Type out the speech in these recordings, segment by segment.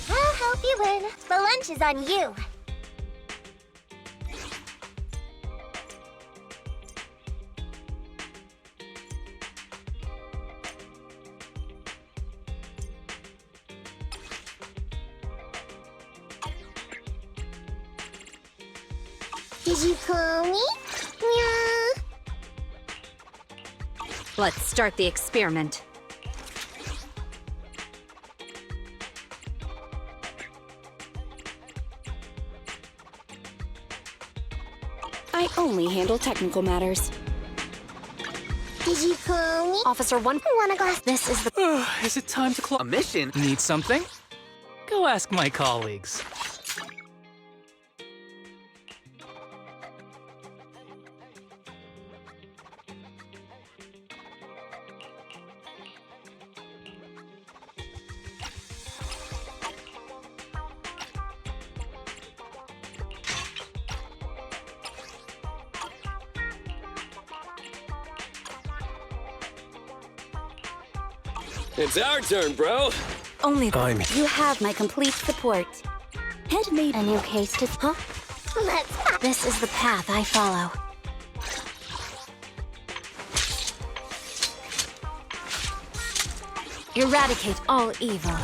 I'll help you win. The lunch is on you. Did you call me? Meow. Let's start the experiment. I only handle technical matters. Did you call me? Officer 1, Want a glass? this is the... Is it time to close? A mission? Need something? Go ask my colleagues. It's our turn, bro. Only I'm you have my complete support. Head made a new case to... Huh? Let's... This is the path I follow. Eradicate all evil.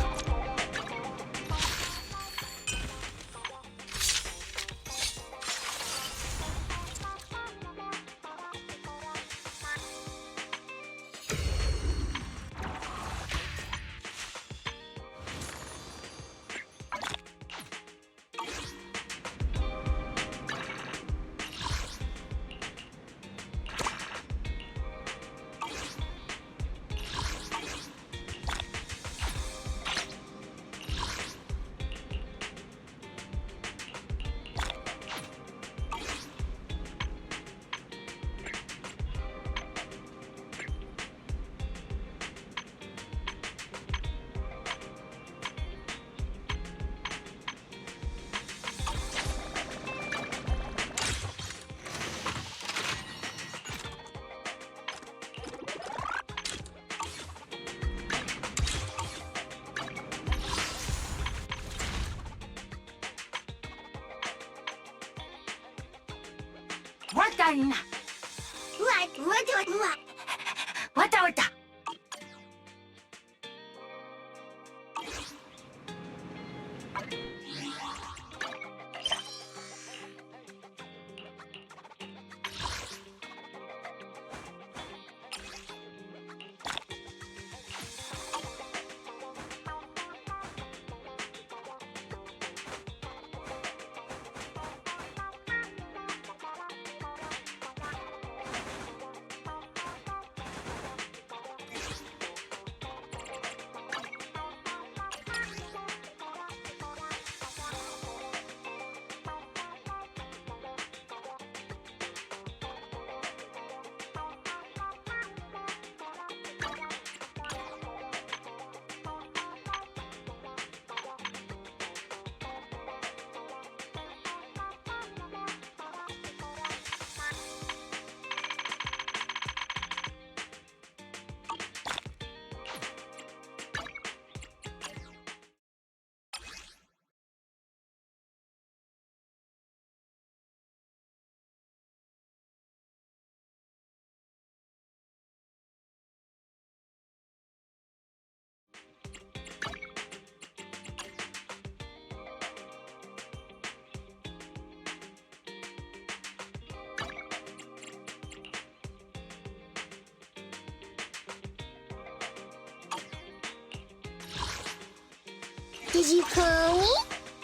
Did you call me?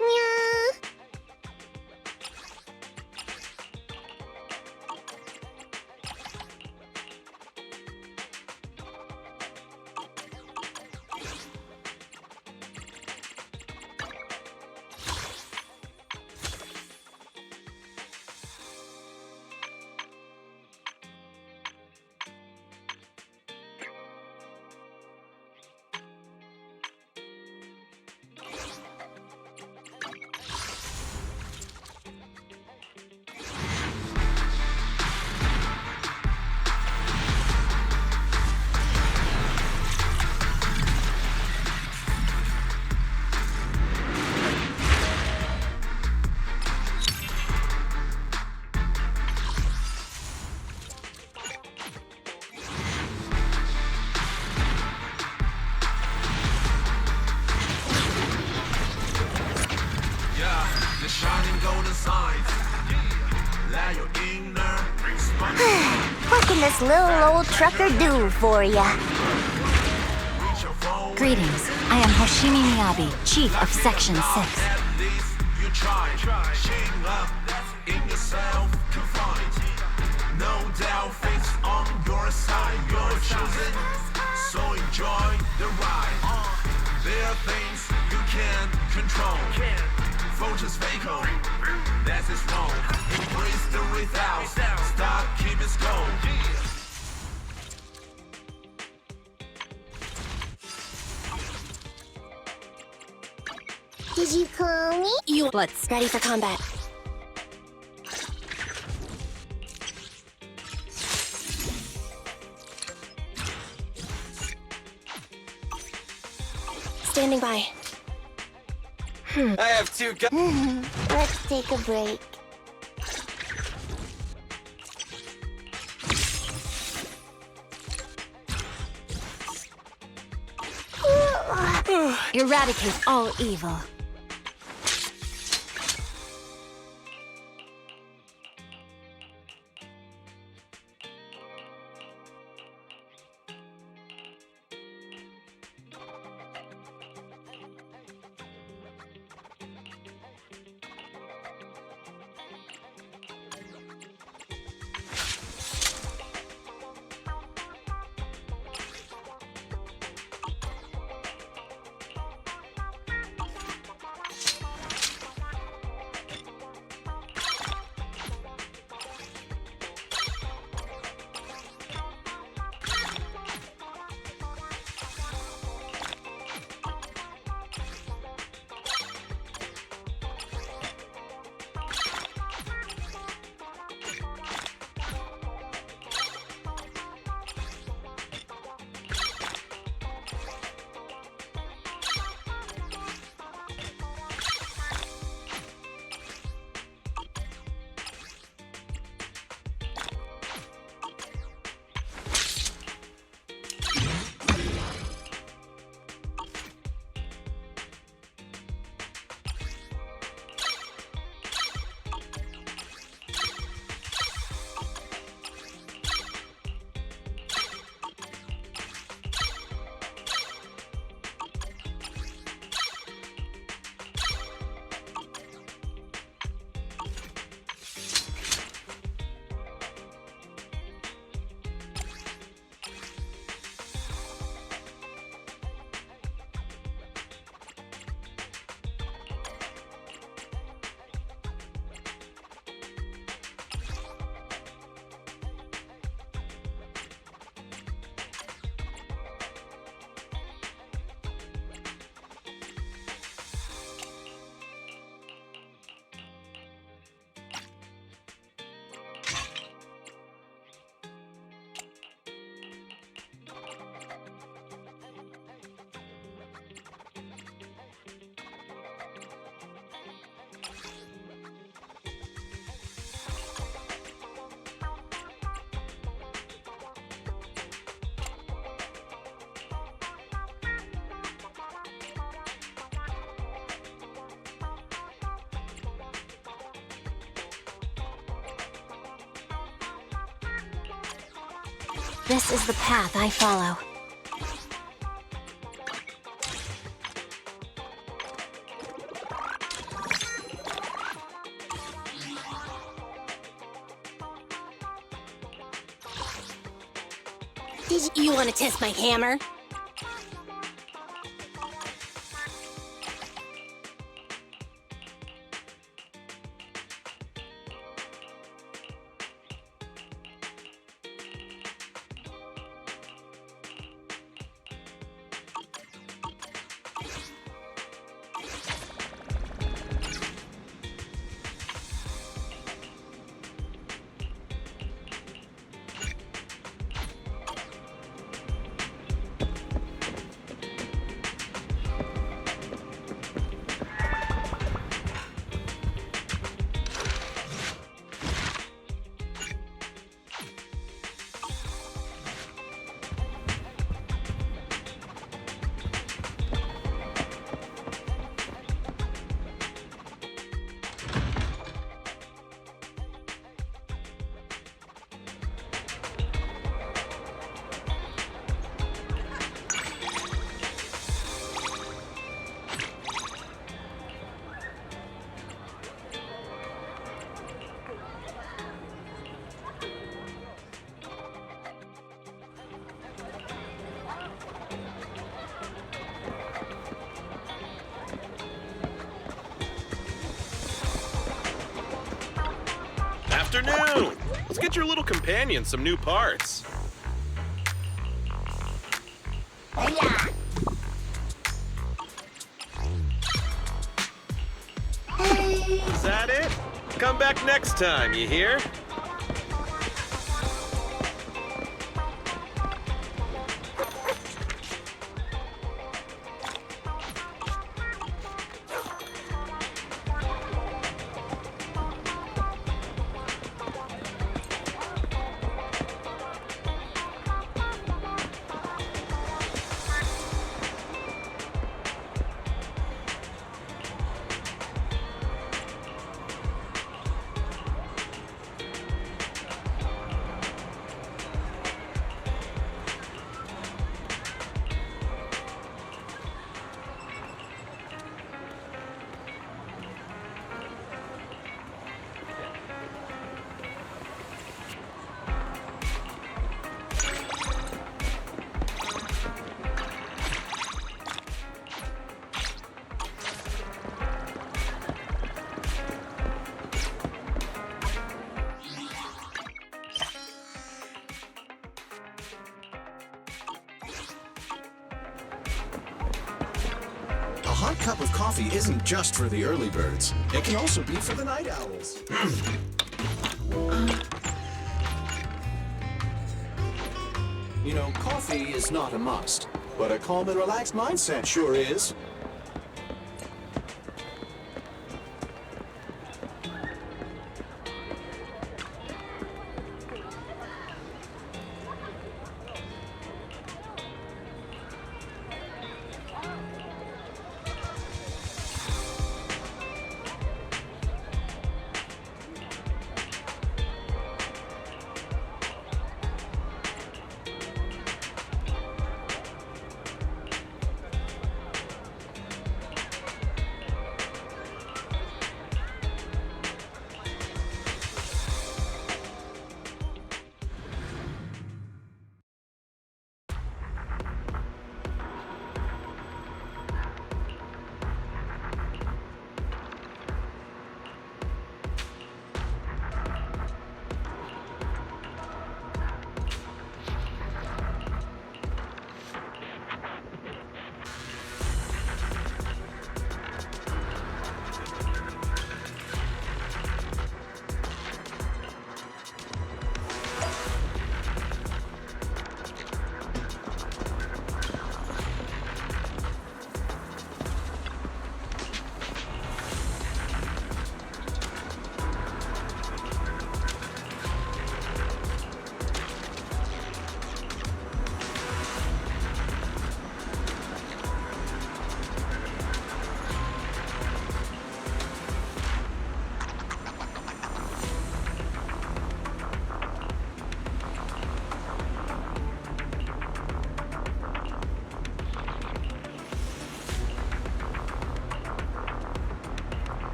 Meow. What can this little old trucker do for ya? Greetings. I am Hoshimi Miyabi, Chief of Section 6. No doubt, fate's on your side. You're chosen, so enjoy the ride. There are things you can't control. Fortune's fatal, that is wrong. Embrace the without, stop, keep it going. Did you call me? Let's ready for combat. Standing by. I have two guns. Let's take a break. Eradicate all evil. This is the path I follow. You want to test my hammer? afternoon! Let's get your little companion some new parts. Is that it? Come back next time, you hear? A hot cup of coffee isn't just for the early birds. It can also be for the night owls. You know, coffee is not a must, but a calm and relaxed mindset sure is.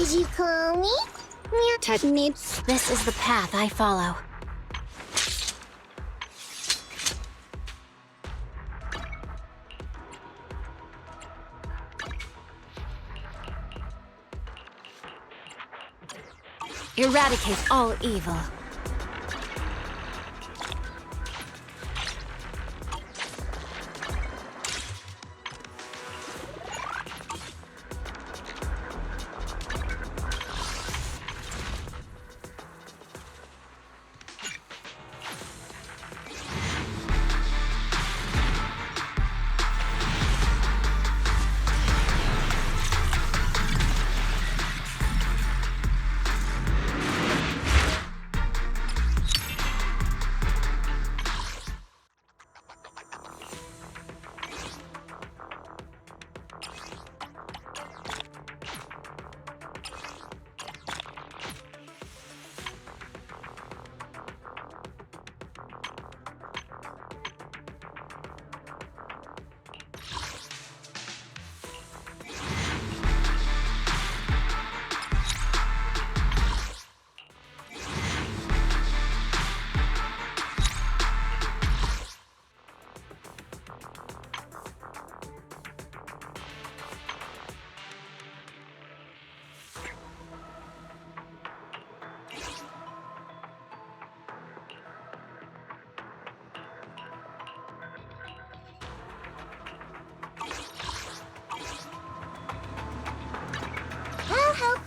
Did you call me? Touch me. This is the path I follow. Eradicate all evil.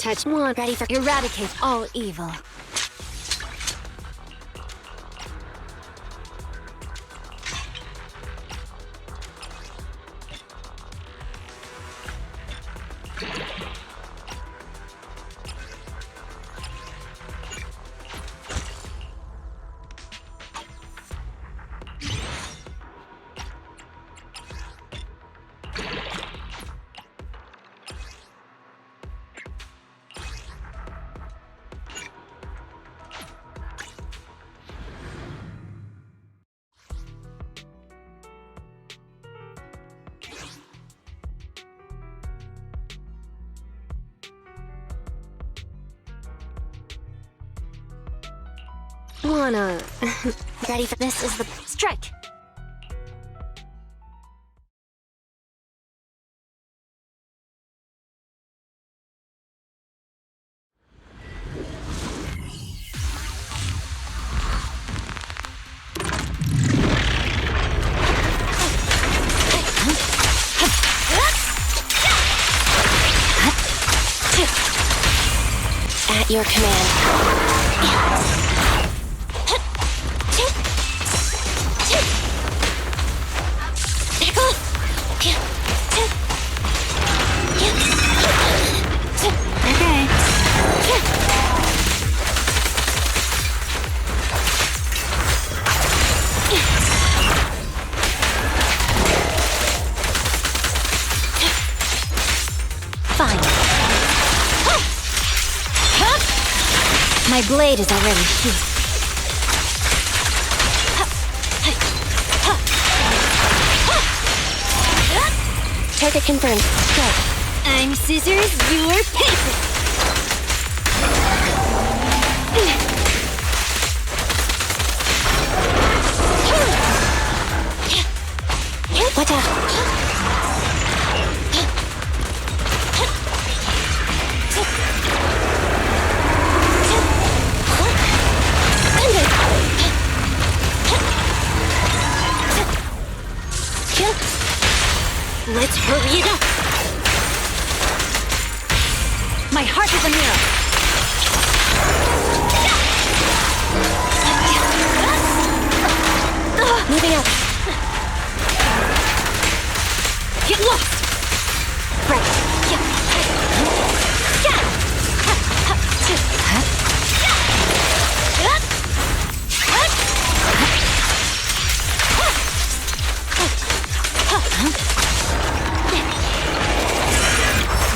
touch one. Ready for eradicate all evil. Wanna... Ready for this is the... Strike! At your command. My blade is already sheathed. Target confirmed. Go. I'm scissors, you're paper. Watch out. Let's hurry it up! My heart is a mirror! Moving up! Get lost! Right!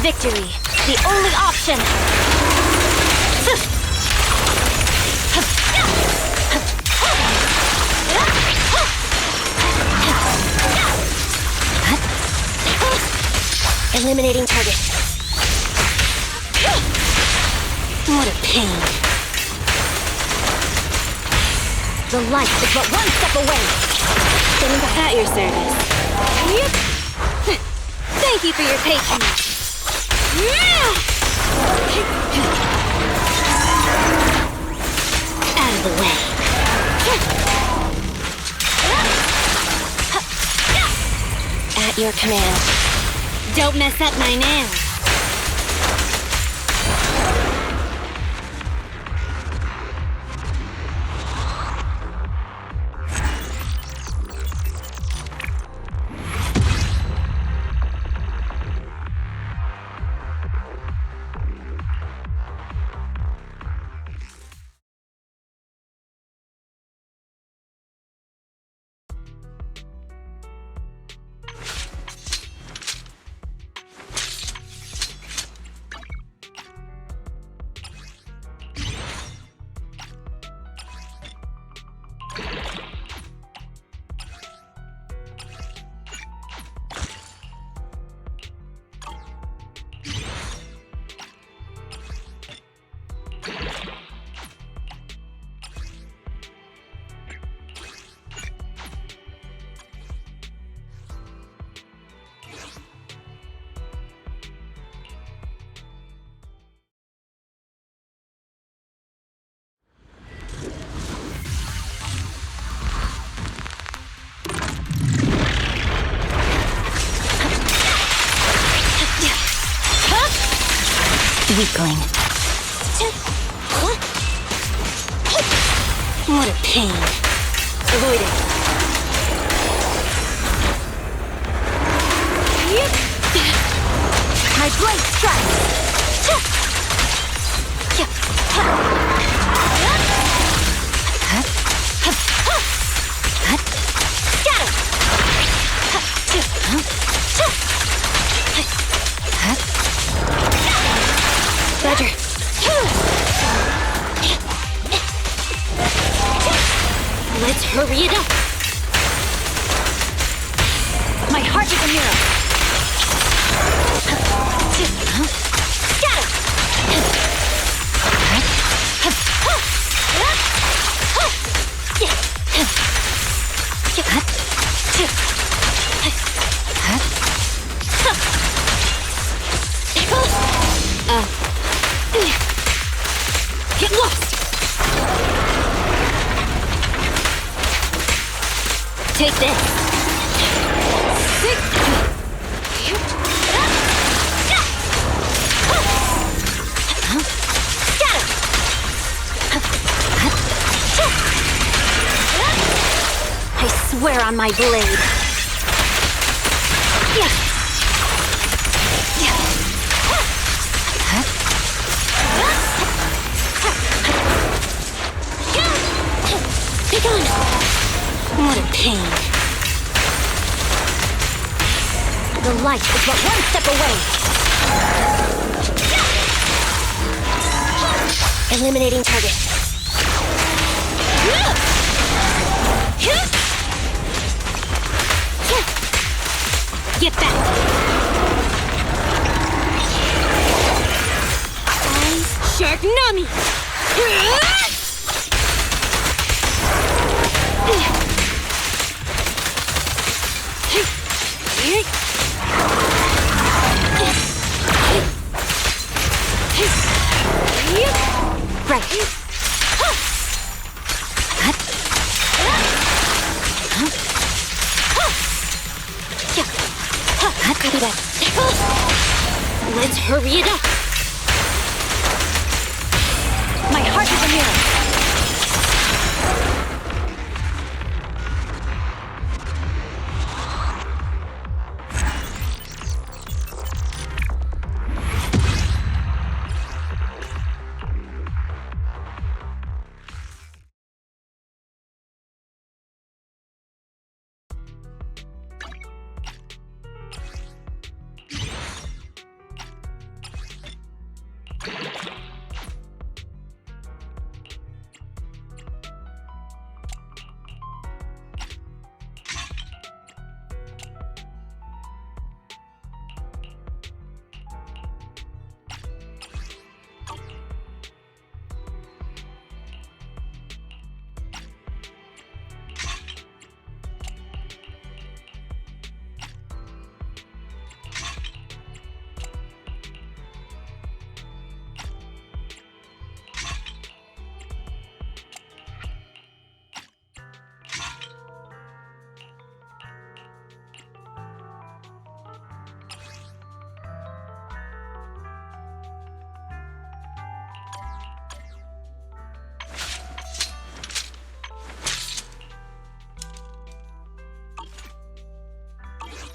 Victory, the only option! Eliminating target. What a pain. The light is but one step away. Getting back at your service. Yep. Thank you for your patience. Out of the way. At your command. Don't mess up my nails. weakling. What a pain. Avoid it. My blade strikes. Roger. Let's hurry it up. My heart is a mirror. Get lost! Take this! I swear on my blade! Begone! What a pain. The light is but one step away. Eliminating target. Get back. Eyes shark Nami. Right. Copy that. Let's hurry it up. My heart is a mirror.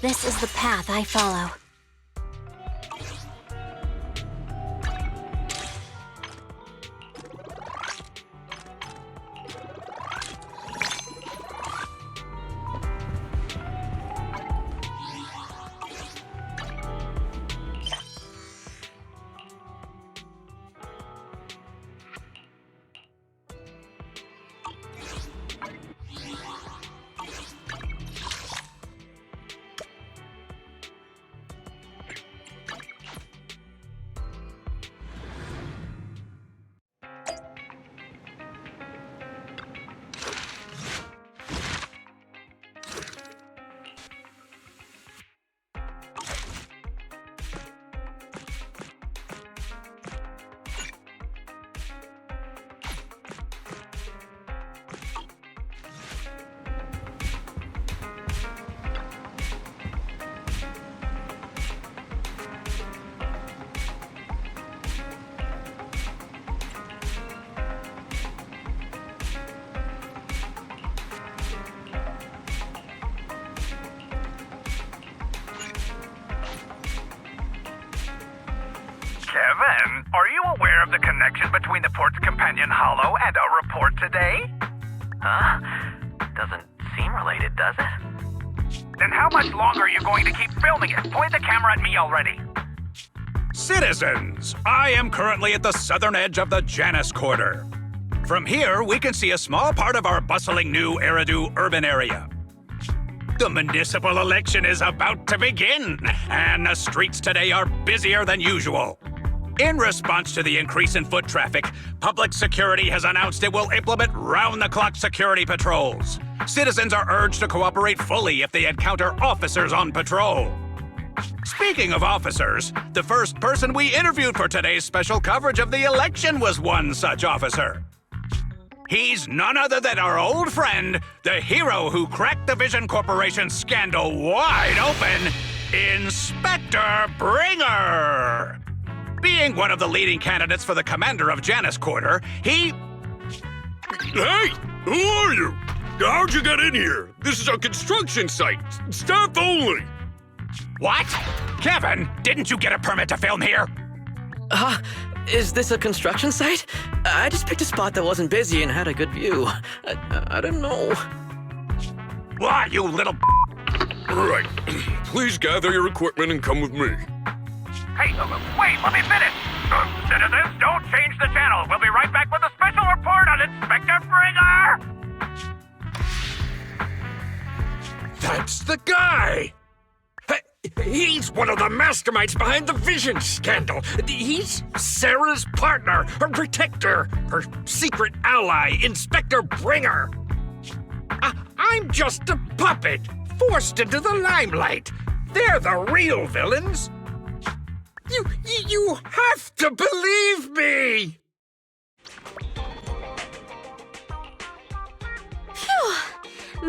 This is the path I follow. Kevin, are you aware of the connection between the port's companion hollow and our report today? Huh? Doesn't seem related, does it? Then how much longer are you going to keep filming it? Point the camera at me already. Citizens, I am currently at the southern edge of the Janus Quarter. From here, we can see a small part of our bustling new Eridu urban area. The municipal election is about to begin, and the streets today are busier than usual. In response to the increase in foot traffic, public security has announced it will implement round-the-clock security patrols. Citizens are urged to cooperate fully if they encounter officers on patrol. Speaking of officers, the first person we interviewed for today's special coverage of the election was one such officer. He's none other than our old friend, the hero who cracked the Vision Corporation scandal wide open, Inspector Bringer! Being one of the leading candidates for the commander of Janus Quarter, he... Hey! Who are you? How'd you get in here? This is a construction site. Staff only. What? Kevin, didn't you get a permit to film here? Is this a construction site? I just picked a spot that wasn't busy and had a good view. I don't know. Why, you little... All right. Please gather your equipment and come with me. Hey, wait, let me finish. Citizens, don't change the channel. We'll be right back with a special report on Inspector Bringer. That's the guy! He's one of the masterminds behind the Vision scandal. He's Sarah's partner, her protector, her secret ally, Inspector Bringer. I'm just a puppet, forced into the limelight. They're the real villains. You have to believe me! Phew!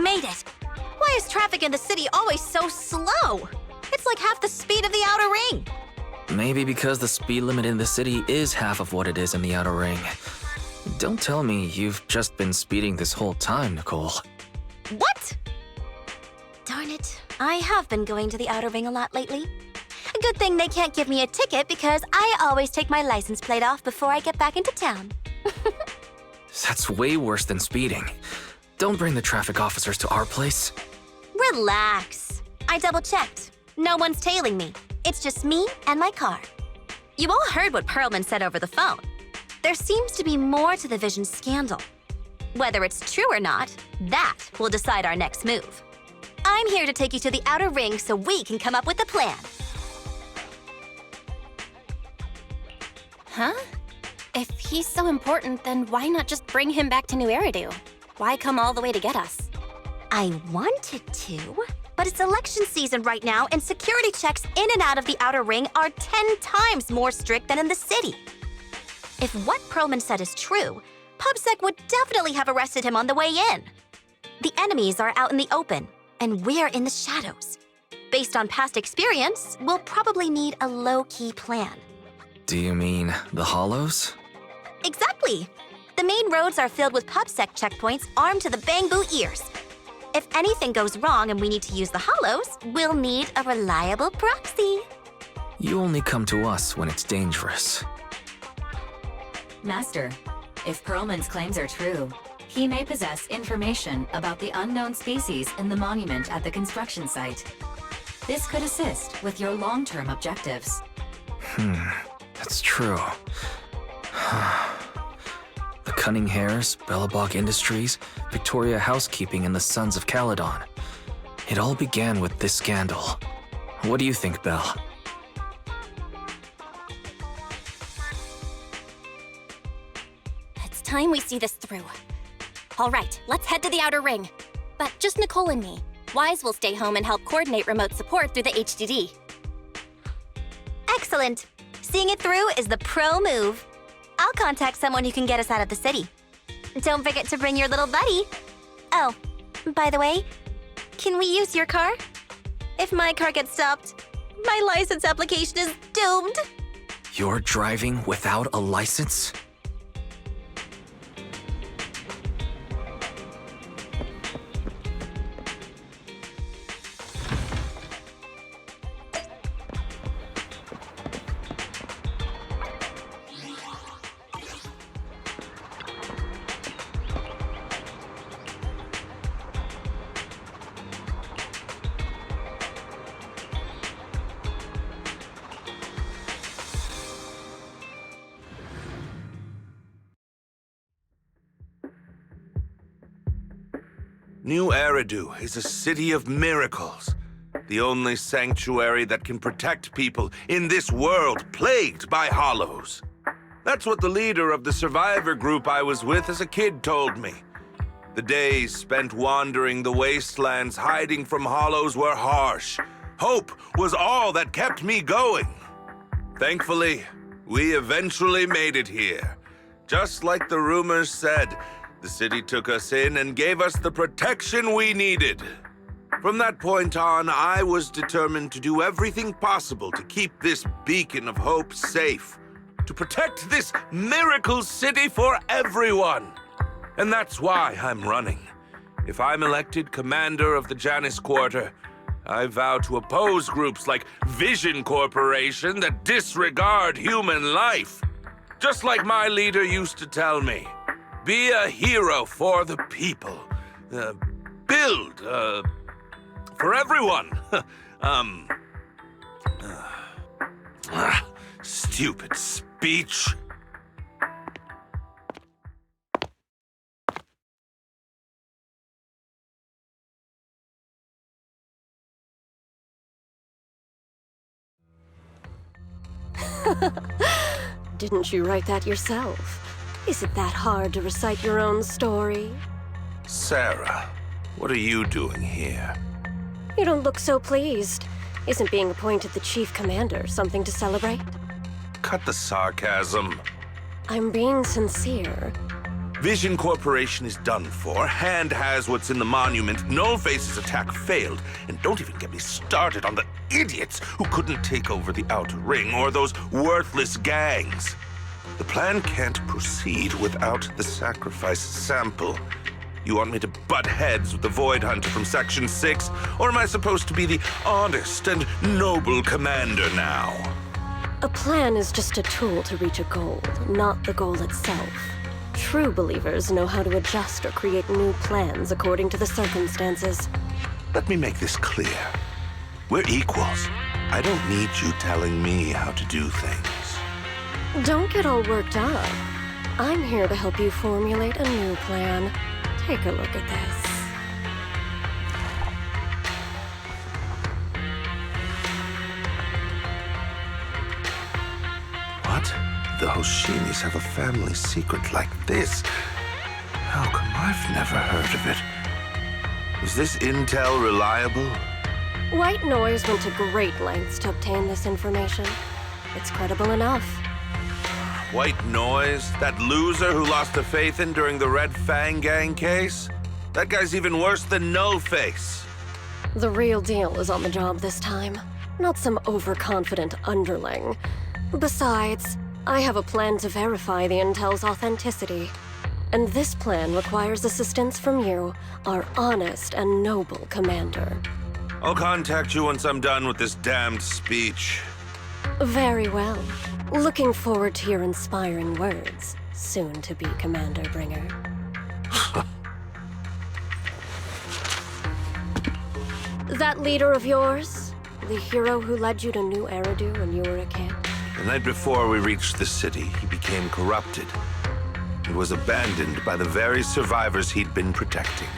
Made it. Why is traffic in the city always so slow? It's like half the speed of the outer ring. Maybe because the speed limit in the city is half of what it is in the outer ring. Don't tell me you've just been speeding this whole time, Nicole. What? Darn it. I have been going to the outer ring a lot lately. A good thing they can't give me a ticket because I always take my license plate off before I get back into town. That's way worse than speeding. Don't bring the traffic officers to our place. Relax. I double-checked. No one's tailing me. It's just me and my car. You all heard what Perlman said over the phone. There seems to be more to the Vision scandal. Whether it's true or not, that will decide our next move. I'm here to take you to the outer ring so we can come up with a plan. Huh? If he's so important, then why not just bring him back to New Eridu? Why come all the way to get us? I wanted to, but it's election season right now and security checks in and out of the outer ring are 10 times more strict than in the city. If what Perlman said is true, PubSec would definitely have arrested him on the way in. The enemies are out in the open, and we're in the shadows. Based on past experience, we'll probably need a low-key plan. Do you mean the hollows? Exactly! The main roads are filled with PubSec checkpoints armed to the bang-boo ears. If anything goes wrong and we need to use the hollows, we'll need a reliable proxy. You only come to us when it's dangerous. Master, if Perlman's claims are true, he may possess information about the unknown species in the monument at the construction site. This could assist with your long-term objectives. That's true. The Cunning Hares, Bellabog Industries, Victoria Housekeeping, and the Sons of Caledon. It all began with this scandal. What do you think, Belle? It's time we see this through. All right, let's head to the outer ring. But just Nicole and me. Wise will stay home and help coordinate remote support through the HDD. Excellent. Seeing it through is the pro move. I'll contact someone who can get us out of the city. Don't forget to bring your little buddy. Oh, by the way, can we use your car? If my car gets stopped, my license application is doomed. You're driving without a license? New Eridu is a city of miracles. The only sanctuary that can protect people in this world plagued by hollows. That's what the leader of the survivor group I was with as a kid told me. The days spent wandering the wastelands hiding from hollows were harsh. Hope was all that kept me going. Thankfully, we eventually made it here. Just like the rumors said, the city took us in and gave us the protection we needed. From that point on, I was determined to do everything possible to keep this beacon of hope safe, to protect this miracle city for everyone. And that's why I'm running. If I'm elected commander of the Janus Quarter, I vow to oppose groups like Vision Corporation that disregard human life. Just like my leader used to tell me, be a hero for the people. Build, for everyone. Stupid speech. Didn't you write that yourself? Is it that hard to recite your own story? Sarah, what are you doing here? You don't look so pleased. Isn't being appointed the chief commander something to celebrate? Cut the sarcasm. I'm being sincere. Vision Corporation is done for. Hand has what's in the monument. Nullface's attack failed. And don't even get me started on the idiots who couldn't take over the Outer Ring or those worthless gangs. The plan can't proceed without the sacrifice sample. You want me to butt heads with the Void Hunter from Section 6? Or am I supposed to be the honest and noble commander now? A plan is just a tool to reach a goal, not the goal itself. True believers know how to adjust or create new plans according to the circumstances. Let me make this clear. We're equals. I don't need you telling me how to do things. Don't get all worked up. I'm here to help you formulate a new plan. Take a look at this. What? The Hoshinis have a family secret like this? How come I've never heard of it? Is this intel reliable? White Noise went to great lengths to obtain this information. It's credible enough. White Noise? That loser who lost the faith in during the Red Fang Gang case? That guy's even worse than Nullface. The real deal is on the job this time, not some overconfident underling. Besides, I have a plan to verify the intel's authenticity. And this plan requires assistance from you, our honest and noble commander. I'll contact you once I'm done with this damned speech. Very well. Looking forward to your inspiring words, soon to be Commander Bringer. That leader of yours? The hero who led you to New Eridu when you were a kid? The night before we reached the city, he became corrupted. He was abandoned by the very survivors he'd been protecting.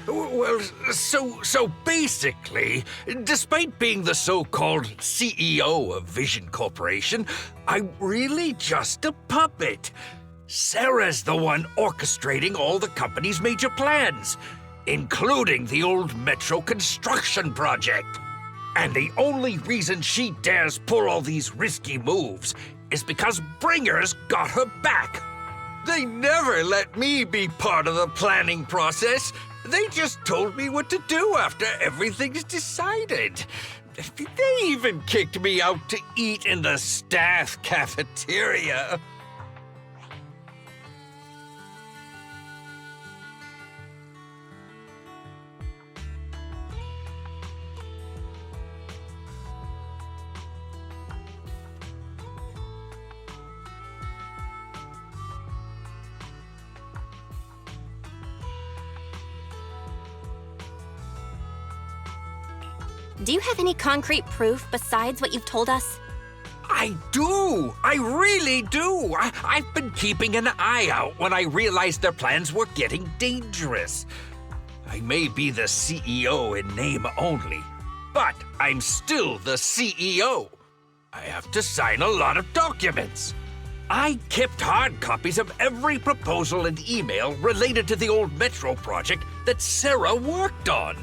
Well, so basically, despite being the so-called CEO of Vision Corporation, I'm really just a puppet. Sarah's the one orchestrating all the company's major plans, including the old metro construction project. And the only reason she dares pull all these risky moves is because Bringer's got her back. They never let me be part of the planning process. They just told me what to do after everything's decided. They even kicked me out to eat in the staff cafeteria. Do you have any concrete proof besides what you've told us? I do! I really do! I've been keeping an eye out when I realized their plans were getting dangerous. I may be the CEO in name only, but I'm still the CEO. I have to sign a lot of documents. I kept hard copies of every proposal and email related to the old Metro project that Sarah worked on.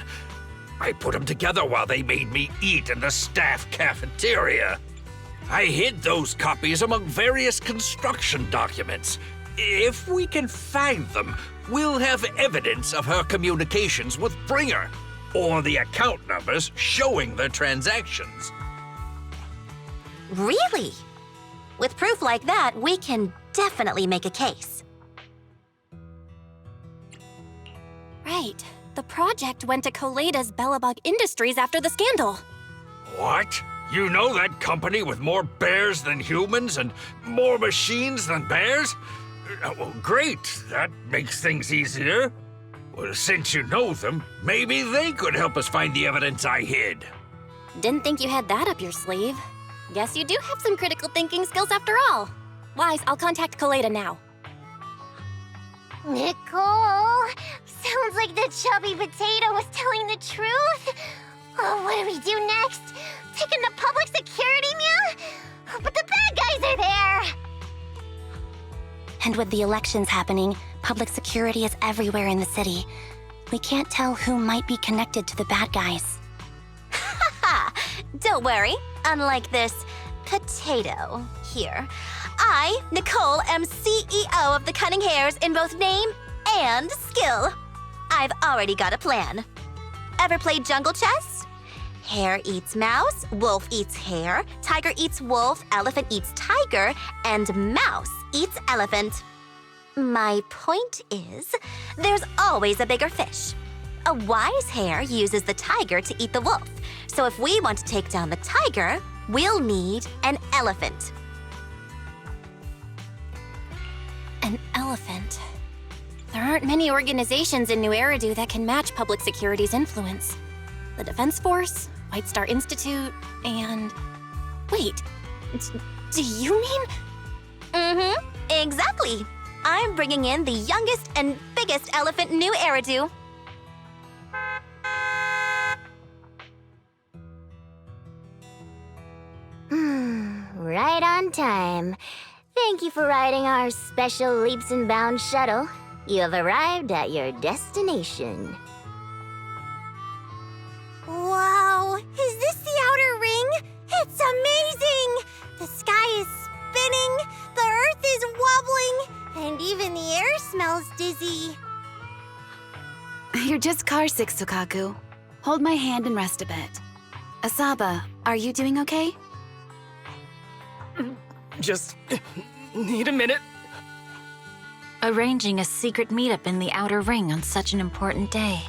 I put them together while they made me eat in the staff cafeteria. I hid those copies among various construction documents. If we can find them, we'll have evidence of her communications with Bringer, or the account numbers showing the transactions. Really? With proof like that, we can definitely make a case. Right. The project went to Koleda's Bellabog Industries after the scandal. What? You know that company with more bears than humans and more machines than bears? Well, great. That makes things easier. Well, since you know them, maybe they could help us find the evidence I hid. Didn't think you had that up your sleeve. Guess you do have some critical thinking skills after all. Wise, I'll contact Koleda now. Nicole! Sounds like the chubby potato was telling the truth. Oh, what do we do next? Take him to public security, Mia? But the bad guys are there! And with the elections happening, public security is everywhere in the city. We can't tell who might be connected to the bad guys. Haha! Don't worry. Unlike this potato here, I, Nicole, am CEO of the Cunning Hares in both name and skill. I've already got a plan. Ever played jungle chess? Hare eats mouse, wolf eats hare, tiger eats wolf, elephant eats tiger, and mouse eats elephant. My point is, there's always a bigger fish. A wise hare uses the tiger to eat the wolf. So if we want to take down the tiger, we'll need an elephant. An elephant. There aren't many organizations in New Eridu that can match public security's influence. The Defense Force, White Star Institute, and... Wait, do you mean... Mm-hmm, exactly. I'm bringing in the youngest and biggest elephant in New Eridu. Right on time. Thank you for riding our special leaps and bounds shuttle. You have arrived at your destination. Wow! Is this the outer ring? It's amazing! The sky is spinning, the earth is wobbling, and even the air smells dizzy. You're just carsick, Sukaku. Hold my hand and rest a bit. Asaba, are you doing okay? Just need a minute. Arranging a secret meetup in the outer ring on such an important day.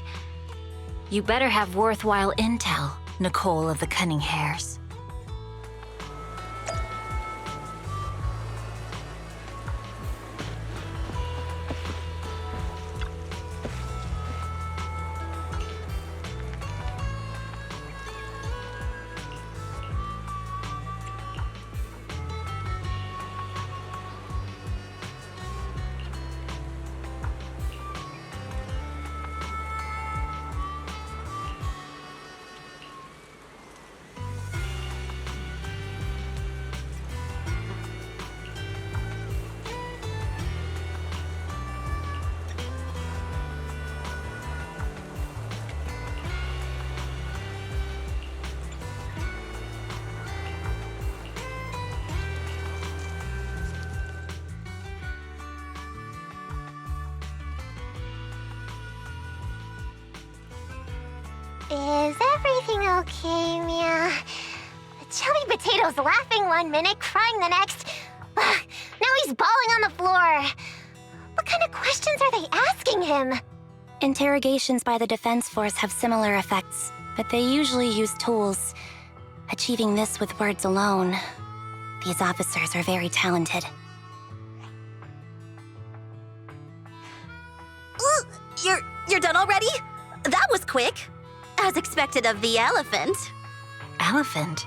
You better have worthwhile intel, Nicole of the Cunning Hares. Okay, Mia. The chubby potato's laughing one minute, crying the next. Now he's bawling on the floor. What kind of questions are they asking him? Interrogations by the Defense Force have similar effects, but they usually use tools. Achieving this with words alone. These officers are very talented. You're done already? That was quick. As expected of the elephant. Elephant?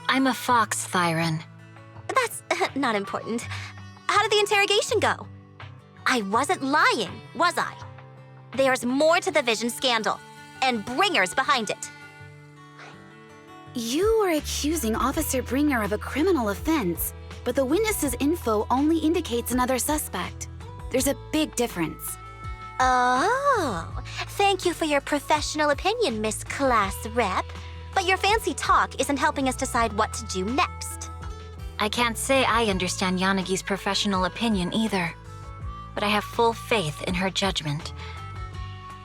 I'm a fox, Thyron. That's not important. How did the interrogation go? I wasn't lying, was I? There's more to the Vision scandal, and Bringer's behind it. You are accusing Officer Bringer of a criminal offense, but the witness's info only indicates another suspect. There's a big difference. Oh, thank you for your professional opinion, Miss Class Rep. But your fancy talk isn't helping us decide what to do next. I can't say I understand Yanagi's professional opinion either, but I have full faith in her judgment.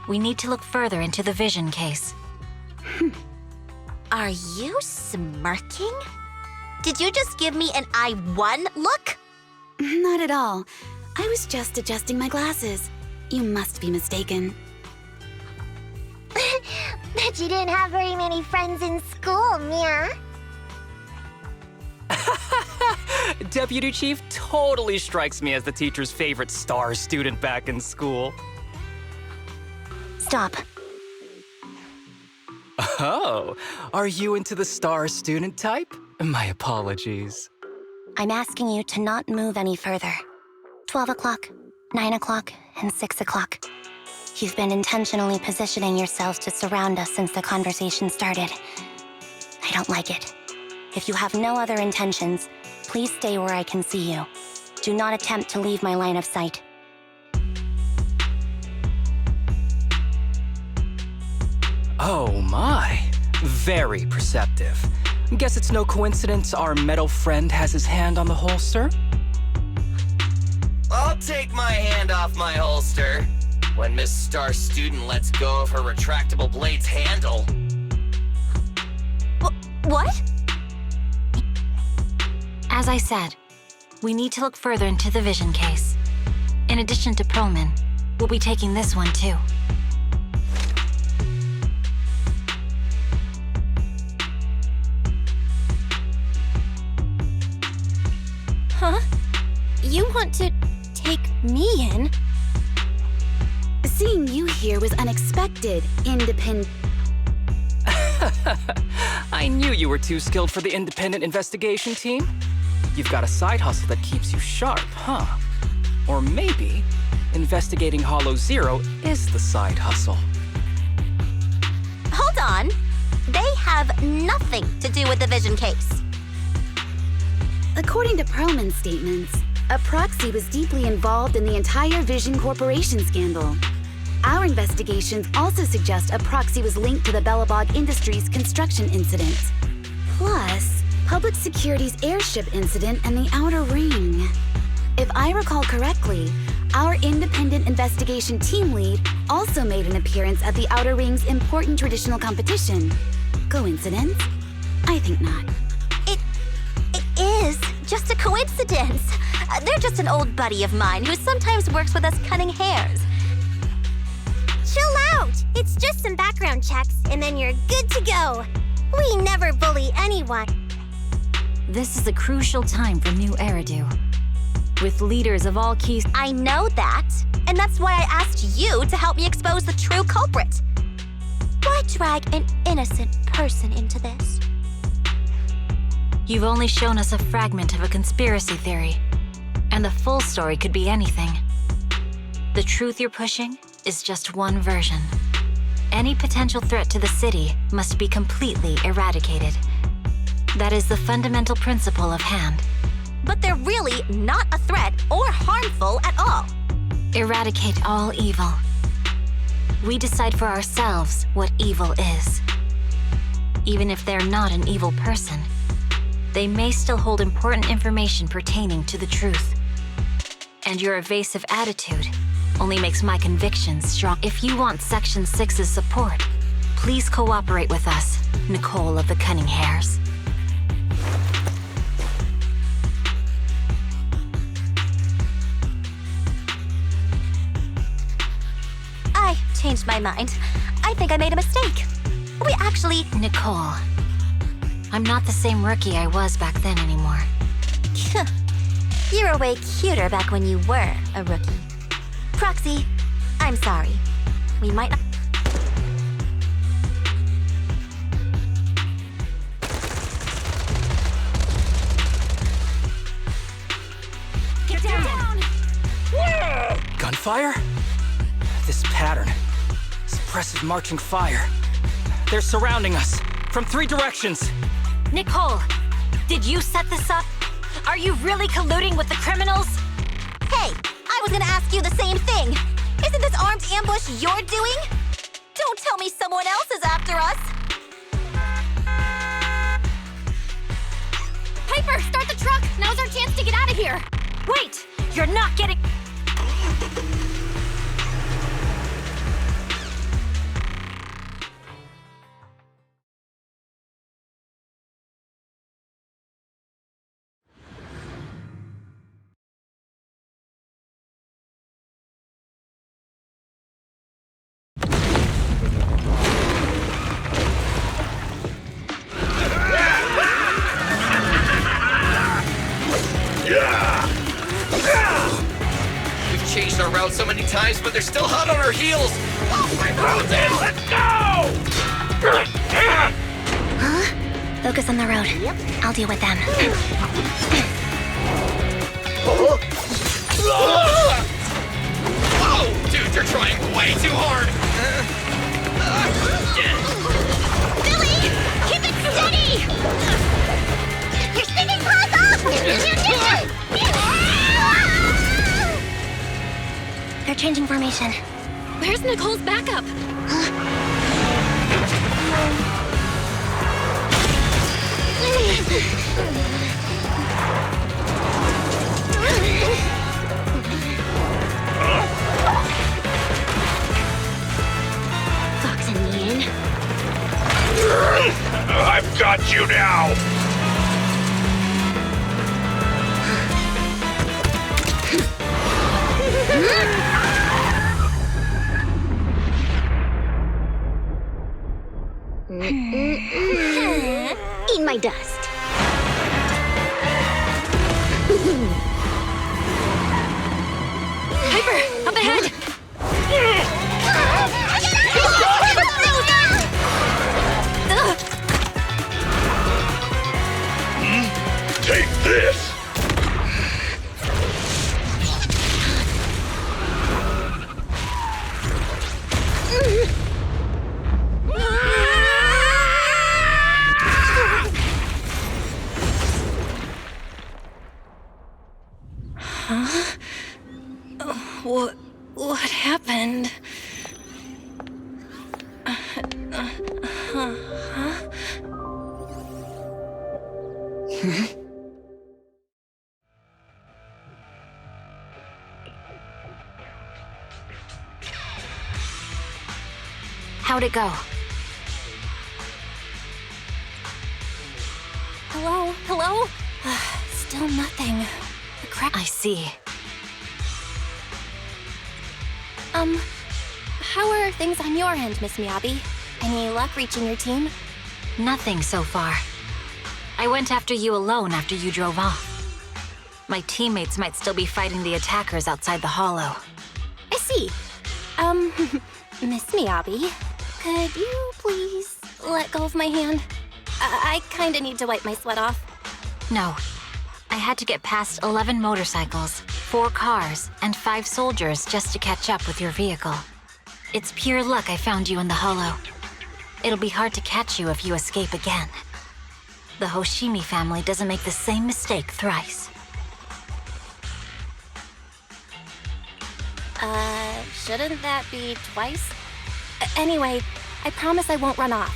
We need to look further into the Vision case. Are you smirking? Did you just give me an I won look? Not at all. I was just adjusting my glasses. You must be mistaken. Bet you didn't have very many friends in school, Mia. Deputy Chief totally strikes me as the teacher's favorite star student back in school. Stop. Oh, are you into the star student type? My apologies. I'm asking you to not move any further. 12 o'clock, 9 o'clock, and 6 o'clock. You've been intentionally positioning yourselves to surround us since the conversation started. I don't like it. If you have no other intentions, please stay where I can see you. Do not attempt to leave my line of sight. Oh my, very perceptive. Guess it's no coincidence our metal friend has his hand on the holster? I'll take my hand off my holster when Miss Star Student lets go of her retractable blade's handle. What? As I said, we need to look further into the Vision case. In addition to Perlman, we'll be taking this one too. Huh? You want to take me in? Seeing you here was unexpected, independent. I knew you were too skilled for the independent investigation team. You've got a side hustle that keeps you sharp, huh? Or maybe investigating Hollow Zero is the side hustle. Hold on. They have nothing to do with the Vision case. According to Perlman's statements, a proxy was deeply involved in the entire Vision Corporation scandal. Our investigations also suggest a proxy was linked to the Belobog Industries construction incident. Plus, Public Security's airship incident and the Outer Ring. If I recall correctly, our independent investigation team lead also made an appearance at the Outer Ring's important traditional competition. Coincidence? I think not. It is just a coincidence. They're just an old buddy of mine who sometimes works with us cutting hairs. Chill out! It's just some background checks, and then you're good to go. We never bully anyone. This is a crucial time for New Eridu. With leaders of all keys. I know that, and that's why I asked you to help me expose the true culprit. Why drag an innocent person into this? You've only shown us a fragment of a conspiracy theory, and the full story could be anything. The truth you're pushing is just one version. Any potential threat to the city must be completely eradicated. That is the fundamental principle of Hand. But they're really not a threat or harmful at all. Eradicate all evil. We decide for ourselves what evil is. Even if they're not an evil person, they may still hold important information pertaining to the truth. And your evasive attitude only makes my convictions strong. If you want Section 6's support, please cooperate with us. Nicole of the Cunning Hairs. I changed my mind. I think I made a mistake. We actually... Nicole. I'm not the same rookie I was back then anymore. You were way cuter back when you were a rookie. Proxy, I'm sorry. We might not... Get down! Gunfire? This pattern. Suppressive marching fire. They're surrounding us from 3 directions. Nicole, did you set this up? Are you really colluding with the criminals? Hey, I was gonna ask you the same thing. Isn't this armed ambush you're doing? Don't tell me someone else is after us. Piper, start the truck! Now's our chance to get out of here! Wait! You're not getting... We've changed our route so many times, but they're still hot on our heels! Oh, my mountain! Let's go! Huh? Focus on the road. Yep. I'll deal with them. Oh, dude, you're trying way too hard! Billy! Keep it steady! You're sticking claws off! They're changing formation. Where's Nicole's backup? Foxing me in. I've got you now! Eat my dust. Piper, up ahead! Take this! Huh? What happened? How'd it go? Hello? Hello? Still nothing. The crack. I see. How are things on your end, Miss Miyabi? Any luck reaching your team? Nothing so far. I went after you alone after you drove off. My teammates might still be fighting the attackers outside the hollow. I see. Miss Miyabi, could you please let go of my hand? I kinda need to wipe my sweat off. No. I had to get past 11 motorcycles, 4 cars, and 5 soldiers just to catch up with your vehicle. It's pure luck I found you in the hollow. It'll be hard to catch you if you escape again. The Hoshimi family doesn't make the same mistake thrice. Shouldn't that be twice? Anyway, I promise I won't run off.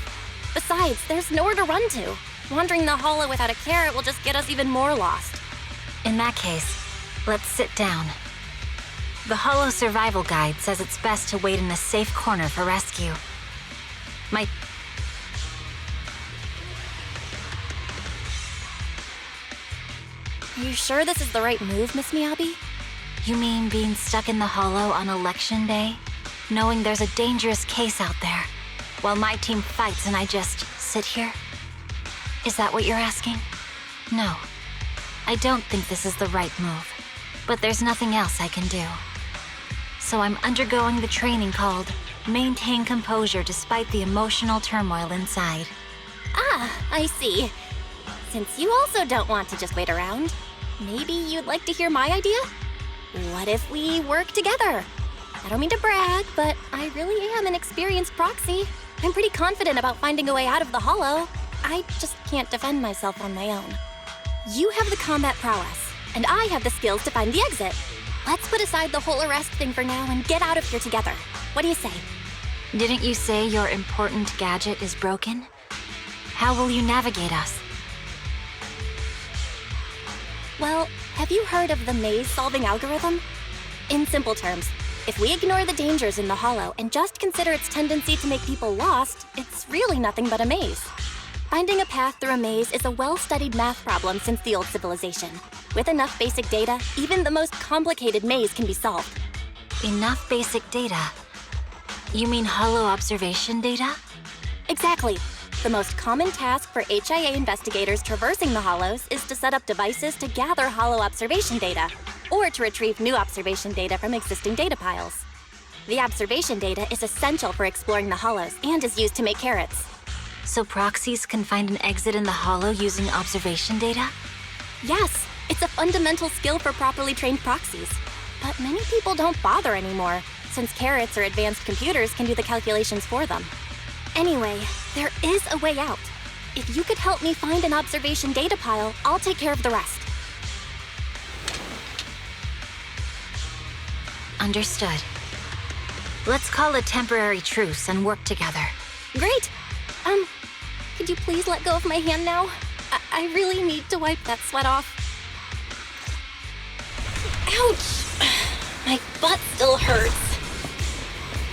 Besides, there's nowhere to run to. Wandering the hollow without a carrot will just get us even more lost. In that case, let's sit down. The Hollow Survival Guide says it's best to wait in a safe corner for rescue. You sure this is the right move, Miss Miyabi? You mean being stuck in the hollow on election day? Knowing there's a dangerous case out there, while my team fights and I just sit here? Is that what you're asking? No. I don't think this is the right move, but there's nothing else I can do. So I'm undergoing the training called Maintain Composure Despite the Emotional Turmoil Inside. Ah, I see. Since you also don't want to just wait around, maybe you'd like to hear my idea? What if we work together? I don't mean to brag, but I really am an experienced proxy. I'm pretty confident about finding a way out of the hollow. I just can't defend myself on my own. You have the combat prowess, and I have the skills to find the exit. Let's put aside the whole arrest thing for now and get out of here together. What do you say? Didn't you say your important gadget is broken? How will you navigate us? Well, have you heard of the maze-solving algorithm? In simple terms, if we ignore the dangers in the hollow and just consider its tendency to make people lost, it's really nothing but a maze. Finding a path through a maze is a well-studied math problem since the old civilization. With enough basic data, even the most complicated maze can be solved. Enough basic data? You mean hollow observation data? Exactly. The most common task for HIA investigators traversing the hollows is to set up devices to gather hollow observation data, or to retrieve new observation data from existing data piles. The observation data is essential for exploring the hollows and is used to make carrots. So proxies can find an exit in the hollow using observation data? Yes, it's a fundamental skill for properly trained proxies. But many people don't bother anymore, since carrots or advanced computers can do the calculations for them. Anyway, there is a way out. If you could help me find an observation data pile, I'll take care of the rest. Understood. Let's call a temporary truce and work together. Great! Could you please let go of my hand now? I really need to wipe that sweat off. Ouch! My butt still hurts.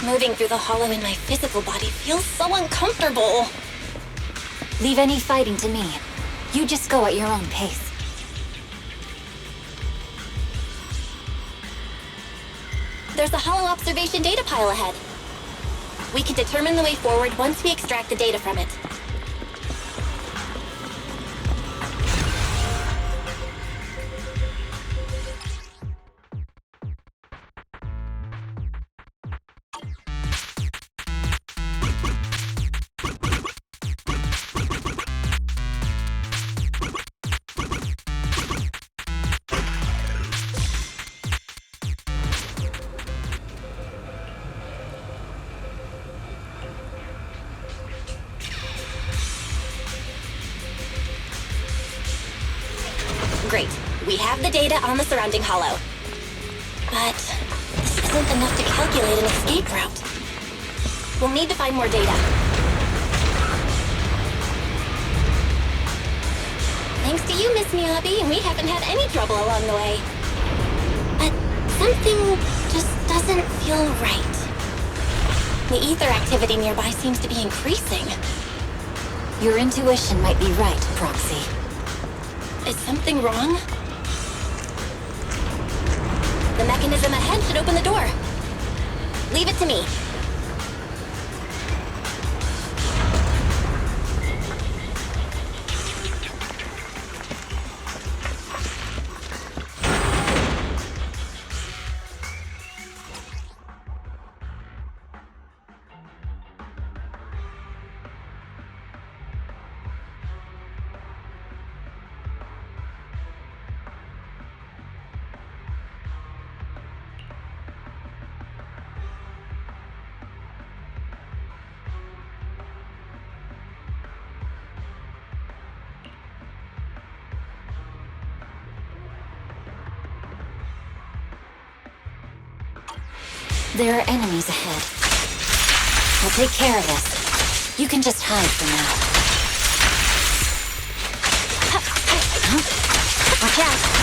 Moving through the hollow in my physical body feels so uncomfortable. Leave any fighting to me. You just go at your own pace. There's a hollow observation data pile ahead. We can determine the way forward once we extract the data from it. Great. We have the data on the surrounding hollow. But this isn't enough to calculate an escape route. We'll need to find more data. Thanks to you, Miss Miyabi, we haven't had any trouble along the way. But something just doesn't feel right. The ether activity nearby seems to be increasing. Your intuition might be right, Proxy. Is something wrong? The mechanism ahead should open the door. Leave it to me. There are enemies ahead. We'll take care of this. You can just hide for now. Watch out!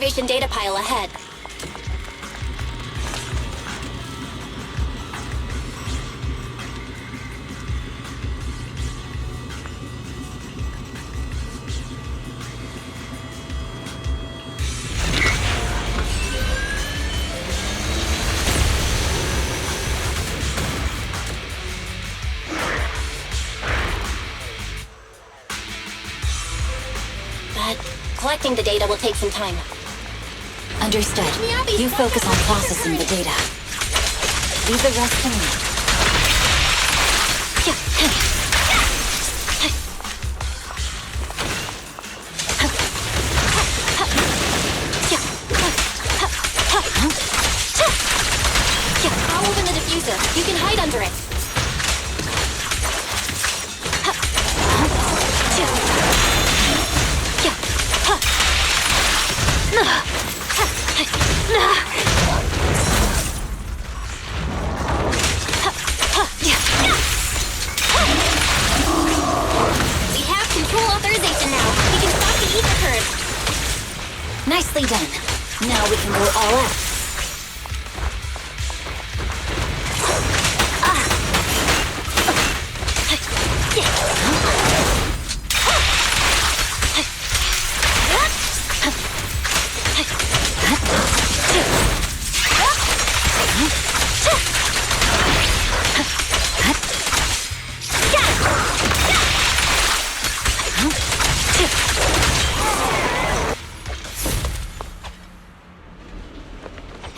observation data pile ahead. Collecting the data will take some time. Understood. Miyabi, You focus on processing the data. Leave the rest to me. I'll open the diffuser. You can hide under it. We have control authorization now. We can stop the ether curve. Nicely done. Now we can go all out.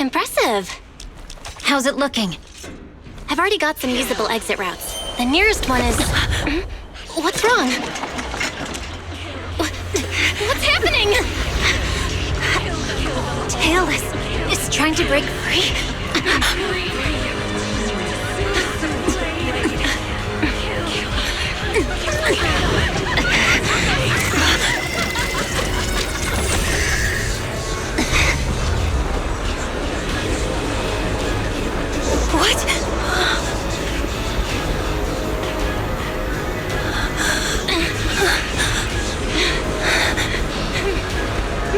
Impressive. How's it looking? I've already got some usable exit routes. The nearest one is... What's wrong? What's happening? Tailless is trying to break free. What?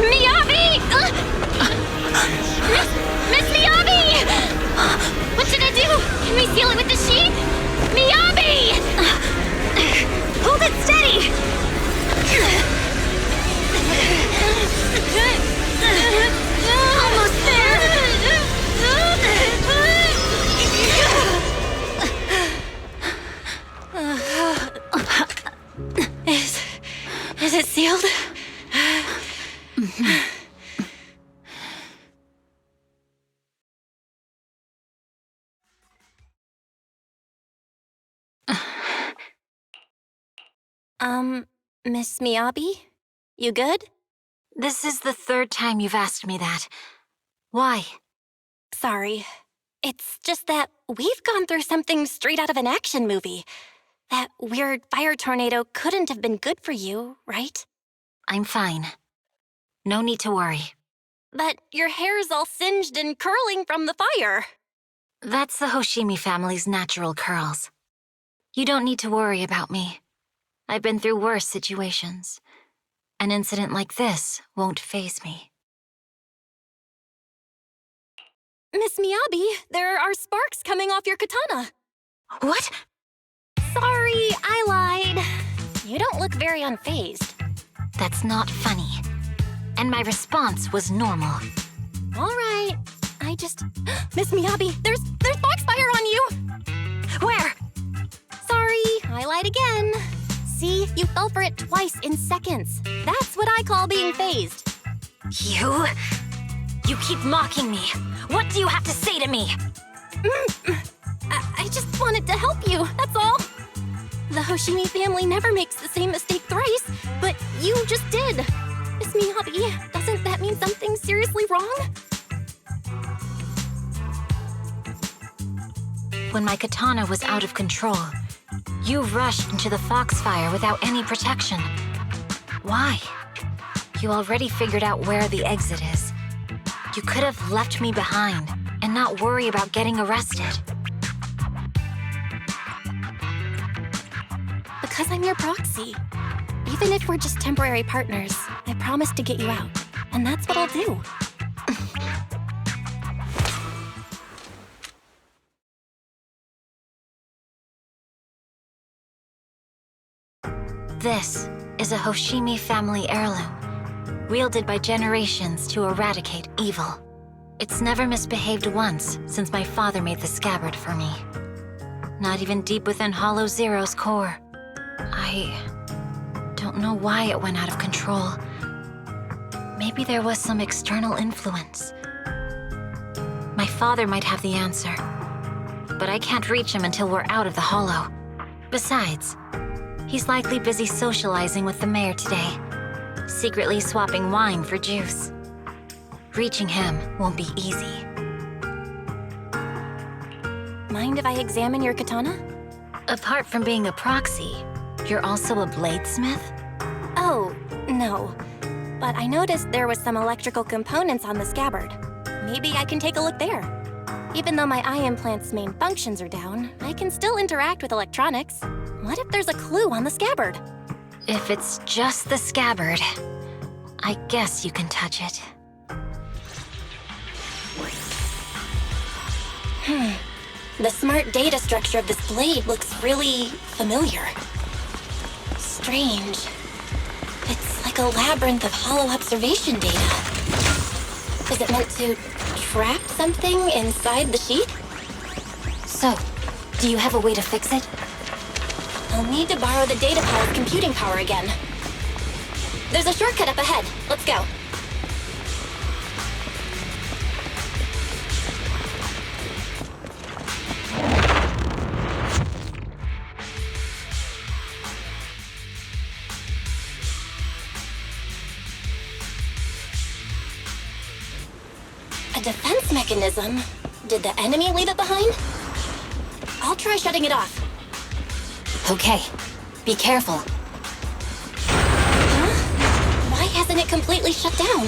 Miyabi! Miss Miyabi! What should I do? Can we seal it with the sheet? Miyabi! Hold it steady! Almost there! Is it sealed? Miss Miyabi? You good? This is the third time you've asked me that. Why? Sorry. It's just that we've gone through something straight out of an action movie. That weird fire tornado couldn't have been good for you, right? I'm fine. No need to worry. But your hair's all singed and curling from the fire. That's the Hoshimi family's natural curls. You don't need to worry about me. I've been through worse situations. An incident like this won't faze me. Miss Miyabi, there are sparks coming off your katana. What? Sorry, I lied. You don't look very unfazed. That's not funny. And my response was normal. All right. I just... Miss Miyabi, there's foxfire on you! Where? Sorry, I lied again. See, you fell for it twice in seconds. That's what I call being phased. You keep mocking me. What do you have to say to me? I just wanted to help you, that's all. The Hoshimi family never makes the same mistake thrice, but you just did. Miss Miyabi, doesn't that mean something's seriously wrong? When my katana was out of control, you rushed into the foxfire without any protection. Why? You already figured out where the exit is. You could have left me behind and not worry about getting arrested. Because I'm your proxy. Even if we're just temporary partners, I promise to get you out. and that's what I'll do. This is a Hoshimi family heirloom, wielded by generations to eradicate evil. It's never misbehaved once since my father made the scabbard for me. Not even deep within Hollow Zero's core. I don't know why it went out of control. Maybe there was some external influence. My father might have the answer, but I can't reach him until we're out of the Hollow. Besides, he's likely busy socializing with the mayor today, secretly swapping wine for juice. Reaching him won't be easy. Mind if I examine your katana? Apart from being a proxy, you're also a bladesmith? Oh, no. But I noticed there was some electrical components on the scabbard. Maybe I can take a look there. Even though my eye implant's main functions are down, I can still interact with electronics. What if there's a clue on the scabbard? If it's just the scabbard, I guess you can touch it. The smart data structure of this blade looks really familiar. Strange. It's like a labyrinth of hollow observation data. Is it meant to trap something inside the sheet? So, do you have a way to fix it? I'll need to borrow the data pile's computing power again. There's a shortcut up ahead. Let's go. A defense mechanism? Did the enemy leave it behind? I'll try shutting it off. Okay, be careful. Huh? Why hasn't it completely shut down?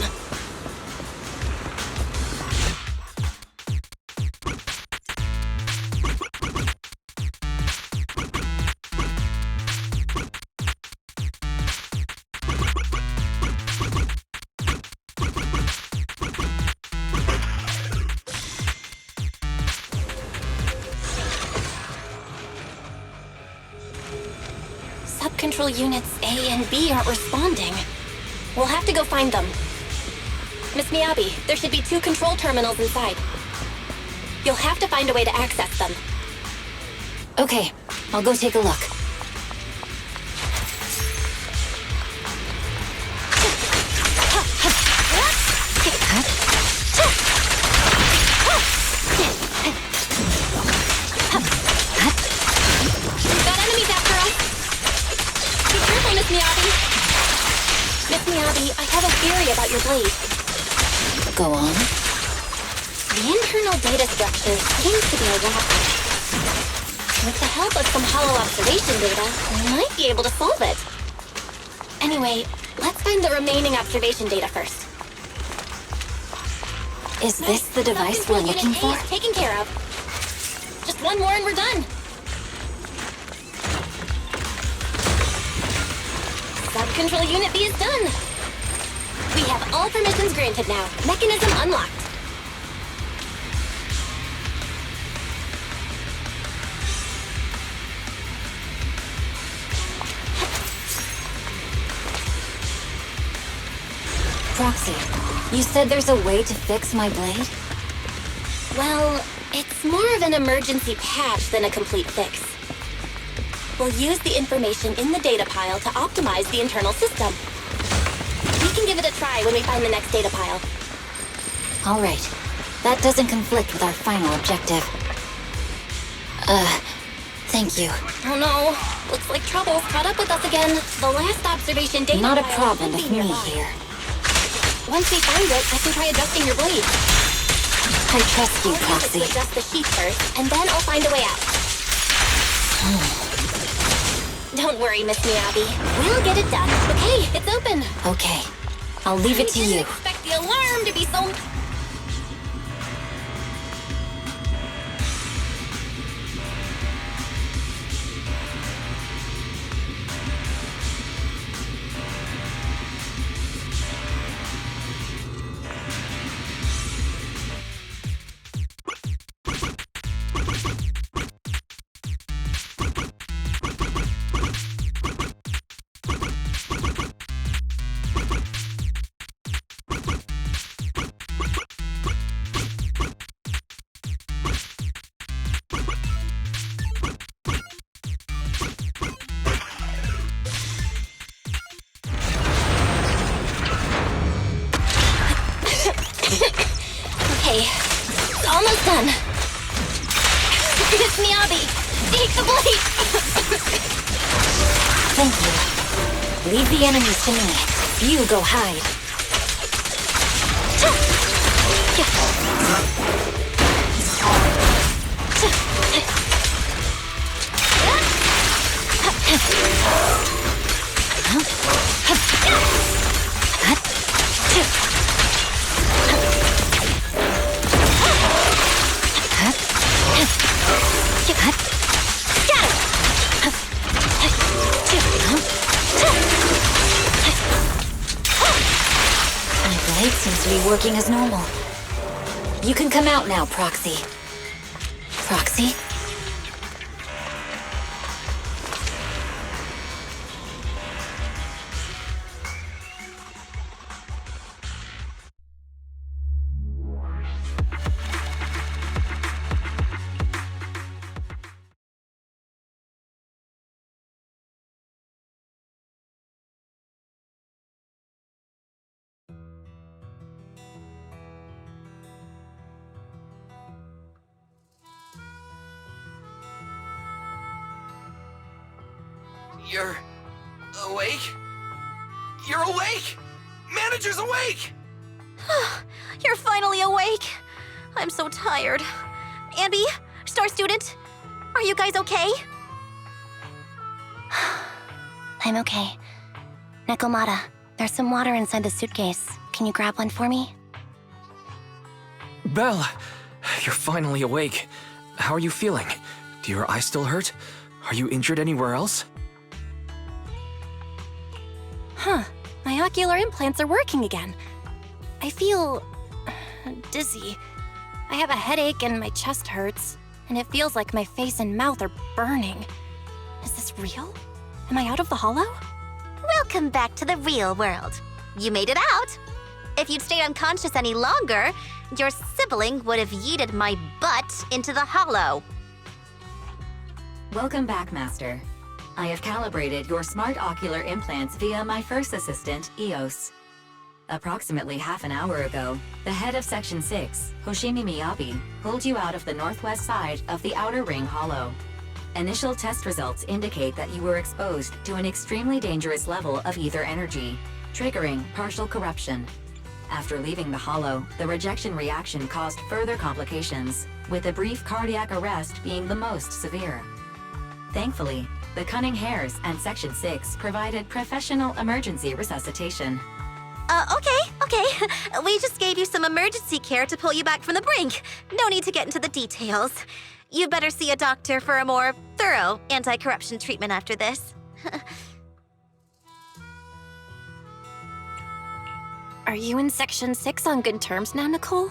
Control units A and B aren't responding. We'll have to go find them. Miss Miyabi, there should be 2 control terminals inside. You'll have to find a way to access them. Okay, I'll go take a look. We've got enemies after us! Miss Miyabi! Miss Miyabi, I have a theory about your blade. Go on. The internal data structure seems to be a wrapper. With the help of some hollow observation data, we might be able to solve it. Anyway, let's find the remaining observation data first. Is this the device we're looking for? Taken care of. Just one more and we're done. Sub-control unit B is done. We have all permissions granted now. Mechanism unlocked. Proxy, you said there's a way to fix my blade? Well, it's more of an emergency patch than a complete fix. We'll use the information in the data pile to optimize the internal system. We can give it a try when we find the next data pile. All right. That doesn't conflict with our final objective. Thank you. Oh no. Looks like trouble's caught up with us again. The last observation data Not a pile problem should with be me nearby. here. Once we find it, I can try adjusting your blade. I trust you, I'll Proxy. use it to adjust the sheet first, and then I'll find a way out. Don't worry, Miss Miyabi. We'll get it done. Okay, it's open. Okay. I'll leave it to you. I didn't expect the alarm to be so... done. Miss Miyabi, take the blade! Thank you. Leave the enemies to me. You go hide. My blade seems to be working as normal. You can come out now, Proxy. Proxy? You're awake? You're awake! Manager's awake! You're finally awake. I'm so tired. Anby, Star Student, are you guys okay? I'm okay. Nekomata, there's some water inside the suitcase. Can you grab one for me? Belle, you're finally awake. How are you feeling? Do your eyes still hurt? Are you injured anywhere else? Huh. My ocular implants are working again. I feel dizzy. I have a headache and my chest hurts, and it feels like my face and mouth are burning. Is this real? Am I out of the hollow? Welcome back to the real world. You made it out. If you'd stayed unconscious any longer, your sibling would have yeeted my butt into the hollow. Welcome back, Master. I have calibrated your smart ocular implants via my first assistant, EOS. Approximately half an hour ago, the head of Section 6, Hoshimi Miyabi, pulled you out of the northwest side of the Outer Ring Hollow. Initial test results indicate that you were exposed to an extremely dangerous level of ether energy, triggering partial corruption. After leaving the hollow, the rejection reaction caused further complications, with a brief cardiac arrest being the most severe. Thankfully, the Cunning Hares and Section 6 provided professional emergency resuscitation. Okay. We just gave you some emergency care to pull you back from the brink. No need to get into the details. You better see a doctor for a more thorough anti-corruption treatment after this. Are you in Section 6 on good terms now, Nicole?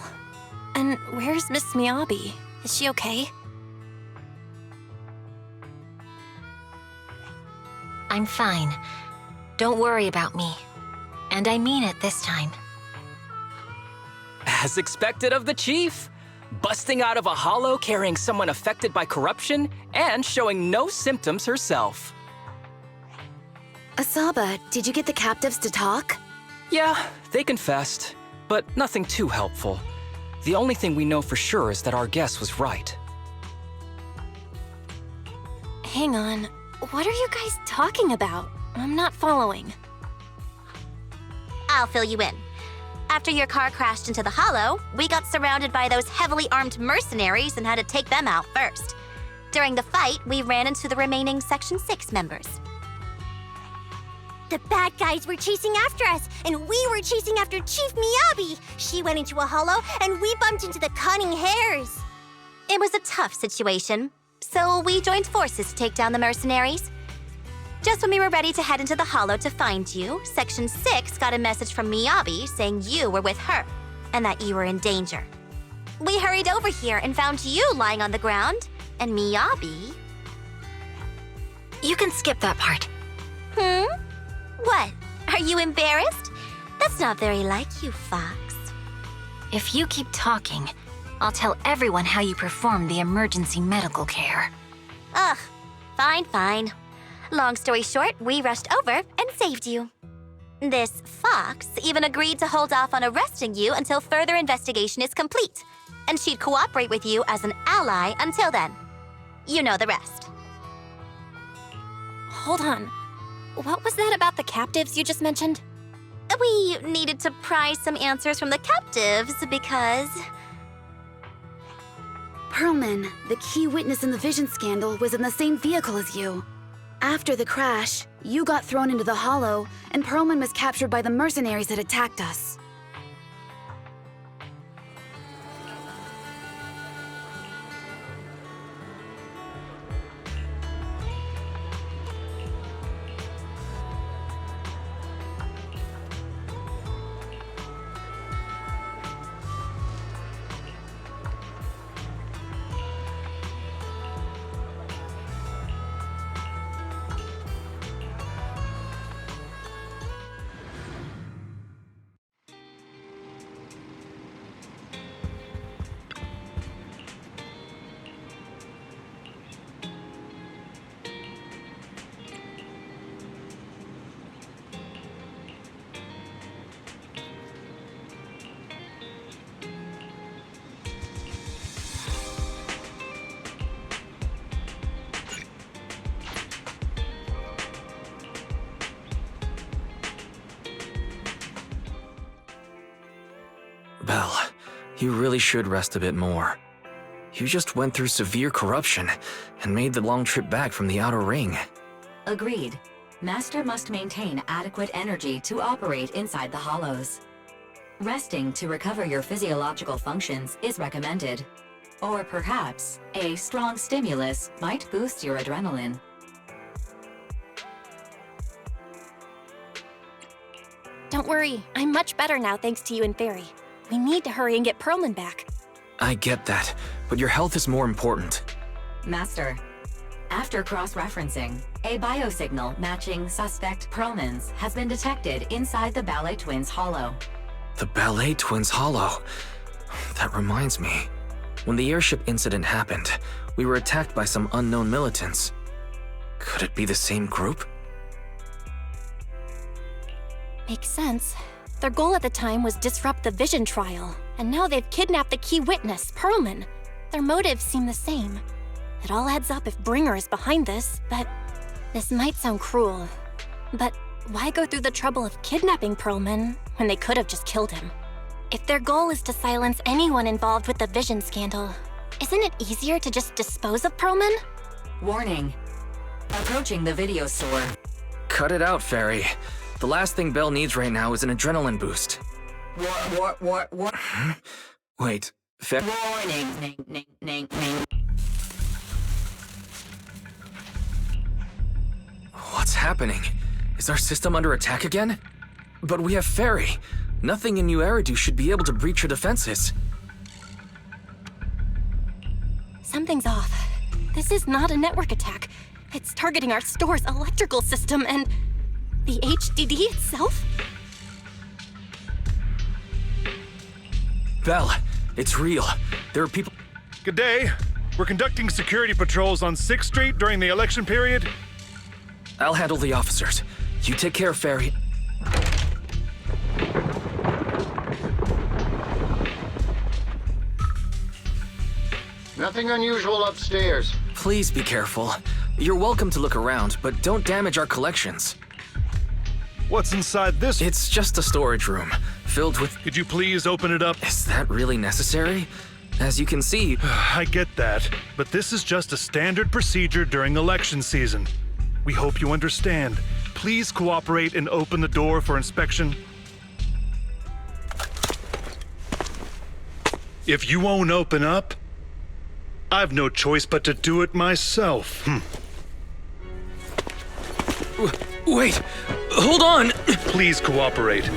And where's Miss Miyabi? Is she okay? I'm fine. Don't worry about me. And I mean it this time. As expected of the Chief. Busting out of a hollow carrying someone affected by corruption and showing no symptoms herself. Asaba, did you get the captives to talk? Yeah, they confessed, but nothing too helpful. The only thing we know for sure is that our guess was right. Hang on. What are you guys talking about? I'm not following. I'll fill you in. After your car crashed into the hollow, we got surrounded by those heavily armed mercenaries and had to take them out first. During the fight, we ran into the remaining Section 6 members. The bad guys were chasing after us, and we were chasing after Chief Miyabi. She went into a hollow, and we bumped into the Cunning Hares. It was a tough situation, so we joined forces to take down the mercenaries. Just when we were ready to head into the hollow to find you, Section 6 got a message from Miyabi saying you were with her, and that you were in danger. We hurried over here and found you lying on the ground, and Miyabi... You can skip that part. What? Are you embarrassed? That's not very like you, Fox. If you keep talking, I'll tell everyone how you performed the emergency medical care. Ugh, fine. Long story short, we rushed over and saved you. This fox even agreed to hold off on arresting you until further investigation is complete, and she'd cooperate with you as an ally until then. You know the rest. Hold on. What was that about the captives you just mentioned? We needed to pry some answers from the captives because... Perlman, the key witness in the Vision scandal, was in the same vehicle as you. After the crash, you got thrown into the Hollow, and Perlman was captured by the mercenaries that attacked us. Belle, you really should rest a bit more. You just went through severe corruption and made the long trip back from the Outer Ring. Agreed. Master must maintain adequate energy to operate inside the hollows. Resting to recover your physiological functions is recommended. Or perhaps, a strong stimulus might boost your adrenaline. Don't worry, I'm much better now thanks to you and Fairy. We need to hurry and get Perlman back. I get that, but your health is more important. Master, after cross-referencing, a biosignal matching suspect Perlman's has been detected inside the Ballet Twins Hollow. The Ballet Twins Hollow. That reminds me. When the airship incident happened, we were attacked by some unknown militants. Could it be the same group? Makes sense. Their goal at the time was disrupt the Vision trial, and now they've kidnapped the key witness, Perlman. Their motives seem the same. It all adds up if Bringer is behind this, but this might sound cruel. But why go through the trouble of kidnapping Perlman when they could have just killed him? If their goal is to silence anyone involved with the Vision scandal, isn't it easier to just dispose of Perlman? Warning. Approaching the video store. Cut it out, Fairy. The last thing Belle needs right now is an adrenaline boost. What? Wait, Warning. What's happening? Is our system under attack again? But we have Fairy. Nothing in New Eridu should be able to breach her defenses. Something's off. This is not a network attack. It's targeting our store's electrical system and the HDD itself? Belle, it's real. There are people... Good day. We're conducting security patrols on 6th Street during the election period. I'll handle the officers. You take care, Fairy. Nothing unusual upstairs. Please be careful. You're welcome to look around, but don't damage our collections. What's inside this? It's just a storage room, filled with... Could you please open it up? Is that really necessary? As you can see... I get that, but this is just a standard procedure during election season. We hope you understand. Please cooperate and open the door for inspection. If you won't open up, I've no choice but to do it myself. Wait! Hold on! Please cooperate.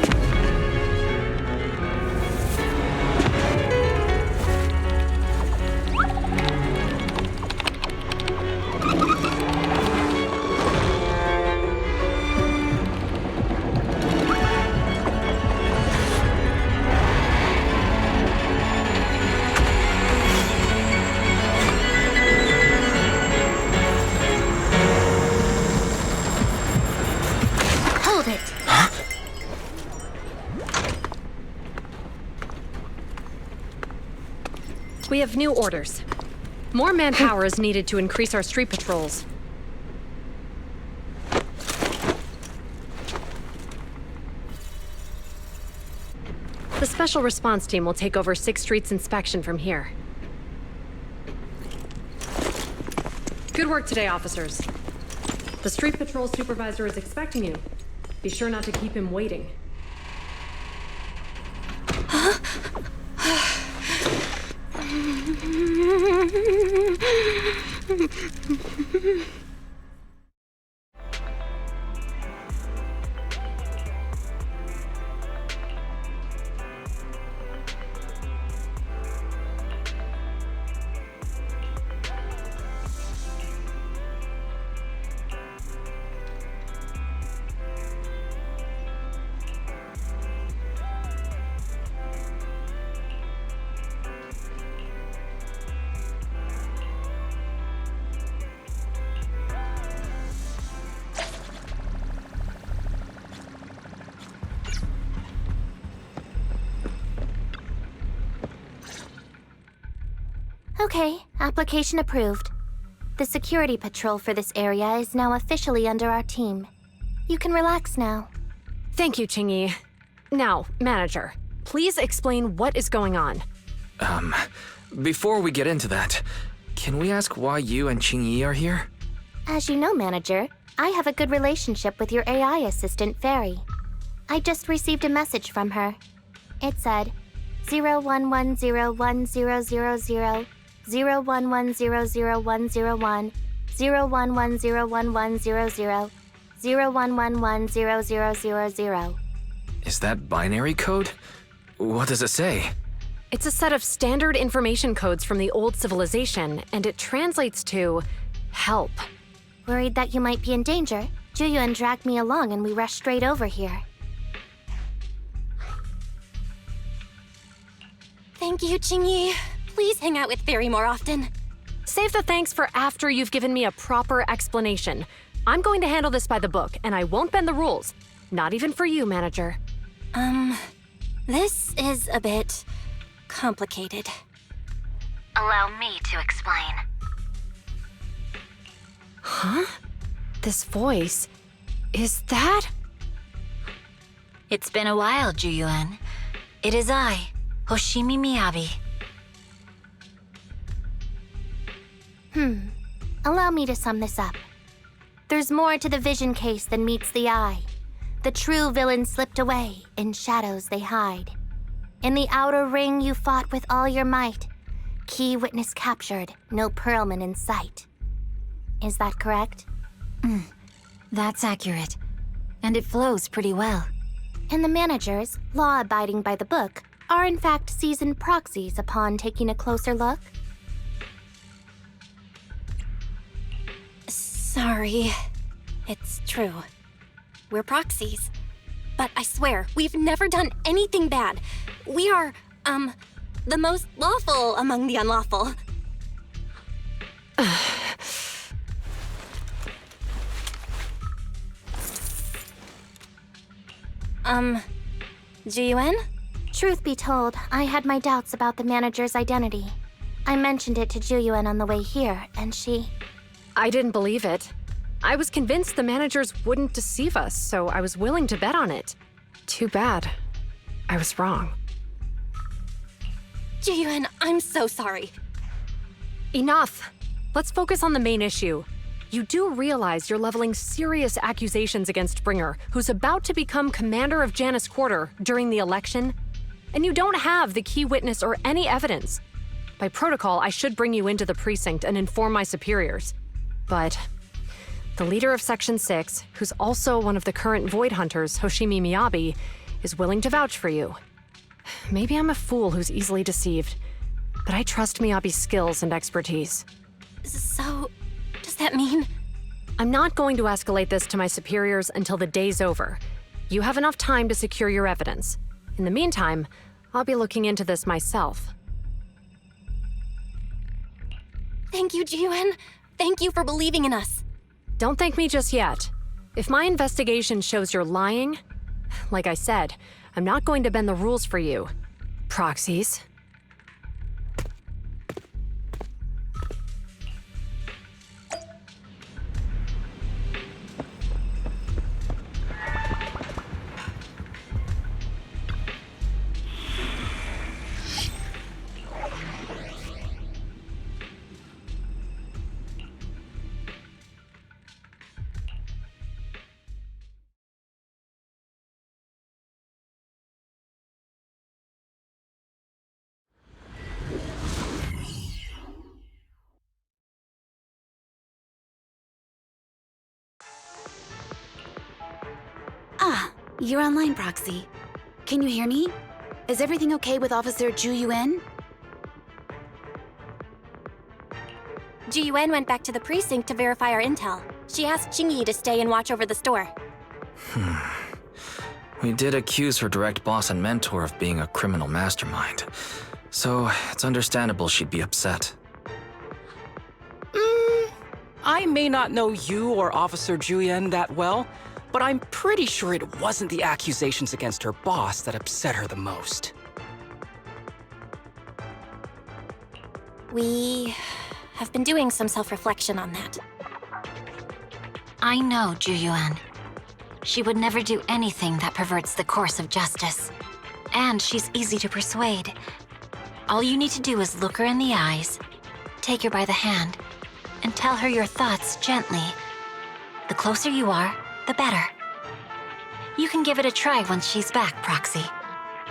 We have new orders. More manpower is needed to increase our street patrols. The Special Response Team will take over 6th Street's inspection from here. Good work today, officers. The Street Patrol Supervisor is expecting you. Be sure not to keep him waiting. Okay, application approved. The security patrol for this area is now officially under our team. You can relax now. Thank you, Qingyi. Now, Manager, please explain what is going on. Before we get into that, can we ask why you and Qingyi are here? As you know, Manager, I have a good relationship with your AI assistant, Fairy. I just received a message from her. It said, 01101000, 01100101, 01101100, 01110000. Is that binary code? What does it say? It's a set of standard information codes from the old civilization, and it translates to help. Worried that you might be in danger, Juyuan dragged me along and we rushed straight over here. Thank you, Qingyi. Please hang out with Fairy more often. Save the thanks for after you've given me a proper explanation. I'm going to handle this by the book, and I won't bend the rules. Not even for you, Manager. This is a bit complicated. Allow me to explain. Huh? This voice... is that... It's been a while, Juyuan. It is I, Hoshimi Miyabi. Allow me to sum this up. There's more to the vision case than meets the eye. The true villain slipped away, in shadows they hide. In the outer ring you fought with all your might. Key witness captured, no Pearlman in sight. Is that correct? That's accurate. And it flows pretty well. And the managers, law-abiding by the book, are in fact seasoned proxies upon taking a closer look? Sorry. It's true. We're proxies. But I swear, we've never done anything bad. We are, the most lawful among the unlawful. Jiyuan? Truth be told, I had my doubts about the manager's identity. I mentioned it to Juyuan on the way here, and she... I didn't believe it. I was convinced the managers wouldn't deceive us, so I was willing to bet on it. Too bad. I was wrong. Jiyuan, I'm so sorry. Enough! Let's focus on the main issue. You do realize you're leveling serious accusations against Bringer, who's about to become commander of Janus Quarter during the election? And you don't have the key witness or any evidence. By protocol, I should bring you into the precinct and inform my superiors. But the leader of Section 6, who's also one of the current Void Hunters, Hoshimi Miyabi, is willing to vouch for you. Maybe I'm a fool who's easily deceived, but I trust Miyabi's skills and expertise. So, does that mean? I'm not going to escalate this to my superiors until the day's over. You have enough time to secure your evidence. In the meantime, I'll be looking into this myself. Thank you, Jiyuan. Thank you for believing in us. Don't thank me just yet. If my investigation shows you're lying, like I said, I'm not going to bend the rules for you. Proxies. You're online, Proxy. Can you hear me? Is everything okay with Officer Ju Yuen? Ju Yuen went back to the precinct to verify our intel. She asked Qingyi to stay and watch over the store. We did accuse her direct boss and mentor of being a criminal mastermind, so it's understandable she'd be upset. I may not know you or Officer Julian that well, but I'm pretty sure it wasn't the accusations against her boss that upset her the most. We have been doing some self-reflection on that. I know Ju Yuan. She would never do anything that perverts the course of justice. And she's easy to persuade. All you need to do is look her in the eyes, take her by the hand, and tell her your thoughts gently. The closer you are, the better. You can give it a try once she's back, Proxy.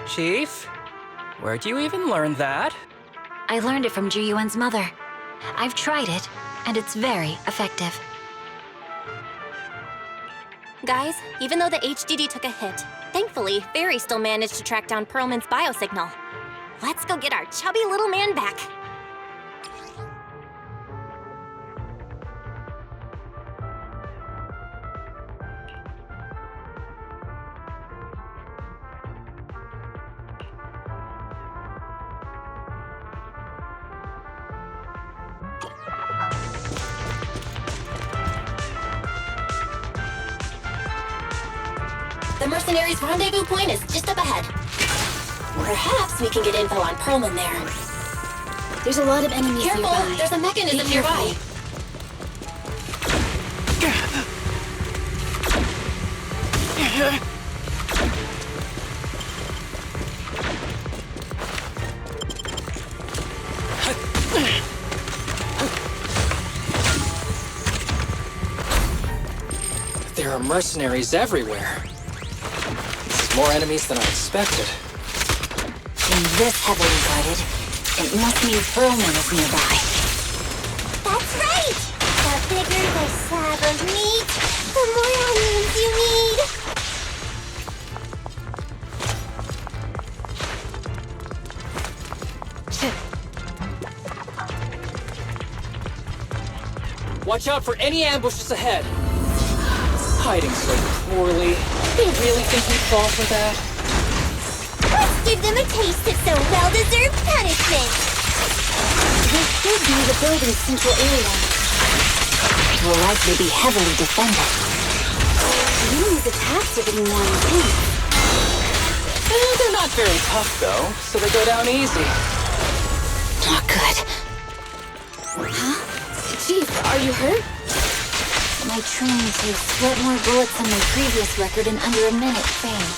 Chief? Where'd you even learn that? I learned it from Ju Yuan's mother. I've tried it, and it's very effective. Guys, even though the HDD took a hit, thankfully, Fairy still managed to track down Perlman's biosignal. Let's go get our chubby little man back. The mercenaries' rendezvous point is just up ahead. Perhaps we can get info on Perlman there. There's a lot of enemies Careful, nearby. there's a mechanism nearby. There are mercenaries everywhere. More enemies than I expected. Being this heavily guarded, it must mean Perlman is nearby. That's right! The bigger the slab of meat, the more onions you need! Watch out for any ambushes ahead. Hiding so poorly. They really think we'd fall for that? Let's give them a taste of some well-deserved punishment! This should be the building's central area. It will likely be heavily defended. The enemy's attacks are getting more intense. They're not very tough, though, so they go down easy. Not good. Huh? Chief, are you hurt? My training to sweat more bullets than my previous record in under a minute failed.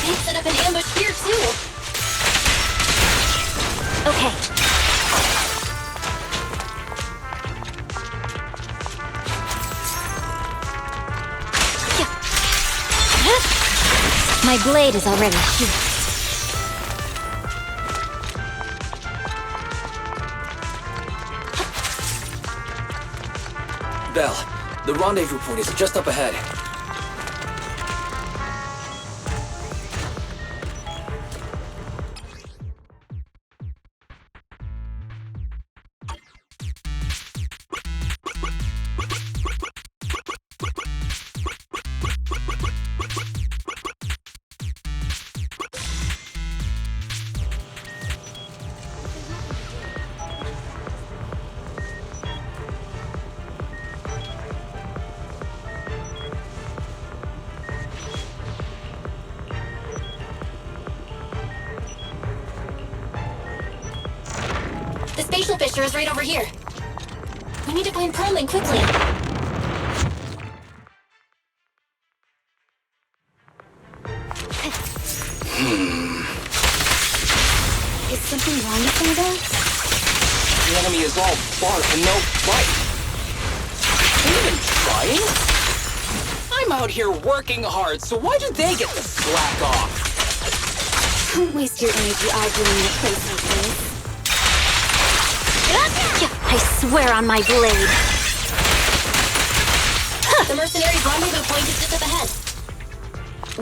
They've set up an ambush here, too. Okay. My blade is already sheathed. Belle, the rendezvous point is just up ahead. The spatial fissure is right over here. We need to find Perlman quickly. Is something wrong with Annabelle? The enemy is all bark and no bite. Are you even trying? I'm out here working hard, so why do they get to slack off? Don't waste your energy arguing in a place like this. I swear on my blade. Rendezvous point is just up ahead.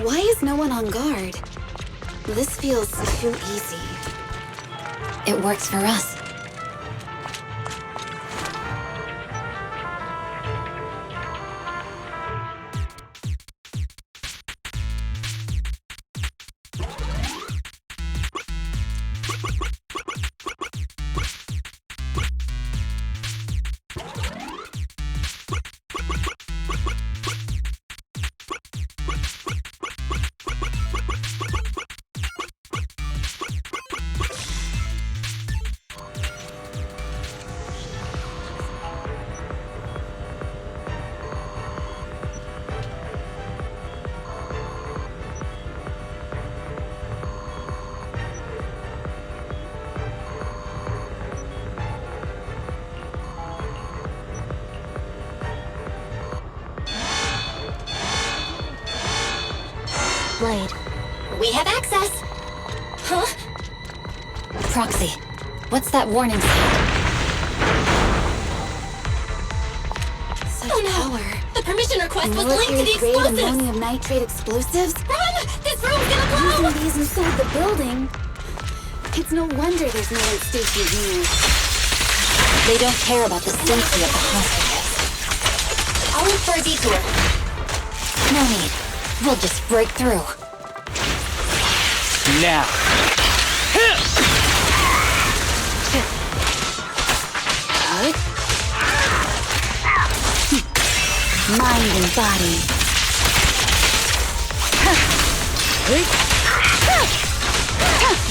Why is no one on guard? This feels too easy. It works for us. Blade. We have access! Huh? Proxy, what's that warning sign? Such power. The permission request was linked to the Molecular-grade explosives! ammonium nitrate explosives? Run! This room's gonna blow! Using these inside the building? It's no wonder there's no one stationed here. They don't care about the safety of the hostages. I'll look for a detour. No need. We'll just break through. Now. Mind and body.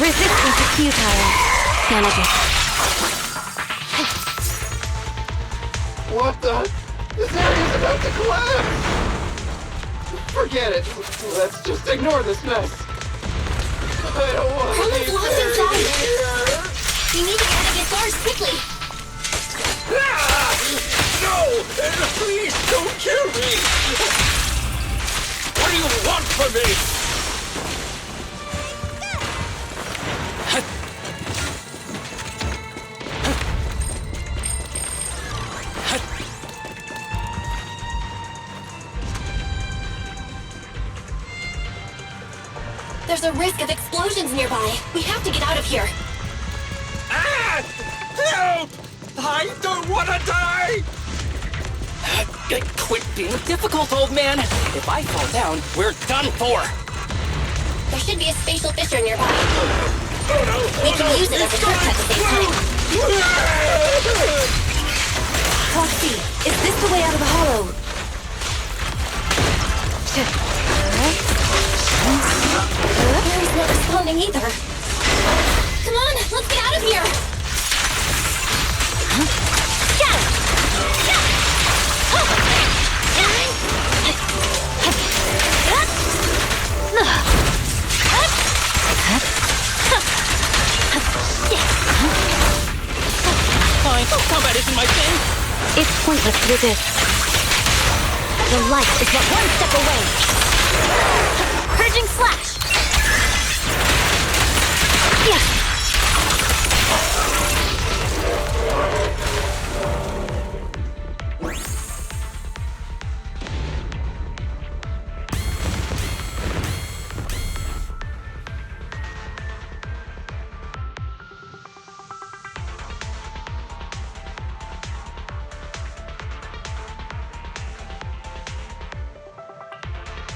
Resistance is futile. Manage it. What the? This area's about to collapse! Forget it. Let's just ignore this mess. I don't want to Herman's be lost buried inside! here. We need to get out of these doors quickly! Ah! No! Please don't kill me! What do you want from me? There's a risk of explosions nearby. We have to get out of here. Ah! Help! I don't want to die! Quit being difficult, old man. If I fall down, we're done for. There should be a spatial fissure nearby. Oh no! We can use it as a shortcut at the same time. Proxy, is this the way out of the hollow? Barry's not responding either. Come on, let's get out of here! Fine, combat isn't my thing. It's pointless to resist. The light is but one step away. Purging slash! Yeah!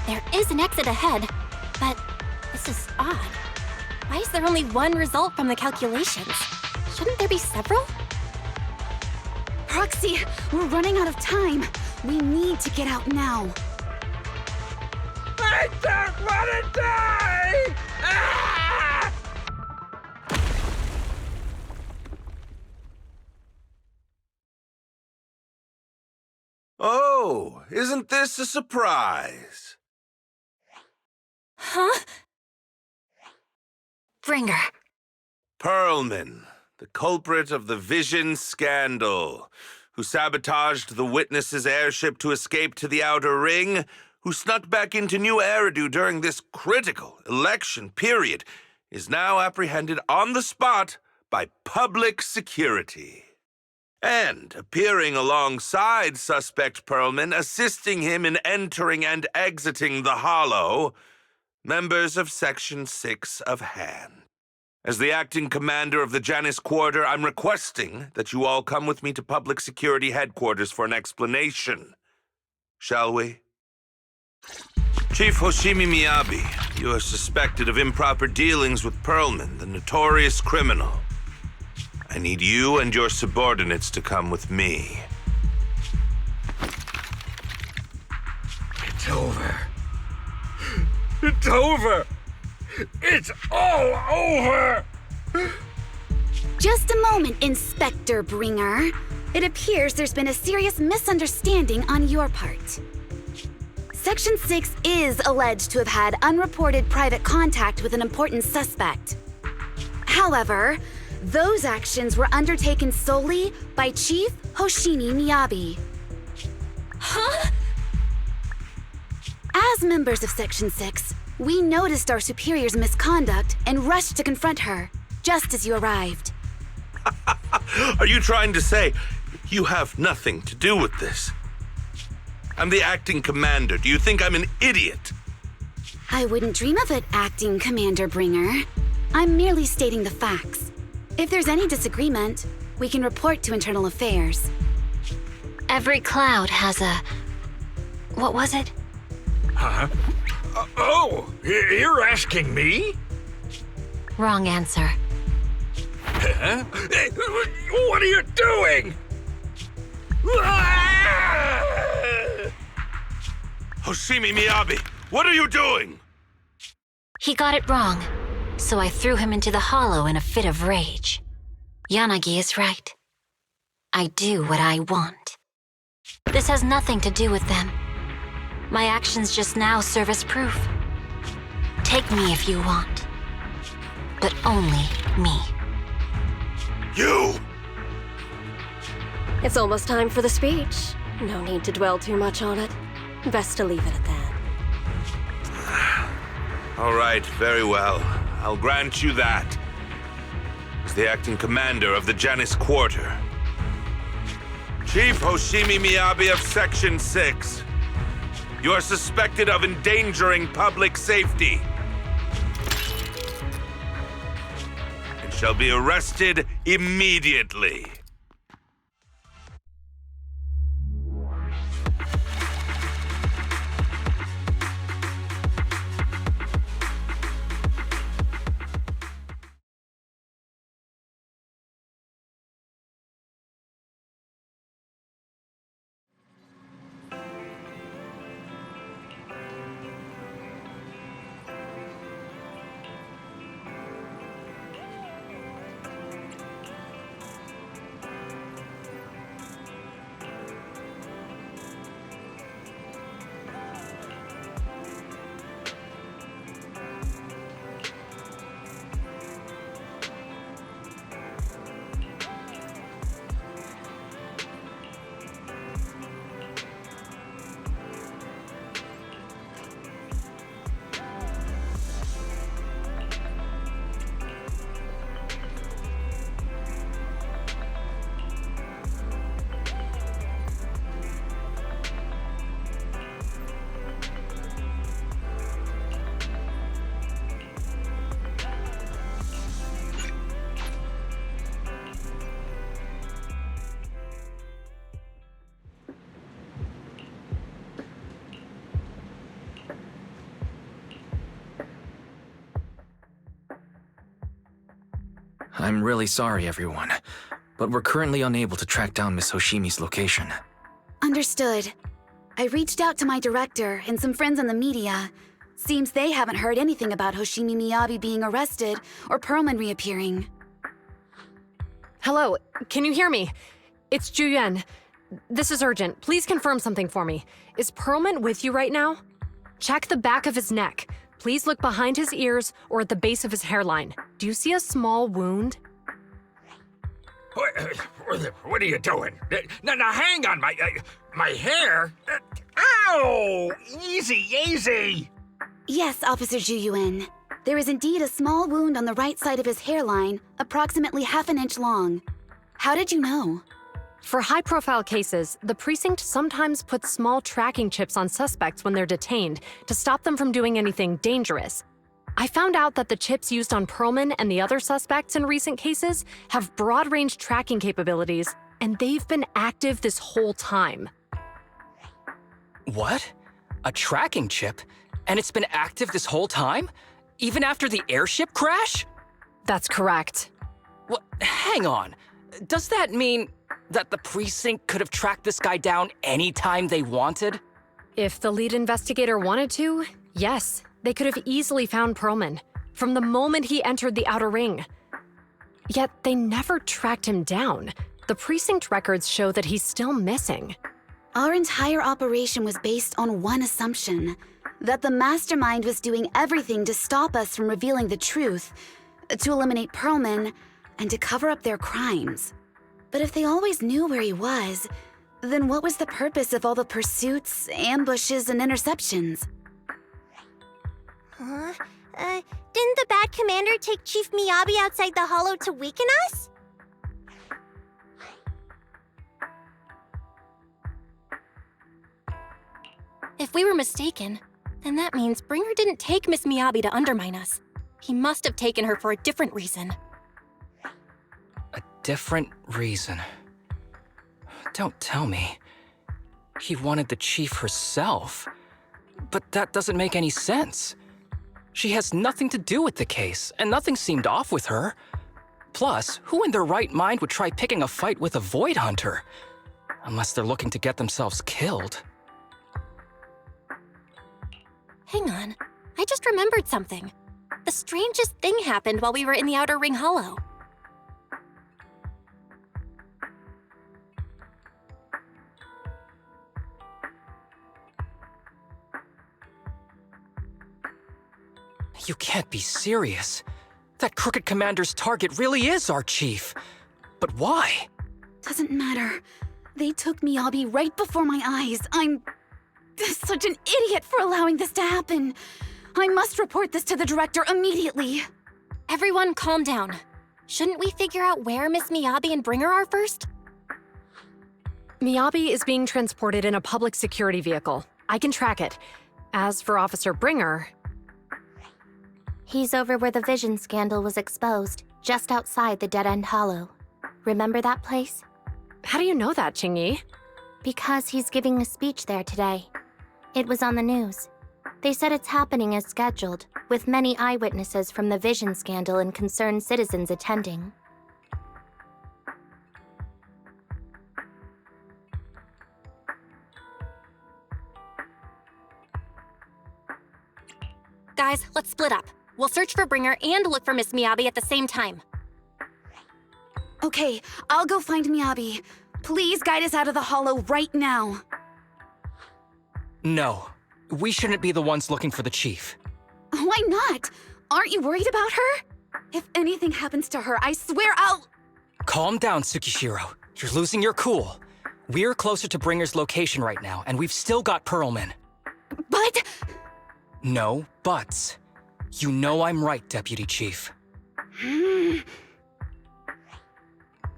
There is an exit ahead, but this is odd. Why is there only one result from the calculations? Shouldn't there be several? Proxy, we're running out of time. We need to get out now. I don't want to die! Ah! Oh, isn't this a surprise? Huh? Bringer. Perlman, the culprit of the Vision scandal, who sabotaged the Witness's airship to escape to the Outer Ring, who snuck back into New Eridu during this critical election period, is now apprehended on the spot by public security. And appearing alongside suspect Perlman, assisting him in entering and exiting the Hollow, members of Section 6 of Han. As the acting commander of the Janus Quarter, I'm requesting that you all come with me to Public Security Headquarters for an explanation. Shall we? Chief Hoshimi Miyabi, you are suspected of improper dealings with Perlman, the notorious criminal. I need you and your subordinates to come with me. It's over. It's over! It's all over! Just a moment, Inspector Bringer. It appears there's been a serious misunderstanding on your part. Section 6 is alleged to have had unreported private contact with an important suspect. However, those actions were undertaken solely by Chief Hoshimi Miyabi. Huh? As members of Section 6, we noticed our superior's misconduct and rushed to confront her, just as you arrived. Are you trying to say you have nothing to do with this? I'm the acting commander. Do you think I'm an idiot? I wouldn't dream of it, Acting Commander Bringer. I'm merely stating the facts. If there's any disagreement, we can report to Internal Affairs. Every cloud has a... what was it? Huh? Oh, you're asking me? Wrong answer. Huh? What are you doing? Hoshimi Miyabi, what are you doing? He got it wrong, so I threw him into the hollow in a fit of rage. Yanagi is right. I do what I want. This has nothing to do with them. My actions just now serve as proof. Take me if you want, but only me. You! It's almost time for the speech. No need to dwell too much on it. Best to leave it at that. All right, very well. I'll grant you that. As the acting commander of the Janus Quarter. Chief Hoshimi Miyabi of Section 6. You are suspected of endangering public safety. And shall be arrested immediately. I'm really sorry, everyone, but we're currently unable to track down Miss Hoshimi's location. Understood. I reached out to my director and some friends in the media. Seems they haven't heard anything about Hoshimi Miyabi being arrested or Perlman reappearing. Hello, can you hear me? It's Juyuan. This is urgent. Please confirm something for me. Is Perlman with you right now? Check the back of his neck. Please look behind his ears or at the base of his hairline. Do you see a small wound? What are you doing? Now hang on, my hair? Ow! Easy, easy! Yes, Officer Juyuan. There is indeed a small wound on the right side of his hairline, approximately half an inch long. How did you know? For high-profile cases, the precinct sometimes puts small tracking chips on suspects when they're detained to stop them from doing anything dangerous. I found out that the chips used on Perlman and the other suspects in recent cases have broad-range tracking capabilities, and they've been active this whole time. What? A tracking chip? And it's been active this whole time? Even after the airship crash? That's correct. What? Hang on. Does that mean that the precinct could have tracked this guy down anytime they wanted? If the lead investigator wanted to, yes, they could have easily found Perlman from the moment he entered the outer ring. Yet they never tracked him down. The precinct records show that he's still missing. Our entire operation was based on one assumption, that the mastermind was doing everything to stop us from revealing the truth, to eliminate Perlman, and to cover up their crimes. But if they always knew where he was, then what was the purpose of all the pursuits, ambushes, and interceptions? Didn't the bad commander take Chief Miyabi outside the hollow to weaken us? If we were mistaken, then that means Bringer didn't take Miss Miyabi to undermine us. He must have taken her for a different reason. A different reason. Don't tell me. He wanted the chief herself. But that doesn't make any sense. She has nothing to do with the case, and nothing seemed off with her. Plus, who in their right mind would try picking a fight with a Void Hunter? Unless they're looking to get themselves killed. Hang on, I just remembered something. The strangest thing happened while we were in the Outer Ring Hollow. You can't be serious. That crooked commander's target really is our chief. But why? Doesn't matter. They took Miyabi right before my eyes. I'm such an idiot for allowing this to happen. I must report this to the director immediately. Everyone calm down. Shouldn't we figure out where Miss Miyabi and Bringer are first? Miyabi is being transported in a public security vehicle. I can track it. As for Officer Bringer... He's over where the vision scandal was exposed, just outside the Dead End Hollow. Remember that place? How do you know that, Qingyi? Because he's giving a speech there today. It was on the news. They said it's happening as scheduled, with many eyewitnesses from the vision scandal and concerned citizens attending. Guys, let's split up. We'll search for Bringer and look for Miss Miyabi at the same time. Okay, I'll go find Miyabi. Please guide us out of the hollow right now. No. We shouldn't be the ones looking for the chief. Why not? Aren't you worried about her? If anything happens to her, I swear I'll... Calm down, Tsukishiro. You're losing your cool. We're closer to Bringer's location right now, and we've still got Perlman. But... No buts. You know I'm right, Deputy Chief. Nagi,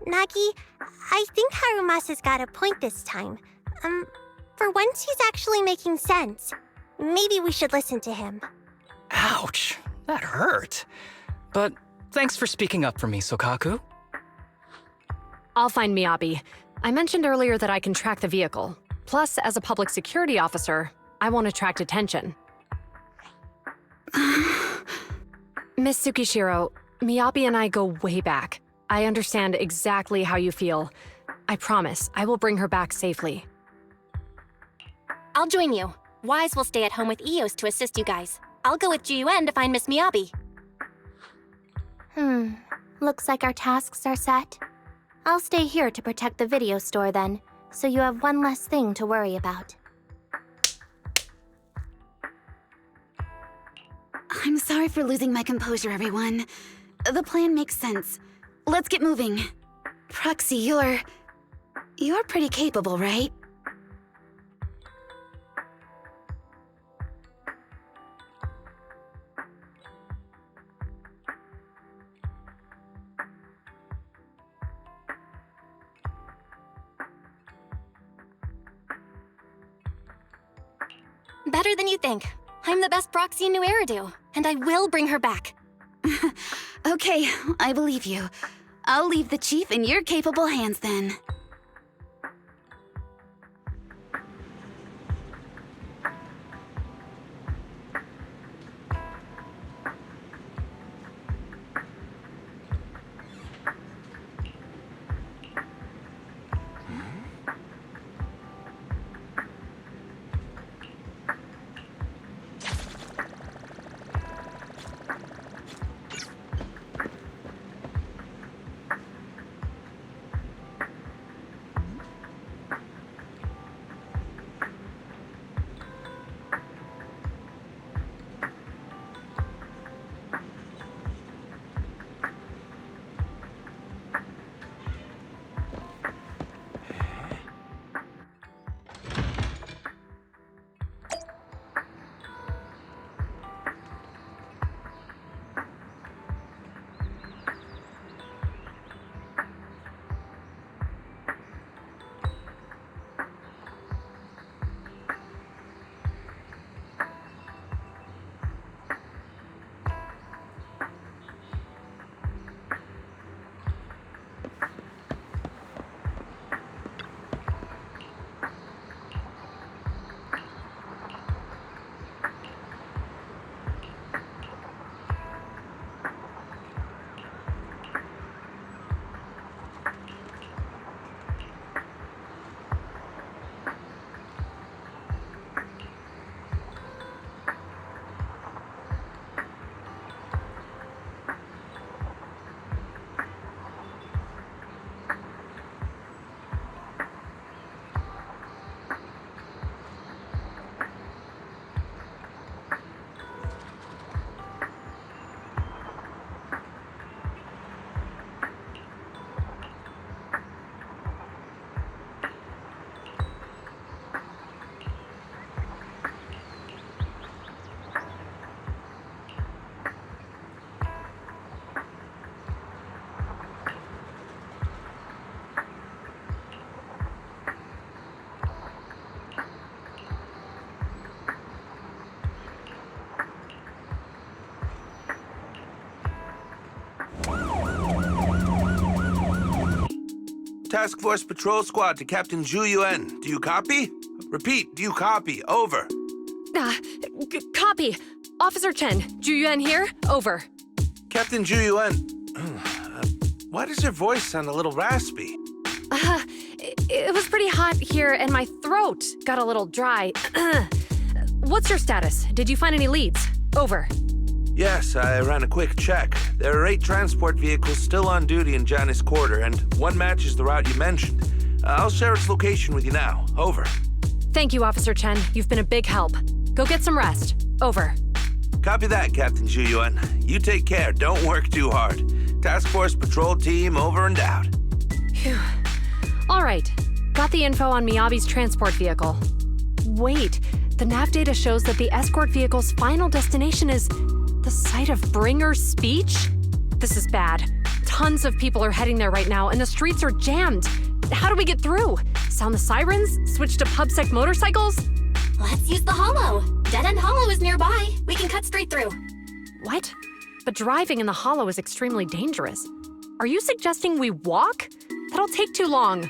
I think Harumasa's got a point this time. For once he's actually making sense. Maybe we should listen to him. Ouch, that hurt. But thanks for speaking up for me, Sokaku. I'll find Miyabi. I mentioned earlier that I can track the vehicle. Plus, as a public security officer, I won't attract attention. Miss Tsukishiro, Miyabi and I go way back. I understand exactly how you feel. I promise, I will bring her back safely. I'll join you. Wise will stay at home with Eos to assist you guys. I'll go with GUN to find Miss Miyabi. Looks like our tasks are set. I'll stay here to protect the video store then, so you have one less thing to worry about. I'm sorry for losing my composure, everyone. The plan makes sense. Let's get moving. Proxy, you're pretty capable, right? Better than you think. I'm the best proxy in New Eridu, and I will bring her back. Okay, I believe you. I'll leave the chief in your capable hands then. Task Force Patrol Squad to Captain Zhu Yuan. Do you copy? Repeat, do you copy? Over. Copy. Officer Chen, Zhu Yuan here. Over. Captain Zhu Yuan, why does your voice sound a little raspy? It was pretty hot here, and my throat got a little dry. What's your status? Did you find any leads? Over. Yes, I ran a quick check. There are 8 transport vehicles still on duty in Janice Quarter, and one matches the route you mentioned. I'll share its location with you now. Over. Thank you, Officer Chen. You've been a big help. Go get some rest. Over. Copy that, Captain Zhu Yuan. You take care. Don't work too hard. Task Force Patrol Team over and out. Phew. All right. Got the info on Miyabi's transport vehicle. Wait, the nav data shows that the escort vehicle's final destination is the site of Bringer's speech? This is bad. Tons of people are heading there right now, and the streets are jammed. How do we get through? Sound the sirens? Switch to PubSec motorcycles? Let's use the hollow. Dead End Hollow is nearby. We can cut straight through. What? But driving in the hollow is extremely dangerous. Are you suggesting we walk? That'll take too long.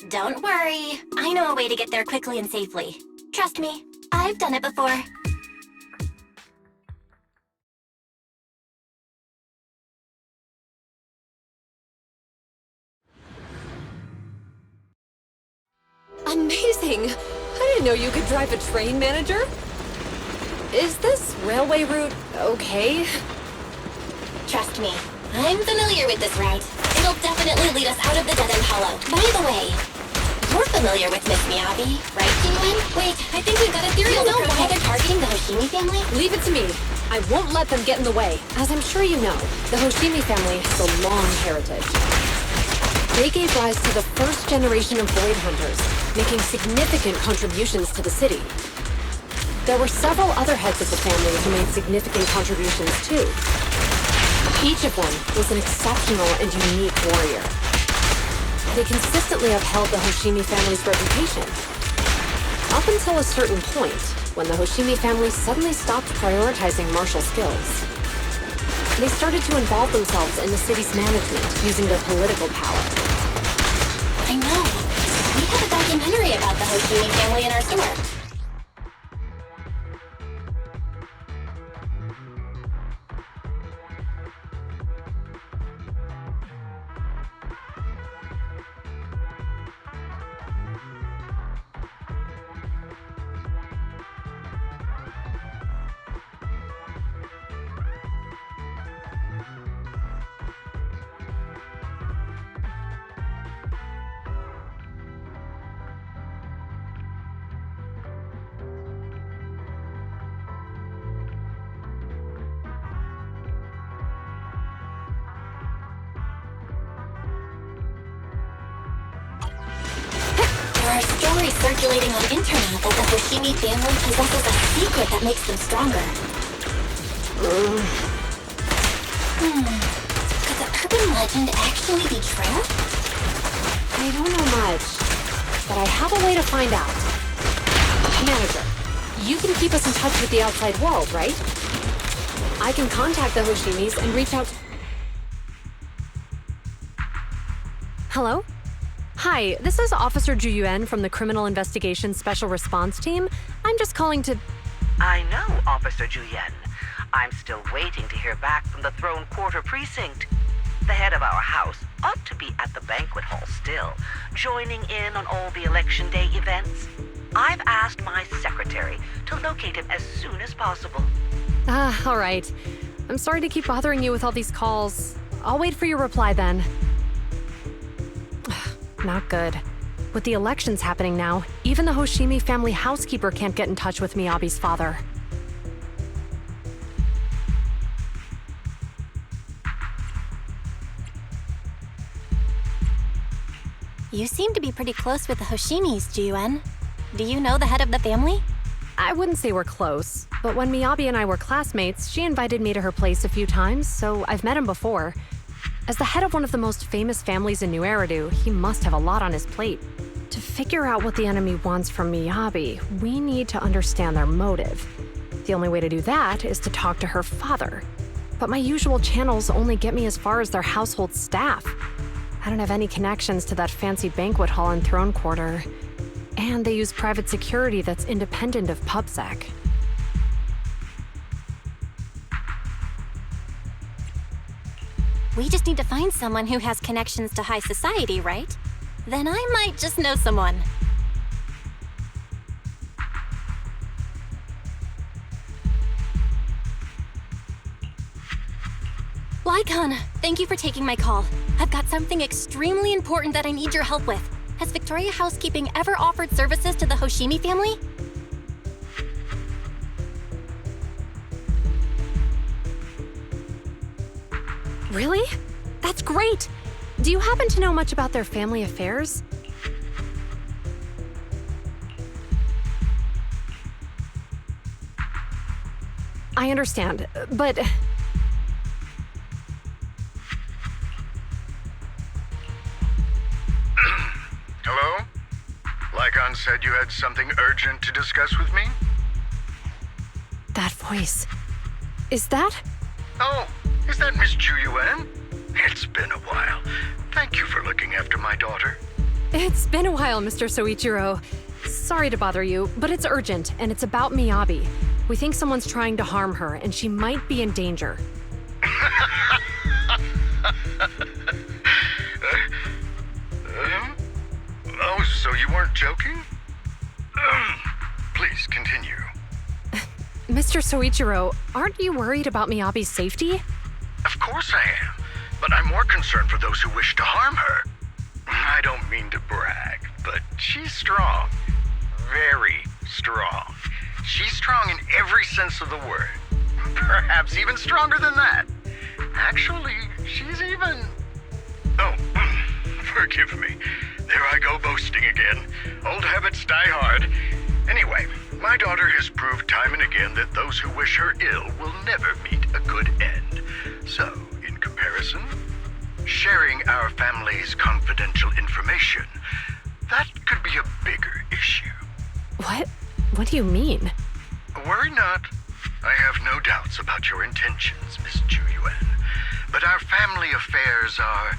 Don't worry. I know a way to get there quickly and safely. Trust me, I've done it before. Amazing! I didn't know you could drive a train, manager. Is this railway route okay? Trust me, I'm familiar with this route. It'll definitely lead us out of the Dead End Hollow. By the way, you're familiar with Miss Miyabi, right, Jinwen? Wait, I think we've got a theory. Do you know why they're targeting the Hoshimi family? Leave it to me. I won't let them get in the way. As I'm sure you know, the Hoshimi family has a long heritage. They gave rise to the first generation of Void Hunters, making significant contributions to the city. There were several other heads of the family who made significant contributions too. Each of them was an exceptional and unique warrior. They consistently upheld the Hoshimi family's reputation. Up until a certain point, when the Hoshimi family suddenly stopped prioritizing martial skills. They started to involve themselves in the city's management using their political power. I know. We have a documentary about the Hoshimi family in our store. There are stories circulating on internet that the Hoshimi family possesses a secret that makes them stronger. Could the urban legend actually be true? I don't know much, but I have a way to find out. Manager, you can keep us in touch with the outside world, right? I can contact the Hoshimis and reach out to... Hello? Hi, this is Officer Juyuan from the Criminal Investigations Special Response Team. I'm just calling to... I know, Officer Juyen. I'm still waiting to hear back from the Throne Quarter Precinct. The head of our house ought to be at the banquet hall still, joining in on all the Election Day events. I've asked my secretary to locate him as soon as possible. All right. I'm sorry to keep bothering you with all these calls. I'll wait for your reply then. Not good. With the elections happening now, even the Hoshimi family housekeeper can't get in touch with Miyabi's father. You seem to be pretty close with the Hoshimis, Jiyuan. Do you know the head of the family? I wouldn't say we're close, but when Miyabi and I were classmates, she invited me to her place a few times, so I've met him before. As the head of one of the most famous families in New Eridu, he must have a lot on his plate. To figure out what the enemy wants from Miyabi, we need to understand their motive. The only way to do that is to talk to her father. But my usual channels only get me as far as their household staff. I don't have any connections to that fancy banquet hall in Throne Quarter. And they use private security that's independent of PubSec. We just need to find someone who has connections to high society, right? Then I might just know someone. Lycon, thank you for taking my call. I've got something extremely important that I need your help with. Has Victoria Housekeeping ever offered services to the Hoshimi family? Really? That's great! Do you happen to know much about their family affairs? I understand, but... Hello? Lycon said you had something urgent to discuss with me? That voice... Is that... Oh, is that Miss Juyuan? It's been a while. Thank you for looking after my daughter. It's been a while, Mr. Soichiro. Sorry to bother you, but it's urgent, and it's about Miyabi. We think someone's trying to harm her, and she might be in danger. Oh, so you weren't joking? Please continue. Mr. Soichiro, aren't you worried about Miyabi's safety? Of course I am, but I'm more concerned for those who wish to harm her. I don't mean to brag, but she's strong. Very strong. She's strong in every sense of the word. Perhaps even stronger than that. Actually, she's even... Oh, forgive me. There I go boasting again. Old habits die hard. Anyway, my daughter has proved time and again that those who wish her ill will never meet a good end. So, in comparison, sharing our family's confidential information, that could be a bigger issue. What? What do you mean? Worry not. I have no doubts about your intentions, Miss Ju Yuan. But our family affairs are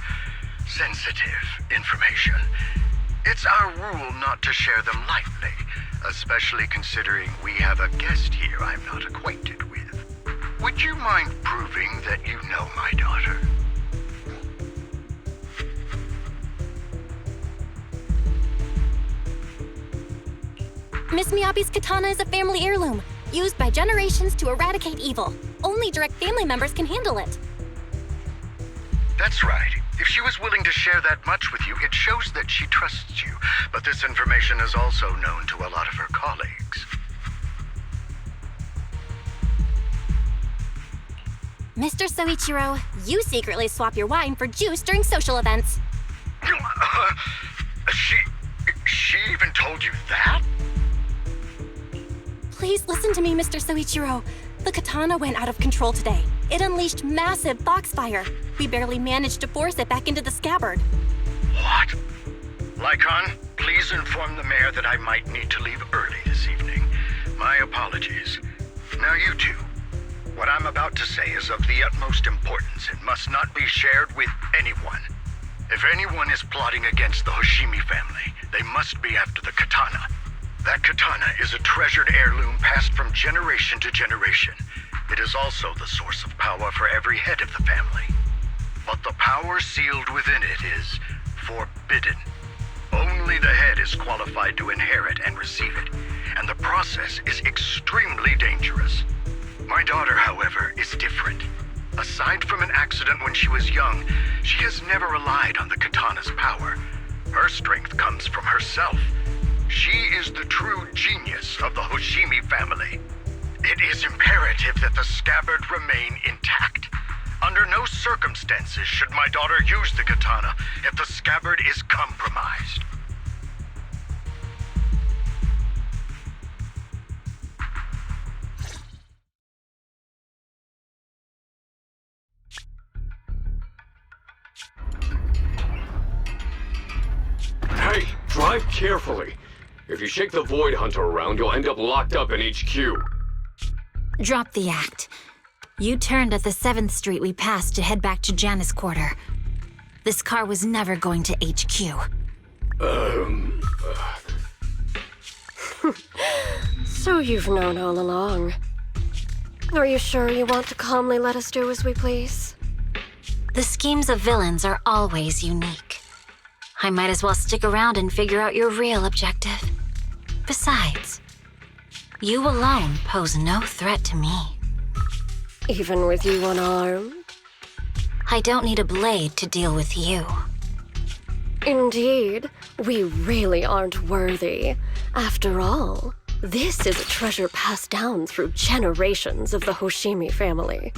sensitive information. It's our rule not to share them lightly, especially considering we have a guest here I'm not acquainted with. Would you mind proving that you know my daughter? Miss Miyabi's katana is a family heirloom, used by generations to eradicate evil. Only direct family members can handle it. That's right. If she was willing to share that much with you, it shows that she trusts you. But this information is also known to a lot of her colleagues. Mr. Soichiro, you secretly swap your wine for juice during social events. She even told you that? Please listen to me, Mr. Soichiro. The katana went out of control today. It unleashed massive foxfire. We barely managed to force it back into the scabbard. What? Lycon, please inform the mayor that I might need to leave early this evening. My apologies. Now you two. What I'm about to say is of the utmost importance and must not be shared with anyone. If anyone is plotting against the Hoshimi family, they must be after the katana. That katana is a treasured heirloom passed from generation to generation. It is also the source of power for every head of the family. But the power sealed within it is forbidden. Only the head is qualified to inherit and receive it, and the process is extremely dangerous. My daughter, however, is different. Aside from an accident when she was young, she has never relied on the katana's power. Her strength comes from herself. She is the true genius of the Hoshimi family. It is imperative that the scabbard remain intact. Under no circumstances should my daughter use the katana if the scabbard is compromised. Hey, drive carefully. If you shake the Void Hunter around, you'll end up locked up in HQ. Drop the act. You turned at the 7th Street we passed to head back to Janus Quarter. This car was never going to HQ. So you've known all along. Are you sure you want to calmly let us do as we please? The schemes of villains are always unique. I might as well stick around and figure out your real objective. Besides, you alone pose no threat to me. Even with you unarmed? I don't need a blade to deal with you. Indeed, we really aren't worthy. After all, this is a treasure passed down through generations of the Hoshimi family.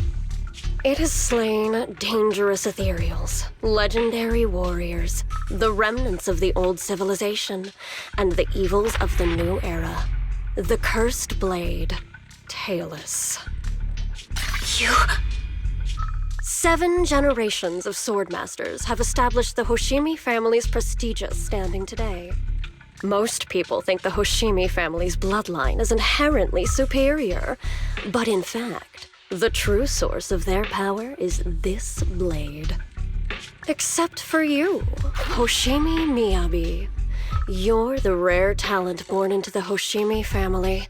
It has slain dangerous ethereals, legendary warriors, the remnants of the old civilization, and the evils of the new era. The cursed blade, Tailless. You... 7 generations of swordmasters have established the Hoshimi family's prestigious standing today. Most people think the Hoshimi family's bloodline is inherently superior, but in fact, the true source of their power is this blade. Except for you, Hoshimi Miyabi. You're the rare talent born into the Hoshimi family,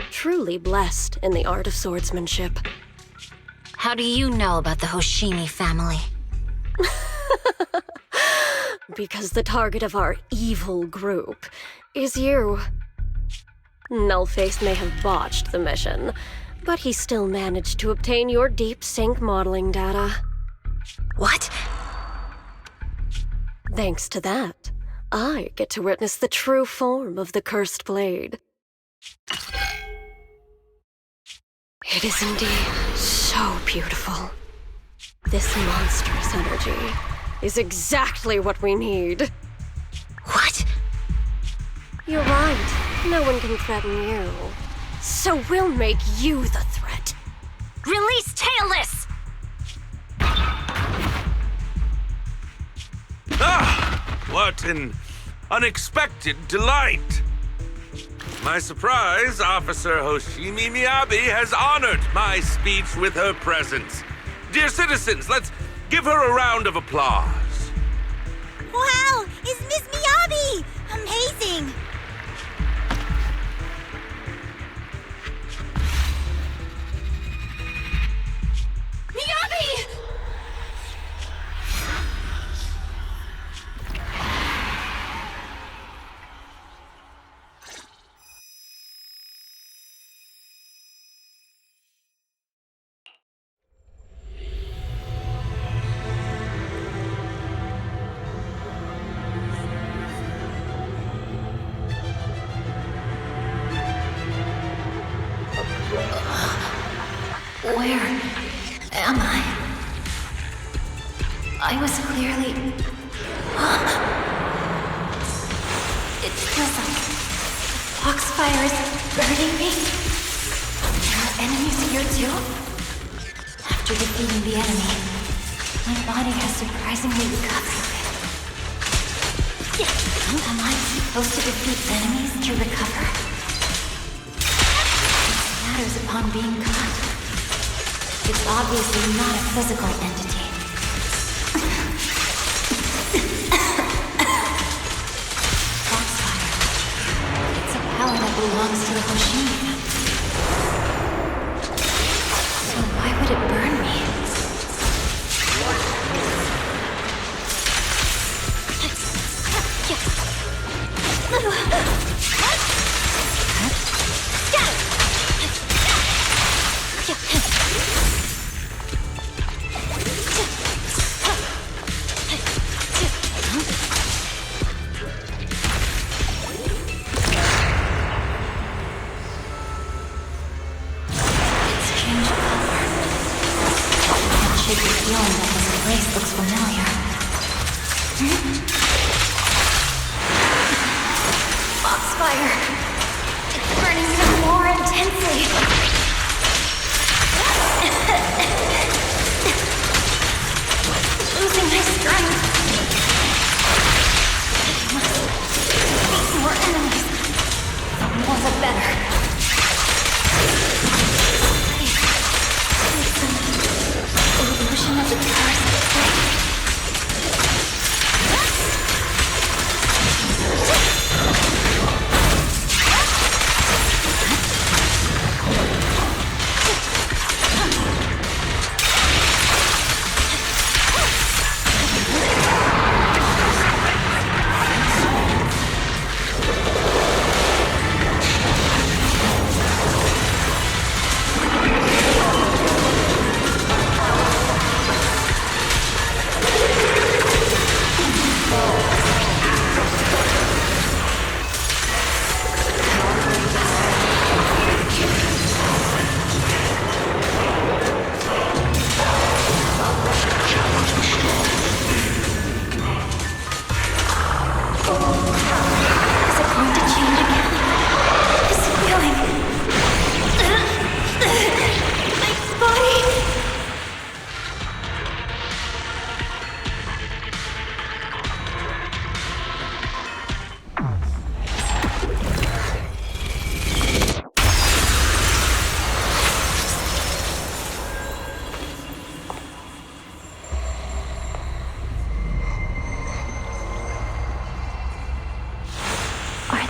truly blessed in the art of swordsmanship. How do you know about the Hoshimi family? Because the target of our evil group is you. Nullface may have botched the mission, but he still managed to obtain your deep sync modeling data. What? Thanks to that, I get to witness the true form of the cursed blade. It is indeed so beautiful. This monstrous energy is exactly what we need. What? You're right. No one can threaten you. So we'll make you the threat. Release Tailless! Ah! What an unexpected delight! my surprise, Officer Hoshimi Miyabi has honored my speech with her presence. Dear citizens, let's give her a round of applause. Wow! Is Miss Miyabi! Amazing! Miyabi! Where am I? I was clearly... It feels like Foxfire is burning me. There are enemies here too? After defeating the enemy, my body has surprisingly recovered. Am I supposed to defeat enemies to recover? It scatters upon being caught. It's obviously not a physical entity. Foxfire. It's a power that belongs to the Hoshimi. So why would it burn me? Foxfire! It's burning even more intensely! Losing my strength! I must defeat more enemies. The more the better. Some illusion of the powers at play.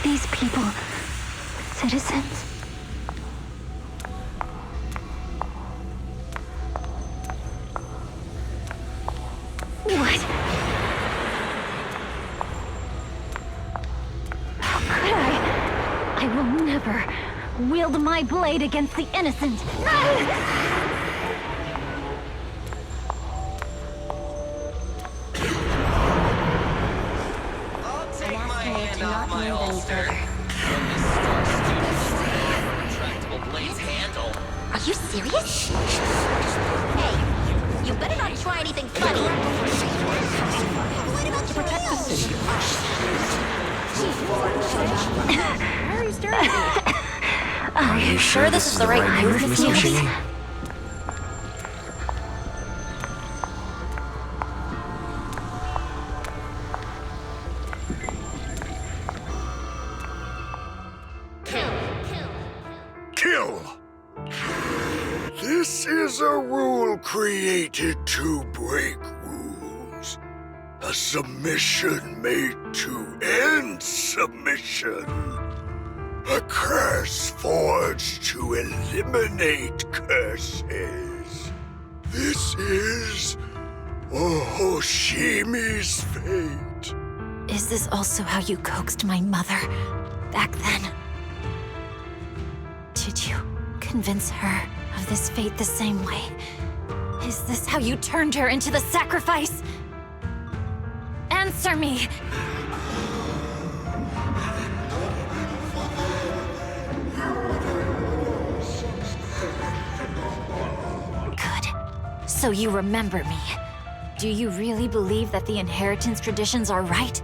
These people citizens? What? How could I? I will never wield my blade against the innocent. Off my holster. When this star student lets go of a retractable blade's handle. Are you serious? Hey, you better not try anything funny. What about to protect the city? Why are you staring at me? Are you sure this is the right move, Miss Miyabi? Kill. kill. This is a rule created to break rules. A submission made to end submission. A curse forged to eliminate curses. This is Hoshimi's fate. Is this also how you coaxed my mother back then? Did you convince her of this fate the same way? Is this how you turned her into the sacrifice? Answer me! Good. So you remember me. Do you really believe that the inheritance traditions are right?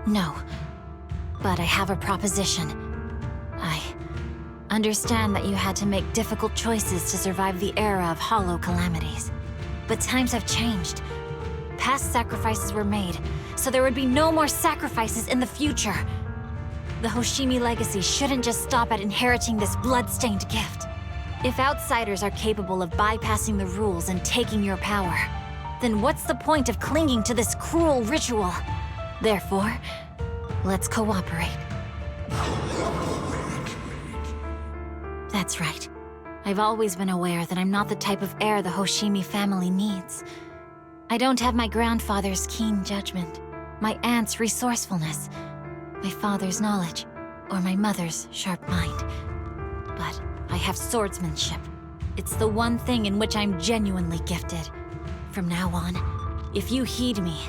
No, but I have a proposition. I understand that you had to make difficult choices to survive the era of hollow calamities. But times have changed. Past sacrifices were made, so there would be no more sacrifices in the future. The Hoshimi legacy shouldn't just stop at inheriting this blood-stained gift. If outsiders are capable of bypassing the rules and taking your power, then what's the point of clinging to this cruel ritual? Therefore, let's cooperate. That's right. I've always been aware that I'm not the type of heir the Hoshimi family needs. I don't have my grandfather's keen judgment, my aunt's resourcefulness, my father's knowledge, or my mother's sharp mind. But I have swordsmanship. It's the one thing in which I'm genuinely gifted. From now on, if you heed me,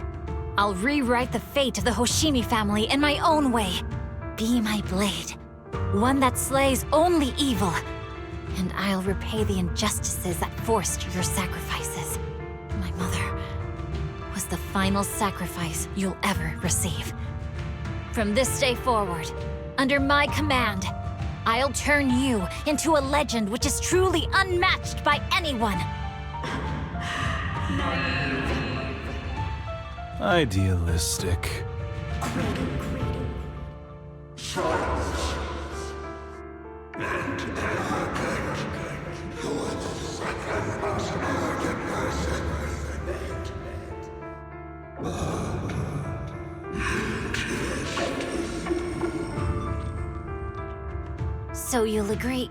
I'll rewrite the fate of the Hoshimi family in my own way. Be my blade, one that slays only evil, and I'll repay the injustices that forced your sacrifices. My mother was the final sacrifice you'll ever receive. From this day forward, under my command, I'll turn you into a legend which is truly unmatched by anyone. Idealistic. So you'll agree.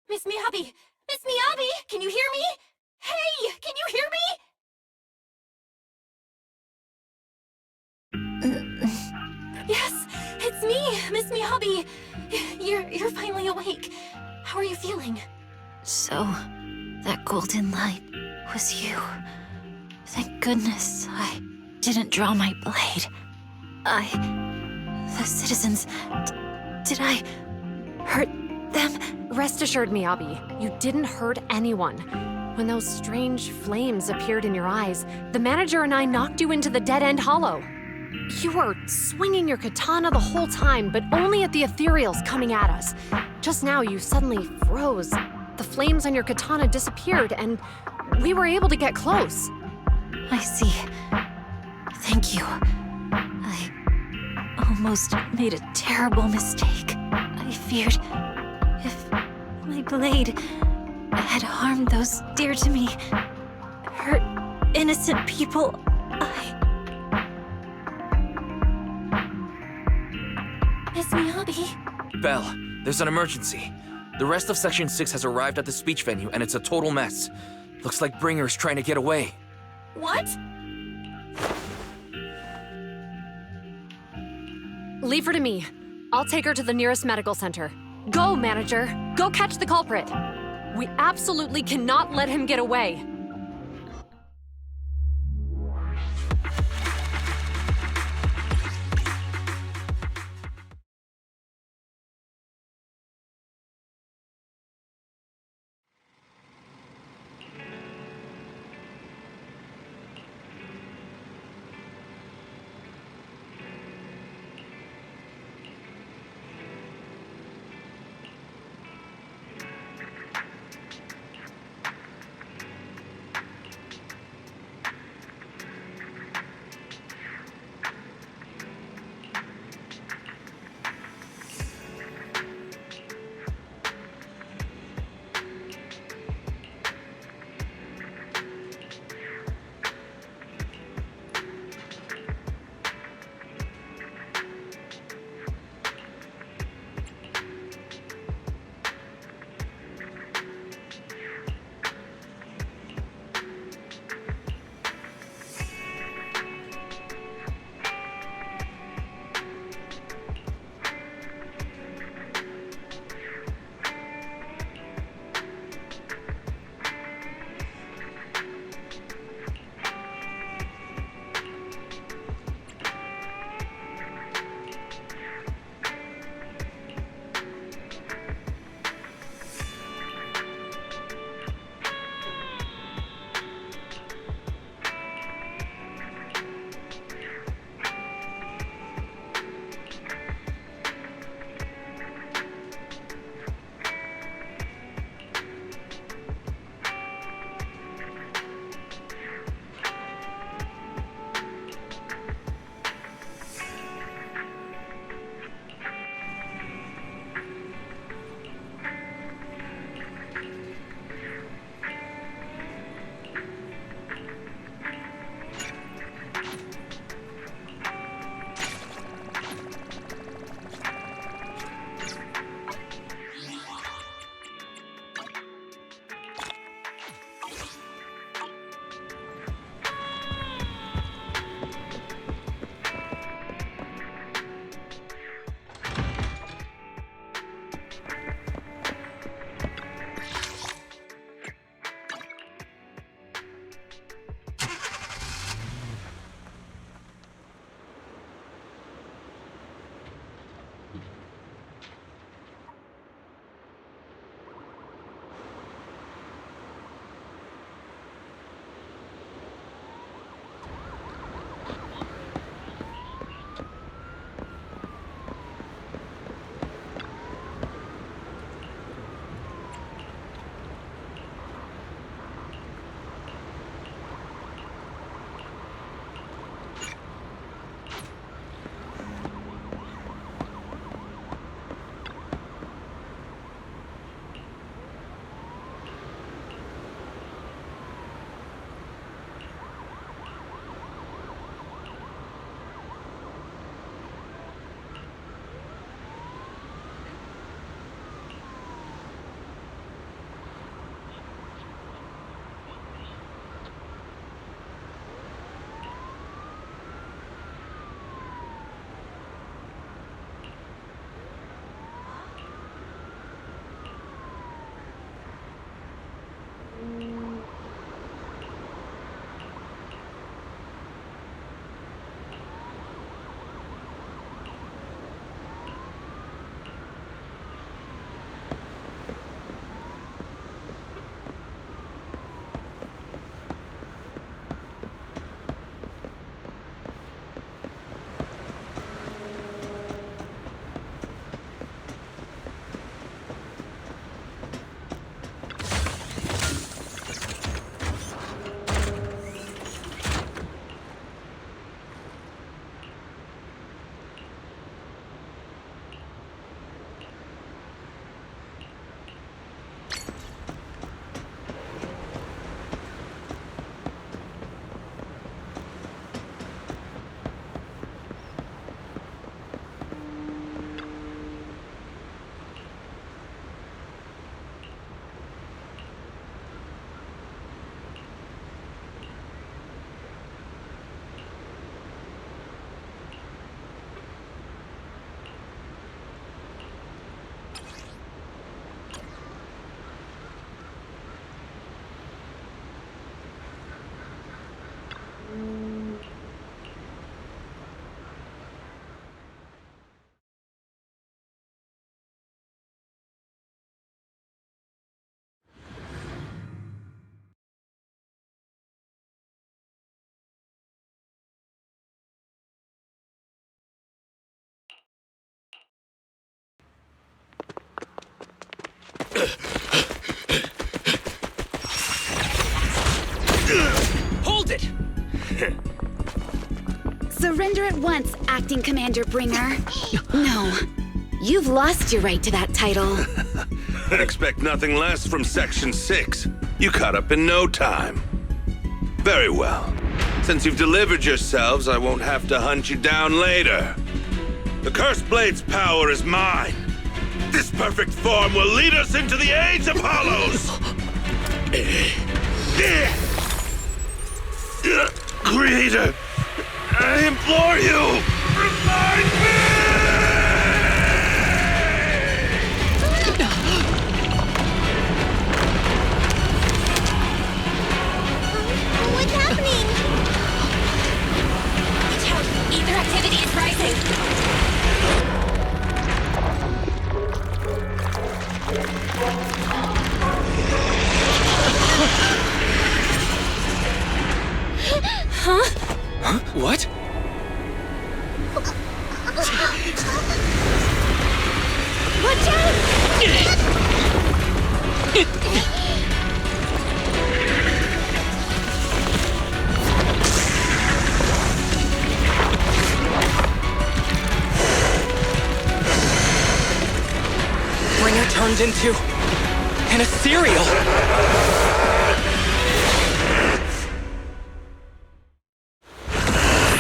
Miss Miyabi! Miss Miyabi! Can you hear me? Hey! Can you hear me? Yes! It's me! Miss Miyabi! You're finally awake. How are you feeling? So, that golden light was you. Thank goodness I didn't draw my blade. The citizens... did I hurt them? Rest assured, Miyabi, you didn't hurt anyone. When those strange flames appeared in your eyes, the manager and I knocked you into the dead-end hollow. You were swinging your katana the whole time, but only at the ethereals coming at us. Just now, you suddenly froze. The flames on your katana disappeared, and we were able to get close. I see. Thank you. I almost made a terrible mistake. I feared if my blade had harmed those dear to me, hurt innocent people, Miyabi? Belle, there's an emergency. The rest of Section 6 has arrived at the speech venue, and it's a total mess. Looks like Bringer's trying to get away. What? Leave her to me. I'll take her to the nearest medical center. Go, manager. Go catch the culprit. We absolutely cannot let him get away. Hold it! Surrender at once, Acting Commander Bringer. No. You've lost your right to that title. I'd expect nothing less from Section 6. You caught up in no time. Very well. Since you've delivered yourselves, I won't have to hunt you down later. The Cursed Blade's power is mine. This perfect form will lead us into the Age of Hollows! Creator, I implore you, remind me! What's happening? Watch out! Ether activity is rising! Huh? What? Watch out! Bringer turned into an ethereal.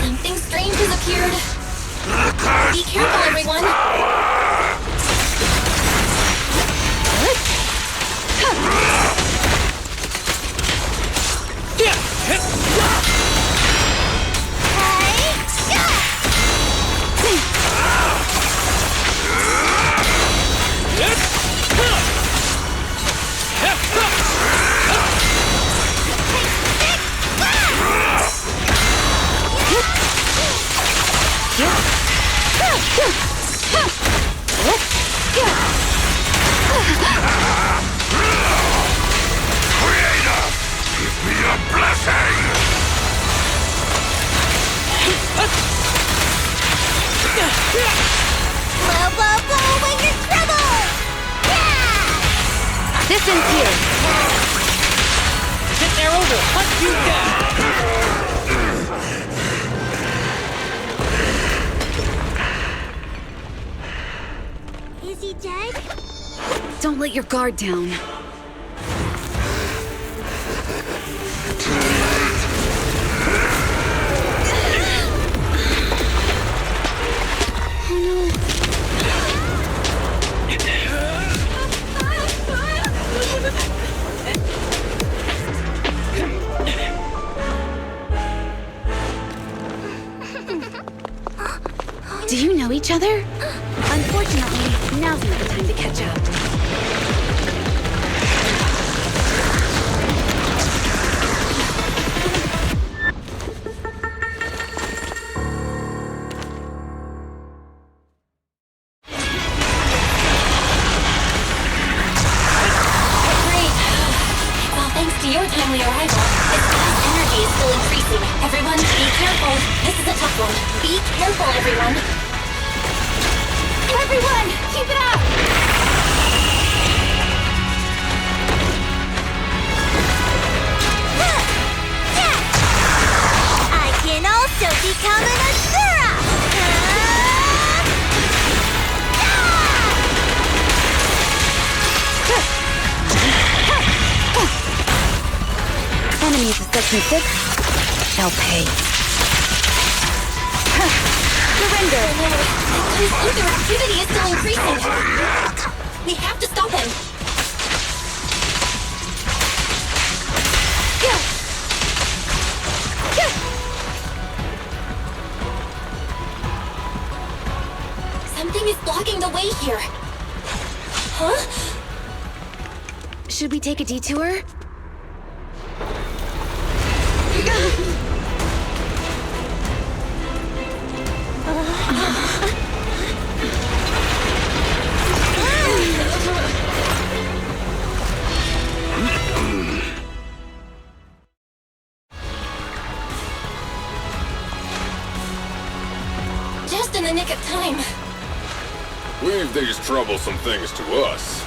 Something strange has appeared. Be careful, everyone. Creator, give me a blessing! Blow, blow, blow away your troubles! Yeah! Distance here. This arrow will hunt you down. Is he dead? Don't let your guard down. Do you know each other? Unfortunately, now's not the time to catch up. Great. Well, thanks to your timely arrival, this gas energy is still increasing. Everyone, be careful. This is a tough one. Be careful, everyone. Everyone, keep it up! I can also become an Asura! Enemies of Section 6 shall pay. Surrender! His ether activity is still increasing. We have to stop him. Something is blocking the way here. Huh? Should we take a detour? Just in the nick of time. Leave these troublesome things to us.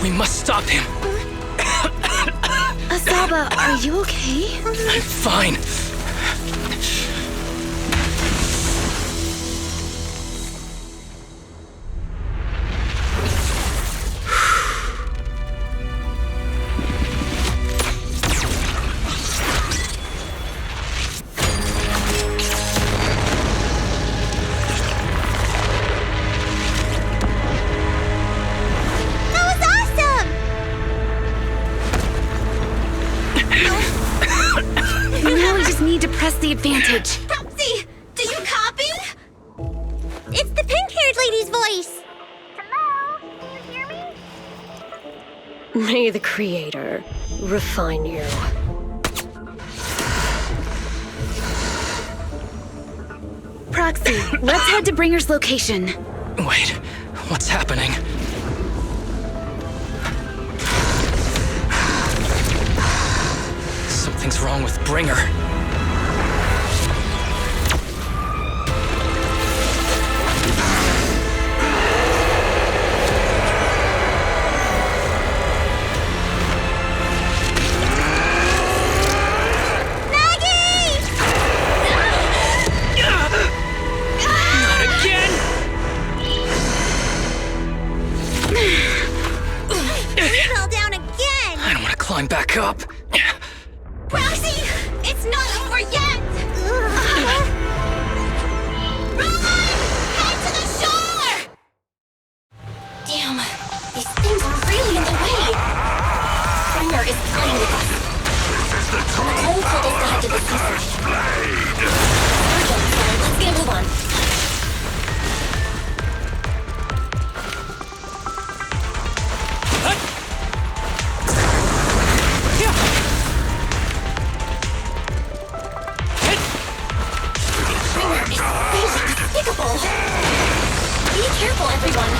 We must stop him. Asaba, are you okay? I'm fine. The advantage. Proxy, do you copy? It's the pink-haired lady's voice. Hello? Can you hear me? May the Creator refine you. Proxy, let's head to Bringer's location. Wait, what's happening? Something's wrong with Bringer. Climb back up. Proxy, it's not over yet. Run! Head to the shore! Damn, these things are really in the way. Bringer is playing with us. Nicole told us to head to the seaside. Urgent, so let's get a move on. Be careful, everyone.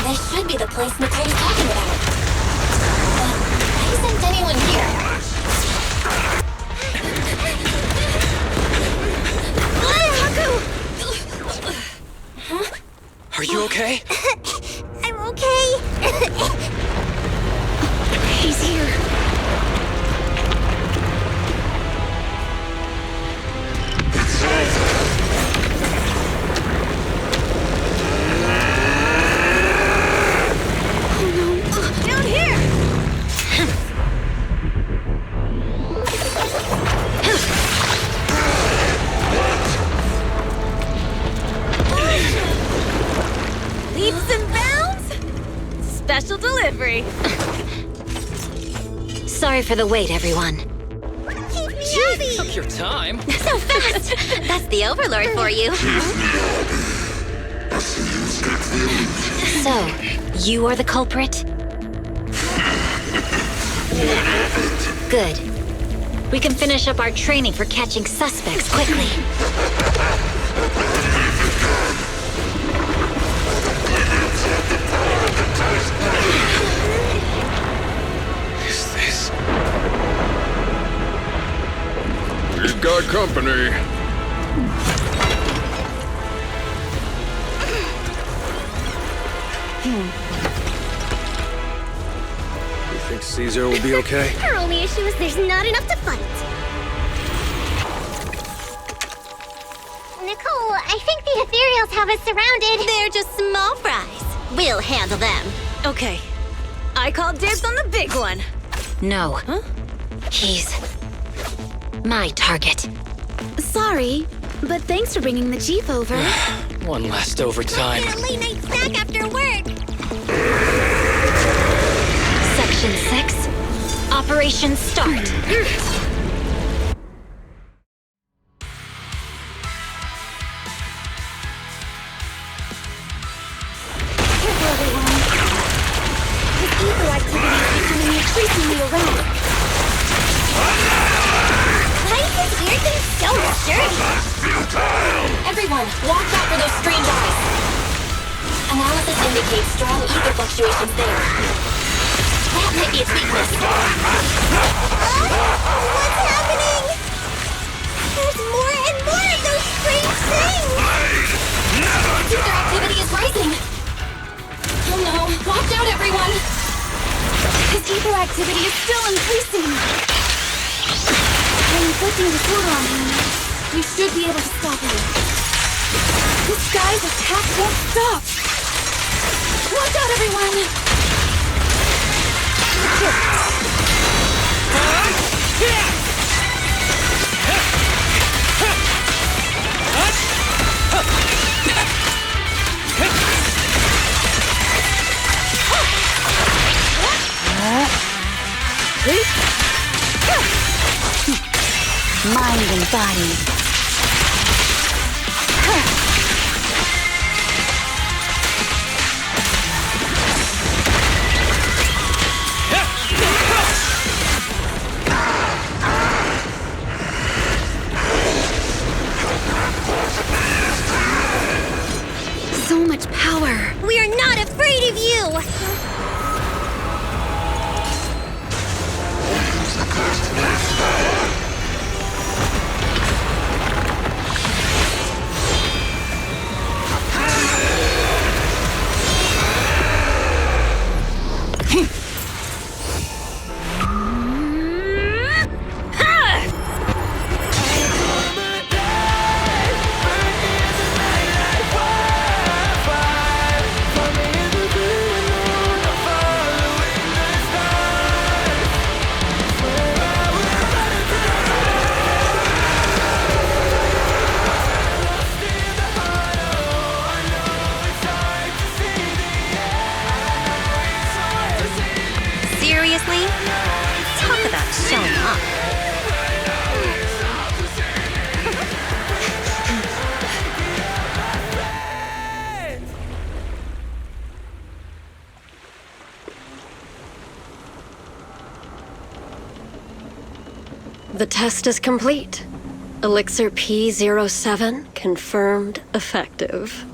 This should be the place Nicole is talking about. But why isn't anyone here? Are you okay? I'm okay. He's here. Oh no. Down here! Leaps and bounds? Special delivery. Sorry for the wait, everyone. Keep Miyabi! Took your time. So fast! That's the Overlord for you. So, you are the culprit? Good. We can finish up our training for catching suspects quickly. Is this? We've got company. You think Caesar will be okay? Our only issue is there's not enough to fight. Nicole, I think the ethereals have us surrounded. They're just small fries. We'll handle them. Okay. I call dibs on the big one. No. Huh? He's my target. Sorry, but thanks for bringing the Jeep over. One last overtime. Get a late night snack after work. Section 6. Operation start. Careful, everyone. This ether activity is becoming increasingly erratic. Why is this weird thing so sturdy? Everyone, watch out for those strange eyes. Analysis indicates strong ether fluctuations there. That might be its weakness. What's happening? There's more and more of those strange things! Ether activity is rising. Oh no, watch out everyone! His ether activity is still increasing. By inflicting disorder on him, you should be able to stop him. This guy's attack won't stop. Watch out everyone! Mind and body. So much power. We are not afraid of you! Seriously? Talk about showing off. The test is complete. Elixir P07 confirmed effective.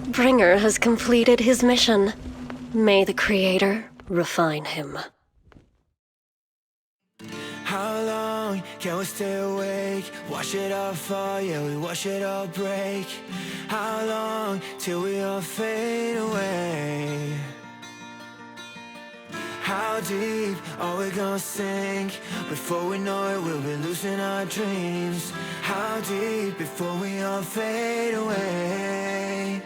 Bringer has completed his mission. May the Creator refine him. How long can we stay awake? Wash it all fall, yeah, we wash it all break. How long till we all fade away? How deep are we gonna sink? Before we know it, we'll be losing our dreams. How deep before we all fade away?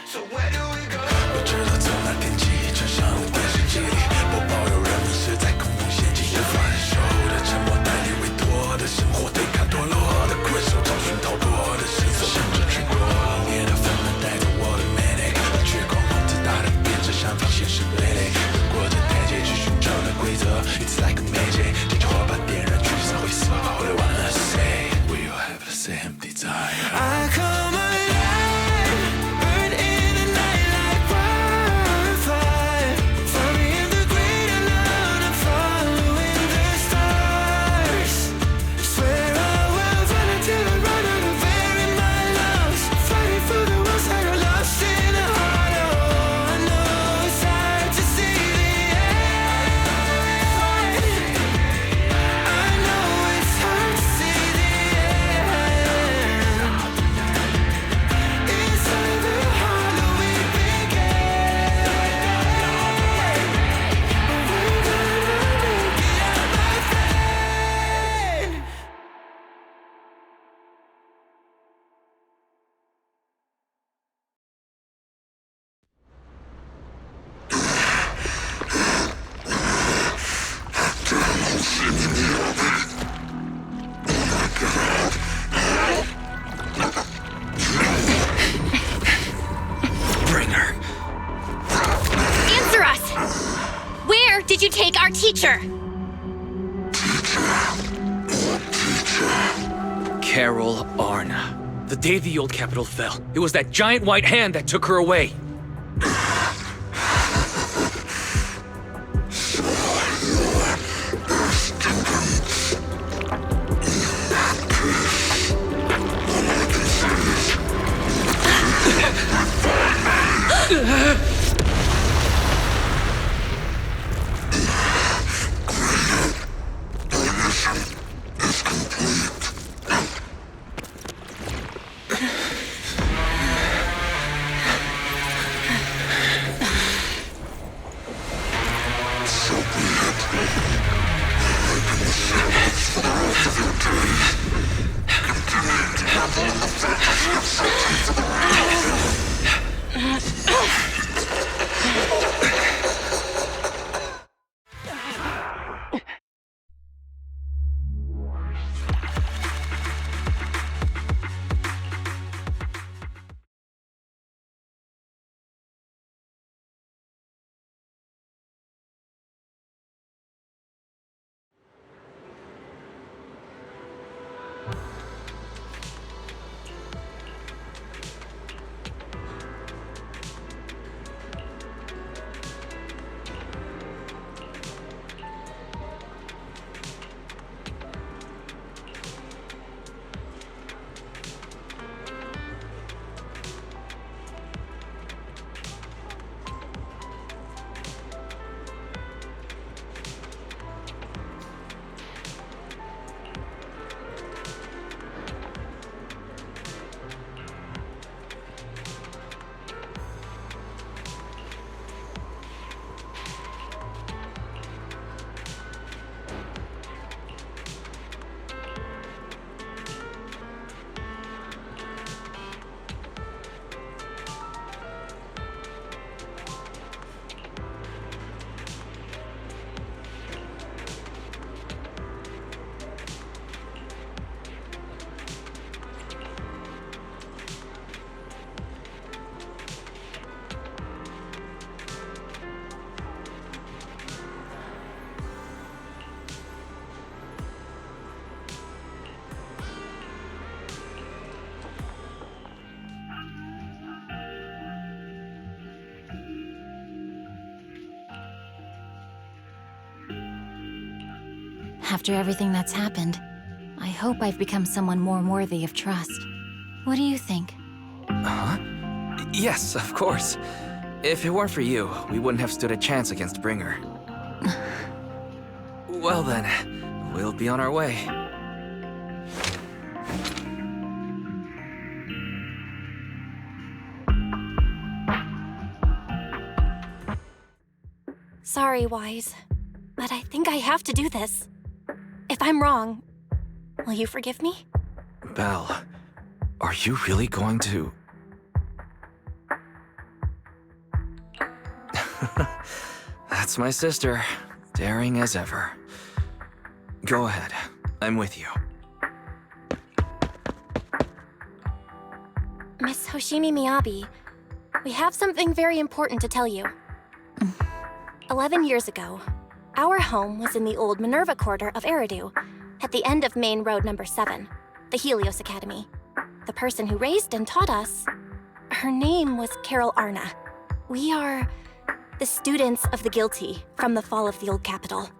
So where do we go? 我知道从那天起，穿上了电视机里播报有人们是在恐怖陷阱，分手的沉默带你委托的生活，对抗堕落的困兽，找寻逃脱的线索，甚至去过冷冽的纷乱带走我的 manic， 绝光光自大的变着想法现实累累，越过这台阶去寻找的规则 ，It's like a magic， 点着火把点燃聚散灰色 ，All I wanna say， We all have the same desire。I come alive, burn in the night like wildfire. Find me in the great alone, I'm following the stars. Swear I will run until I run out of air in my lungs. Fighting for the ones that are lost in the heart. Oh, I know it's hard to see the end. I know it's hard to see the end. Inside the hollow we began. We're gonna make it out, my friend. Bringer. Answer us! Where did you take our teacher? Carol Arna. The day the old capital fell, it was that giant white hand that took her away. After everything that's happened, I hope I've become someone more worthy of trust. What do you think? Huh? Yes, of course. If it weren't for you, we wouldn't have stood a chance against Bringer. Well then, we'll be on our way. Sorry, Wise, but I think I have to do this. If I'm wrong, will you forgive me? Belle, are you really going to... That's my sister, daring as ever. Go ahead, I'm with you. Miss Hoshimi Miyabi, we have something very important to tell you. 11 years ago, our home was in the old Minerva Quarter of Eridu, at the end of Main Road number 7, the Helios Academy. The person who raised and taught us, her name was Carol Arna. We are the students of the guilty from the fall of the old capital.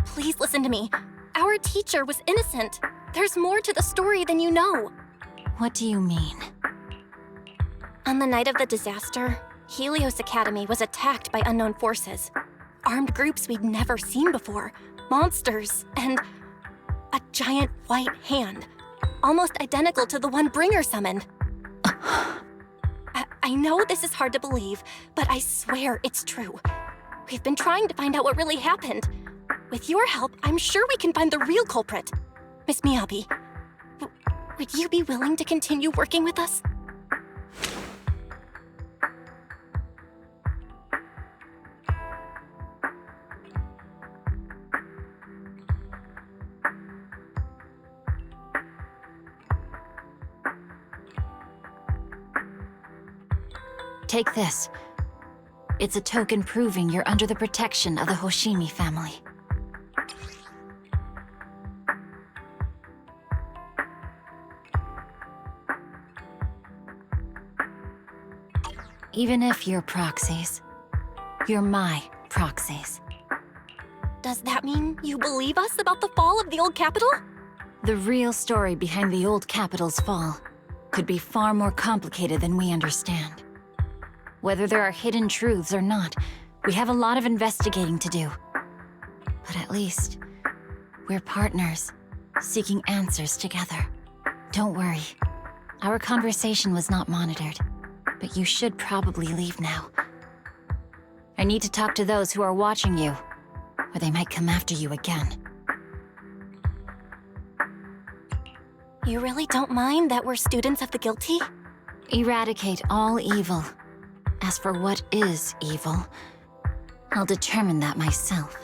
Please listen to me. Our teacher was innocent. There's more to the story than you know. What do you mean? On the night of the disaster, Helios Academy was attacked by unknown forces. Armed groups we'd never seen before. Monsters, and a giant white hand. Almost identical to the one Bringer summoned. I know this is hard to believe, but I swear it's true. We've been trying to find out what really happened. With your help, I'm sure we can find the real culprit. Miss Miyabi, would you be willing to continue working with us? Take this. It's a token proving you're under the protection of the Hoshimi family. Even if you're proxies, you're my proxies. Does that mean you believe us about the fall of the old capital? The real story behind the old capital's fall could be far more complicated than we understand. Whether there are hidden truths or not, we have a lot of investigating to do. But at least, we're partners, seeking answers together. Don't worry. Our conversation was not monitored, but you should probably leave now. I need to talk to those who are watching you, or they might come after you again. You really don't mind that we're students of the guilty? Eradicate all evil. As for what is evil, I'll determine that myself.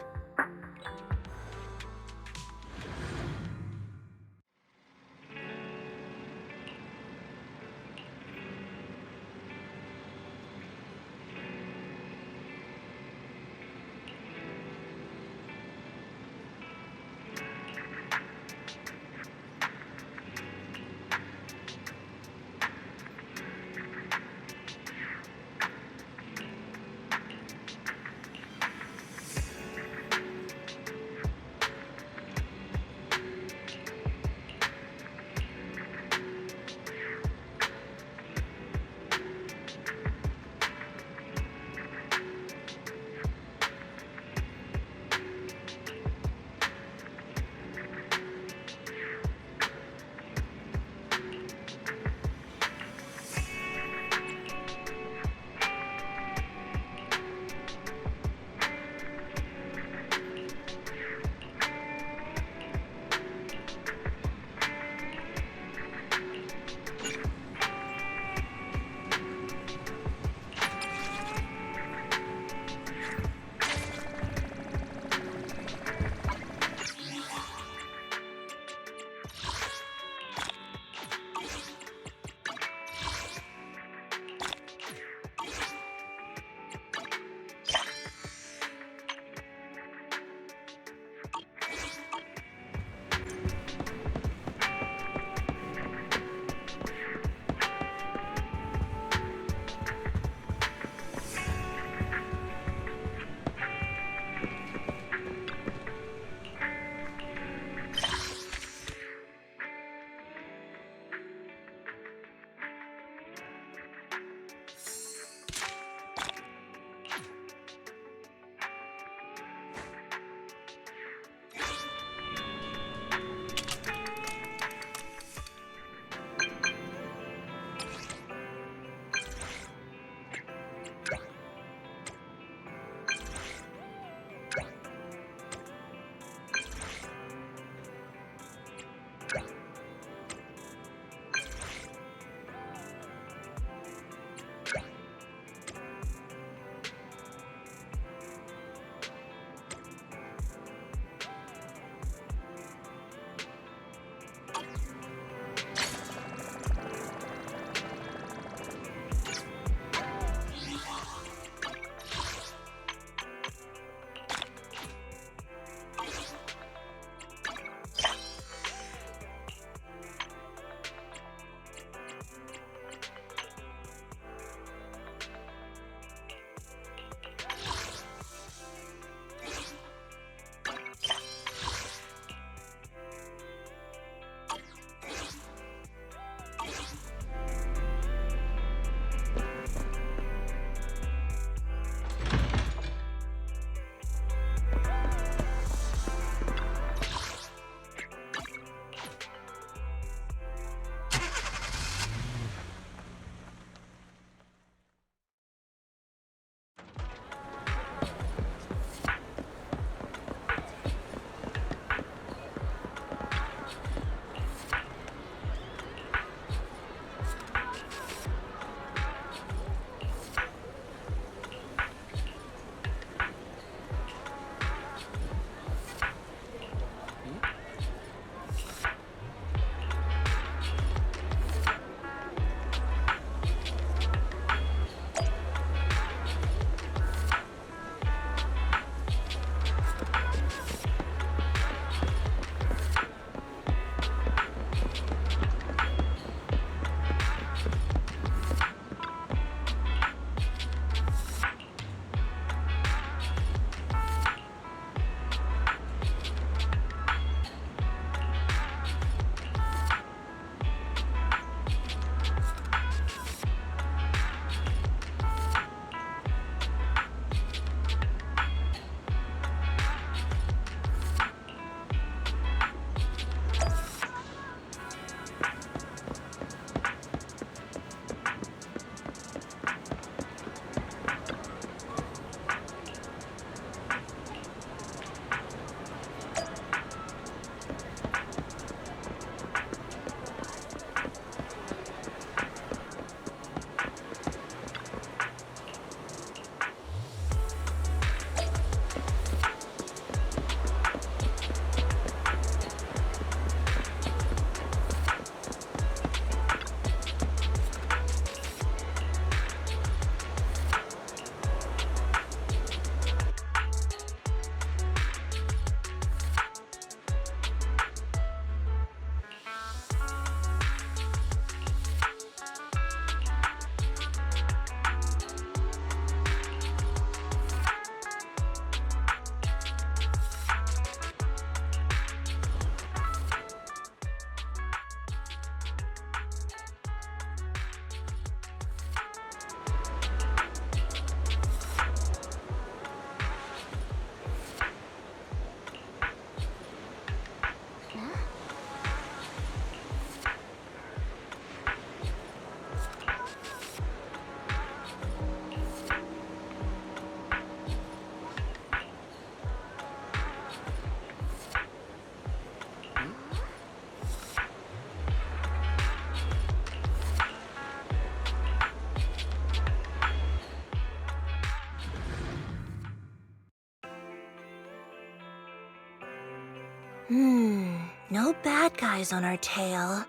No bad guys on our tail.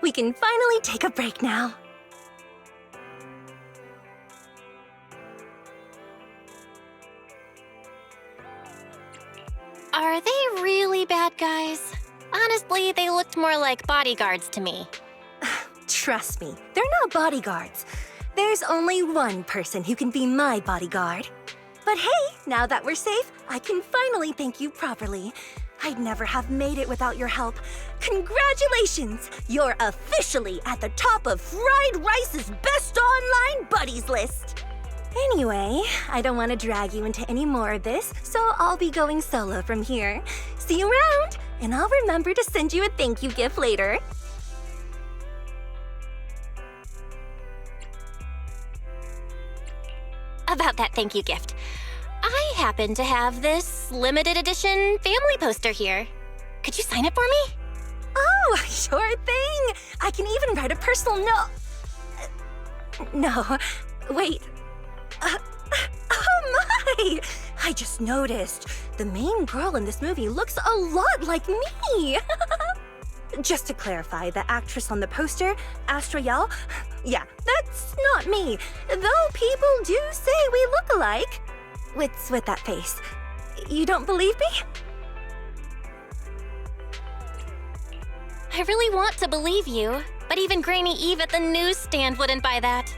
We can finally take a break now. Are they really bad guys? Honestly, they looked more like bodyguards to me. Trust me, they're not bodyguards. There's only one person who can be my bodyguard. But hey, now that we're safe, I can finally thank you properly. I'd never have made it without your help. Congratulations! You're officially at the top of Fried Rice's best online buddies list. Anyway, I don't want to drag you into any more of this, so I'll be going solo from here. See you around, and I'll remember to send you a thank you gift later. About that thank you gift. I happen to have this limited edition family poster here. Could you sign it for me? Oh, sure thing! I can even write a personal note. No, wait. Oh my! I just noticed. The main girl in this movie looks a lot like me. Just to clarify, the actress on the poster, Astra Yal, yeah, that's not me. Though people do say we look alike. What's with that face? You don't believe me? I really want to believe you, but even Granny Eve at the newsstand wouldn't buy that.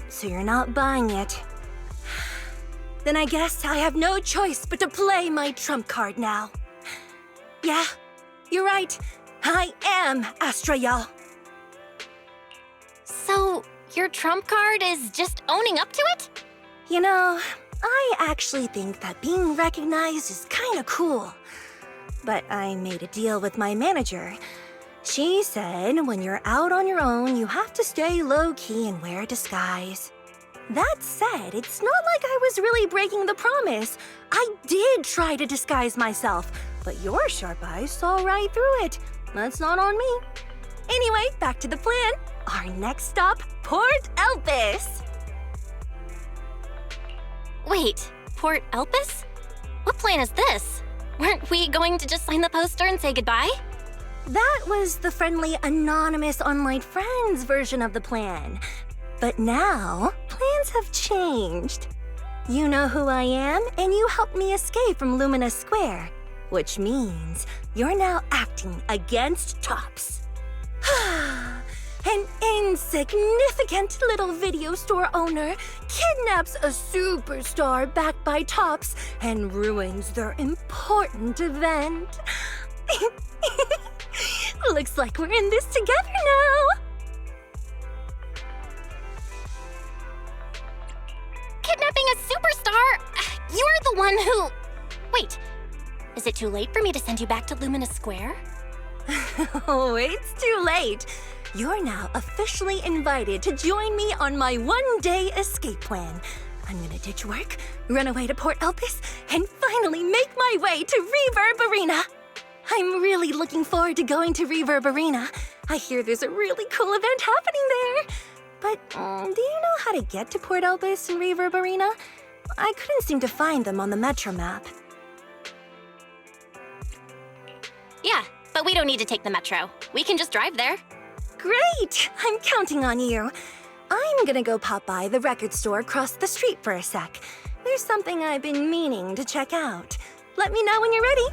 So you're not buying it. Then I guess I have no choice but to play my trump card now. Yeah, you're right. I am Astra Yal. So, your trump card is just owning up to it? You know, I actually think that being recognized is kinda cool. But I made a deal with my manager. She said when you're out on your own, you have to stay low-key and wear a disguise. That said, it's not like I was really breaking the promise. I did try to disguise myself, but your sharp eyes saw right through it. That's not on me. Anyway, back to the plan. Our next stop, Port Elpis. Wait, Port Elpis? What plan is this? Weren't we going to just sign the poster and say goodbye? That was the friendly, anonymous online friends version of the plan. But now, plans have changed. You know who I am, and you helped me escape from Lumina Square, which means you're now acting against Tops. An insignificant little video store owner kidnaps a superstar backed by Tops and ruins their important event. Looks like we're in this together now. Kidnapping a superstar? You're the one who... Wait, is it too late for me to send you back to Lumina Square? Oh, it's too late. You're now officially invited to join me on my one-day escape plan. I'm gonna ditch work, run away to Port Elpis, and finally make my way to Reverb Arena. I'm really looking forward to going to Reverb Arena. I hear there's a really cool event happening there. But do you know how to get to Port Elpis and Reverb Arena? I couldn't seem to find them on the Metro map. Yeah, but we don't need to take the Metro. We can just drive there. Great! I'm counting on you. I'm gonna go pop by the record store across the street for a sec. There's something I've been meaning to check out. Let me know when you're ready.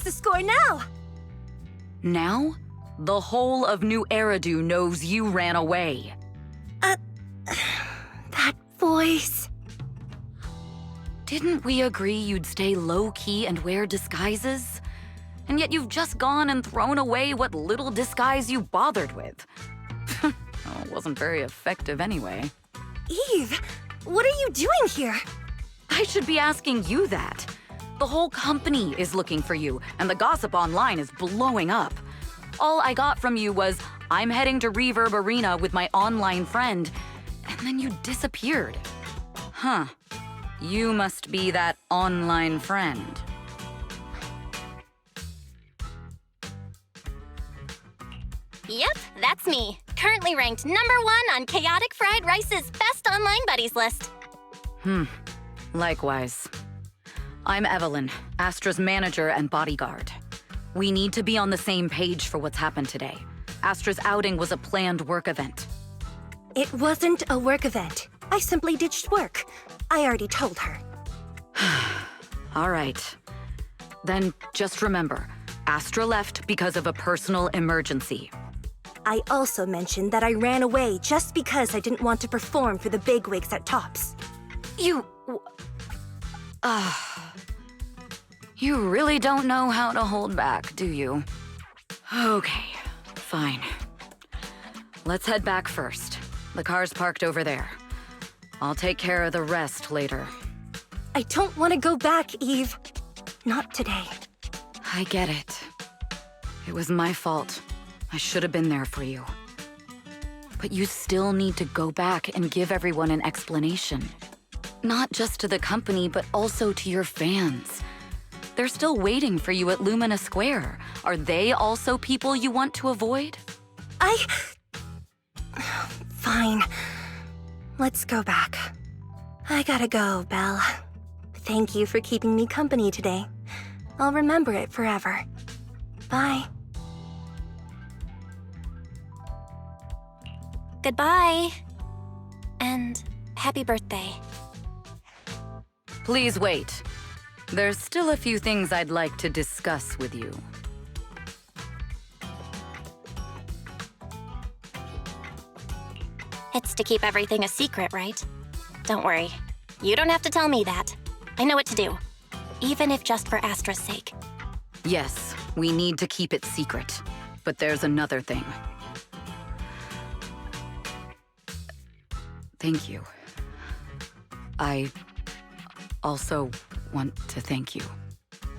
the score now? Now? The whole of New Eridu knows you ran away. That voice... Didn't we agree you'd stay low-key and wear disguises? And yet you've just gone and thrown away what little disguise you bothered with. Well, it wasn't very effective anyway. Eve, what are you doing here? I should be asking you that. The whole company is looking for you, and the gossip online is blowing up. All I got from you was, I'm heading to Reverb Arena with my online friend, and then you disappeared. Huh. You must be that online friend. Yep, that's me. Currently ranked #1 on Chaotic Fried Rice's Best Online Buddies list. Likewise. I'm Evelyn, Astra's manager and bodyguard. We need to be on the same page for what's happened today. Astra's outing was a planned work event. It wasn't a work event. I simply ditched work. I already told her. All right. Then just remember, Astra left because of a personal emergency. I also mentioned that I ran away just because I didn't want to perform for the bigwigs at Tops. You really don't know how to hold back, do you? Okay, fine. Let's head back first. The car's parked over there. I'll take care of the rest later. I don't want to go back, Eve. Not today. I get it. It was my fault. I should have been there for you. But you still need to go back and give everyone an explanation. Not just to the company, but also to your fans. They're still waiting for you at Lumina Square. Are they also people you want to avoid? Fine. Let's go back. I gotta go, Belle. Thank you for keeping me company today. I'll remember it forever. Bye. Goodbye. And happy birthday. Please wait. There's still a few things I'd like to discuss with you. It's to keep everything a secret, right? Don't worry. You don't have to tell me that. I know what to do. Even if just for Astra's sake. Yes, we need to keep it secret. But there's another thing. Thank you. I also want to thank you.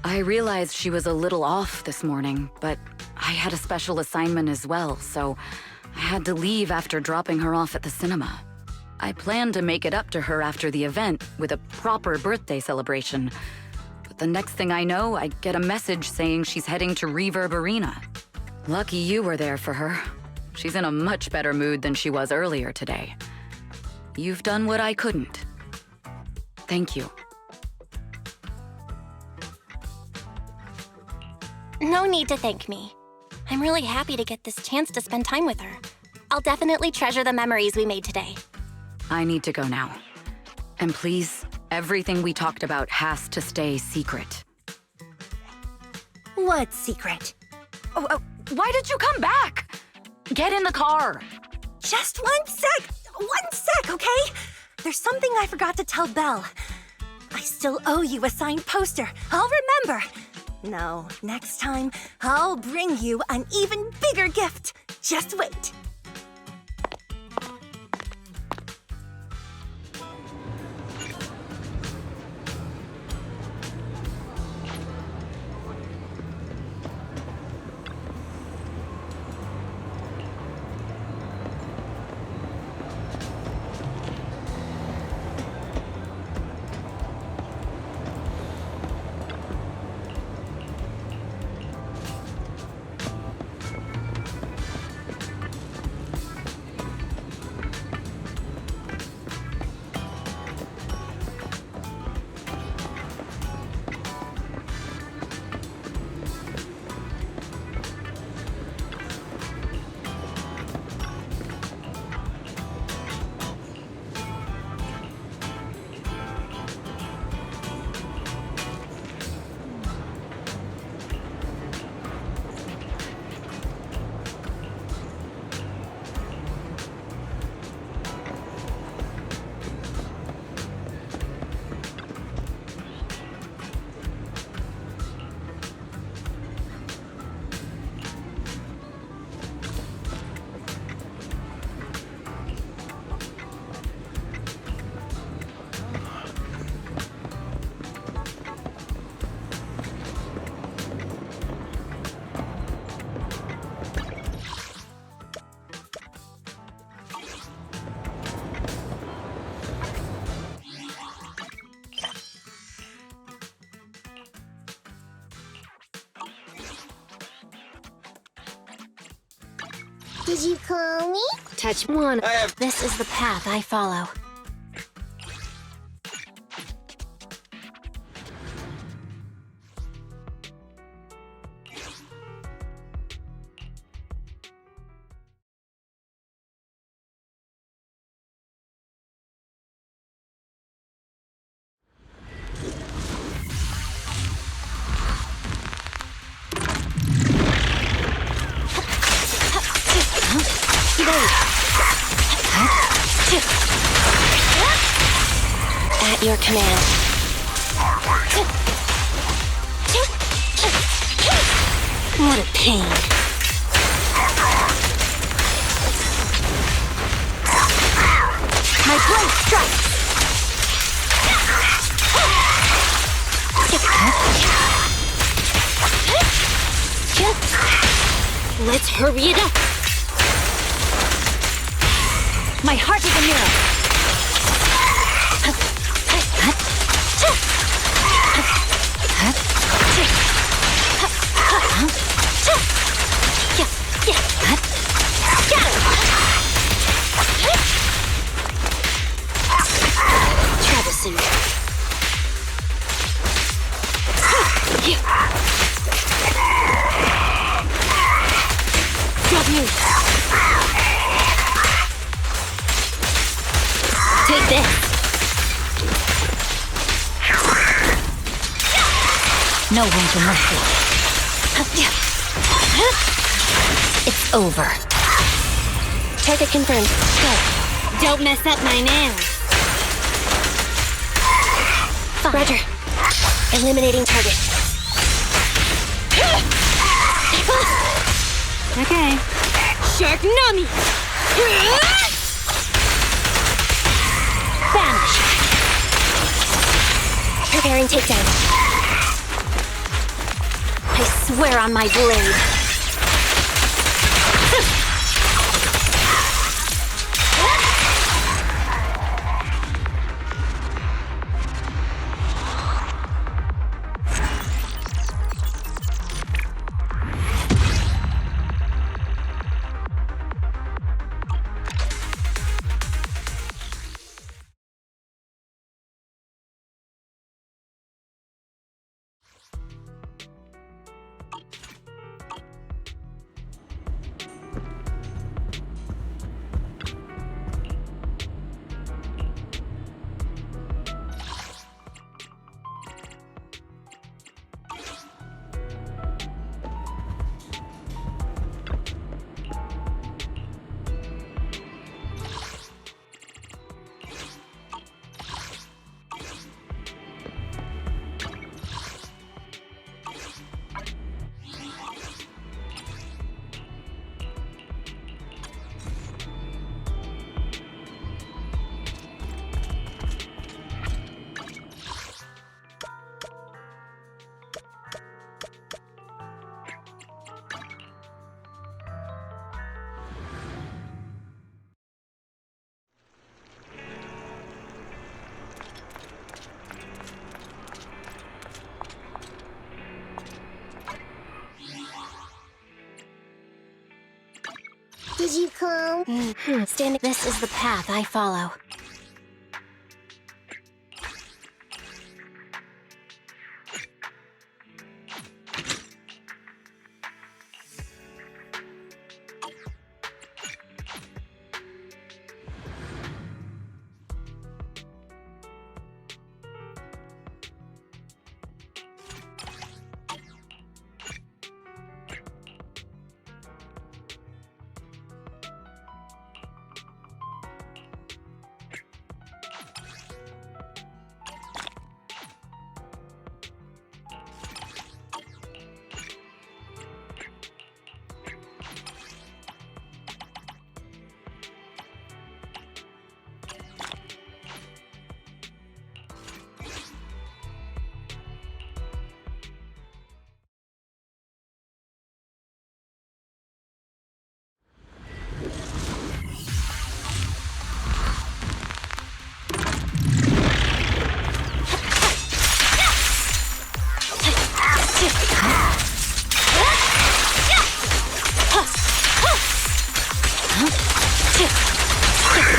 I realized she was a little off this morning, but I had a special assignment as well, so I had to leave after dropping her off at the cinema. I planned to make it up to her after the event with a proper birthday celebration. But the next thing I know, I get a message saying she's heading to Reverb Arena. Lucky you were there for her. She's in a much better mood than she was earlier today. You've done what I couldn't. Thank you. No need to thank me. I'm really happy to get this chance to spend time with her. I'll definitely treasure the memories we made today. I need to go now. And please, everything we talked about has to stay secret. What secret? Why did you come back? Get in the car. Just 1 sec! 1 sec, okay? There's something I forgot to tell Belle. I still owe you a signed poster. I'll remember. No, next time, I'll bring you an even bigger gift. Just wait. Did you call me? Touch one. This is the path I follow. At your command. What a pain. My blade strikes. Let's hurry it up. My heart is a mirror. Travesty. Take this. No room for mercy. It's over. Target confirmed. Go. Don't mess up my nails. Fine. Roger. Eliminating target. Okay. Shark Nami! Vanish! Preparing takedown. I swear on my blade. Did you call? Standing. This is the path I follow.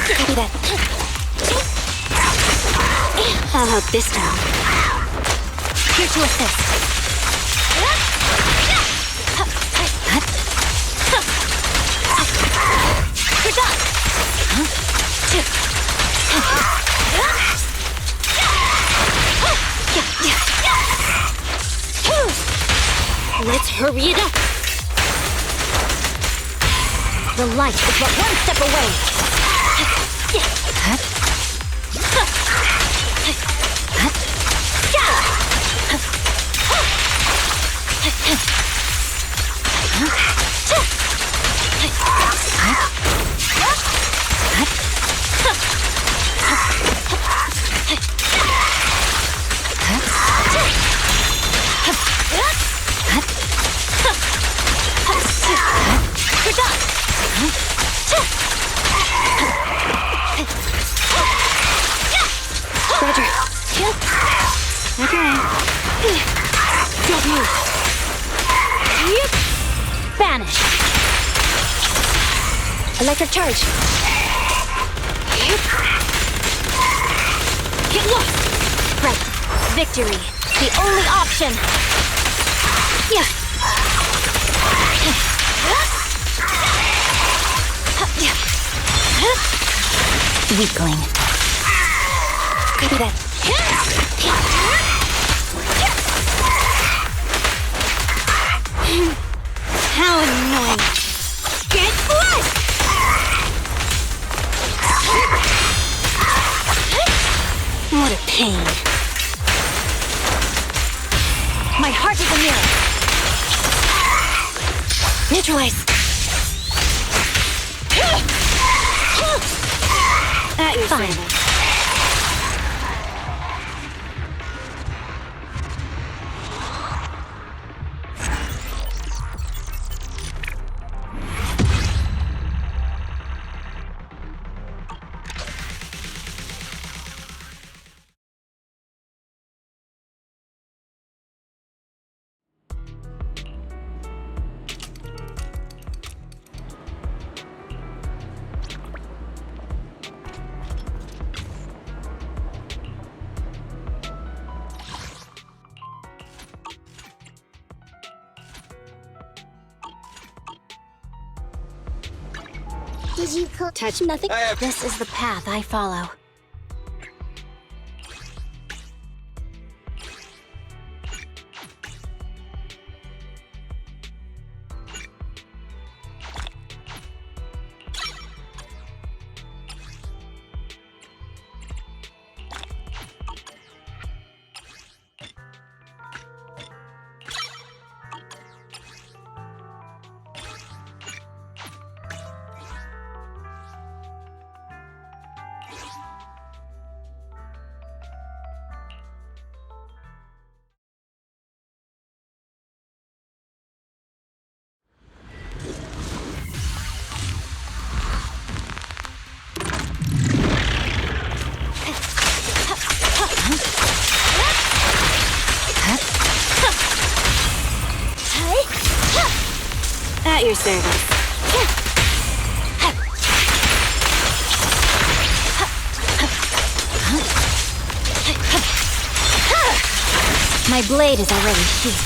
Copy that. How about this time? Here to assist. We're done. Let's hurry it up. The light is but one step away. We're done. Roger. Okay. Don't move. Vanish. Electric charge. Get lost. Right. Victory. The only option. Yeah. Weakling. Copy that. How annoying. Get flushed! What a pain. My heart is a mirror. Neutralize. At your service. Did you touch nothing? This is the path I follow. At your service. My blade is already sheathed.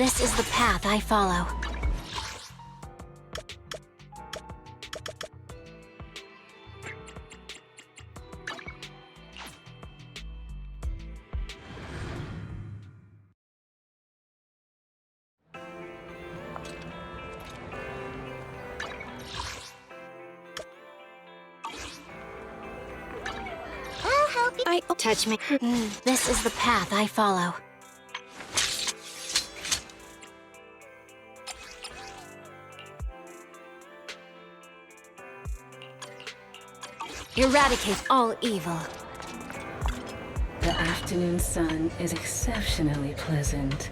This is the path I follow. I'll help you. Touch me. This is the path I follow. Eradicate all evil. The afternoon sun is exceptionally pleasant,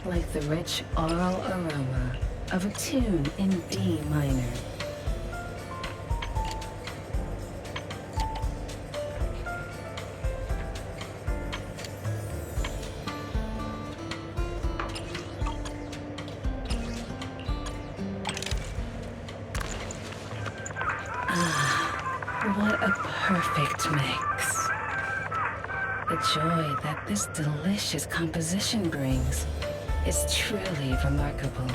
like the rich oral aroma of a tune in D minor. What a perfect mix. The joy that this delicious composition brings is truly remarkable.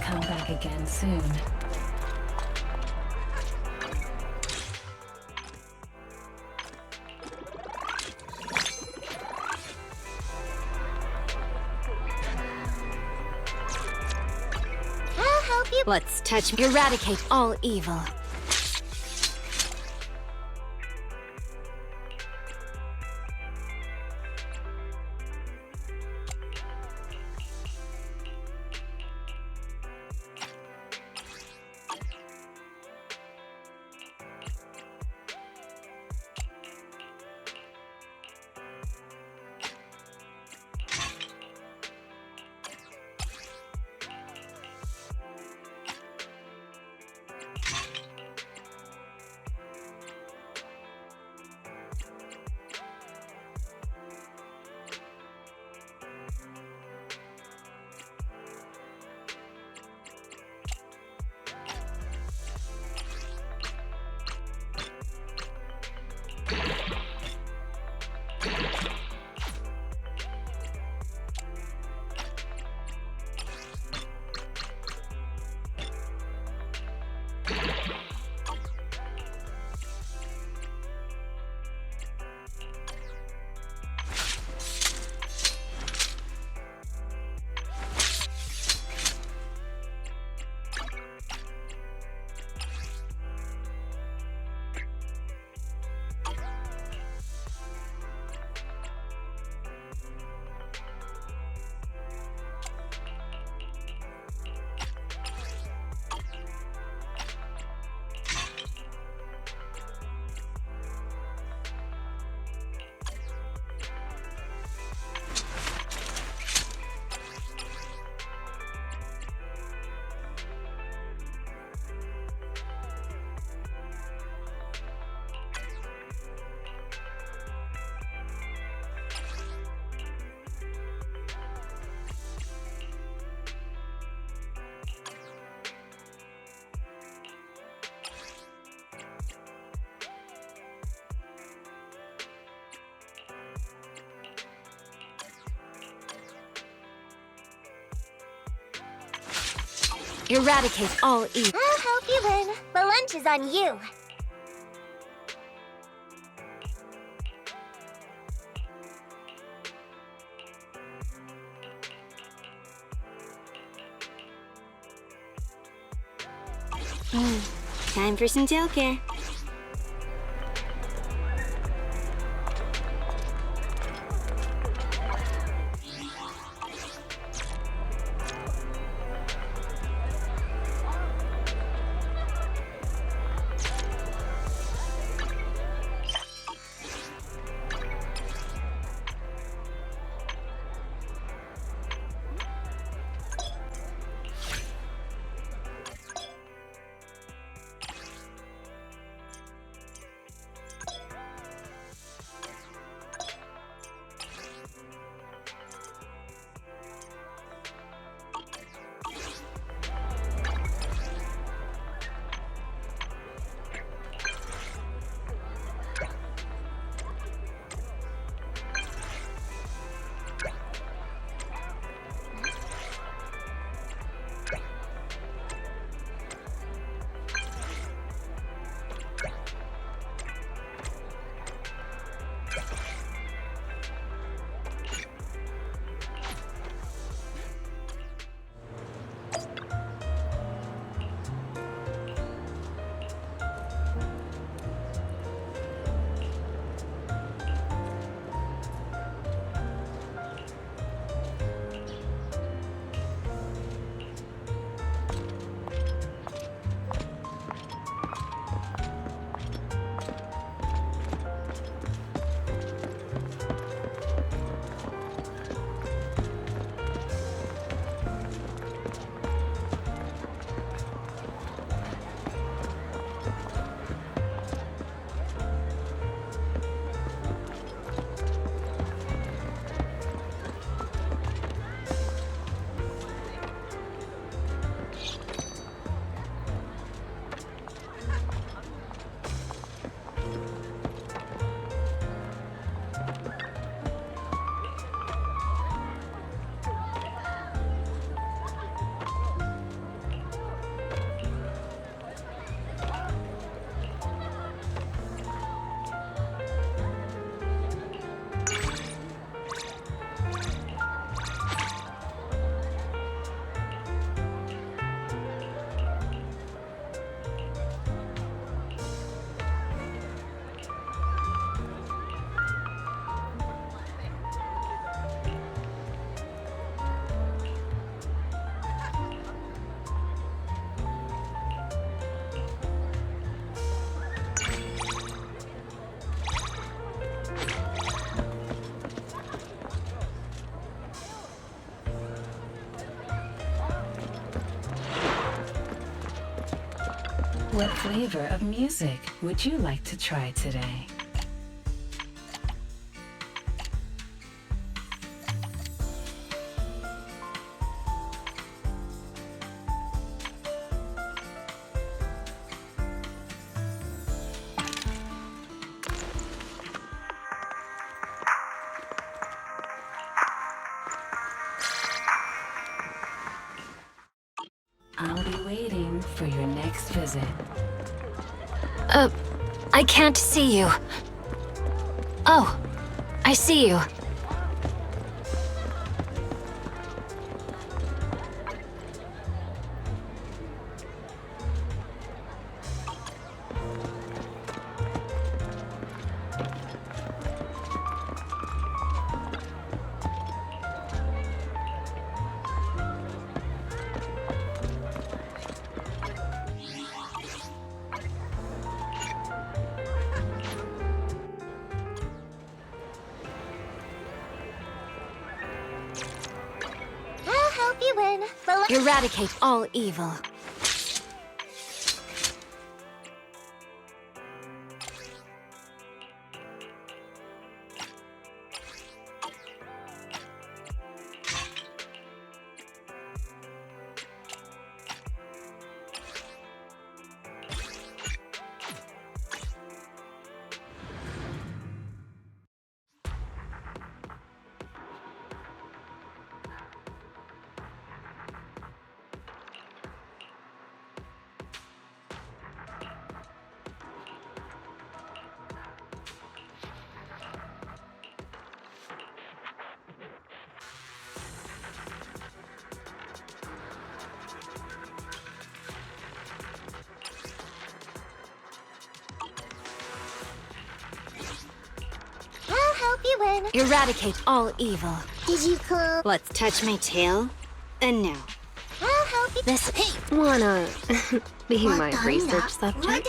Come back again soon. Let's touch me. Eradicate all evil. Eradicate all evil. I'll help you win. The lunch is on you. Time for some tail care. What flavor of music would you like to try today? I'll be waiting for your next visit. I can't see you. Oh, I see you. I'll help you win. Eradicate all evil. I'll help you win. Eradicate all evil. Did you come? Let's touch my tail. And now. I'll help you. This. Wanna be my research subject?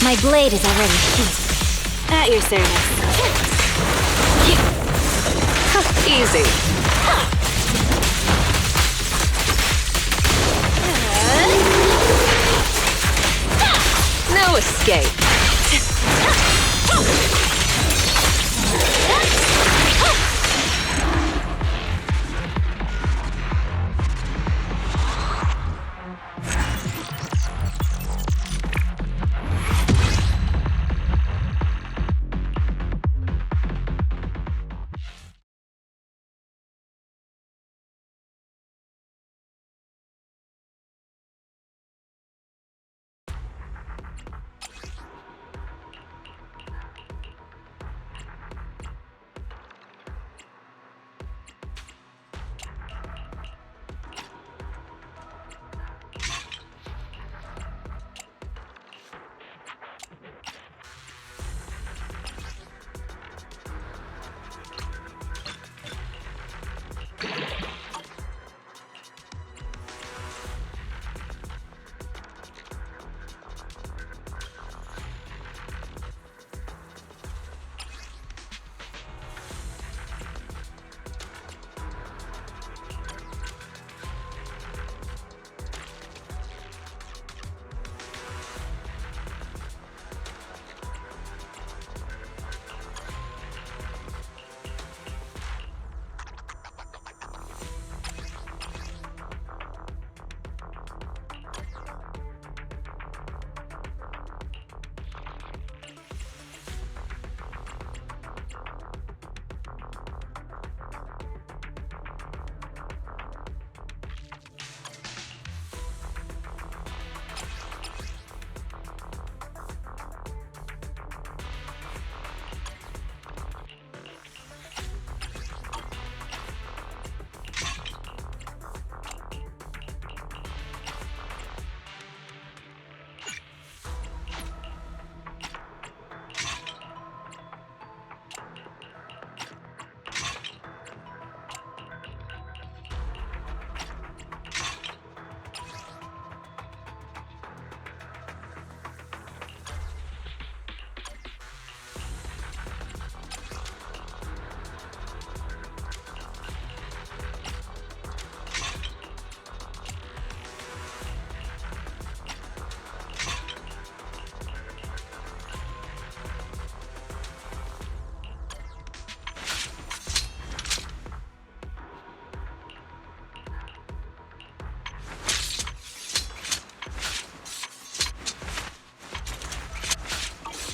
My blade is already sheathed. At your service. Easy. No escape.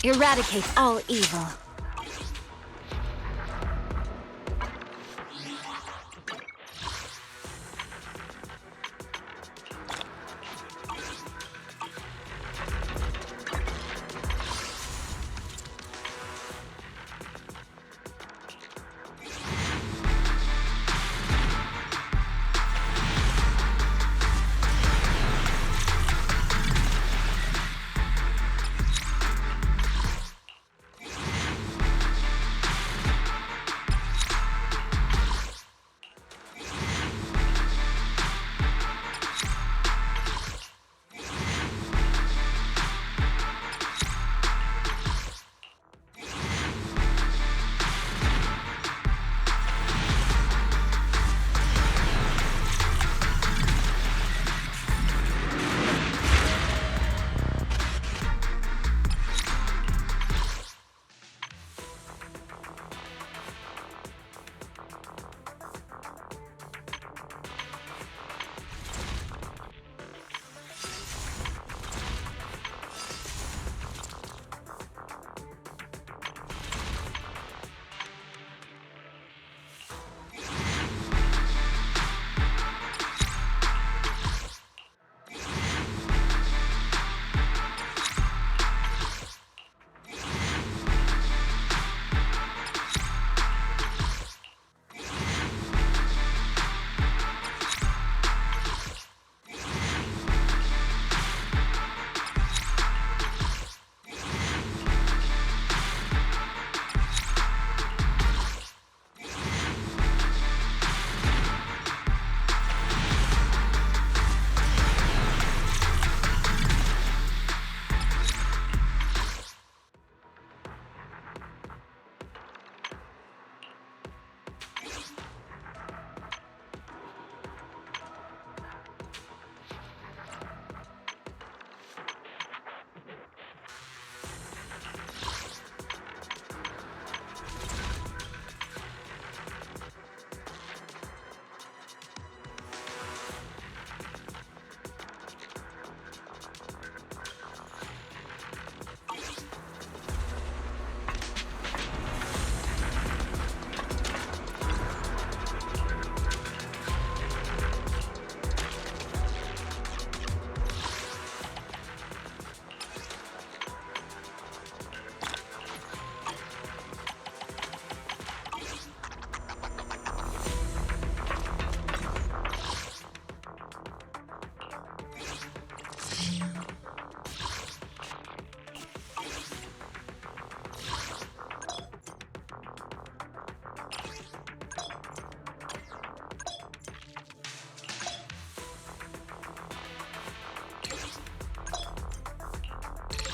Eradicate all evil.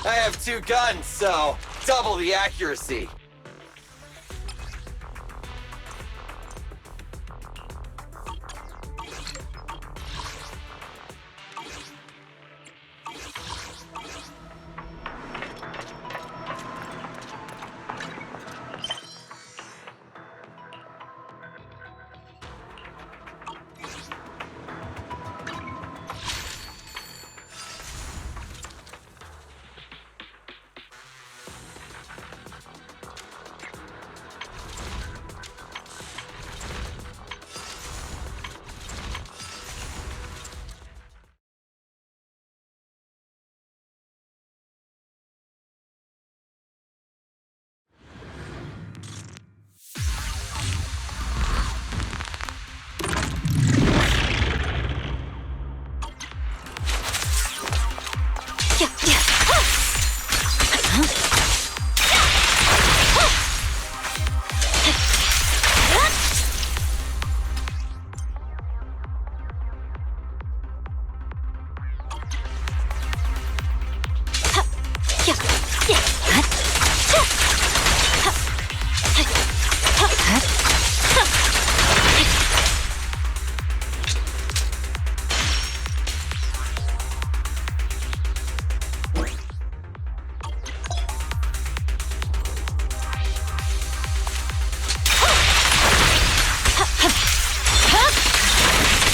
I have 2 guns, so double the accuracy.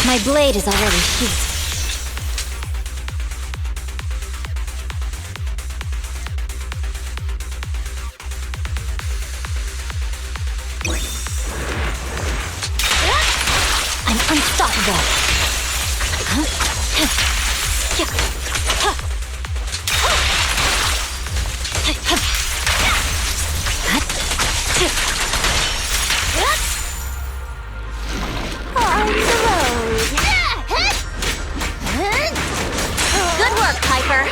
My blade is already sheathed. I'm unstoppable. On the road. Good work, Piper.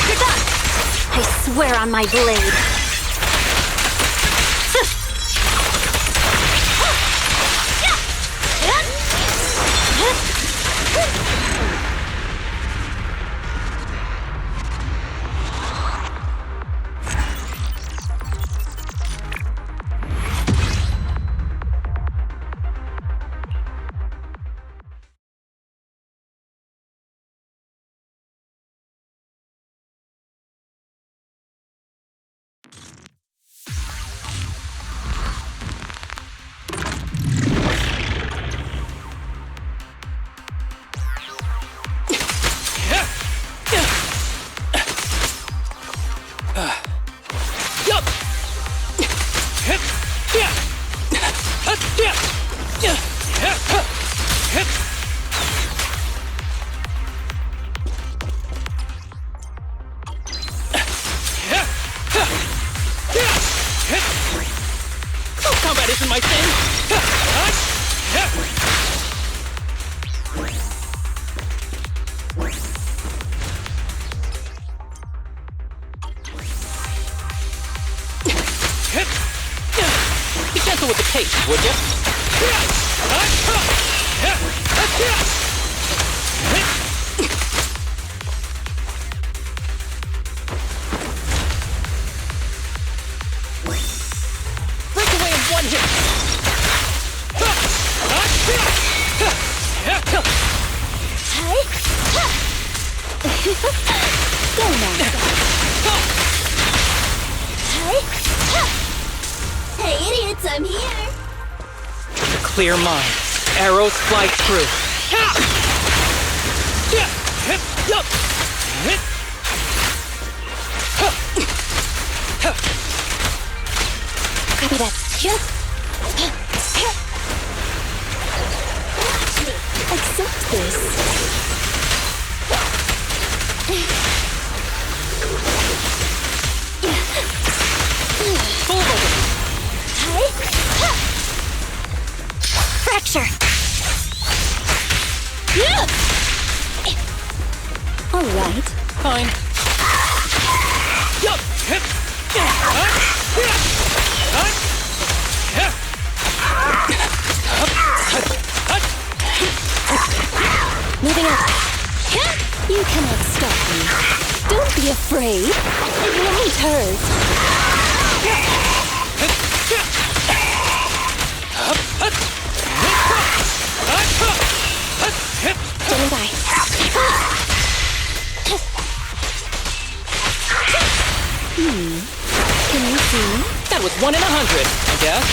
You're done. I swear on my blade. Combat isn't my thing. Be gentle with the pace, would you? Breakaway in one hit. Go now. Hey, idiots, I'm here. Clear mind. Arrows fly true. Copy that. Accept this. Fracture! All right. Fine. Moving up. You cannot stop me. Don't be afraid. It won't hurt. Standing by. Can you see? That was 1 in 100, I guess.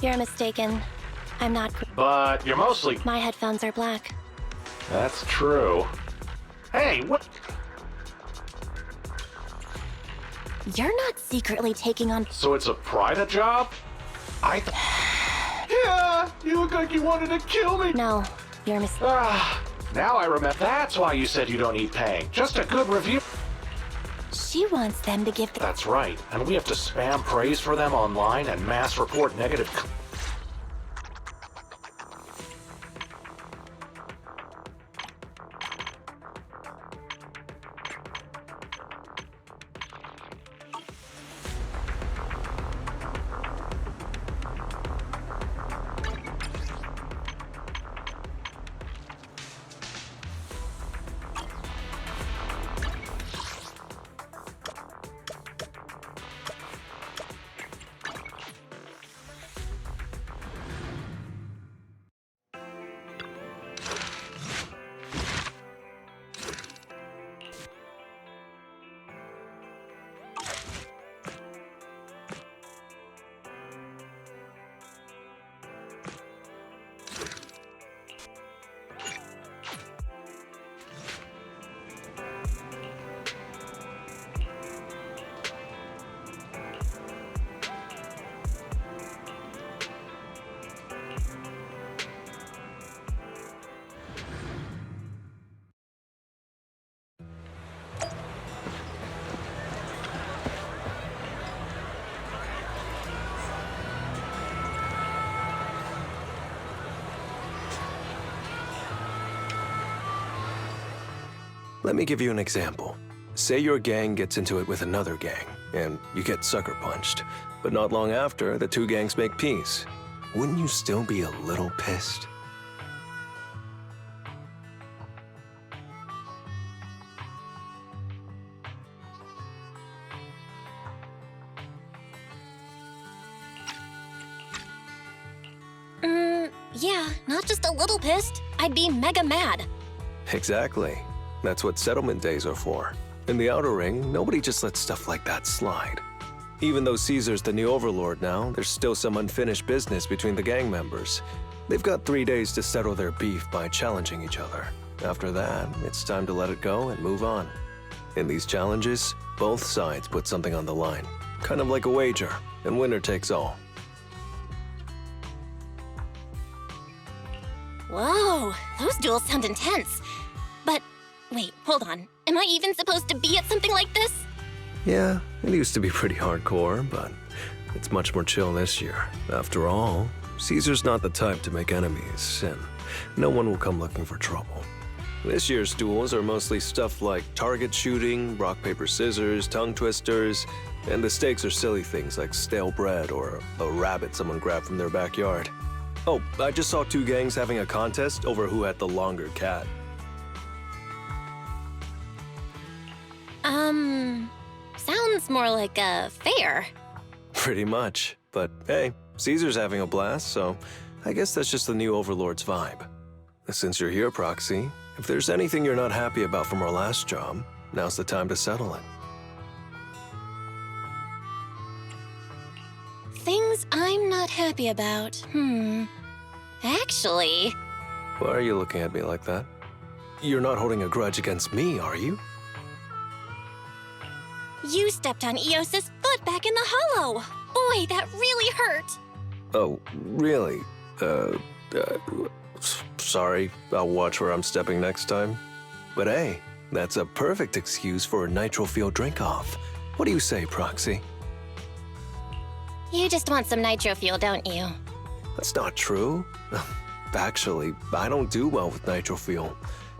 You're mistaken. I'm not. But you're mostly. My headphones are black. That's true. Hey, what? You're not secretly taking on. So it's a Prida job? Yeah, you look like you wanted to kill me. No, you're now I remember. That's why you said you don't need paying. Just a good review. She wants them to give. That's right, and we have to spam praise for them online and mass report negative. Let me give you an example. Say your gang gets into it with another gang, and you get sucker punched. But not long after, the two gangs make peace. Wouldn't you still be a little pissed? Yeah, not just a little pissed. I'd be mega mad. Exactly. That's what settlement days are for. In the Outer Ring, nobody just lets stuff like that slide. Even though Caesar's the new overlord now, there's still some unfinished business between the gang members. They've got 3 days to settle their beef by challenging each other. After that, it's time to let it go and move on. In these challenges, both sides put something on the line. Kind of like a wager, and winner takes all. Whoa, those duels sound intense. But, wait, hold on. Am I even supposed to be at something like this? Yeah, it used to be pretty hardcore, but it's much more chill this year. After all, Caesar's not the type to make enemies, and no one will come looking for trouble. This year's duels are mostly stuff like target shooting, rock, paper, scissors, tongue twisters, and the stakes are silly things like stale bread or a rabbit someone grabbed from their backyard. Oh, I just saw 2 gangs having a contest over who had the longer cat. Sounds more like a fair. Pretty much. But hey, Caesar's having a blast, so I guess that's just the new overlord's vibe. Since you're here, Proxy, if there's anything you're not happy about from our last job, now's the time to settle it. Things I'm not happy about. Actually... Why are you looking at me like that? You're not holding a grudge against me, are you? You stepped on Eos's foot back in the hollow. Boy, that really hurt. Oh, really? Sorry. I'll watch where I'm stepping next time. But hey, that's a perfect excuse for a nitro fuel drink-off. What do you say, Proxy? You just want some nitro fuel, don't you? That's not true. Actually, I don't do well with nitro fuel.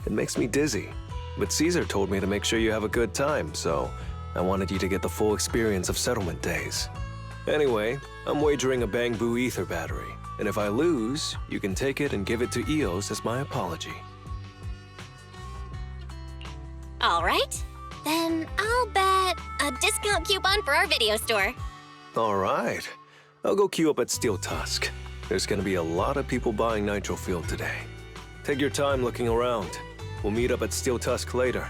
It makes me dizzy. But Caesar told me to make sure you have a good time, so I wanted you to get the full experience of settlement days. Anyway, I'm wagering a Bang-Boo ether battery, and if I lose, you can take it and give it to Eos as my apology. All right. Then I'll bet a discount coupon for our video store. All right. I'll go queue up at Steel Tusk. There's gonna be a lot of people buying nitro fuel today. Take your time looking around. We'll meet up at Steel Tusk later.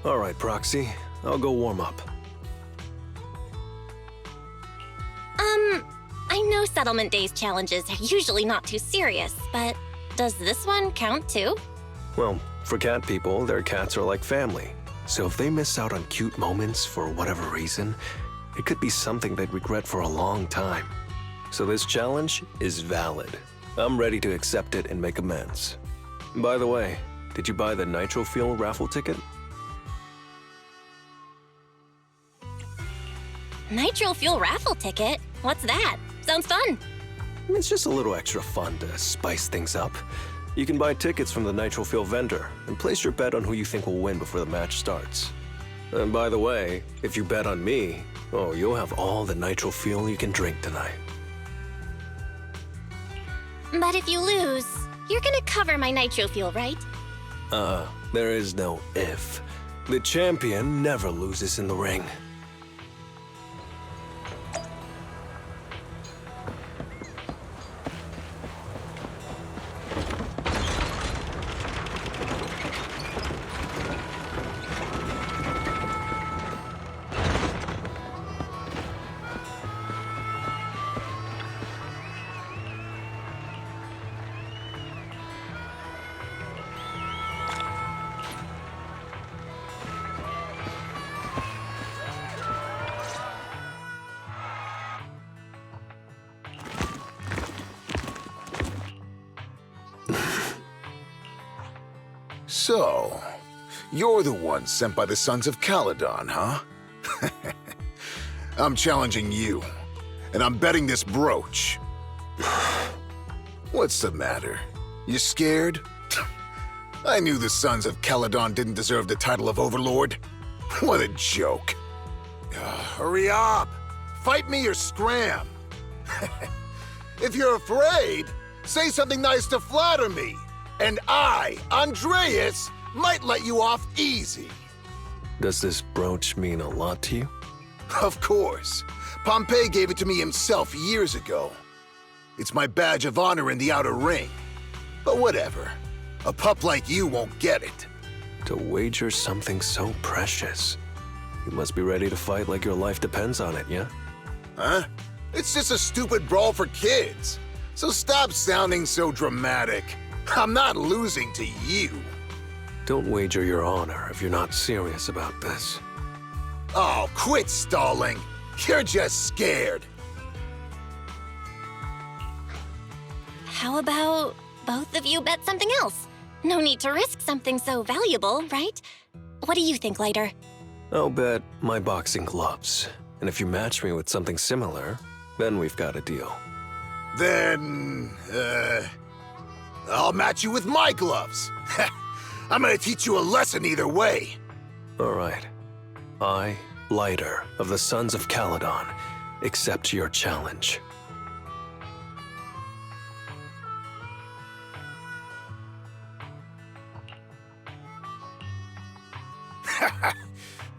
All right, Proxy. I'll go warm up. I know Settlement Days challenges are usually not too serious, but does this one count too? Well, for cat people, their cats are like family. So if they miss out on cute moments for whatever reason, it could be something they'd regret for a long time. So this challenge is valid. I'm ready to accept it and make amends. By the way, did you buy the Nitro Fuel raffle ticket? Nitro Fuel raffle ticket? What's that? Sounds fun. It's just a little extra fun to spice things up. You can buy tickets from the Nitro Fuel vendor and place your bet on who you think will win before the match starts. And by the way, if you bet on me, oh, you'll have all the Nitro Fuel you can drink tonight. But if you lose, you're gonna cover my Nitro Fuel, right? There is no if. The champion never loses in the ring. So, you're the one sent by the Sons of Caledon, huh? I'm challenging you, and I'm betting this brooch. What's the matter? You scared? I knew the Sons of Caledon didn't deserve the title of Overlord. What a joke. Hurry up! Fight me or scram! If you're afraid, say something nice to flatter me. And I, Andreas, might let you off easy. Does this brooch mean a lot to you? Of course. Pompey gave it to me himself years ago. It's my badge of honor in the outer ring. But whatever. A pup like you won't get it. To wager something so precious. You must be ready to fight like your life depends on it, yeah? Huh? It's just a stupid brawl for kids. So stop sounding so dramatic. I'm not losing to you. Don't wager your honor if you're not serious about this. Oh, quit stalling. You're just scared. How about both of you bet something else? No need to risk something so valuable, right? What do you think, Lighter? I'll bet my boxing gloves. And if you match me with something similar, then we've got a deal. Then, I'll match you with my gloves. I'm gonna teach you a lesson either way. All right. I, Lighter of the Sons of Caledon, accept your challenge.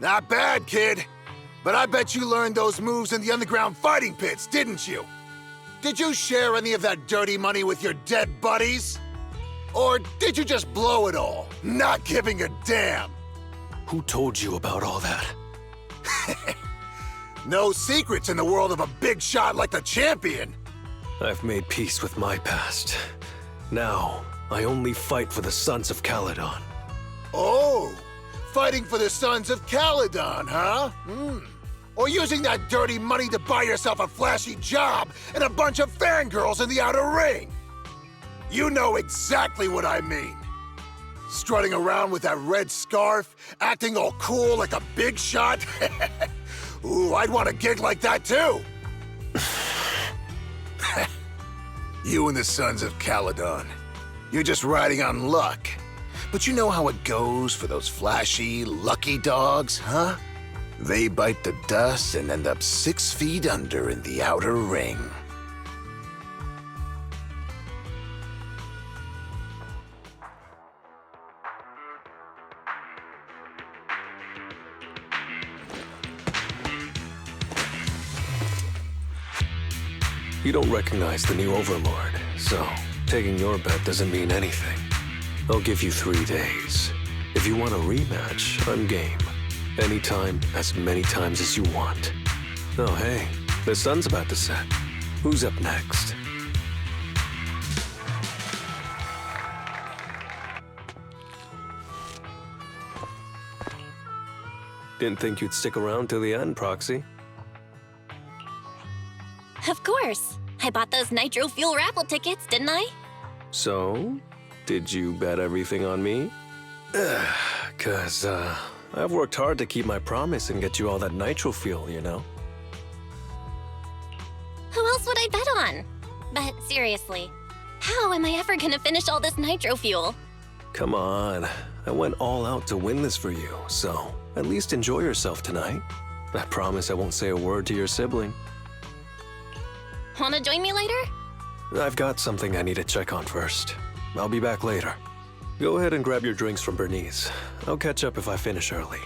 Not bad, kid. But I bet you learned those moves in the underground fighting pits, didn't you? Did you share any of that dirty money with your dead buddies? Or did you just blow it all, not giving a damn? Who told you about all that? No secrets in the world of a big shot like the champion. I've made peace with my past. Now, I only fight for the Sons of Caledon. Oh, fighting for the Sons of Caledon, huh? Or using that dirty money to buy yourself a flashy job and a bunch of fangirls in the outer ring. You know exactly what I mean. Strutting around with that red scarf, acting all cool like a big shot. Ooh, I'd want a gig like that too. You and the Sons of Caledon. You're just riding on luck. But you know how it goes for those flashy, lucky dogs, huh? They bite the dust and end up 6 feet under in the outer ring. You don't recognize the new Overlord, so taking your bet doesn't mean anything. I'll give you 3 days. If you want a rematch, I'm game. Anytime, as many times as you want. Oh, hey, the sun's about to set. Who's up next? Didn't think you'd stick around till the end, Proxy. Of course. I bought those nitro fuel raffle tickets, didn't I? So, did you bet everything on me? Cause, I've worked hard to keep my promise and get you all that nitro fuel, you know? Who else would I bet on? But seriously, how am I ever gonna finish all this nitro fuel? Come on. I went all out to win this for you, so at least enjoy yourself tonight. I promise I won't say a word to your sibling. Wanna join me later? I've got something I need to check on first. I'll be back later. Go ahead and grab your drinks from Bernice. I'll catch up if I finish early.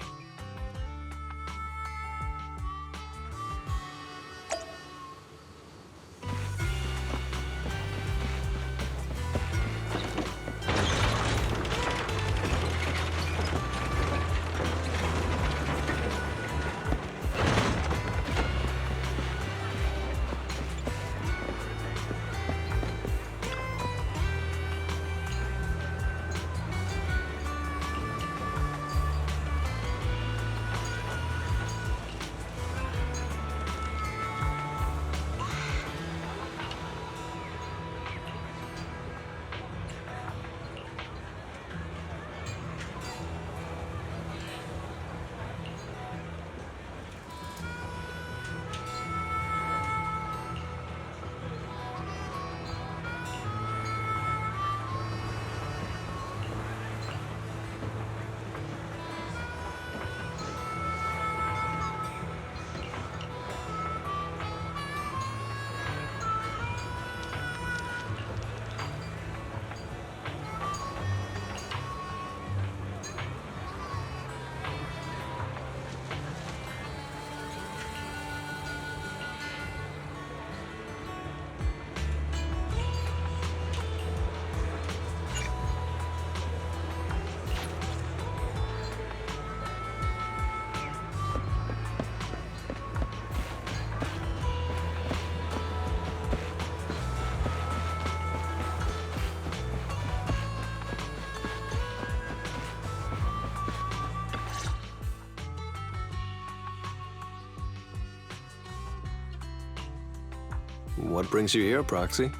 What brings you here, Proxy?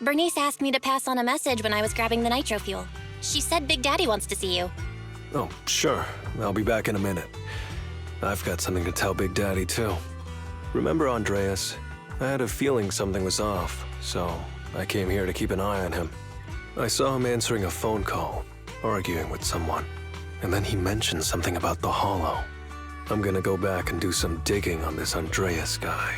Bernice asked me to pass on a message when I was grabbing the nitro fuel. She said Big Daddy wants to see you. Oh, sure. I'll be back in a minute. I've got something to tell Big Daddy, too. Remember Andreas? I had a feeling something was off, so I came here to keep an eye on him. I saw him answering a phone call, arguing with someone, and then he mentioned something about the Hollow. I'm gonna go back and do some digging on this Andreas guy.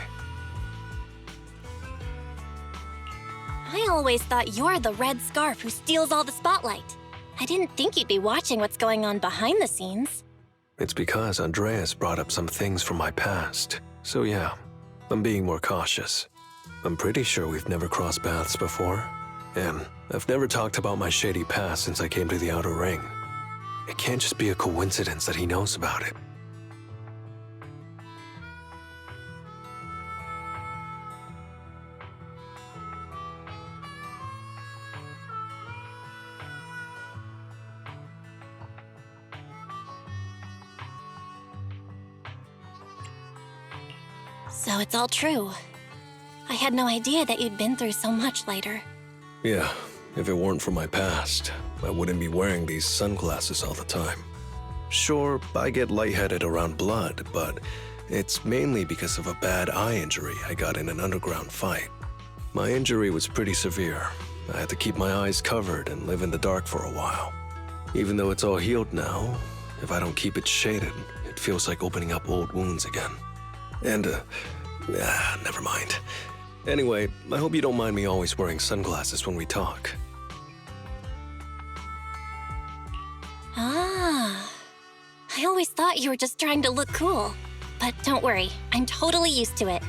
I always thought you're the red scarf who steals all the spotlight. I didn't think you'd be watching what's going on behind the scenes. It's because Andreas brought up some things from my past. So yeah, I'm being more cautious. I'm pretty sure we've never crossed paths before. And I've never talked about my shady past since I came to the Outer Ring. It can't just be a coincidence that he knows about it. So it's all true. I had no idea that you'd been through so much later. Yeah, if it weren't for my past, I wouldn't be wearing these sunglasses all the time. Sure, I get lightheaded around blood, but it's mainly because of a bad eye injury I got in an underground fight. My injury was pretty severe. I had to keep my eyes covered and live in the dark for a while. Even though it's all healed now, if I don't keep it shaded, it feels like opening up old wounds again. And, never mind. Anyway, I hope you don't mind me always wearing sunglasses when we talk. Ah. I always thought you were just trying to look cool. But don't worry, I'm totally used to it.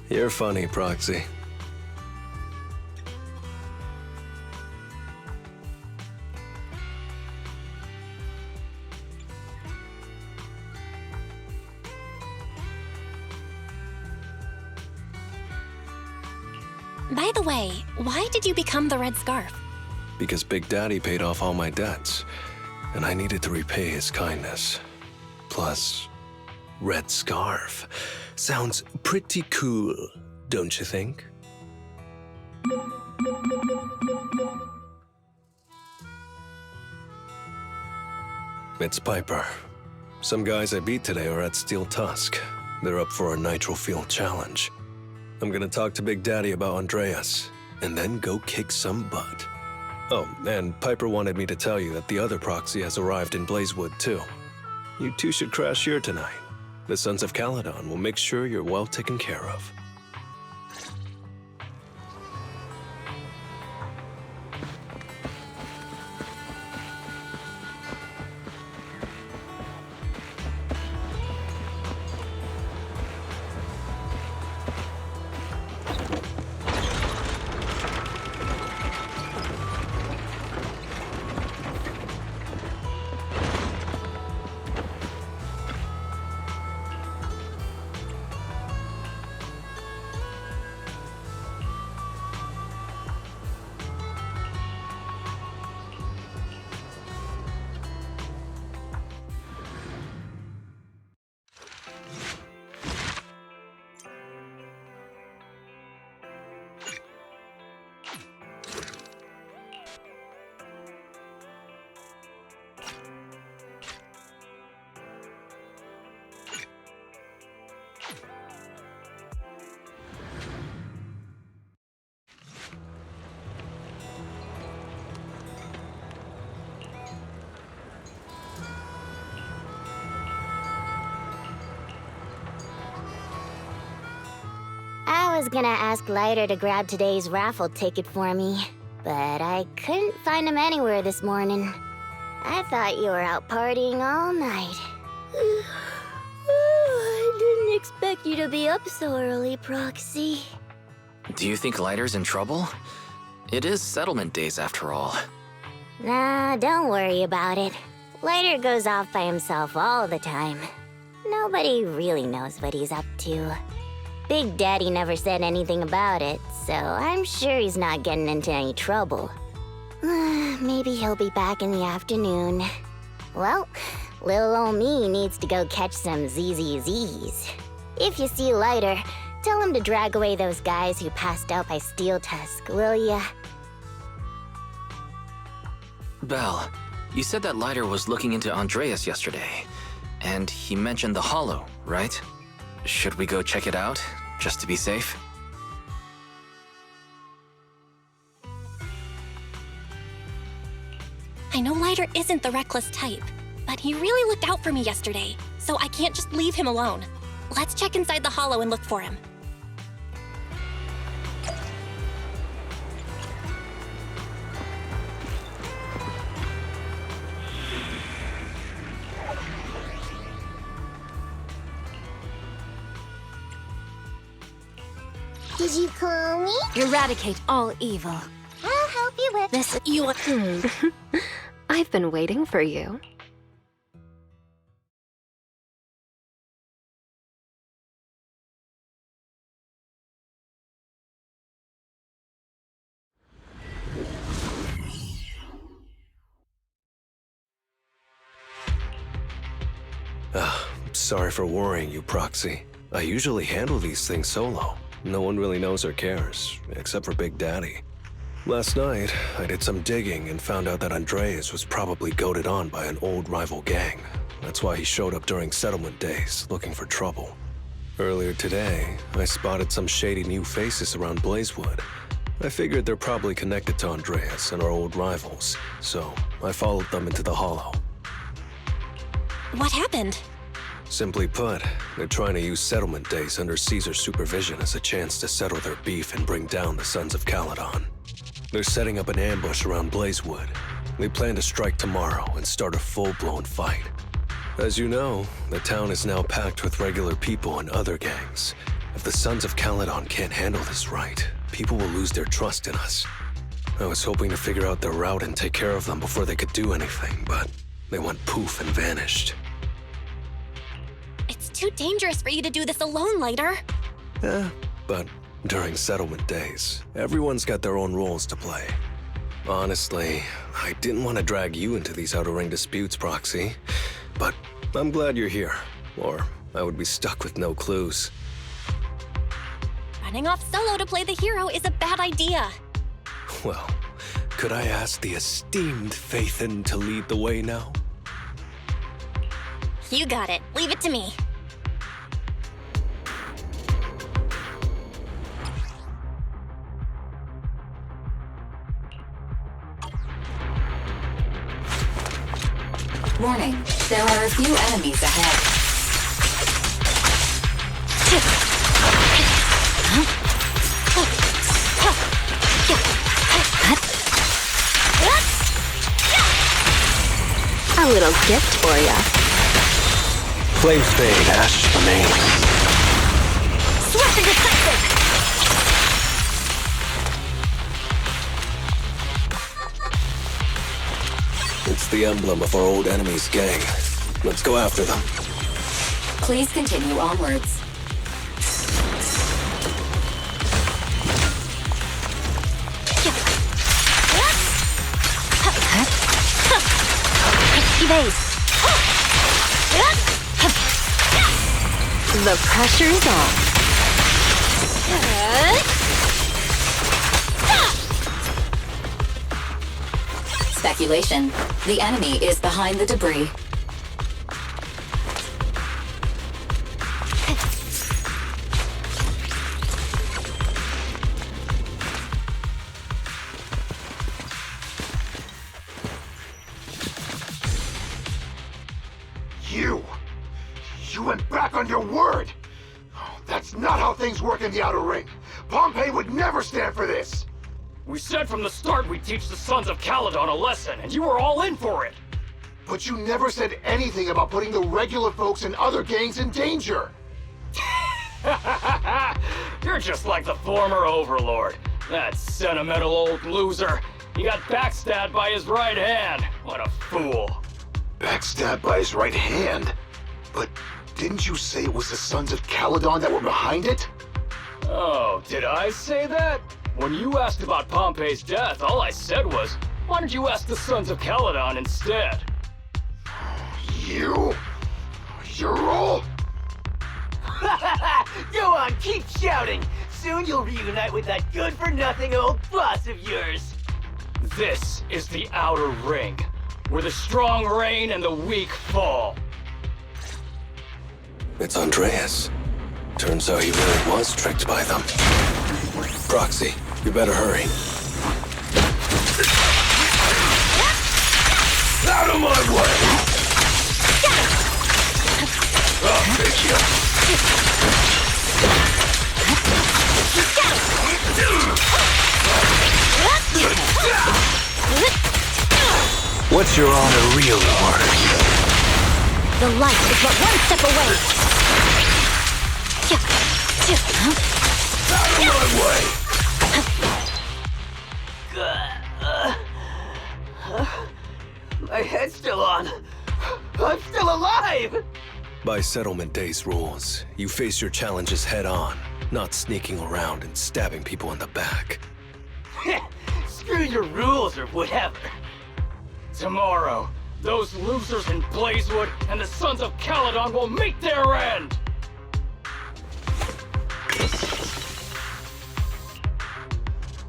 You're funny, Proxy. By the way, why did you become the Red Scarf? Because Big Daddy paid off all my debts, and I needed to repay his kindness. Plus, Red Scarf sounds pretty cool, don't you think? It's Piper. Some guys I beat today are at Steel Tusk. They're up for a Nitro Field challenge. I'm gonna talk to Big Daddy about Andreas, and then go kick some butt. Oh, and Piper wanted me to tell you that the other proxy has arrived in Blazewood, too. You two should crash here tonight. The Sons of Caledon will make sure you're well taken care of. I was gonna ask Lighter to grab today's raffle ticket for me, but I couldn't find him anywhere this morning. I thought you were out partying all night. I didn't expect you to be up so early, Proxy. Do you think Lighter's in trouble? It is settlement days after all. Nah, don't worry about it. Lighter goes off by himself all the time. Nobody really knows what he's up to. Big Daddy never said anything about it, so I'm sure he's not getting into any trouble. Maybe he'll be back in the afternoon. Well, little ol' me needs to go catch some ZZZs. If you see Lighter, tell him to drag away those guys who passed out by Steel Tusk, will ya? Belle, you said that Lighter was looking into Andreas yesterday, and he mentioned the Hollow, right? Should we go check it out, just to be safe? I know Lighter isn't the reckless type, but he really looked out for me yesterday, so I can't just leave him alone. Let's check inside the Hollow and look for him. Did you call me? Eradicate all evil. I'll help you with this. You. I've been waiting for you. Sorry for worrying you, Proxy. I usually handle these things solo. No one really knows or cares, except for Big Daddy. Last night, I did some digging and found out that Andreas was probably goaded on by an old rival gang. That's why he showed up during settlement days, looking for trouble. Earlier today, I spotted some shady new faces around Blazewood. I figured they're probably connected to Andreas and our old rivals, so I followed them into the Hollow. What happened? Simply put, they're trying to use settlement days under Caesar's supervision as a chance to settle their beef and bring down the Sons of Caledon. They're setting up an ambush around Blazewood. They plan to strike tomorrow and start a full-blown fight. As you know, the town is now packed with regular people and other gangs. If the Sons of Caledon can't handle this right, people will lose their trust in us. I was hoping to figure out their route and take care of them before they could do anything, but they went poof and vanished. It's too dangerous for you to do this alone, Lighter. But During settlement days, everyone's got their own roles to play. Honestly, I didn't want to drag you into these Outer Ring disputes, Proxy. But I'm glad you're here, or I would be stuck with no clues. Running off solo to play the hero is a bad idea. Well, could I ask the esteemed Faithin to lead the way now? You got it. Leave it to me. Warning, there are a few enemies ahead. A little gift for ya. Flames fade, ashes remain. Swift and decisive! It's the emblem of our old enemy's gang. Let's go after them. Please continue onwards. Evade. The pressure's on. Speculation. The enemy is behind the debris. You went back on your word! That's not how things work in the Outer Ring. Pompeii would never stand for this! We said from the start we'd teach the Sons of Caledon a lesson, and you were all in for it! But you never said anything about putting the regular folks and other gangs in danger! You're just like the former Overlord. That sentimental old loser. He got backstabbed by his right hand. What a fool. Backstabbed by his right hand? But didn't you say it was the Sons of Caledon that were behind it? Oh, did I say that? When you asked about Pompey's death, all I said was, why don't you ask the Sons of Caledon instead? You're all... Go on, keep shouting! Soon you'll reunite with that good-for-nothing old boss of yours! This is the Outer Ring, where the strong reign and the weak fall. It's Andreas. Turns out he really was tricked by them. Proxy, you better hurry. Out of my way! I'll take you. What's your honor really worth? The light is but one step away. Out of my way! My head's still on. I'm still alive! By Settlement Day's rules, you face your challenges head on, not sneaking around and stabbing people in the back. Screw your rules or whatever. Tomorrow, those losers in Blazewood and the Sons of Caledon will meet their end!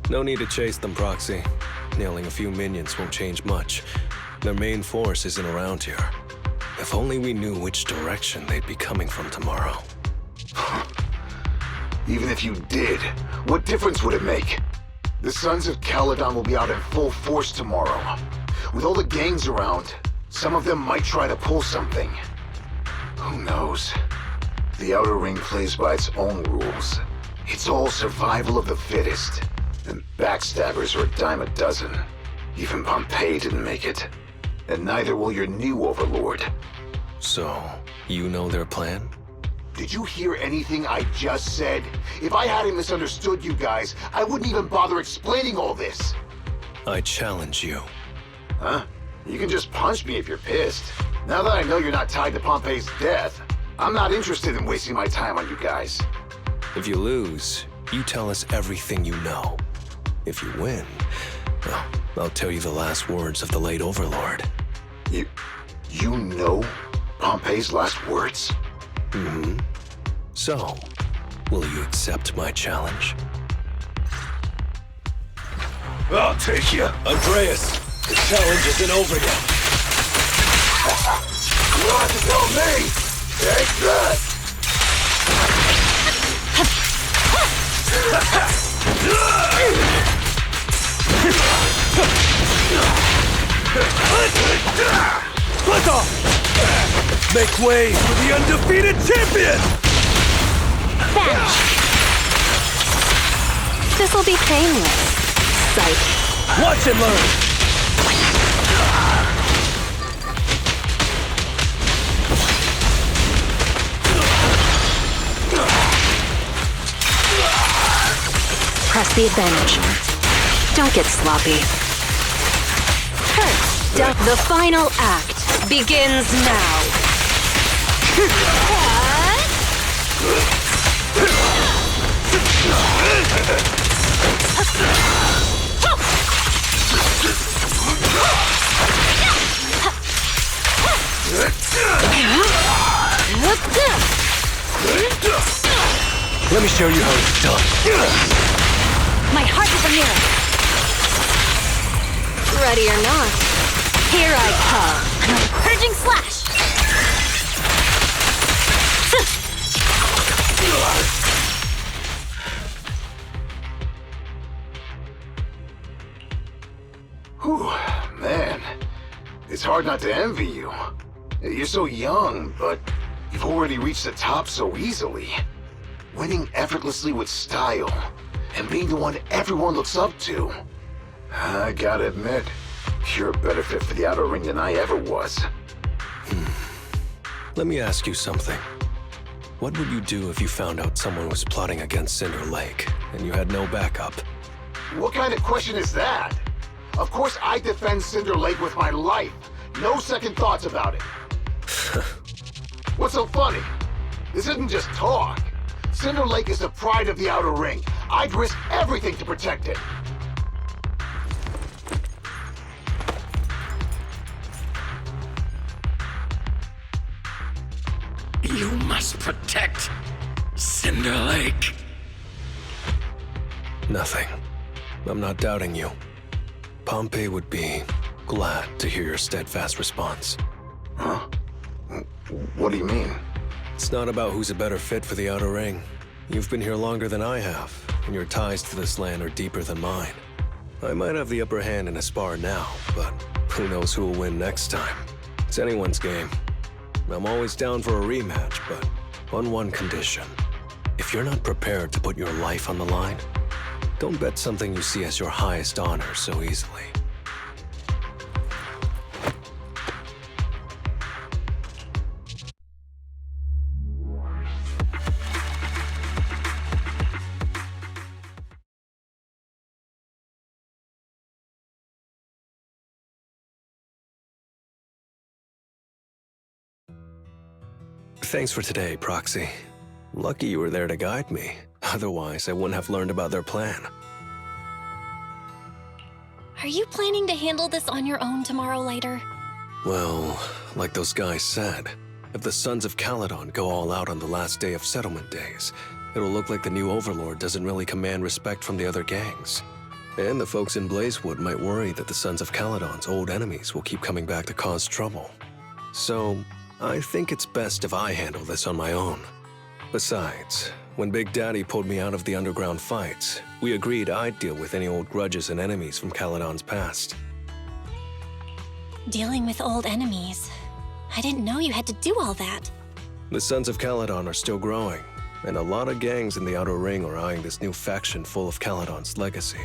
No need to chase them, Proxy. Nailing a few minions won't change much. Their main force isn't around here. If only we knew which direction they'd be coming from tomorrow. Even if you did, what difference would it make? The Sons of Caledon will be out in full force tomorrow. With all the gangs around, some of them might try to pull something. Who knows? The Outer Ring plays by its own rules. It's all survival of the fittest. And backstabbers are a dime a dozen. Even Pompeii didn't make it. And neither will your new overlord. So, you know their plan? Did you hear anything I just said? If I hadn't misunderstood you guys, I wouldn't even bother explaining all this. I challenge you. Huh? You can just punch me if you're pissed. Now that I know you're not tied to Pompeii's death, I'm not interested in wasting my time on you guys. If you lose, You tell us everything you know. If you win, well, I'll tell you the last words of the late Overlord. You know Pompey's last words? Mm-hmm. So, will you accept my challenge? I'll take you. Andreas, the challenge isn't over yet. You'll have to tell me! Take that! Split off! Make way for the undefeated champion! Vanish! This'll be painless. Psych. Watch and learn! Press the advantage. Don't get sloppy. The final act begins now. Let me show you how it's done. My heart is a mirror. Ready or not, here I come. Purging slash. Whew, man. It's hard not to envy you. You're so young, but you've already reached the top so easily. Winning effortlessly with style, and being the one everyone looks up to. I gotta admit, you're a better fit for the outer ring than I ever was. Let me ask you something. What would you do if you found out someone was plotting against Cinder Lake, and you had no backup? What kind of question is that? Of course I defend Cinder Lake with my life. No second thoughts about it. What's so funny? This isn't just talk. Cinder Lake is the pride of the outer ring. I'd risk everything to protect it. You must protect Cinder Lake. Nothing. I'm not doubting you. Pompey would be glad to hear your steadfast response. Huh? What do you mean? It's not about who's a better fit for the outer ring. You've been here longer than I have, and your ties to this land are deeper than mine. I might have the upper hand in a spar now, but who knows who will win next time. It's anyone's game. I'm always down for a rematch, but on one condition. If you're not prepared to put your life on the line, don't bet something you see as your highest honor so easily. Thanks for today, Proxy. Lucky you were there to guide me. Otherwise, I wouldn't have learned about their plan. Are you planning to handle this on your own tomorrow later? Well, like those guys said, if the Sons of Caledon go all out on the last day of settlement days, it'll look like the new Overlord doesn't really command respect from the other gangs. And the folks in Blazewood might worry that the Sons of Caledon's old enemies will keep coming back to cause trouble. So, I think it's best if I handle this on my own. Besides, when Big Daddy pulled me out of the underground fights, we agreed I'd deal with any old grudges and enemies from Caledon's past. Dealing with old enemies. I didn't know you had to do all that. The Sons of Caledon are still growing, and a lot of gangs in the Outer Ring are eyeing this new faction full of Caledon's legacy.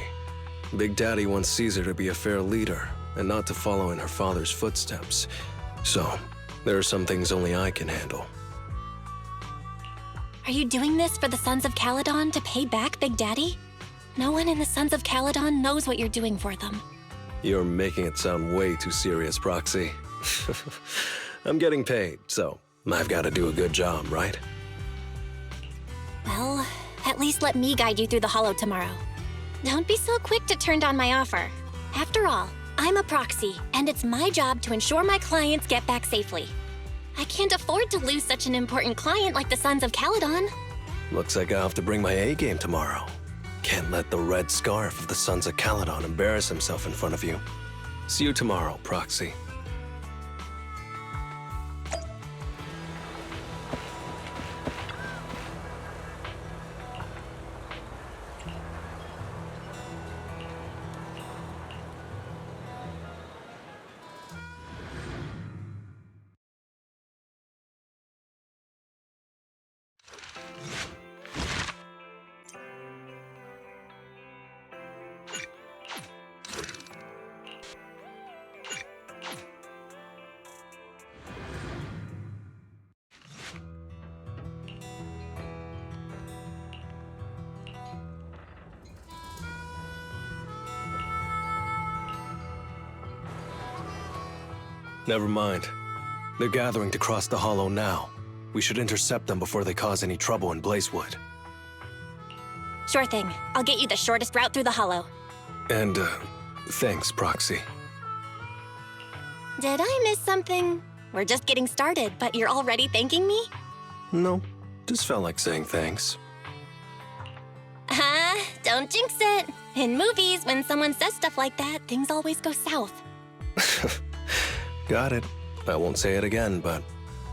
Big Daddy wants Caesar to be a fair leader, and not to follow in her father's footsteps. So, there are some things only I can handle. Are you doing this for the Sons of Caledon to pay back Big Daddy? No one in the Sons of Caledon knows what you're doing for them. You're making it sound way too serious, Proxy. I'm getting paid, so I've got to do a good job, right? Well, at at least let me guide you through the hollow tomorrow. Don't be so quick to turn down my offer. After all, I'm a proxy, and it's my job to ensure my clients get back safely. I can't afford to lose such an important client like the Sons of Caledon. Looks like I'll have to bring my A game tomorrow. Can't let the red scarf of the Sons of Caledon embarrass himself in front of you. See you tomorrow, Proxy. Never mind. They're gathering to cross the hollow now. We should intercept them before they cause any trouble in Blazewood. Sure thing. I'll get you the shortest route through the hollow. And, thanks, Proxy. Did I miss something? We're just getting started, but you're already thanking me? No, just felt like saying thanks. Don't jinx it. In movies, when someone says stuff like that, things always go south. Got it. I won't say it again, but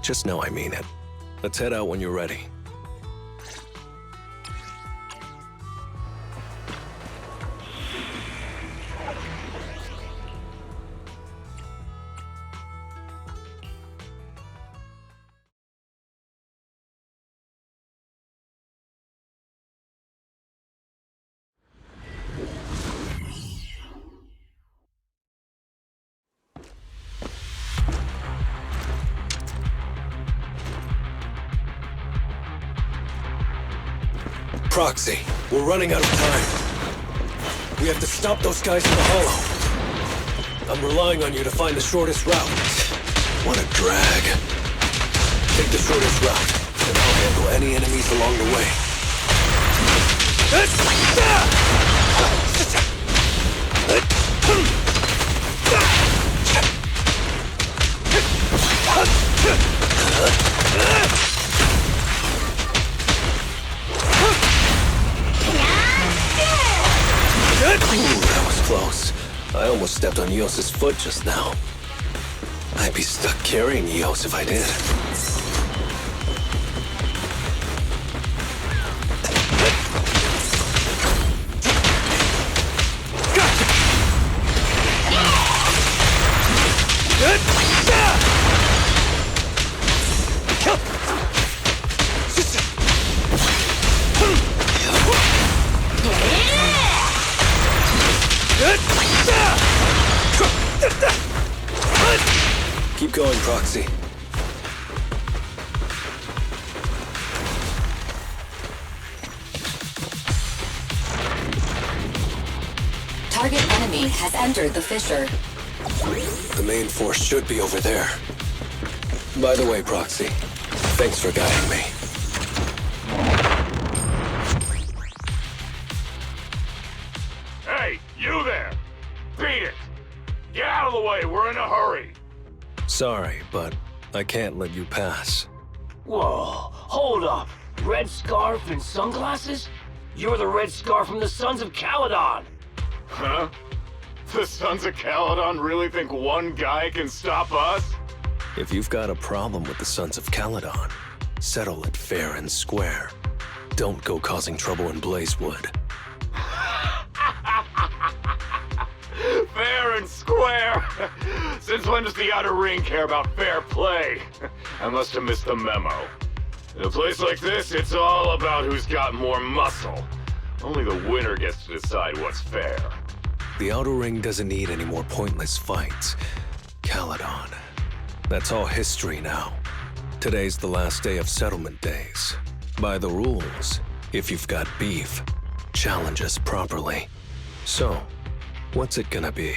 just know I mean it. Let's head out when you're ready. Proxy, we're running out of time. We have to stop those guys in the hollow. I'm relying on you to find the shortest route. What a drag. Take the shortest route, and I'll handle any enemies along the way. Ooh, that was close. I almost stepped on Eos's foot just now. I'd be stuck carrying Eos if I did. Keep going, Proxy. Target enemy has entered the fissure. The main force should be over there. By the way, Proxy, thanks for guiding me. Hey, you there! Beat it! Get out of the way, we're in a hurry! Sorry, but I can't let you pass. Whoa, hold up. Red scarf and sunglasses? You're the red scarf from the Sons of Caledon! Huh? The Sons of Caledon really think one guy can stop us? If you've got a problem with the Sons of Caledon, settle it fair and square. Don't go causing trouble in Blazewood. Fair and square? Since when does the Outer Ring care about fair play? I must have missed the memo. In a place like this, it's all about who's got more muscle. Only the winner gets to decide what's fair. The Outer Ring doesn't need any more pointless fights. Caledon. That's all history now. Today's the last day of settlement days. By the rules, if you've got beef, challenge us properly. So, what's it gonna be?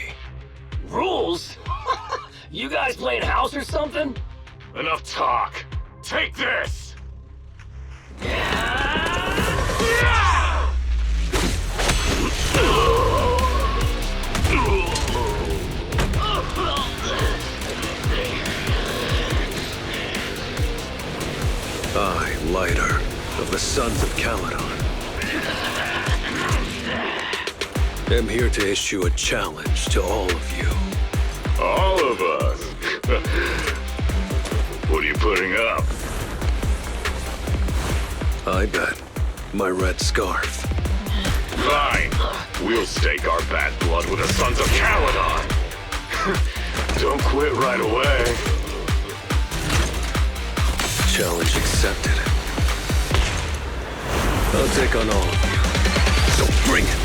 Rules? You guys playing house or something? Enough talk. Take this! Yeah! the Sons of Caledon. I'm here to issue a challenge to all of you. All of us? What are you putting up? I bet my red scarf. Fine. We'll stake our bad blood with the Sons of Caledon. Don't quit right away. Challenge accepted. I'll take on all of you. So bring it.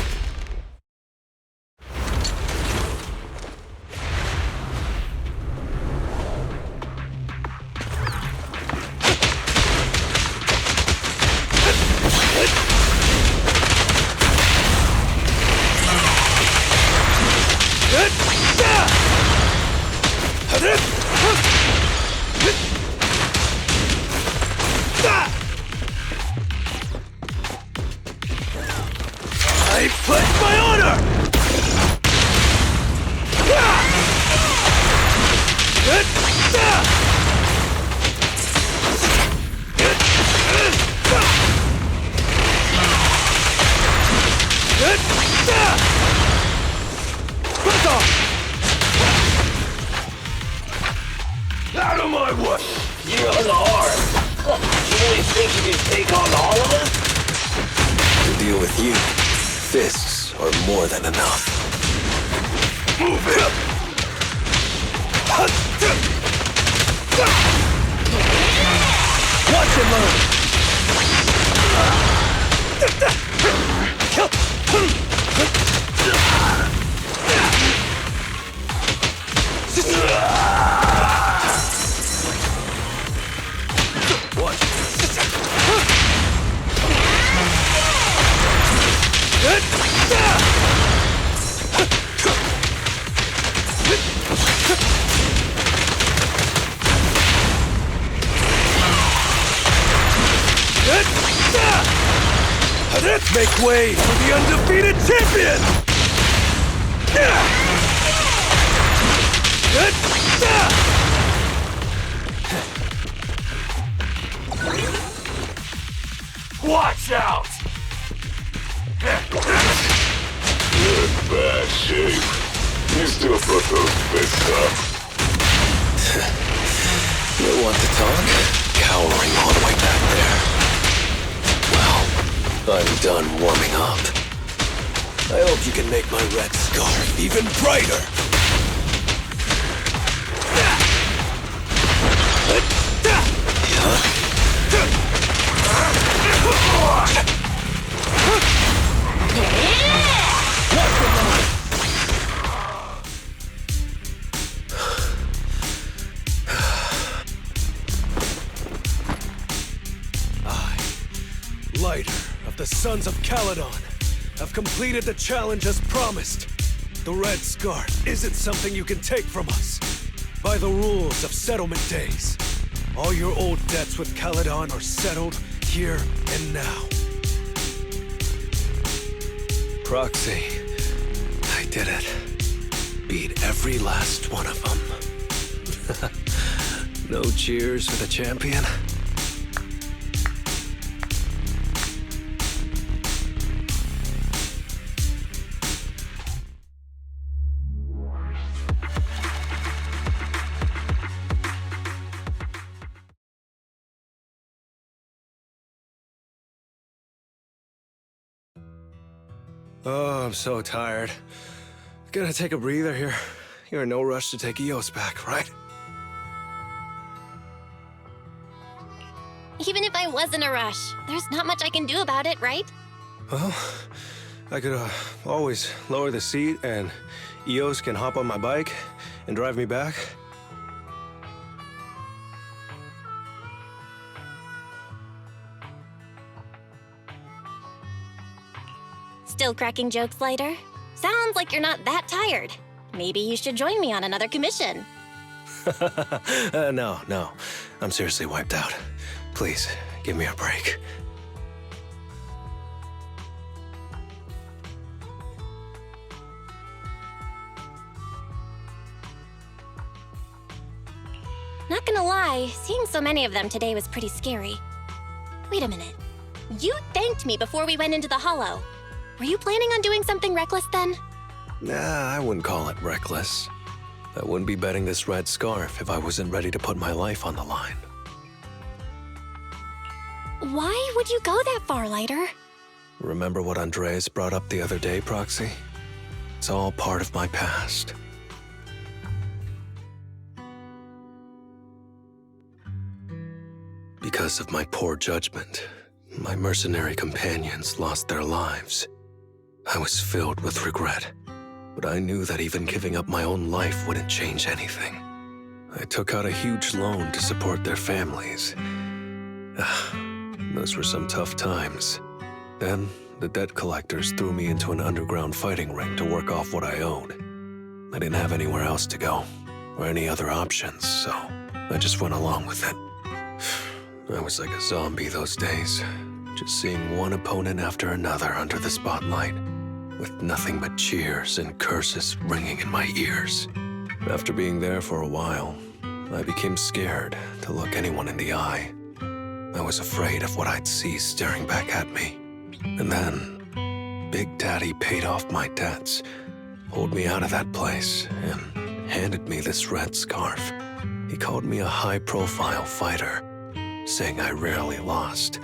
I pledge my honor! Out of my way! You're unarmed! You really think you can take on all of us? To deal with you, fists are more than enough. Move it! Watch and learn! Make way for the undefeated champion! Watch out! You're in bad shape. You still put those fists up. You want to talk? Cowering all the way back there. Well, I'm done warming up. I hope you can make my red scarf even brighter. Lighter of the Sons of Caledon have completed the challenge as promised. The red scarf isn't something you can take from us. By the rules of settlement days, all your old debts with Caledon are settled here and now. Proxy, I did it. Beat every last one of them. No cheers for the champion? Oh, I'm so tired. Gonna take a breather here. You're in no rush to take Eos back, right? Even if I was in a rush, there's not much I can do about it, right? Well, I could always lower the seat and Eos can hop on my bike and drive me back. Still cracking jokes, Lighter? Sounds like you're not that tired. Maybe you should join me on another commission. No. I'm seriously wiped out. Please, give me a break. Not gonna lie, seeing so many of them today was pretty scary. Wait a minute. You thanked me before we went into the Hollow. Were you planning on doing something reckless then? Nah, I wouldn't call it reckless. I wouldn't be betting this red scarf if I wasn't ready to put my life on the line. Why would you go that far, Lighter? Remember what Andreas brought up the other day, Proxy? It's all part of my past. Because of my poor judgment, my mercenary companions lost their lives. I was filled with regret, but I knew that even giving up my own life wouldn't change anything. I took out a huge loan to support their families. Those were some tough times. Then, the debt collectors threw me into an underground fighting ring to work off what I owed. I didn't have anywhere else to go, or any other options, so I just went along with it. I was like a zombie those days, just seeing one opponent after another under the spotlight, with nothing but cheers and curses ringing in my ears. After being there for a while, I became scared to look anyone in the eye. I was afraid of what I'd see staring back at me. And then, Big Daddy paid off my debts, pulled me out of that place, and handed me this red scarf. He called me a high-profile fighter, saying I rarely lost.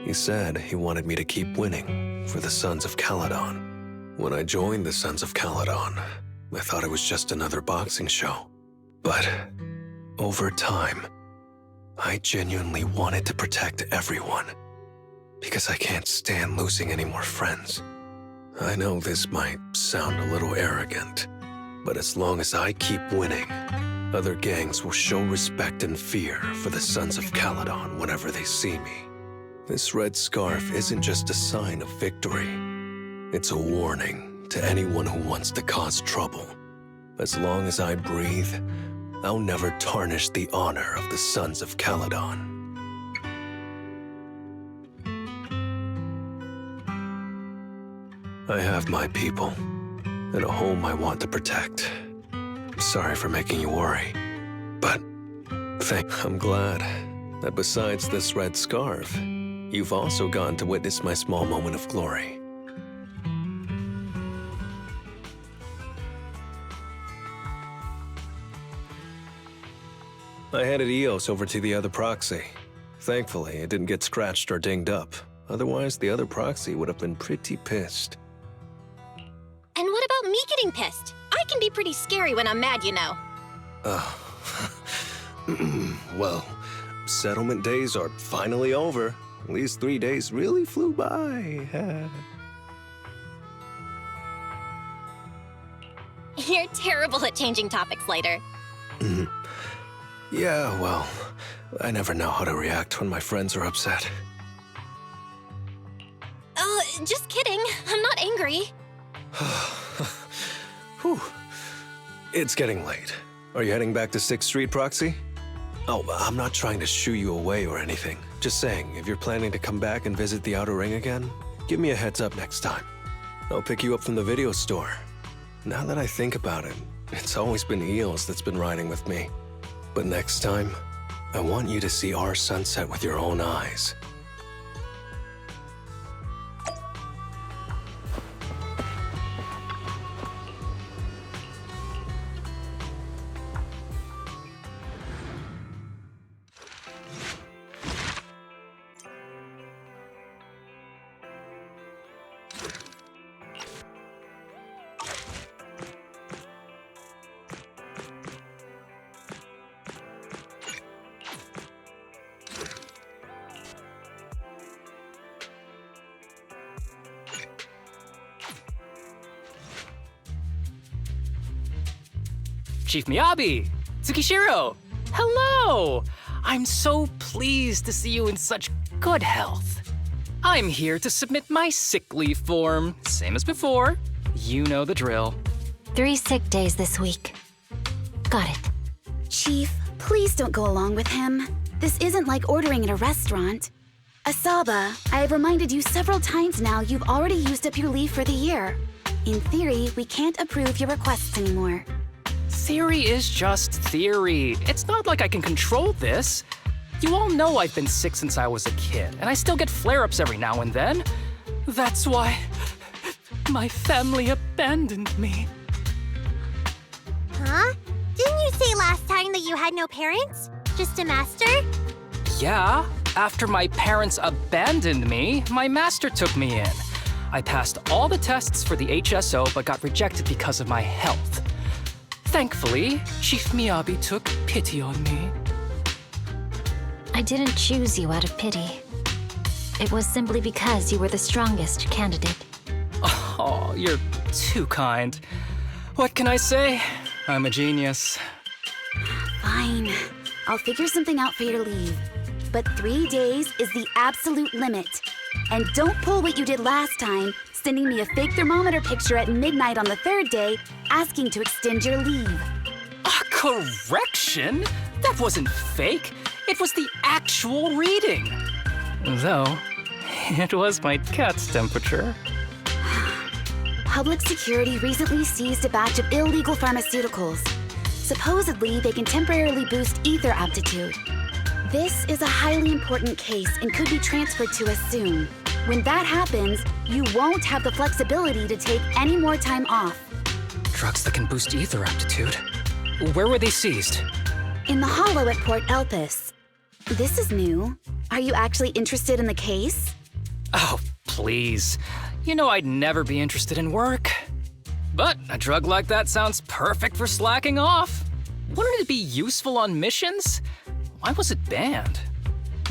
He said he wanted me to keep winning for the Sons of Caledon. When I joined the Sons of Caledon, I thought it was just another boxing show. But over time, I genuinely wanted to protect everyone, because I can't stand losing any more friends. I know this might sound a little arrogant, but as long as I keep winning, other gangs will show respect and fear for the Sons of Caledon whenever they see me. This red scarf isn't just a sign of victory. It's a warning to anyone who wants to cause trouble. As long as I breathe, I'll never tarnish the honor of the Sons of Caledon. I have my people, and a home I want to protect. Sorry for making you worry, but I'm glad that besides this red scarf, you've also gotten to witness my small moment of glory. I handed Eos over to the other proxy. Thankfully, it didn't get scratched or dinged up. Otherwise, the other proxy would have been pretty pissed. And what about me getting pissed? I can be pretty scary when I'm mad, you know. Well, settlement days are finally over. These 3 days really flew by. You're terrible at changing topics, Lighter. Yeah, well, I never know how to react when my friends are upset. Just kidding. I'm not angry. Whew. It's getting late. Are you heading back to 6th Street, Proxy? Oh, I'm not trying to shoo you away or anything. Just saying, if you're planning to come back and visit the Outer Ring again, give me a heads up next time. I'll pick you up from the video store. Now that I think about it, it's always been Eos that's been riding with me. But next time, I want you to see our sunset with your own eyes. Chief Miyabi! Tsukishiro! Hello! I'm so pleased to see you in such good health. I'm here to submit my sick leave form, same as before. You know the drill. 3 sick days this week. Got it. Chief, please don't go along with him. This isn't like ordering at a restaurant. Asaba, I have reminded you several times now you've already used up your leave for the year. In theory, we can't approve your requests anymore. Theory is just theory. It's not like I can control this. You all know I've been sick since I was a kid, and I still get flare-ups every now and then. That's why my family abandoned me. Huh? Didn't you say last time that you had no parents? Just a master? Yeah, after my parents abandoned me, my master took me in. I passed all the tests for the HSO but got rejected because of my health. Thankfully, Chief Miyabi took pity on me. I didn't choose you out of pity. It was simply because you were the strongest candidate. Oh, you're too kind. What can I say? I'm a genius. Fine. I'll figure something out for your leave. But 3 days is the absolute limit. And don't pull what you did last time, sending me a fake thermometer picture at midnight on the 3rd day, asking to extend your leave. Correction? That wasn't fake. It was the actual reading. Though, it was my cat's temperature. Public security recently seized a batch of illegal pharmaceuticals. Supposedly, they can temporarily boost ether aptitude. This is a highly important case and could be transferred to us soon. When that happens, you won't have the flexibility to take any more time off. Drugs that can boost ether aptitude? Where were they seized? In the hollow at Port Elpis. This is new. Are you actually interested in the case? Oh, please. You know I'd never be interested in work. But a drug like that sounds perfect for slacking off. Wouldn't it be useful on missions? Why was it banned?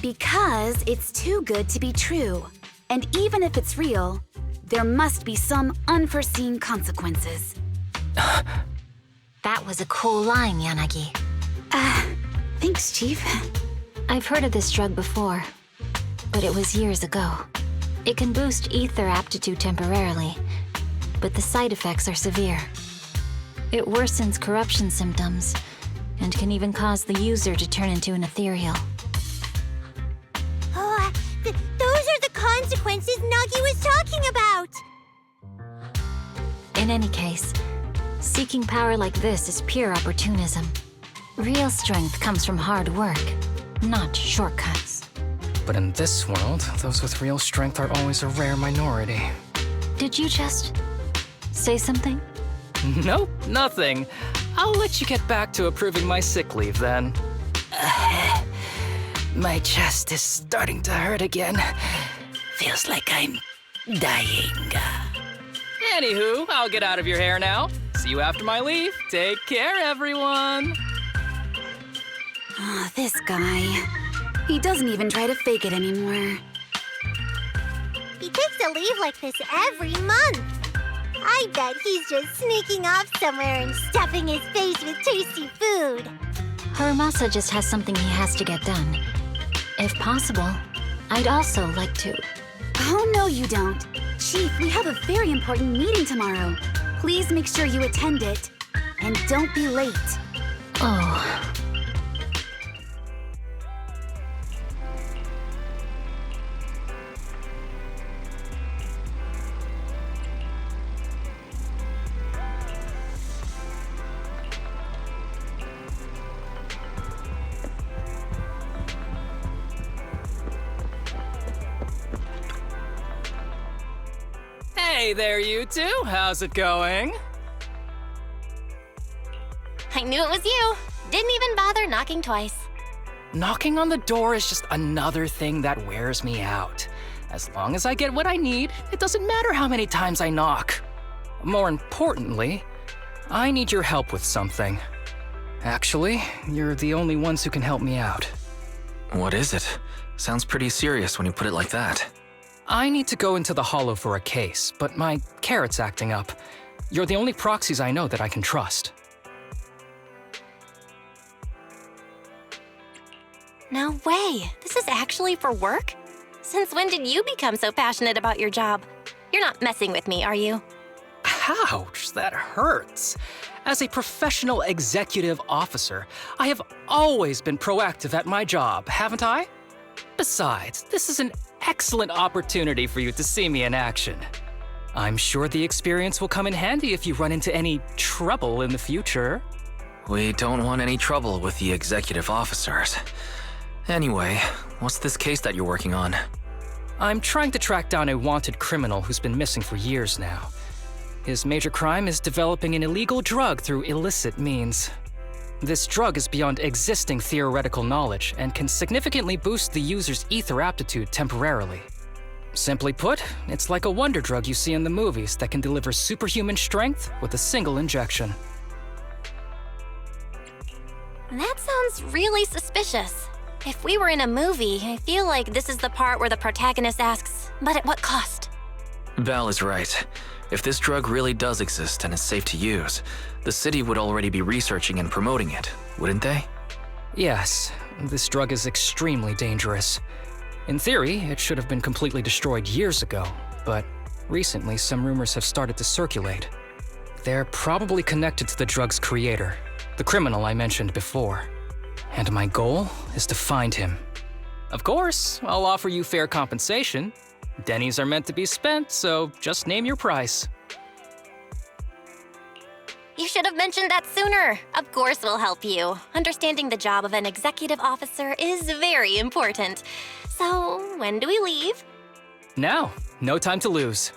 Because it's too good to be true. And even if it's real, there must be some unforeseen consequences. That was a cool line, Yanagi. Thanks, Chief. I've heard of this drug before, but it was years ago. It can boost ether aptitude temporarily, but the side effects are severe. It worsens corruption symptoms, and can even cause the user to turn into an ethereal. Oh, those are the consequences Nagi was talking about! In any case, seeking power like this is pure opportunism. Real strength comes from hard work, not shortcuts. But in this world, those with real strength are always a rare minority. Did you just say something? Nope, nothing. I'll let you get back to approving my sick leave then. My chest is starting to hurt again. Feels like I'm dying. Anywho, I'll get out of your hair now. See you after my leave. Take care, everyone. Oh, this guy. He doesn't even try to fake it anymore. He takes a leave like this every month. I bet he's just sneaking off somewhere and stuffing his face with tasty food. Haramasa just has something he has to get done. If possible, I'd also like to... Oh, no, you don't. Chief, we have a very important meeting tomorrow. Please make sure you attend it. And don't be late. Oh... Hey there, you two. How's it going? I knew it was you. Didn't even bother knocking twice. Knocking on the door is just another thing that wears me out. As long as I get what I need, it doesn't matter how many times I knock. More importantly, I need your help with something. Actually, you're the only ones who can help me out. What is it? Sounds pretty serious when you put it like that. I need to go into the Hollow for a case, but my carrot's acting up. You're the only proxies I know that I can trust. No way. This is actually for work? Since when did you become so passionate about your job? You're not messing with me, are you? Ouch, that hurts. As a professional executive officer, I have always been proactive at my job, haven't I? Besides, this is an excellent opportunity for you to see me in action. I'm sure the experience will come in handy if you run into any trouble in the future. We don't want any trouble with the executive officers. Anyway, what's this case that you're working on? I'm trying to track down a wanted criminal who's been missing for years now. His major crime is developing an illegal drug through illicit means. This drug is beyond existing theoretical knowledge and can significantly boost the user's ether aptitude temporarily. Simply put, it's like a wonder drug you see in the movies that can deliver superhuman strength with a single injection. That sounds really suspicious. If we were in a movie, I feel like this is the part where the protagonist asks, but at what cost? Belle is right. If this drug really does exist and is safe to use, the city would already be researching and promoting it, wouldn't they? Yes, this drug is extremely dangerous. In theory, it should have been completely destroyed years ago, but recently some rumors have started to circulate. They're probably connected to the drug's creator, the criminal I mentioned before. And my goal is to find him. Of course, I'll offer you fair compensation. Dennies are meant to be spent, so just name your price. You should have mentioned that sooner. Of course we'll help you. Understanding the job of an executive officer is very important. So, when do we leave? Now, no time to lose.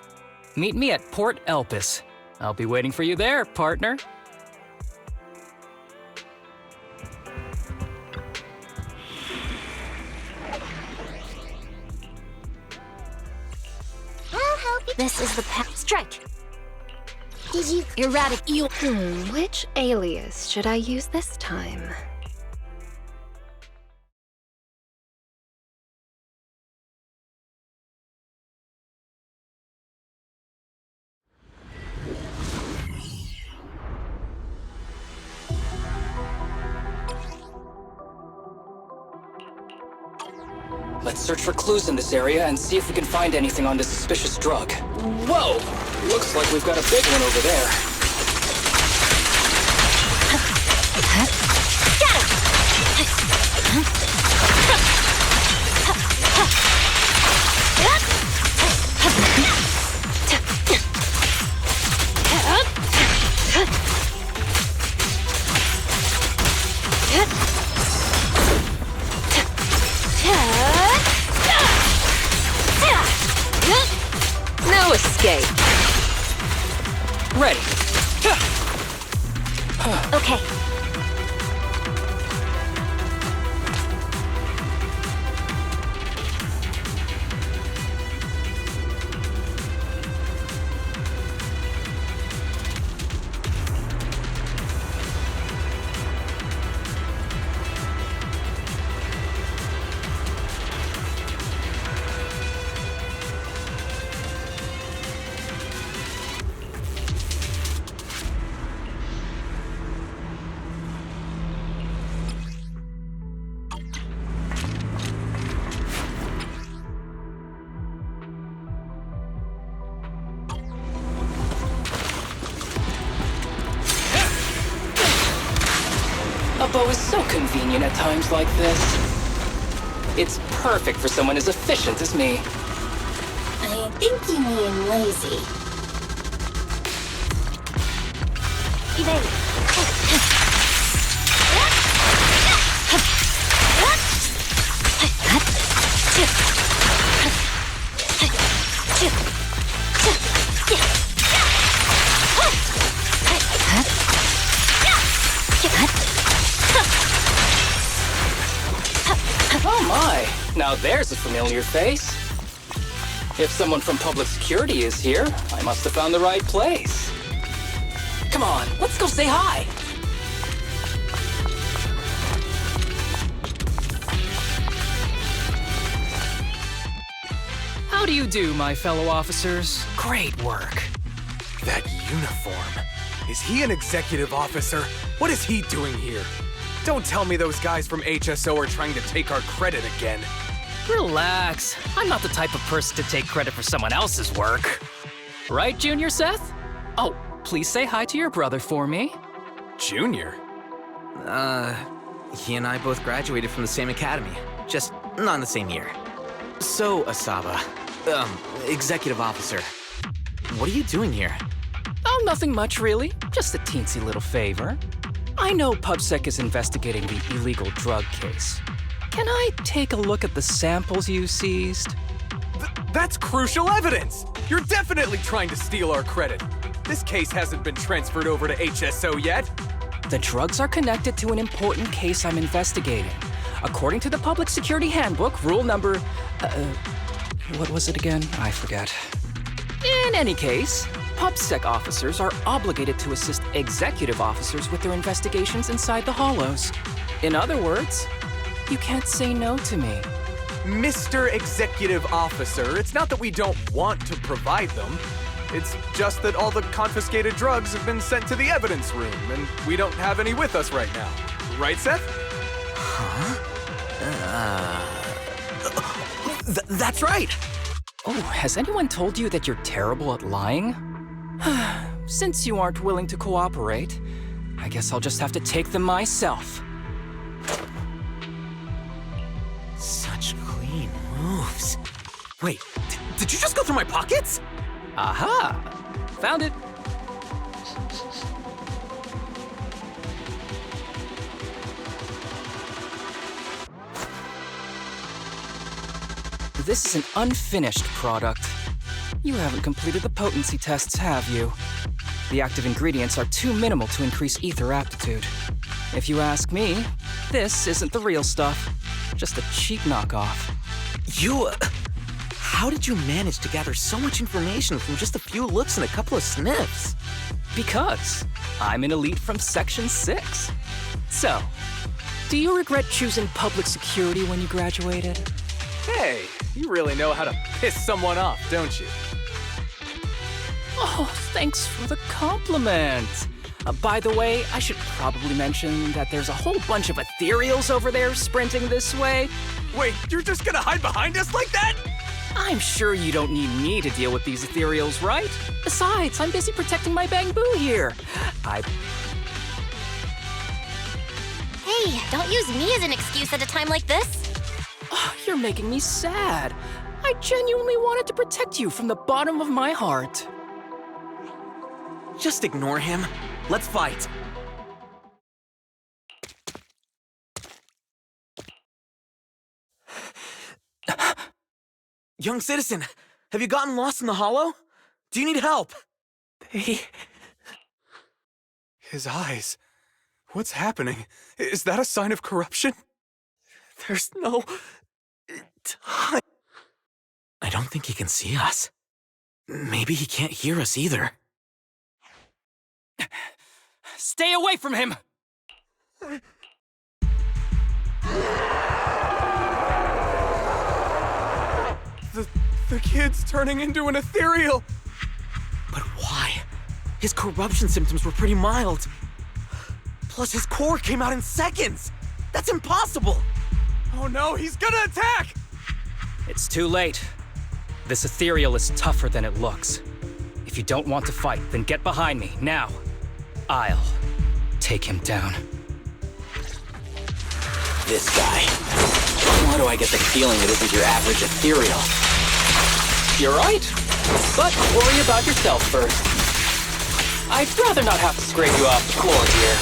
Meet me at Port Elpis. I'll be waiting for you there, partner. I'll help you. This is the path. Strike! Did you Eradicate. Which alias should I use this time? Let's search for clues in this area and see if we can find anything on this suspicious drug. Whoa! Looks like we've got a big one over there. No escape. Ready. Okay. A bow is so convenient at times like this. It's perfect for someone as efficient as me. I think you mean lazy. Evade. Oh my, now there's a familiar face. If someone from public security is here, I must have found the right place. Come on, let's go say hi. How do you do, my fellow officers? Great work. That uniform. Is he an executive officer? What is he doing here? Don't tell me those guys from HSO are trying to take our credit again. Relax. I'm not the type of person to take credit for someone else's work. Right, Junior Seth? Oh, please say hi to your brother for me. Junior? He and I both graduated from the same academy, just not in the same year. So, Asaba, executive officer, what are you doing here? Oh, nothing much really. Just a teensy little favor. I know PubSec is investigating the illegal drug case. Can I take a look at the samples you seized? That's crucial evidence! You're definitely trying to steal our credit. This case hasn't been transferred over to HSO yet. The drugs are connected to an important case I'm investigating. According to the Public Security Handbook, rule number... what was it again? I forget. In any case, PubSec officers are obligated to assist executive officers with their investigations inside the Hollows. In other words, you can't say no to me. Mr. Executive Officer, it's not that we don't want to provide them. It's just that all the confiscated drugs have been sent to the evidence room, and we don't have any with us right now. Right, Seth? Huh? That's right! Oh, has anyone told you that you're terrible at lying? Since you aren't willing to cooperate, I guess I'll just have to take them myself. Such clean moves. Wait, did you just go through my pockets? Aha! Found it. This is an unfinished product. You haven't completed the potency tests, have you? The active ingredients are too minimal to increase ether aptitude. If you ask me, this isn't the real stuff. Just a cheap knockoff. How did you manage to gather so much information from just a few looks and a couple of sniffs? Because I'm an elite from Section 6. So, do you regret choosing public security when you graduated? Hey, you really know how to piss someone off, don't you? Oh, thanks for the compliment. By the way, I should probably mention that there's a whole bunch of ethereals over there sprinting this way. Wait, you're just gonna hide behind us like that? I'm sure you don't need me to deal with these ethereals, right? Besides, I'm busy protecting my bamboo here. Hey, don't use me as an excuse at a time like this. Oh, you're making me sad. I genuinely wanted to protect you from the bottom of my heart. Just ignore him. Let's fight. Young citizen, have you gotten lost in the Hollow? Do you need help? His eyes. What's happening? Is that a sign of corruption? There's no time. I don't think he can see us. Maybe he can't hear us either. Stay away from him! The kid's turning into an ethereal! But why? His corruption symptoms were pretty mild. Plus his core came out in seconds! That's impossible! Oh no, he's gonna attack! It's too late. This ethereal is tougher than it looks. If you don't want to fight, then get behind me, now. I'll take him down. This guy. Why do I get the feeling it isn't your average ethereal? You're right. But worry about yourself first. I'd rather not have to scrape you off the floor here.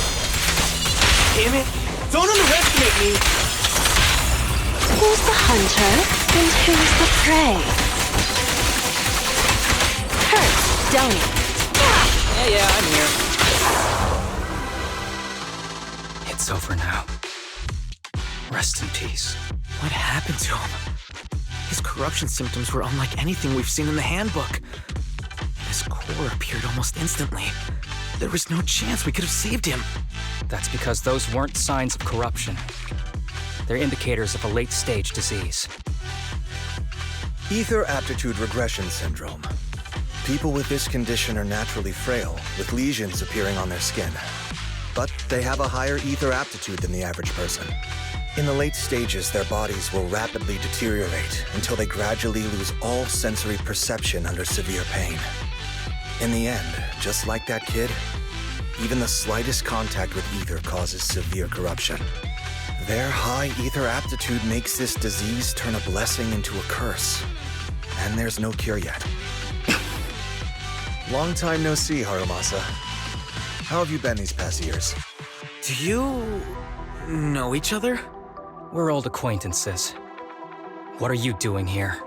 Damn it! Don't underestimate me! Who's the hunter and who's the prey? Hurts, don't it? Yeah, I'm here. It's over now. Rest in peace. What happened to him? His corruption symptoms were unlike anything we've seen in the handbook. His core appeared almost instantly. There was no chance we could have saved him. That's because those weren't signs of corruption. They're indicators of a late-stage disease. Ether aptitude regression syndrome. People with this condition are naturally frail, with lesions appearing on their skin. But they have a higher ether aptitude than the average person. In the late stages, their bodies will rapidly deteriorate until they gradually lose all sensory perception under severe pain. In the end, just like that kid, even the slightest contact with ether causes severe corruption. Their high ether aptitude makes this disease turn a blessing into a curse. And there's no cure yet. Long time no see, Harumasa. How have you been these past years? Do you know each other? We're old acquaintances. What are you doing here?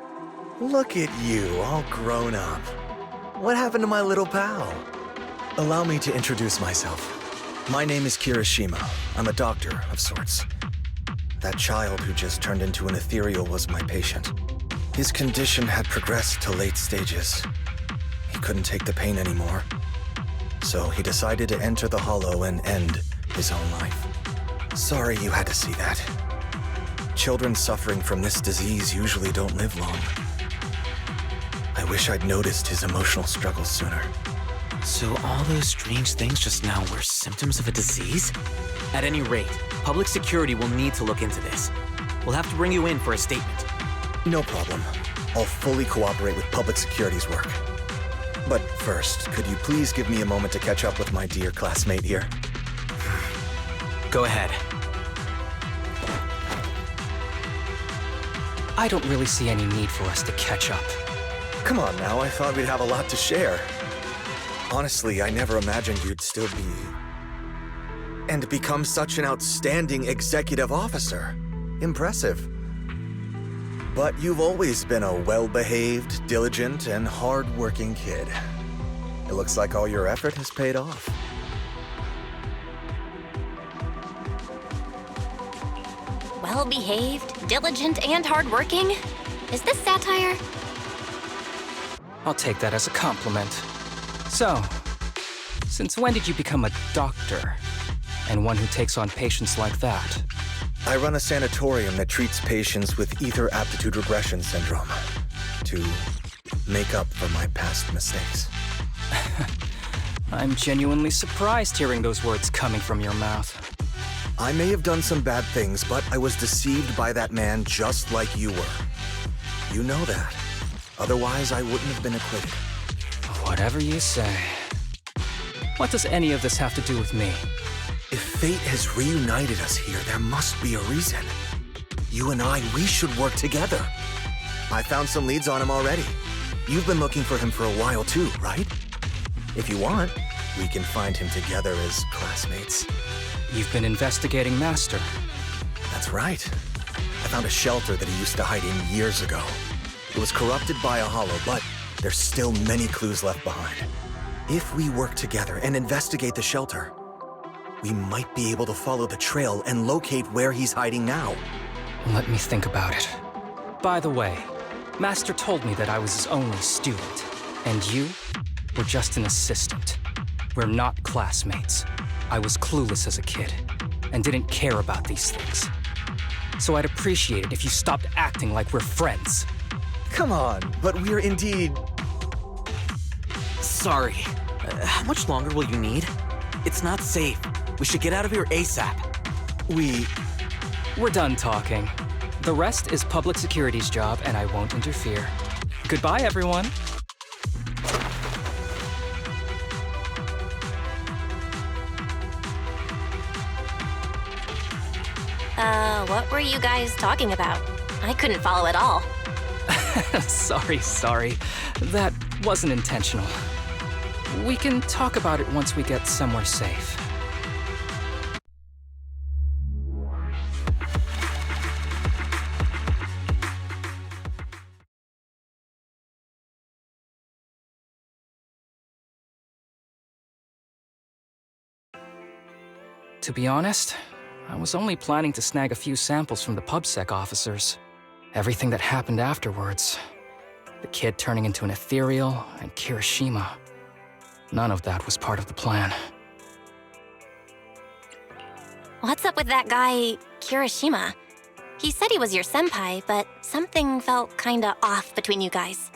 Look at you, all grown up. What happened to my little pal? Allow me to introduce myself. My name is Kirishima. I'm a doctor of sorts. That child who just turned into an ethereal was my patient. His condition had progressed to late stages. He couldn't take the pain anymore. So he decided to enter the Hollow and end his own life. Sorry you had to see that. Children suffering from this disease usually don't live long. I wish I'd noticed his emotional struggles sooner. So all those strange things just now were symptoms of a disease? At any rate, public security will need to look into this. We'll have to bring you in for a statement. No problem. I'll fully cooperate with public security's work. But first, could you please give me a moment to catch up with my dear classmate here? Go ahead. I don't really see any need for us to catch up. Come on now, I thought we'd have a lot to share. Honestly, I never imagined you'd still be... and become such an outstanding executive officer. Impressive. But you've always been a well-behaved, diligent, and hard-working kid. It looks like all your effort has paid off. Well-behaved, diligent, and hardworking? Is this satire? I'll take that as a compliment. So, since when did you become a doctor? And one who takes on patients like that? I run a sanatorium that treats patients with ether aptitude regression syndrome to make up for my past mistakes. I'm genuinely surprised hearing those words coming from your mouth. I may have done some bad things, but I was deceived by that man just like you were. You know that. Otherwise, I wouldn't have been acquitted. Whatever you say. What does any of this have to do with me? If fate has reunited us here, there must be a reason. You and I, we should work together. I found some leads on him already. You've been looking for him for a while too, right? If you want, we can find him together as classmates. You've been investigating Master. That's right. I found a shelter that he used to hide in years ago. It was corrupted by a Hollow, but there's still many clues left behind. If we work together and investigate the shelter, we might be able to follow the trail and locate where he's hiding now. Let me think about it. By the way, Master told me that I was his only student, and you were just an assistant. We're not classmates. I was clueless as a kid, and didn't care about these things. So I'd appreciate it if you stopped acting like we're friends. Come on, but we're indeed... Sorry. How much longer will you need? It's not safe. We should get out of here ASAP. We're done talking. The rest is public security's job, and I won't interfere. Goodbye, everyone. What were you guys talking about? I couldn't follow at all. Sorry. That wasn't intentional. We can talk about it once we get somewhere safe. To be honest, I was only planning to snag a few samples from the PubSec officers. Everything that happened afterwards. The kid turning into an ethereal, and Kirishima. None of that was part of the plan. What's up with that guy, Kirishima? He said he was your senpai, but something felt kinda off between you guys.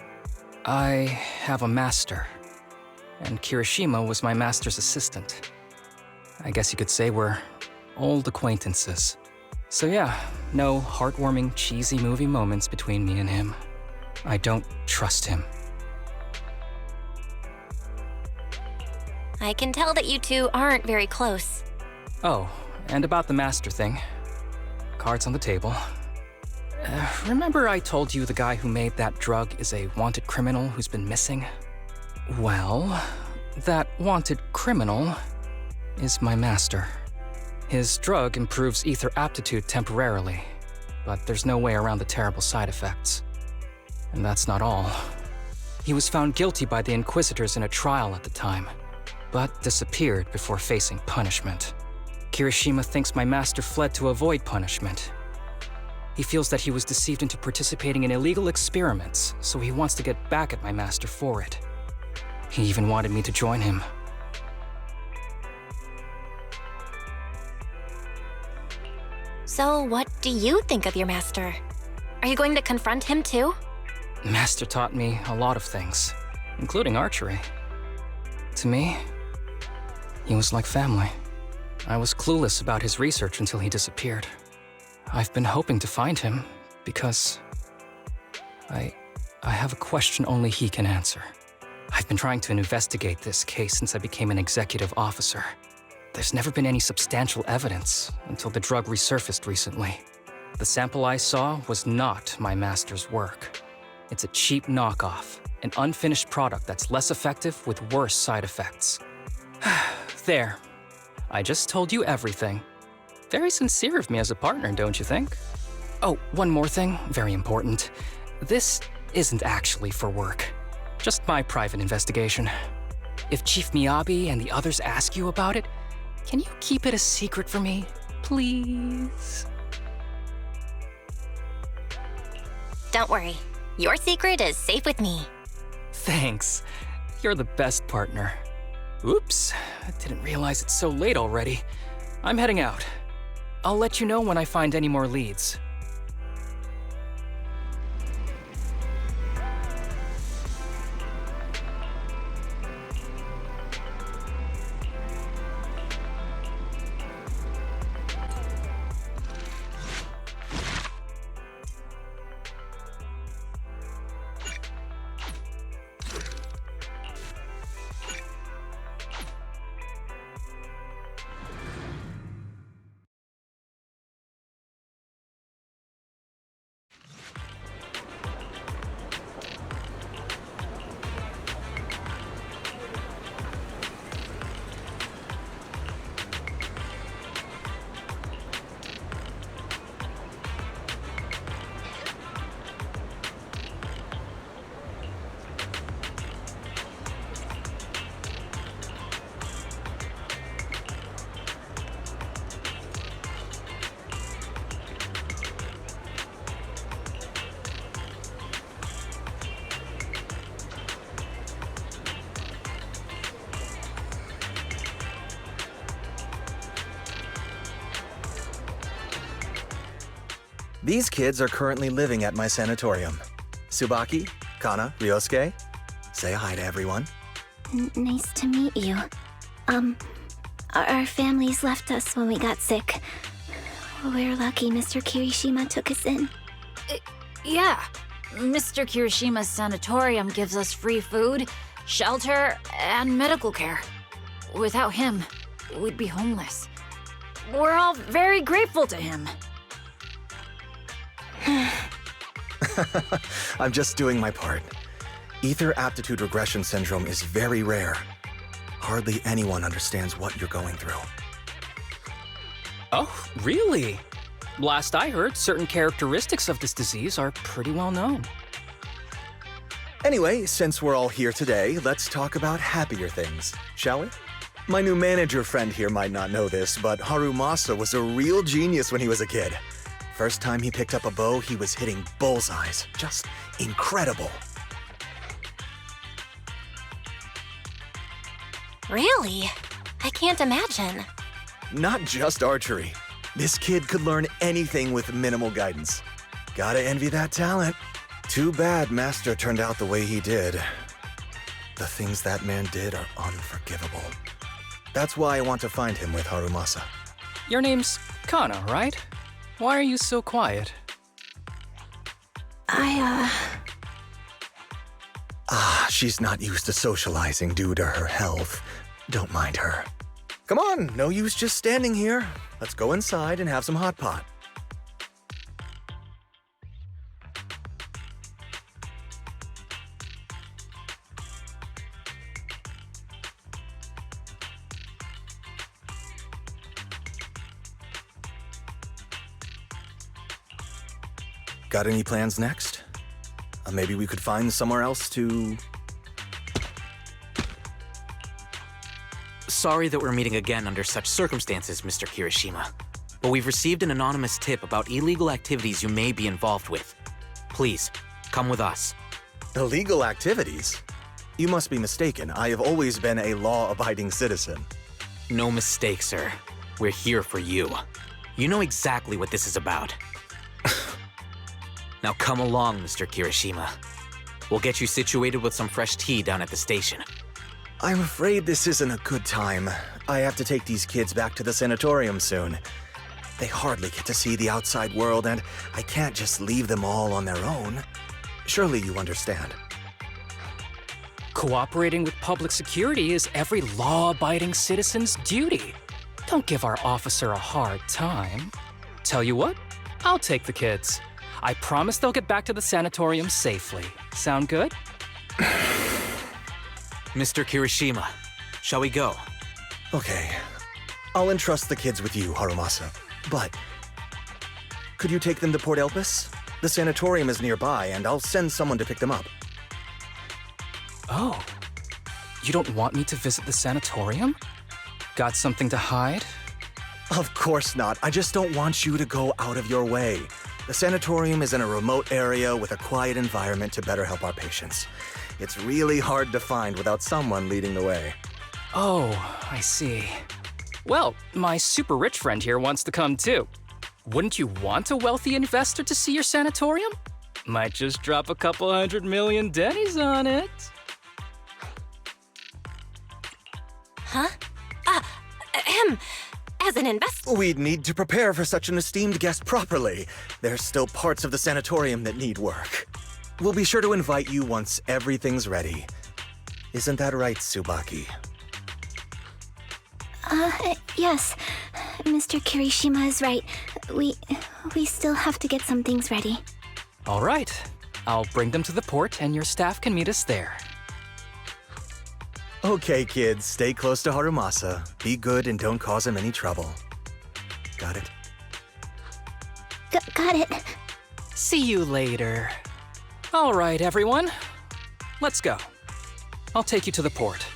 I have a master, and Kirishima was my master's assistant. I guess you could say we're old acquaintances. So yeah, no heartwarming, cheesy movie moments between me and him. I don't trust him. I can tell that you two aren't very close. Oh, and about the master thing. Cards on the table. Remember I told you the guy who made that drug is a wanted criminal who's been missing? Well, that wanted criminal is my master. His drug improves ether aptitude temporarily, but there's no way around the terrible side effects. And that's not all. He was found guilty by the Inquisitors in a trial at the time, but disappeared before facing punishment. Kirishima thinks my master fled to avoid punishment. He feels that he was deceived into participating in illegal experiments, so he wants to get back at my master for it. He even wanted me to join him. So, what do you think of your master? Are you going to confront him too? Master taught me a lot of things, including archery. To me, he was like family. I was clueless about his research until he disappeared. I've been hoping to find him because I have a question only he can answer. I've been trying to investigate this case since I became an executive officer. There's never been any substantial evidence until the drug resurfaced recently. The sample I saw was not my master's work. It's a cheap knockoff, an unfinished product that's less effective with worse side effects. There. I just told you everything. Very sincere of me as a partner, don't you think? Oh, one more thing, very important. This isn't actually for work. Just my private investigation. If Chief Miyabi and the others ask you about it, can you keep it a secret for me, please? Don't worry. Your secret is safe with me. Thanks. You're the best partner. Oops, I didn't realize it's so late already. I'm heading out. I'll let you know when I find any more leads. These kids are currently living at my sanatorium. Tsubaki, Kana, Ryosuke, say hi to everyone. Nice to meet you. Our families left us when we got sick. We're lucky Mr. Kirishima took us in. Yeah. Mr. Kirishima's sanatorium gives us free food, shelter, and medical care. Without him, we'd be homeless. We're all very grateful to him. I'm just doing my part. Ether aptitude regression syndrome is very rare. Hardly anyone understands what you're going through. Oh, really? Last I heard, certain characteristics of this disease are pretty well known. Anyway, since we're all here today, let's talk about happier things, shall we? My new manager friend here might not know this, but Harumasa was a real genius when he was a kid. First time he picked up a bow, he was hitting bullseyes. Just incredible. Really? I can't imagine. Not just archery. This kid could learn anything with minimal guidance. Gotta envy that talent. Too bad Master turned out the way he did. The things that man did are unforgivable. That's why I want to find him with Harumasa. Your name's Kana, right? Why are you so quiet? She's not used to socializing due to her health. Don't mind her. Come on, no use just standing here. Let's go inside and have some hot pot. Got any plans next? Maybe we could find somewhere else to... Sorry that we're meeting again under such circumstances, Mr. Kirishima. But we've received an anonymous tip about illegal activities you may be involved with. Please, come with us. Illegal activities? You must be mistaken. I have always been a law-abiding citizen. No mistake, sir. We're here for you. You know exactly what this is about. Now come along, Mr. Kirishima. We'll get you situated with some fresh tea down at the station. I'm afraid this isn't a good time. I have to take these kids back to the sanatorium soon. They hardly get to see the outside world, and I can't just leave them all on their own. Surely you understand. Cooperating with public security is every law-abiding citizen's duty. Don't give our officer a hard time. Tell you what, I'll take the kids. I promise they'll get back to the sanatorium safely. Sound good? Mr. Kirishima, shall we go? Okay. I'll entrust the kids with you, Harumasa. But could you take them to Port Elpis? The sanatorium is nearby, and I'll send someone to pick them up. Oh, you don't want me to visit the sanatorium? Got something to hide? Of course not. I just don't want you to go out of your way. The sanatorium is in a remote area with a quiet environment to better help our patients. It's really hard to find without someone leading the way. Oh, I see. Well, my super rich friend here wants to come too. Wouldn't you want a wealthy investor to see your sanatorium? Might just drop a couple $100 million Denny's on it. Huh? As an investor. We'd need to prepare for such an esteemed guest properly. There's still parts of the sanatorium that need work. We'll be sure to invite you once everything's ready. Isn't that right, Tsubaki? Yes. Mr. Kirishima is right. We still have to get some things ready. All right. I'll bring them to the port and your staff can meet us there. Okay, kids, stay close to Harumasa. Be good and don't cause him any trouble. Got it? Got it. See you later. All right, everyone. Let's go. I'll take you to the port.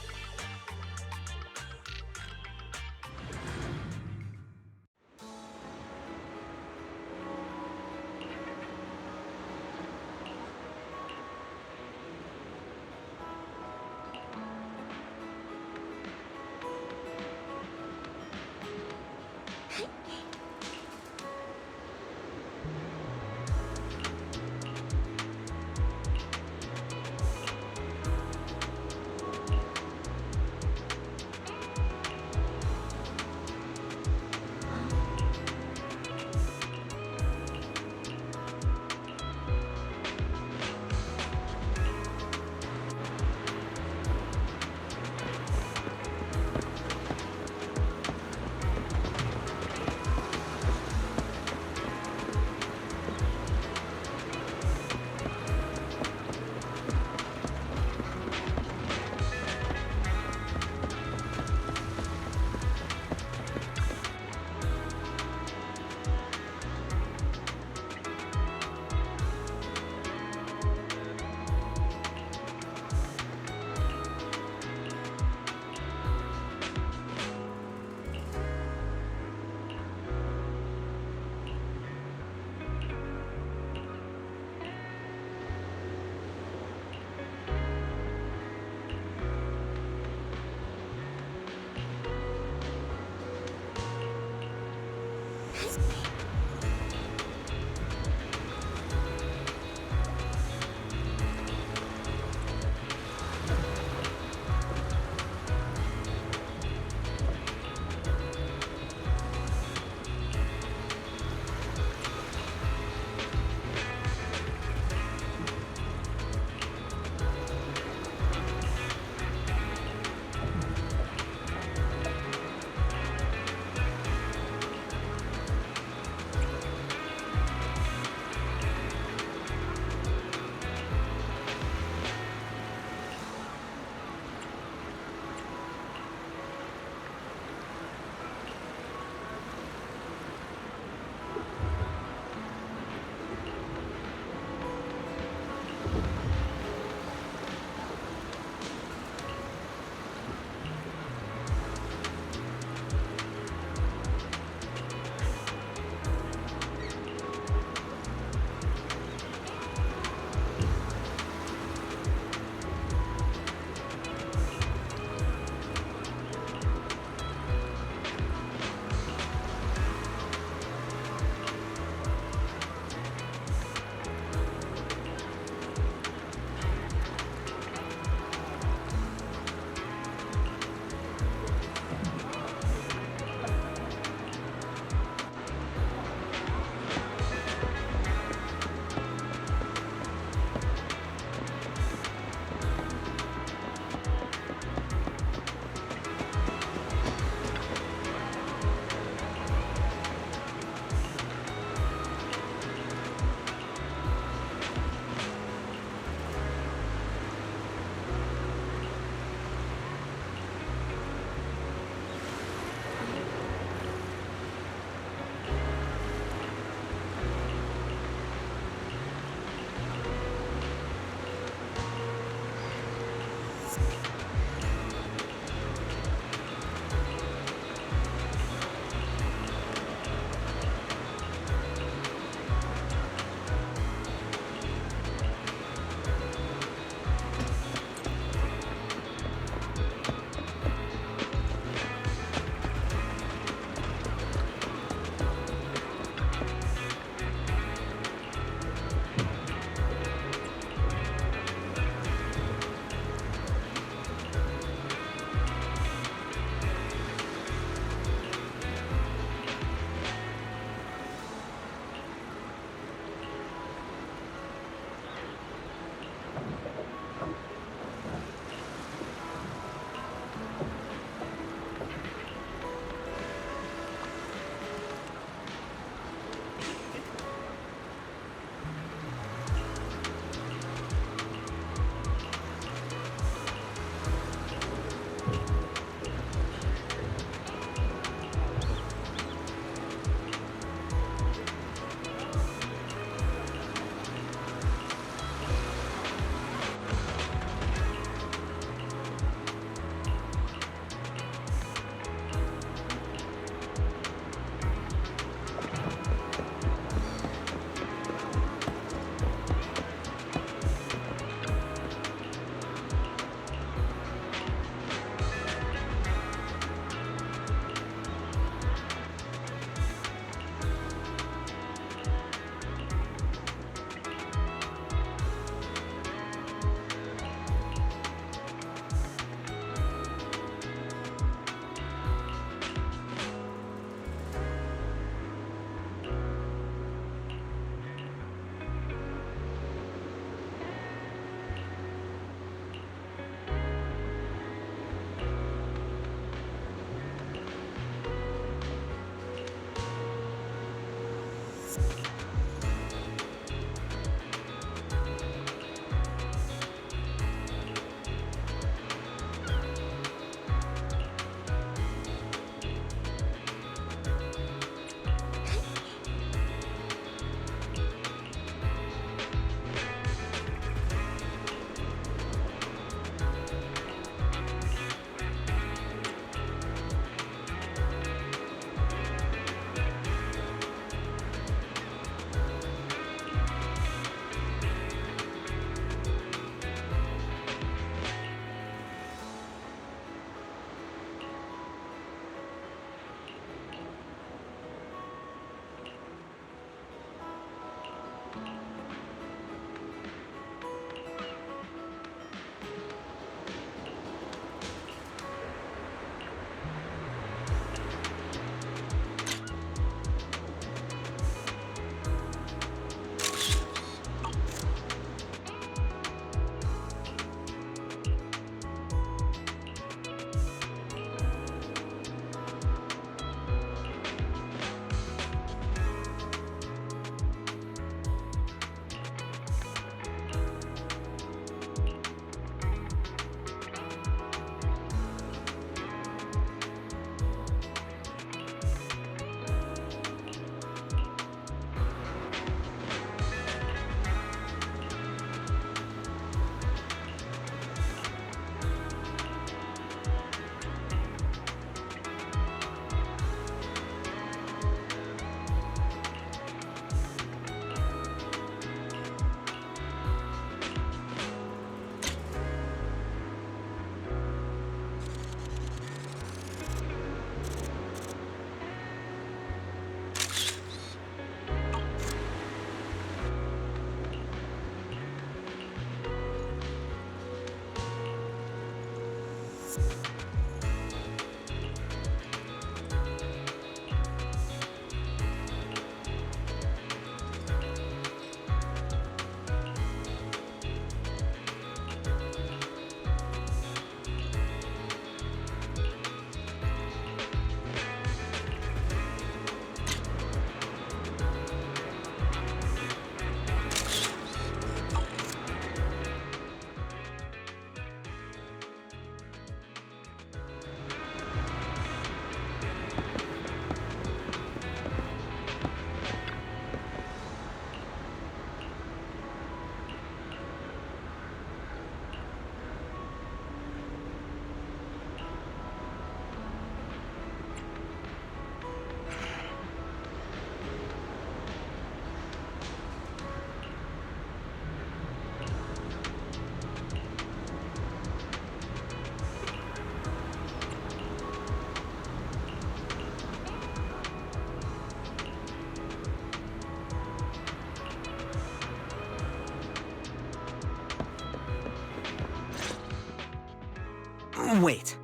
Wait,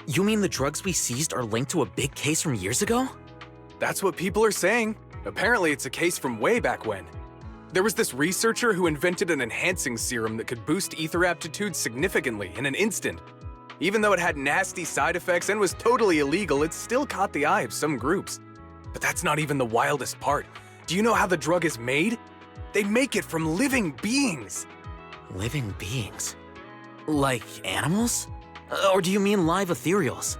you mean the drugs we seized are linked to a big case from years ago? That's what people are saying. Apparently it's a case from way back when. There was this researcher who invented an enhancing serum that could boost ether aptitude significantly in an instant. Even though it had nasty side effects and was totally illegal, it still caught the eye of some groups. But that's not even the wildest part. Do you know how the drug is made? They make it from living beings. Living beings? Like animals? Or do you mean live ethereals?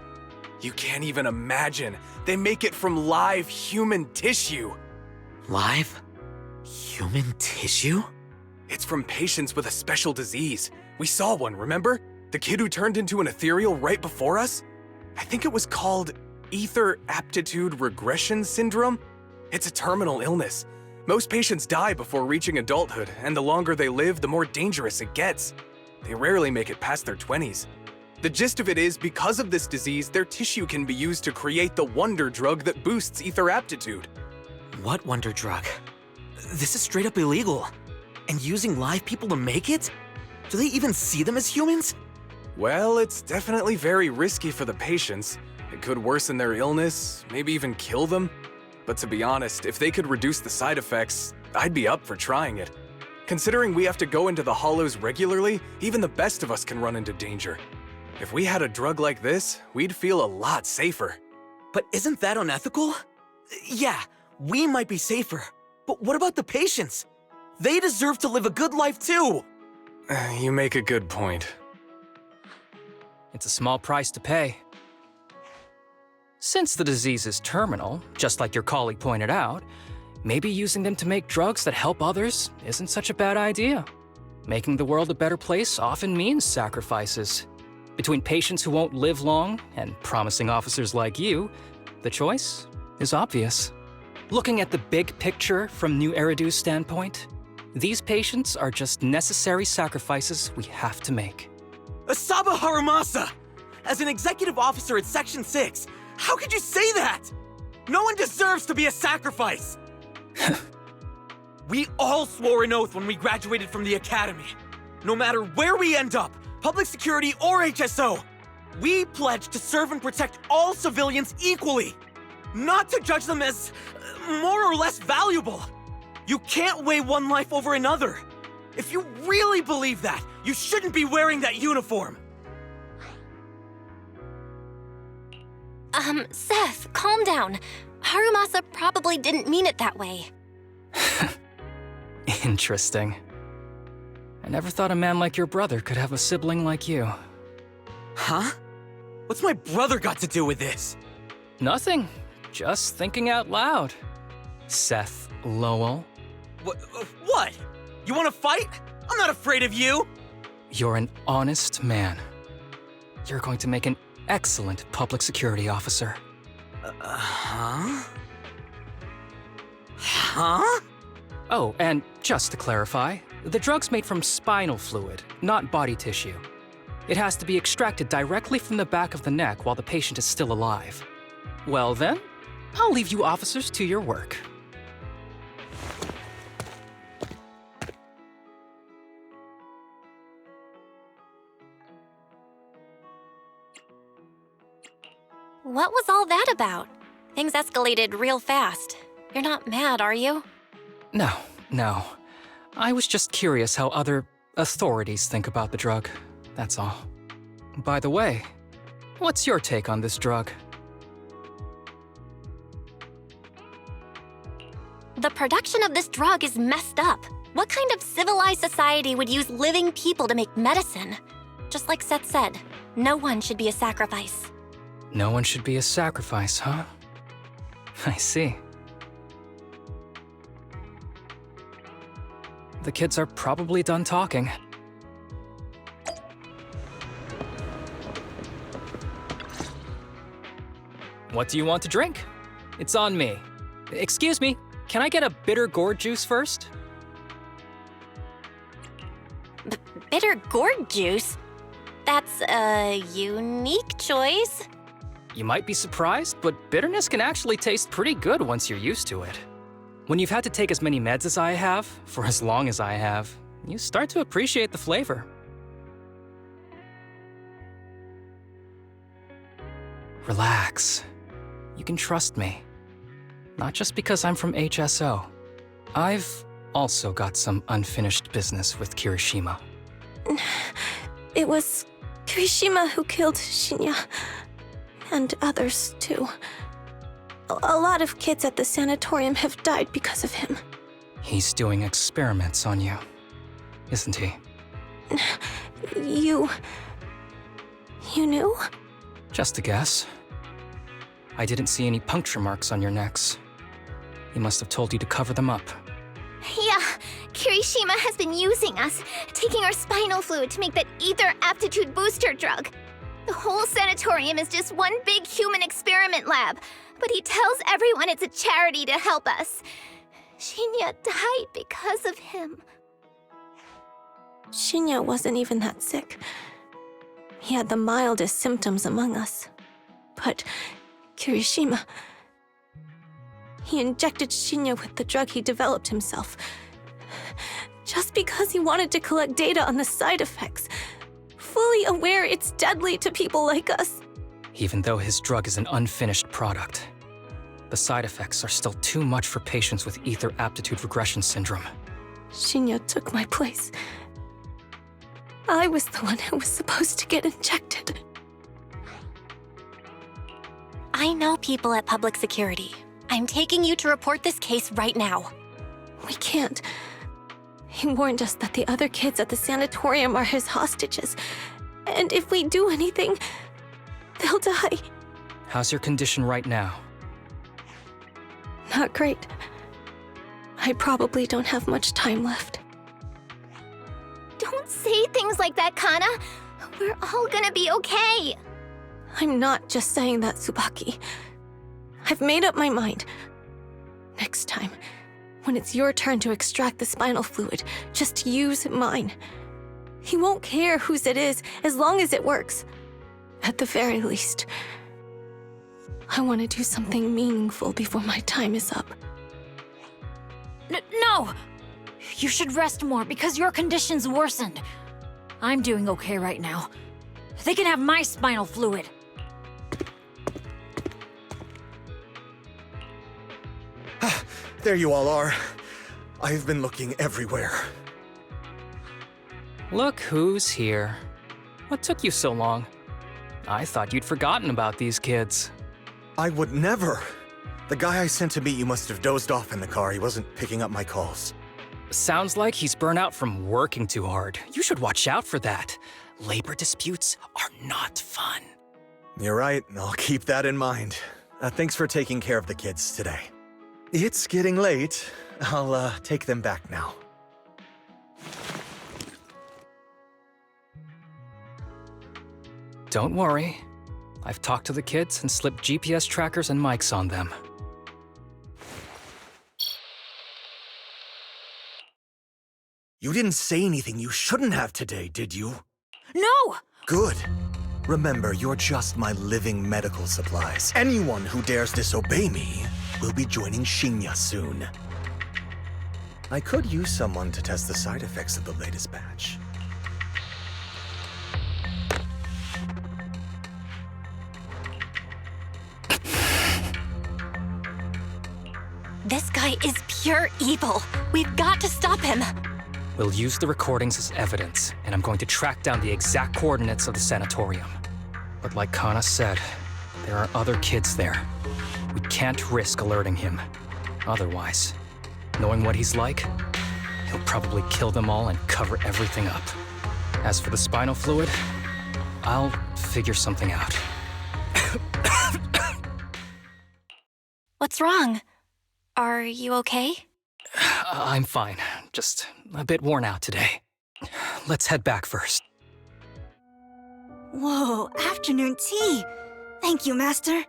You can't even imagine. They make it from live human tissue. Live human tissue? It's from patients with a special disease. We saw one, remember? The kid who turned into an ethereal right before us? I think it was called Ether Aptitude Regression Syndrome. It's a terminal illness. Most patients die before reaching adulthood, and the longer they live, the more dangerous it gets. They rarely make it past their 20s. The gist of it is, because of this disease, their tissue can be used to create the wonder drug that boosts ether aptitude. What wonder drug? This is straight up illegal. And using live people to make it? Do they even see them as humans? Well, it's definitely very risky for the patients. It could worsen their illness, maybe even kill them. But to be honest, if they could reduce the side effects, I'd be up for trying it. Considering we have to go into the hollows regularly, even the best of us can run into danger. If we had a drug like this, we'd feel a lot safer. But isn't that unethical? Yeah, we might be safer, But what about the patients? They deserve to live a good life too! You make a good point. It's a small price to pay. Since the disease is terminal, just like your colleague pointed out, maybe using them to make drugs that help others isn't such a bad idea. Making the world a better place often means sacrifices. Between patients who won't live long and promising officers like you, the choice is obvious. Looking at the big picture from New Eridu's standpoint, these patients are just necessary sacrifices we have to make. Asaba Harumasa! As an executive officer at Section 6, how could you say that? No one deserves to be a sacrifice! We all swore an oath when we graduated from the academy. No matter where we end up, public security or HSO, we pledge to serve and protect all civilians equally, not to judge them as more or less valuable. You can't weigh one life over another. If you really believe that, you shouldn't be wearing that uniform. Seth, calm down. Harumasa probably didn't mean it that way. Interesting. I never thought a man like your brother could have a sibling like you. Huh? What's my brother got to do with this? Nothing. Just thinking out loud. Seth Lowell. What? You want to fight? I'm not afraid of you! You're an honest man. You're going to make an excellent public security officer. Huh? Huh? Oh, and just to clarify, the drug's made from spinal fluid, not body tissue. It has to be extracted directly from the back of the neck while the patient is still alive. Well then, I'll leave you officers to your work. What was all that about? Things escalated real fast. You're not mad, are you? No. I was just curious how other authorities think about the drug, that's all. By the way, what's your take on this drug? The production of this drug is messed up. What kind of civilized society would use living people to make medicine? Just like Seth said, no one should be a sacrifice. No one should be a sacrifice, huh? I see. The kids are probably done talking. What do you want to drink? It's on me. Excuse me, can I get a bitter gourd juice first? Bitter gourd juice? That's a unique choice. You might be surprised, but bitterness can actually taste pretty good once you're used to it. When you've had to take as many meds as I have, for as long as I have, you start to appreciate the flavor. Relax. You can trust me. Not just because I'm from HSO. I've also got some unfinished business with Kirishima. It was Kirishima who killed Shinya. And others, too. A lot of kids at the sanatorium have died because of him. He's doing experiments on you, isn't he? You knew? Just a guess. I didn't see any puncture marks on your necks. He must have told you to cover them up. Yeah, Kirishima has been using us, taking our spinal fluid to make that ether aptitude booster drug. The whole sanatorium is just one big human experiment lab, but he tells everyone it's a charity to help us. Shinya died because of him. Shinya wasn't even that sick. He had the mildest symptoms among us. But Kirishima... He injected Shinya with the drug he developed himself. Just because he wanted to collect data on the side effects. Fully aware it's deadly to people like us. Even though his drug is an unfinished product, the side effects are still too much for patients with ether aptitude regression syndrome. Shinya took my place. I was the one who was supposed to get injected. I know people at public security. I'm taking you to report this case right now. We can't. He warned us that the other kids at the sanatorium are his hostages. And if we do anything, they'll die. How's your condition right now? Not great. I probably don't have much time left. Don't say things like that, Kana. We're all gonna be okay. I'm not just saying that, Tsubaki. I've made up my mind. Next time, when it's your turn to extract the spinal fluid, just use mine. He won't care whose it is, as long as it works. At the very least, I want to do something meaningful before my time is up. No! You should rest more because your condition's worsened. I'm doing okay right now. They can have my spinal fluid. There you all are. I've been looking everywhere. Look who's here. What took you so long? I thought you'd forgotten about these kids. I would never. The guy I sent to meet you must have dozed off in the car. He wasn't picking up my calls. Sounds like he's burnt out from working too hard. You should watch out for that. Labor disputes are not fun. You're right. I'll keep that in mind. Thanks for taking care of the kids today. It's getting late. I'll take them back now. Don't worry. I've talked to the kids and slipped GPS trackers and mics on them. You didn't say anything you shouldn't have today, did you? No! Good. Remember, you're just my living medical supplies. Anyone who dares disobey me will be joining Shinya soon. I could use someone to test the side effects of the latest batch. This guy is pure evil. We've got to stop him. We'll use the recordings as evidence, and I'm going to track down the exact coordinates of the sanatorium. But like Kana said, there are other kids there. We can't risk alerting him. Otherwise, knowing what he's like, he'll probably kill them all and cover everything up. As for the spinal fluid, I'll figure something out. What's wrong? Are you okay? I'm fine. Just a bit worn out today. Let's head back first. Whoa, afternoon tea! Thank you, Master.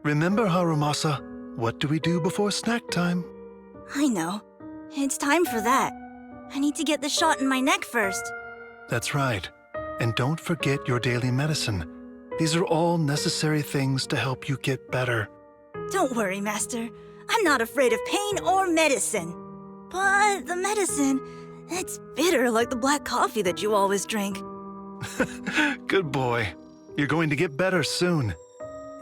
Remember, Harumasa, what do we do before snack time? I know. It's time for that. I need to get the shot in my neck first. That's right. And don't forget your daily medicine. These are all necessary things to help you get better. Don't worry, Master. I'm not afraid of pain or medicine. But the medicine, it's bitter like the black coffee that you always drink. Good boy. You're going to get better soon.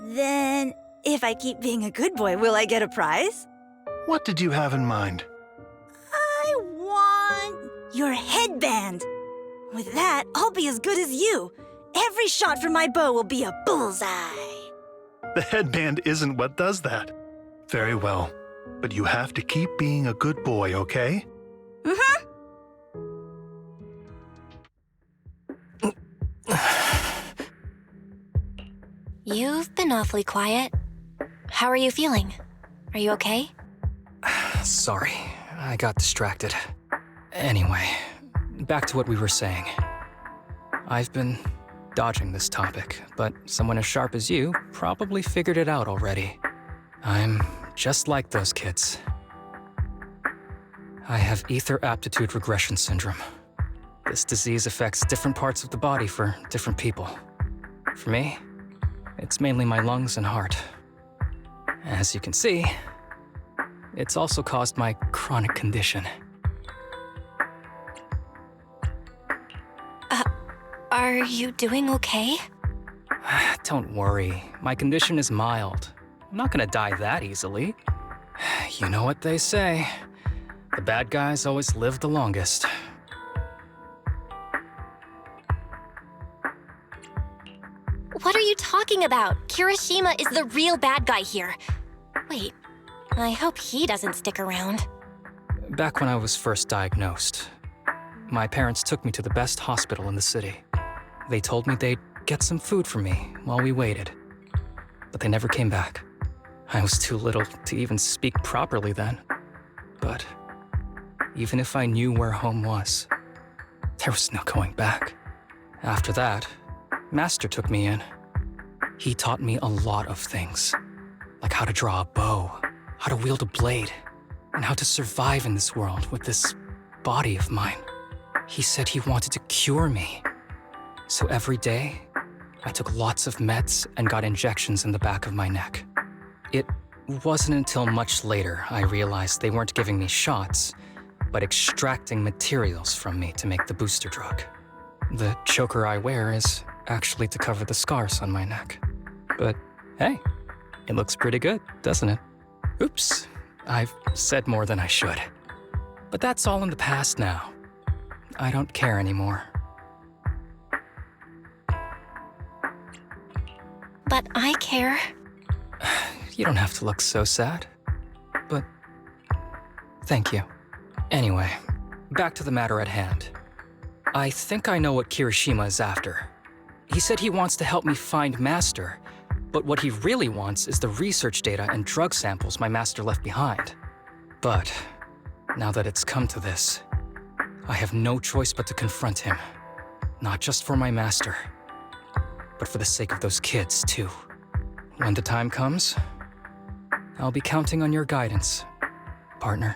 Then, if I keep being a good boy, will I get a prize? What did you have in mind? I want your headband. With that, I'll be as good as you. Every shot from my bow will be a bullseye. The headband isn't what does that. Very well. But you have to keep being a good boy, okay? Mm-hmm. You've been awfully quiet. How are you feeling? Are you okay? Sorry, I got distracted. Anyway, back to what we were saying. I've been dodging this topic, but someone as sharp as you probably figured it out already. I'm just like those kids. I have ether aptitude regression syndrome. This disease affects different parts of the body for different people. For me, it's mainly my lungs and heart. As you can see, it's also caused my chronic condition. Are you doing okay? Don't worry, my condition is mild. I'm not gonna die that easily. You know what they say. The bad guys always live the longest. What are you talking about? Kirishima is the real bad guy here. Wait, I hope he doesn't stick around. back when I was first diagnosed, my parents took me to the best hospital in the city. They told me they'd get some food for me while we waited, but they never came back. I was too little to even speak properly then. But even if I knew where home was, there was no going back. After that, Master took me in. He taught me a lot of things, like how to draw a bow, how to wield a blade, and how to survive in this world with this body of mine. He said he wanted to cure me. So every day, I took lots of meds and got injections in the back of my neck. It wasn't until much later I realized they weren't giving me shots, but extracting materials from me to make the booster drug. The choker I wear is actually to cover the scars on my neck. But hey, it looks pretty good, doesn't it? Oops, I've said more than I should. But that's all in the past now. I don't care anymore. But I care. You don't have to look so sad. But thank you. Anyway, back to the matter at hand. I think I know what Kirishima is after. He said he wants to help me find Master, but what he really wants is the research data and drug samples my master left behind. But now that it's come to this, I have no choice but to confront him. Not just for my master, but for the sake of those kids, too. When the time comes, I'll be counting on your guidance, partner.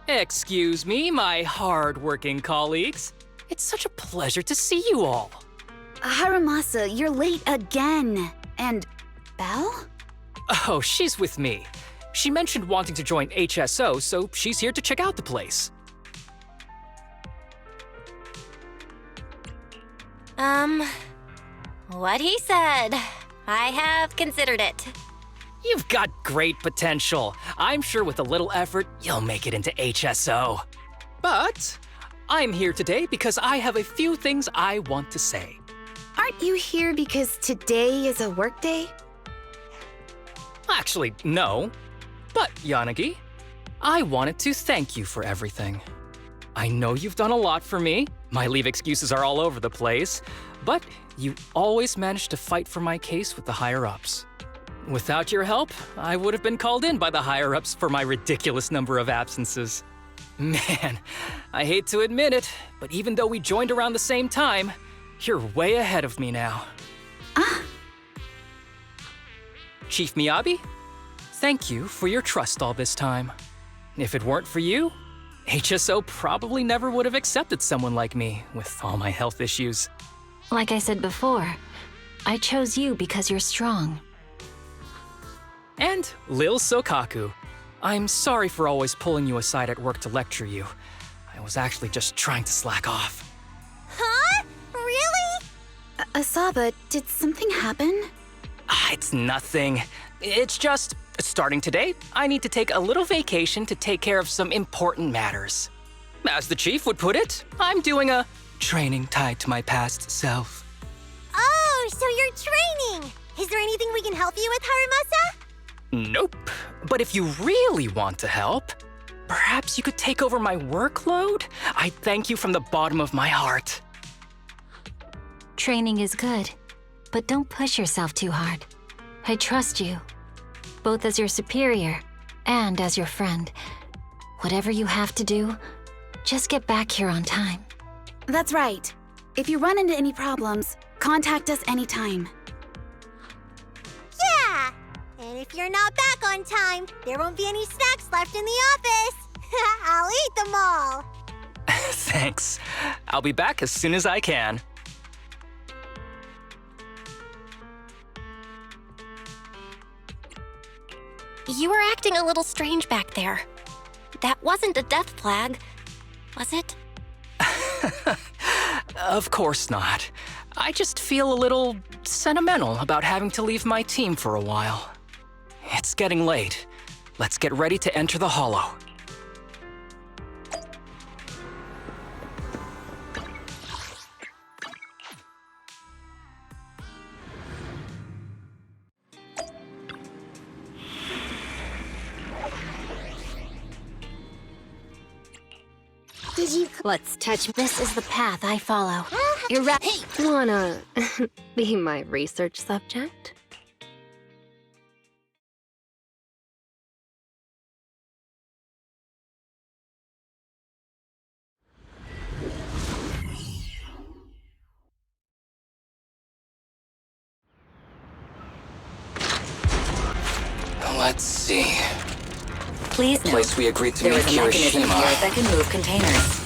Excuse me, my hard-working colleagues. It's such a pleasure to see you all. Harumasa, you're late again. And Belle? Oh, she's with me. She mentioned wanting to join HSO, so she's here to check out the place. What he said. I have considered it. You've got great potential. I'm sure with a little effort, you'll make it into HSO. But I'm here today because I have a few things I want to say. Aren't you here because today is a work day? Actually, no. But, Yanagi, I wanted to thank you for everything. I know you've done a lot for me. My leave excuses are all over the place. But you always managed to fight for my case with the higher-ups. Without your help, I would have been called in by the higher-ups for my ridiculous number of absences. Man, I hate to admit it, but even though we joined around the same time, you're way ahead of me now. Chief Miyabi, thank you for your trust all this time. If it weren't for you, HSO probably never would have accepted someone like me with all my health issues. Like I said before, I chose you because you're strong. And Lil Sokaku, I'm sorry for always pulling you aside at work to lecture you. I was actually just trying to slack off. Huh? Really? Asaba, did something happen? It's nothing. It's just, starting today, I need to take a little vacation to take care of some important matters. As the chief would put it, I'm doing a training tied to my past self. Oh, so you're training! Is there anything we can help you with, Harumasa? Nope. But if you really want to help, perhaps you could take over my workload? I thank you from the bottom of my heart. Training is good, but don't push yourself too hard. I trust you, both as your superior and as your friend. Whatever you have to do, just get back here on time. That's right. If you run into any problems, contact us anytime. Yeah! And if you're not back on time, there won't be any snacks left in the office. I'll eat them all. Thanks. I'll be back as soon as I can. You were acting a little strange back there. That wasn't a death flag, was it? Of course not. I just feel a little sentimental about having to leave my team for a while. It's getting late. Let's get ready to enter the Hollow. Did you? Let's touch. This is the path I follow. You're right. Hey! Wanna be my research subject? Let's see. Please note, Place we agreed to there meet is a mechanism here Kirishima. that can move containers.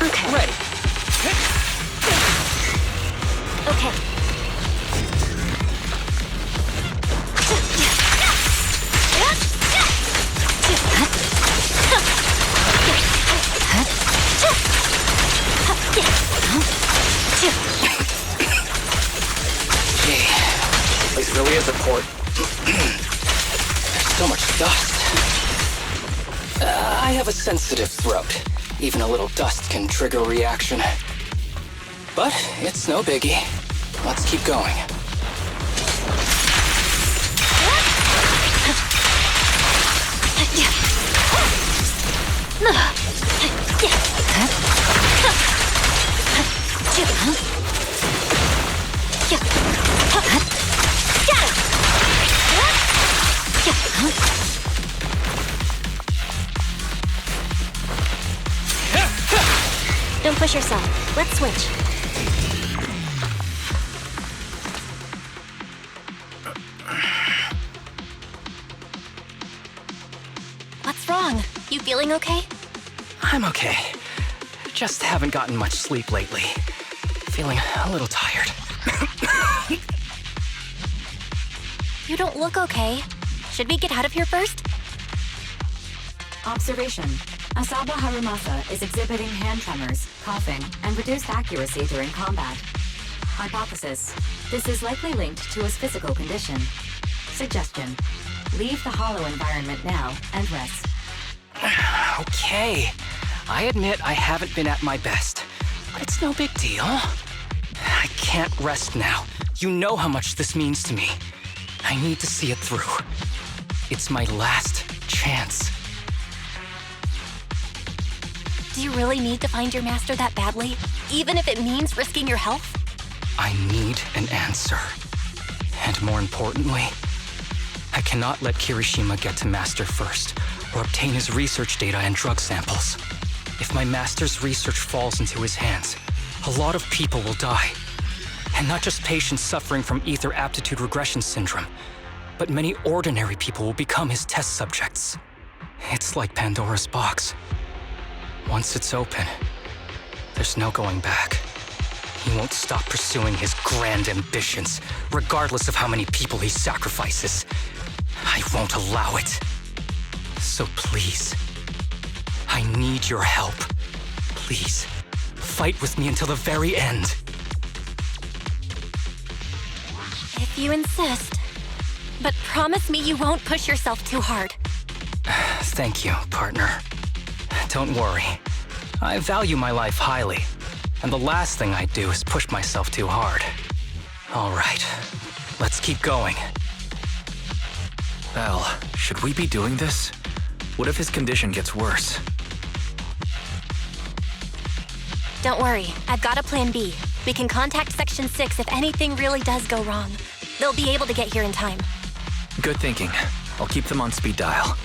Okay. Ready. Okay. Gee, this really is a port. There's so much dust. I have a sensitive throat. Even a little dust can trigger a reaction. But it's no biggie. Let's keep going. Don't push yourself. Let's switch. What's wrong? You feeling okay? I'm okay. Just haven't gotten much sleep lately. Feeling a little tired. You don't look okay. Should we get out of here first? Observation. Asaba Harumasa is exhibiting hand tremors, coughing, and reduced accuracy during combat. Hypothesis. This is likely linked to his physical condition. Suggestion. Leave the hollow environment now and rest. Okay. I admit I haven't been at my best. But it's no big deal. I can't rest now. You know how much this means to me. I need to see it through. It's my last chance. Do you really need to find your master that badly? Even if it means risking your health? I need an answer. And more importantly, I cannot let Kirishima get to Master first, or obtain his research data and drug samples. If my Master's research falls into his hands, a lot of people will die. And not just patients suffering from ether aptitude regression syndrome, but many ordinary people will become his test subjects. It's like Pandora's box. Once it's open, there's no going back. He won't stop pursuing his grand ambitions, regardless of how many people he sacrifices. I won't allow it. So please, I need your help. Please, fight with me until the very end. If you insist. But promise me you won't push yourself too hard. Thank you, partner. Don't worry. I value my life highly, and the last thing I do is push myself too hard. All right, let's keep going. Belle, should we be doing this? What if his condition gets worse? Don't worry, I've got a plan B. We can contact Section 6 if anything really does go wrong. They'll be able to get here in time. Good thinking. I'll keep them on speed dial.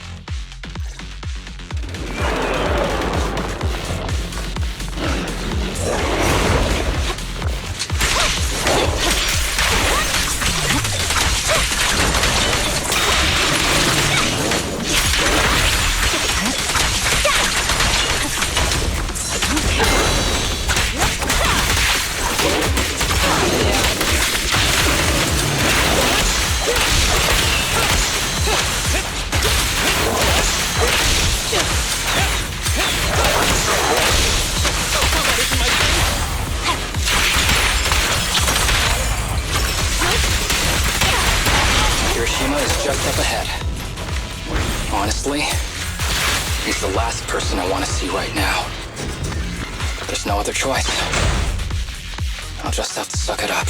Kirishima is just up ahead. Honestly, he's the last person I want to see right now. But there's no other choice. I'll just have to suck it up.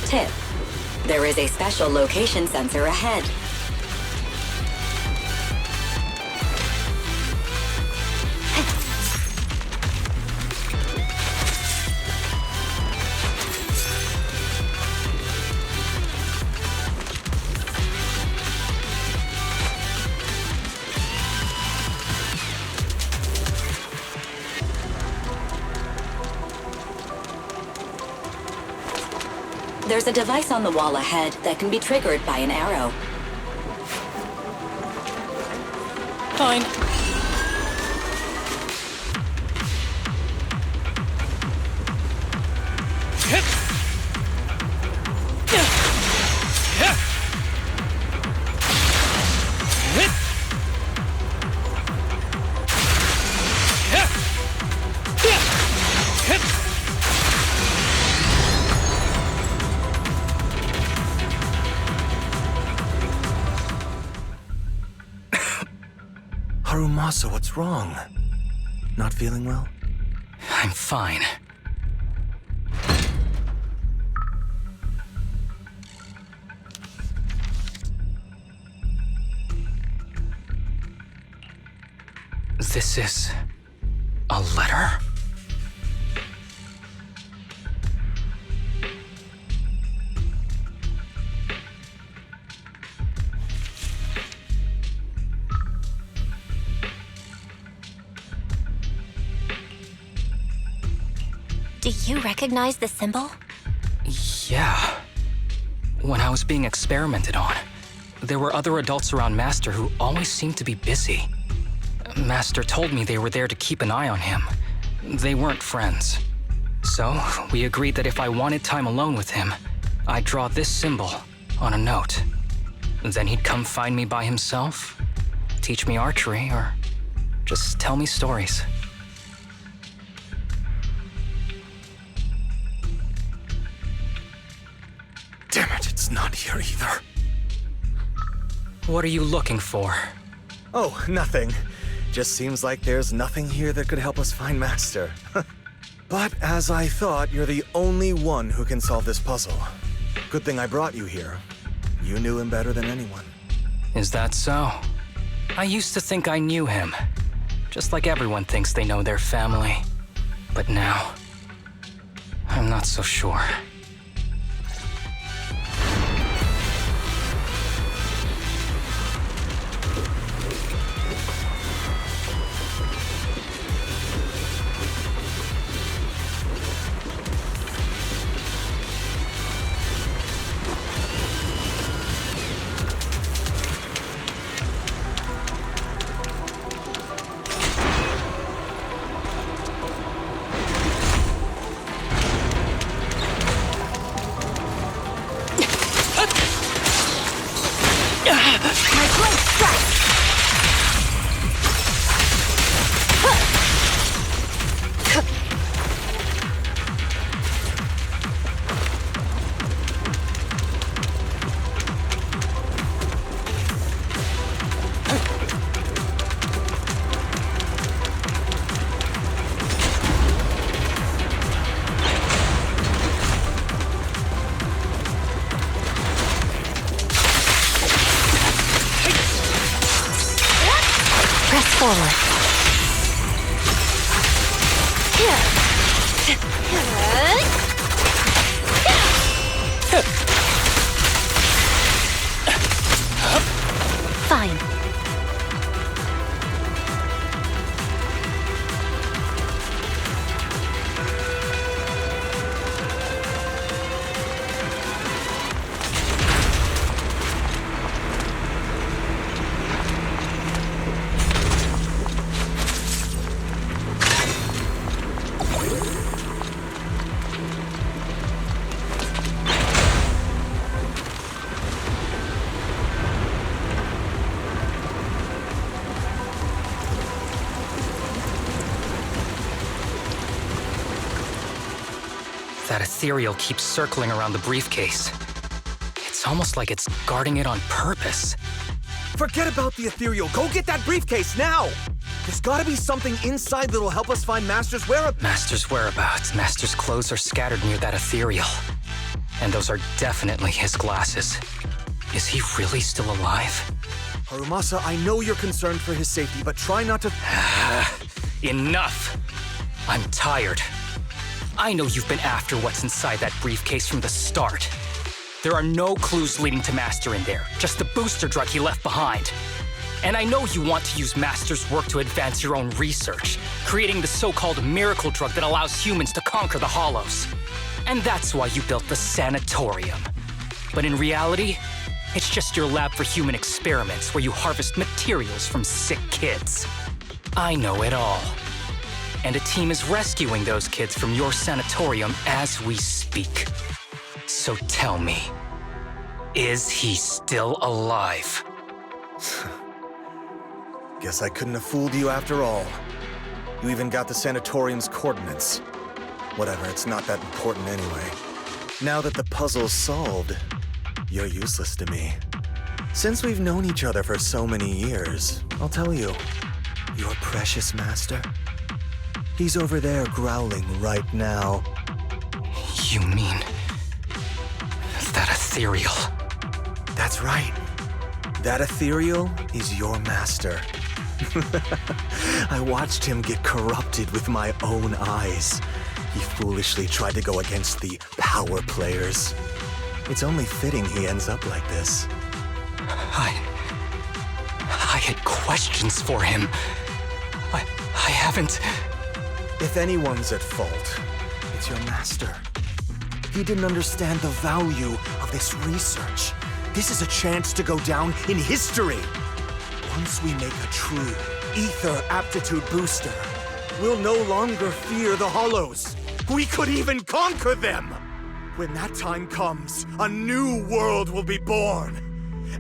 Tip: there is a special location sensor ahead. There's a device on the wall ahead that can be triggered by an arrow. Fine. Harumasa, what's wrong? Not feeling well? I'm fine. This is a letter? Do you recognize the symbol? Yeah. When I was being experimented on, there were other adults around Master who always seemed to be busy. Master told me they were there to keep an eye on him. They weren't friends. So, we agreed that if I wanted time alone with him, I'd draw this symbol on a note. Then he'd come find me by himself, teach me archery, or just tell me stories. Damn it, it's not here either. What are you looking for? Oh, nothing. Just seems like there's nothing here that could help us find Master. But as I thought, you're the only one who can solve this puzzle. Good thing I brought you here. You knew him better than anyone. Is that so? I used to think I knew him. Just like everyone thinks they know their family. But now, I'm not so sure. Forward. Fine. That ethereal keeps circling around the briefcase. It's almost like it's guarding it on purpose. Forget about the ethereal. Go get that briefcase now! There's gotta be something inside that'll help us find Master's whereabouts. Master's whereabouts. Master's clothes are scattered near that ethereal. And those are definitely his glasses. Is he really still alive? Harumasa, I know you're concerned for his safety, but try not to... Enough! I'm tired. I know you've been after what's inside that briefcase from the start. There are no clues leading to Master in there, just the booster drug he left behind. And I know you want to use Master's work to advance your own research, creating the so-called miracle drug that allows humans to conquer the Hollows. And that's why you built the sanatorium. But in reality, it's just your lab for human experiments where you harvest materials from sick kids. I know it all. And a team is rescuing those kids from your sanatorium as we speak. So tell me, is he still alive? Guess I couldn't have fooled you after all. You even got the sanatorium's coordinates. Whatever, it's not that important anyway. Now that the puzzle's solved, you're useless to me. Since we've known each other for so many years, I'll tell you, your precious master, he's over there growling right now. You mean that ethereal? That's right. That ethereal is your master. I watched him get corrupted with my own eyes. He foolishly tried to go against the power players. It's only fitting he ends up like this. I had questions for him. I haven't... If anyone's at fault, it's your master. He didn't understand the value of this research. This is a chance to go down in history. Once we make a true ether aptitude booster, we'll no longer fear the Hollows. We could even conquer them. When that time comes, a new world will be born.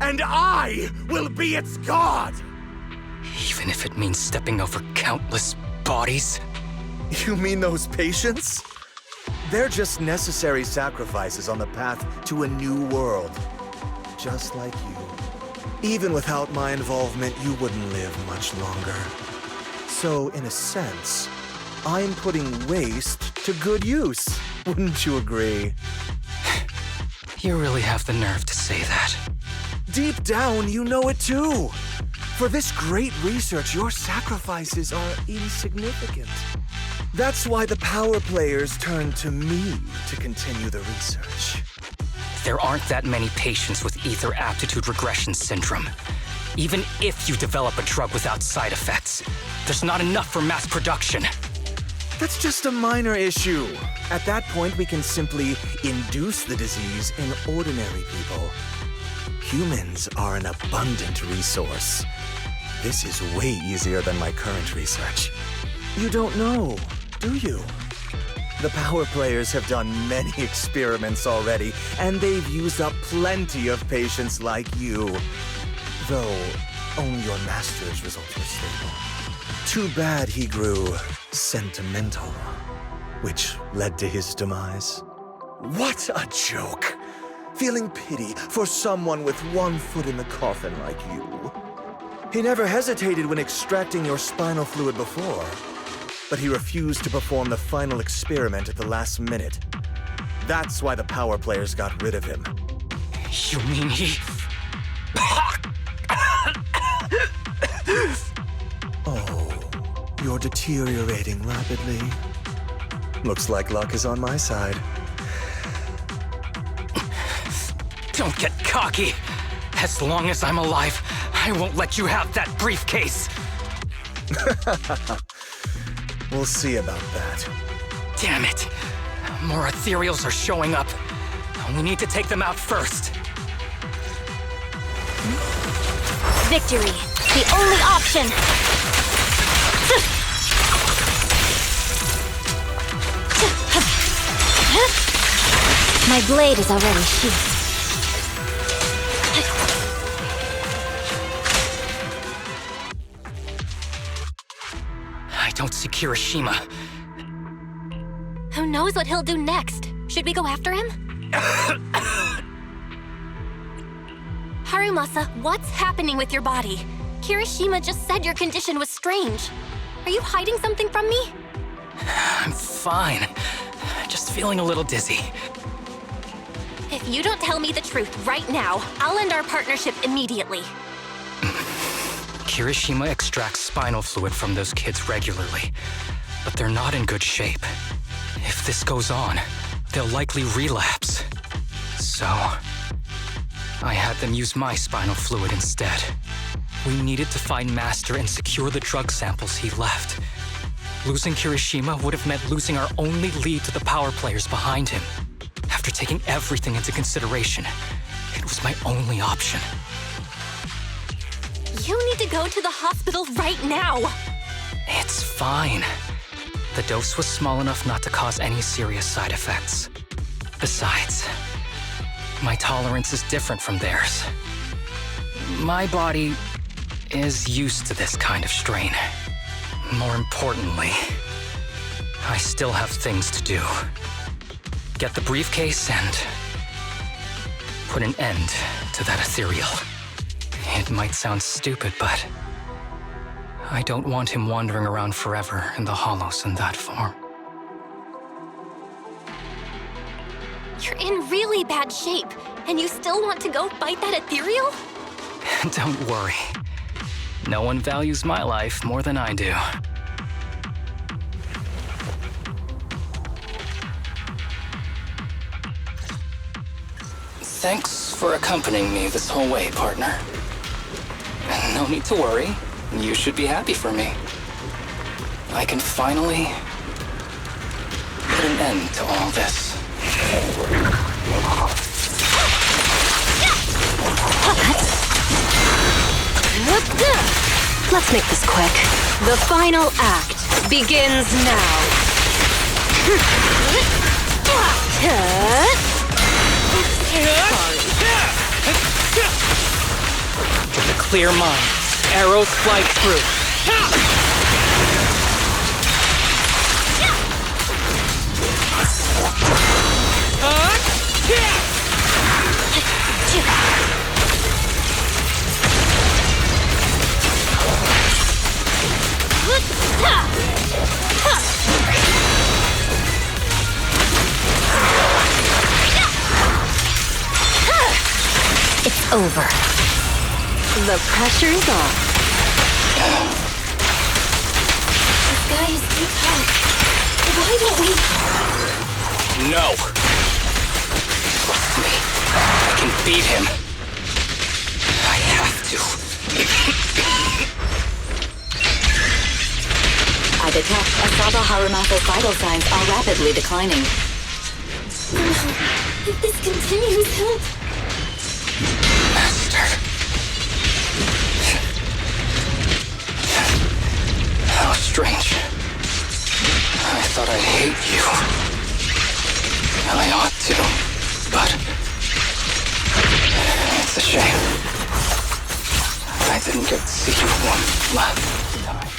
And I will be its god! Even if it means stepping over countless bodies? You mean those patients? They're just necessary sacrifices on the path to a new world. Just like you. Even without my involvement, you wouldn't live much longer. So, in a sense, I'm putting waste to good use. Wouldn't you agree? You really have the nerve to say that. Deep down, you know it too. For this great research, your sacrifices are insignificant. That's why the power players turn to me to continue the research. There aren't that many patients with ether aptitude regression syndrome. Even if you develop a drug without side effects, there's not enough for mass production. That's just a minor issue. At that point, we can simply induce the disease in ordinary people. Humans are an abundant resource. This is way easier than my current research. You don't know, do you? The power players have done many experiments already, and they've used up plenty of patients like you. Though, only your master's results were stable. Too bad he grew sentimental, which led to his demise. What a joke! Feeling pity for someone with one foot in the coffin like you. He never hesitated when extracting your spinal fluid before, but he refused to perform the final experiment at the last minute. That's why the power players got rid of him. You mean he... Oh, you're deteriorating rapidly. Looks like luck is on my side. Don't get cocky. As long as I'm alive, I won't let you have that briefcase. We'll see about that. Damn it. More ethereals are showing up. We need to take them out first. Victory, the only option. My blade is already sheathed. I don't see Kirishima. Who knows what he'll do next? Should we go after him? Harumasa, what's happening with your body? Kirishima just said your condition was strange. Are you hiding something from me? I'm fine. Just feeling a little dizzy. If you don't tell me the truth right now, I'll end our partnership immediately. Kirishima extracts spinal fluid from those kids regularly, but they're not in good shape. If this goes on, they'll likely relapse. So, I had them use my spinal fluid instead. We needed to find Master and secure the drug samples he left. Losing Kirishima would have meant losing our only lead to the power players behind him. After taking everything into consideration, it was my only option. You need to go to the hospital right now! It's fine. The dose was small enough not to cause any serious side effects. Besides, my tolerance is different from theirs. My body is used to this kind of strain. More importantly, I still have things to do. Get the briefcase and put an end to that ethereal. It might sound stupid, but I don't want him wandering around forever in the hollows in that form. You're in really bad shape, and you still want to go fight that ethereal? Don't worry. No one values my life more than I do. Thanks for accompanying me this whole way, partner. No need to worry. You should be happy for me. I can finally put an end to all this. Let's make this quick. The final act begins now. With a clear mind, arrows fly through. It's over. The pressure's off. This guy is too tough. Why don't we... No! Trust me, I can beat him. I have to. I detect Asaba Harumasa's vital signs are rapidly declining. No, if this continues, he'll... Master. How strange. I thought I'd hate you. I ought to, but it's a shame. I didn't get to see you one last time.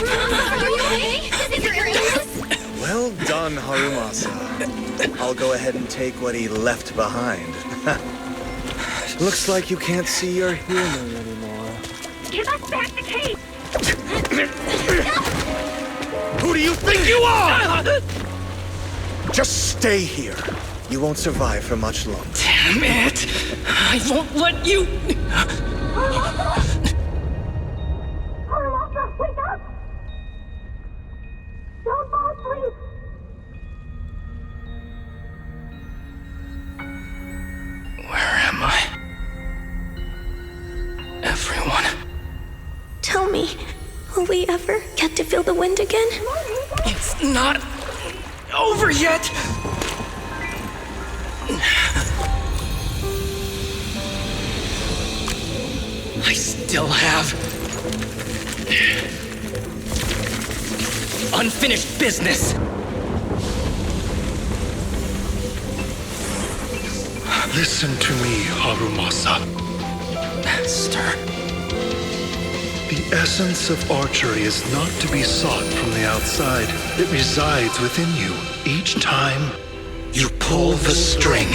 Are you okay? Is your illness? Well done, Harumasa. I'll go ahead and take what he left behind. Looks like you can't see your humor anymore. Give us back the cake! Who do you think you are? Just stay here. You won't survive for much longer. Damn it! I won't let you... Haramasa, wake up! Don't fall asleep! Where am I? Everyone. Tell me, will we ever get to feel the wind again? It's not over yet! I still have unfinished business. Listen to me, Harumasa. Master. The essence of archery is not to be sought from the outside. It resides within you. Each time you pull the string.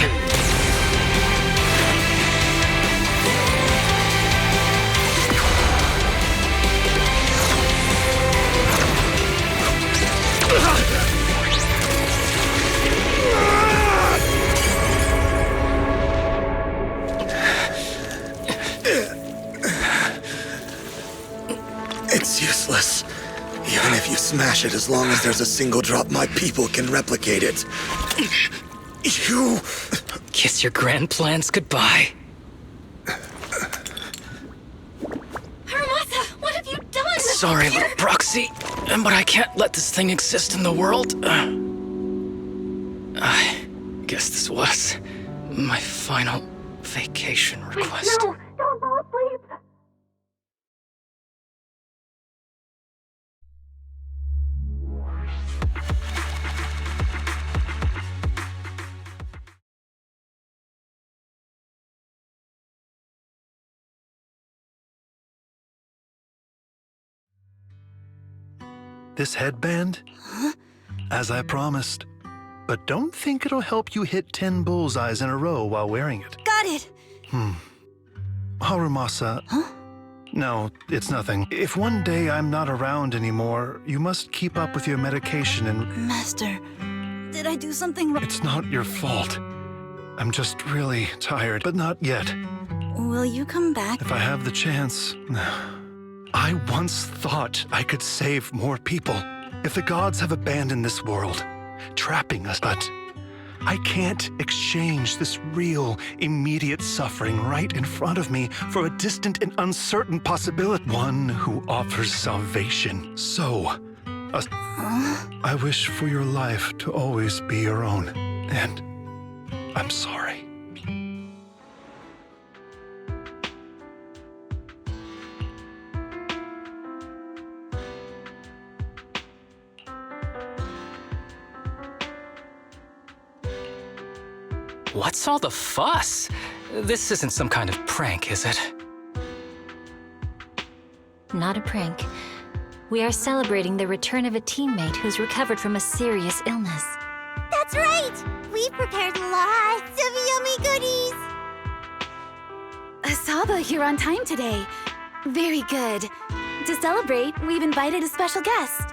It's useless. Even if you smash it, as long as there's a single drop, my people can replicate it. You... Kiss your grand plans goodbye. Haramasa, what have you done? Sorry, little proxy, but I can't let this thing exist in the world. I guess this was my final vacation request. No, don't fall asleep! This headband? As I promised. But don't think it'll help you hit 10 bullseyes in a row while wearing it. Got it! Harumasa. Huh? No, it's nothing. If one day I'm not around anymore, you must keep up with your medication and... Master, did I do something wrong? It's not your fault. I'm just really tired, but not yet. Will you come back? If I have the chance. I once thought I could save more people. If the gods have abandoned this world, trapping us, but I can't exchange this real, immediate suffering right in front of me for a distant and uncertain possibility. One who offers salvation. So, I wish for your life to always be your own. And I'm sorry. What's all the fuss? This isn't some kind of prank, is it? Not a prank. We are celebrating the return of a teammate who's recovered from a serious illness. That's right! We've prepared lots of yummy goodies! Asaba, you're on time today. Very good. To celebrate, we've invited a special guest.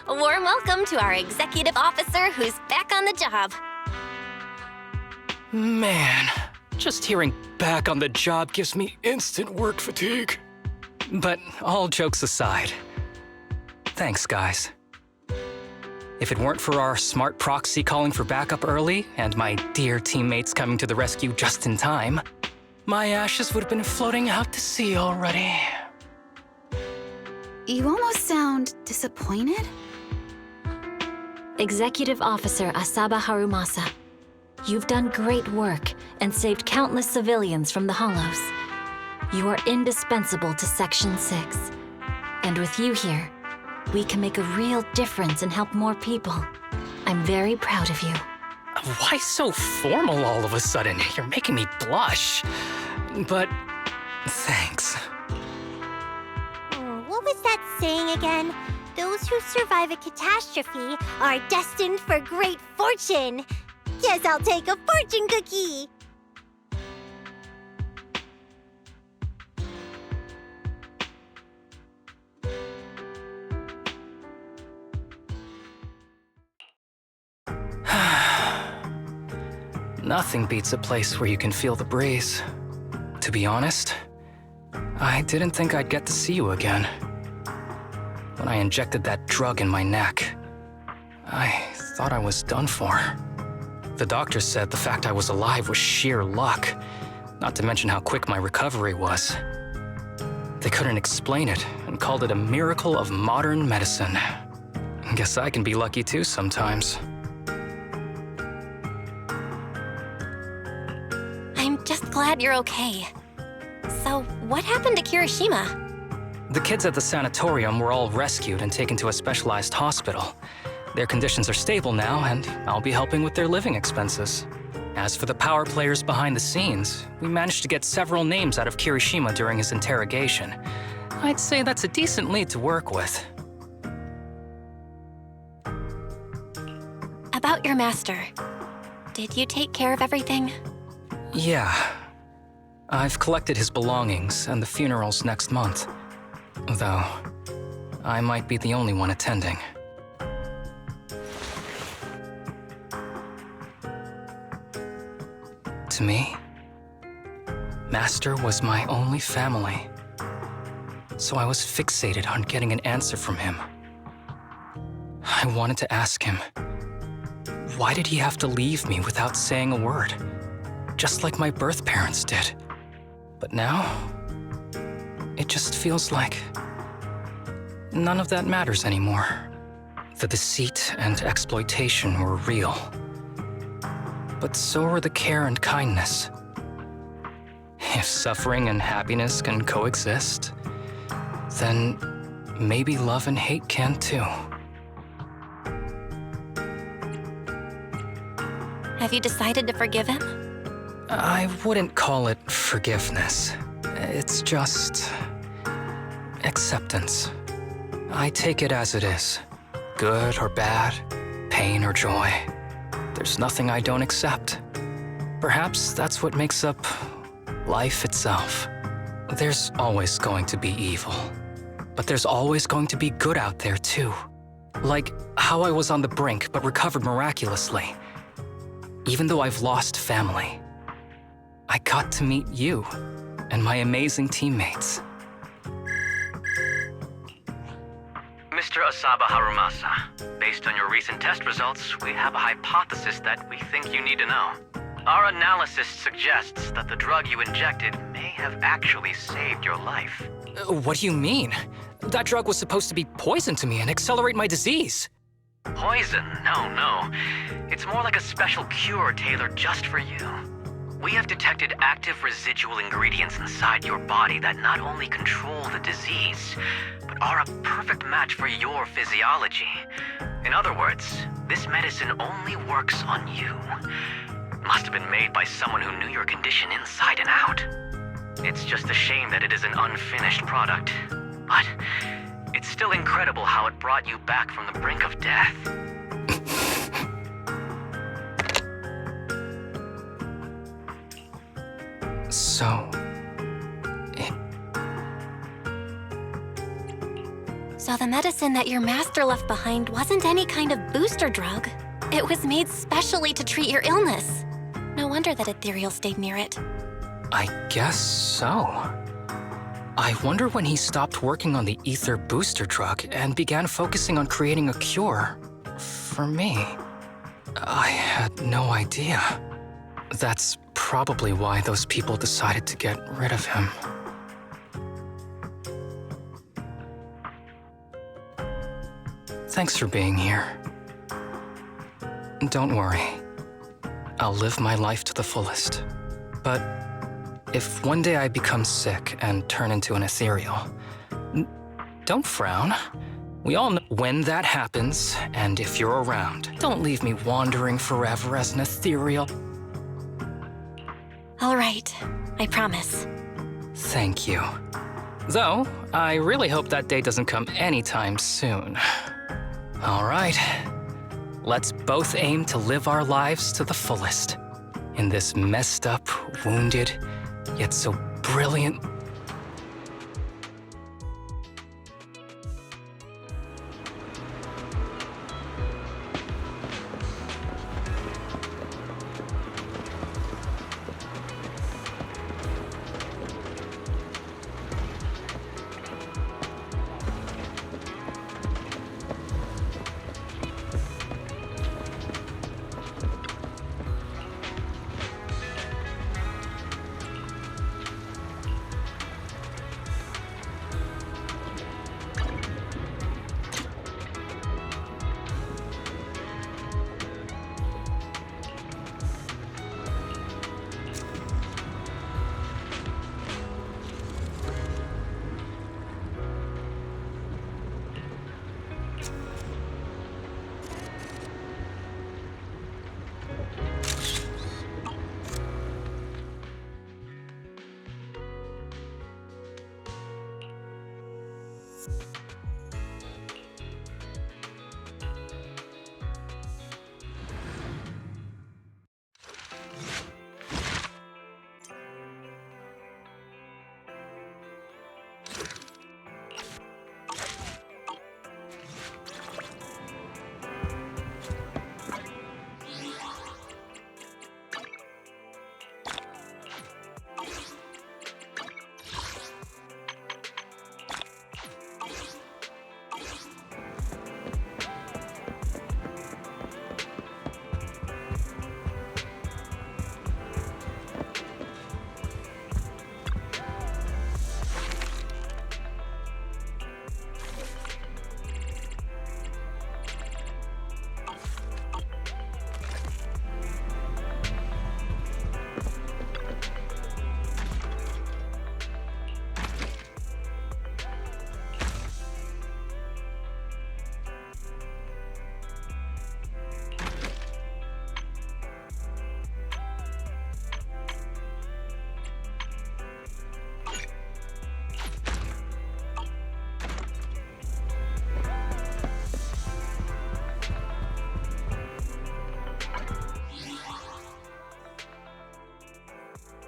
A warm welcome to our executive officer who's back on the job. Man, just hearing back on the job gives me instant work fatigue. But all jokes aside, thanks, guys. If it weren't for our smart proxy calling for backup early and my dear teammates coming to the rescue just in time, my ashes would have been floating out to sea already. You almost sound disappointed? Executive Officer Asaba Harumasa, you've done great work and saved countless civilians from the Hollows. You are indispensable to Section 6. And with you here, we can make a real difference and help more people. I'm very proud of you. Why so formal all of a sudden? You're making me blush. But thanks. What was that saying again? Those who survive a catastrophe are destined for great fortune. Guess I'll take a fortune cookie. Nothing beats a place where you can feel the breeze. To be honest, I didn't think I'd get to see you again. When I injected that drug in my neck, I thought I was done for. The doctor said the fact I was alive was sheer luck, not to mention how quick my recovery was. They couldn't explain it and called it a miracle of modern medicine. Guess I can be lucky too sometimes. I'm just glad you're okay. So, what happened to Kirishima? The kids at the sanatorium were all rescued and taken to a specialized hospital. Their conditions are stable now, and I'll be helping with their living expenses. As for the power players behind the scenes, we managed to get several names out of Kirishima during his interrogation. I'd say that's a decent lead to work with. About your master. Did you take care of everything? Yeah. I've collected his belongings, and the funeral's next month. Though, I might be the only one attending. To me, Master was my only family. So I was fixated on getting an answer from him. I wanted to ask him, why did he have to leave me without saying a word? Just like my birth parents did. But now, it just feels like none of that matters anymore. The deceit and exploitation were real. But so were the care and kindness. If suffering and happiness can coexist, then maybe love and hate can too. Have you decided to forgive him? I wouldn't call it forgiveness. It's just acceptance. I take it as it is. Good or bad, pain or joy. There's nothing I don't accept. Perhaps that's what makes up life itself. There's always going to be evil. But there's always going to be good out there too. Like how I was on the brink but recovered miraculously. Even though I've lost family, I got to meet you and my amazing teammates. Mr. Asaba Harumasa, based on your recent test results, we have a hypothesis that we think you need to know. Our analysis suggests that the drug you injected may have actually saved your life. What do you mean? That drug was supposed to be poison to me and accelerate my disease. Poison? No. It's more like a special cure tailored just for you. We have detected active residual ingredients inside your body that not only control the disease, but are a perfect match for your physiology. In other words, this medicine only works on you. It must have been made by someone who knew your condition inside and out. It's just a shame that it is an unfinished product. But it's still incredible how it brought you back from the brink of death. So the medicine that your master left behind wasn't any kind of booster drug. It was made specially to treat your illness. No wonder that Ethereal stayed near it. I guess so. I wonder when he stopped working on the ether booster drug and began focusing on creating a cure for me. I had no idea. That's probably why those people decided to get rid of him. Thanks for being here. Don't worry. I'll live my life to the fullest. But if one day I become sick and turn into an ethereal, don't frown. We all know when that happens, and if you're around, don't leave me wandering forever as an ethereal. All right, I promise. Thank you. Though, I really hope that day doesn't come anytime soon. All right. Let's both aim to live our lives to the fullest. In this messed up, wounded, yet so brilliant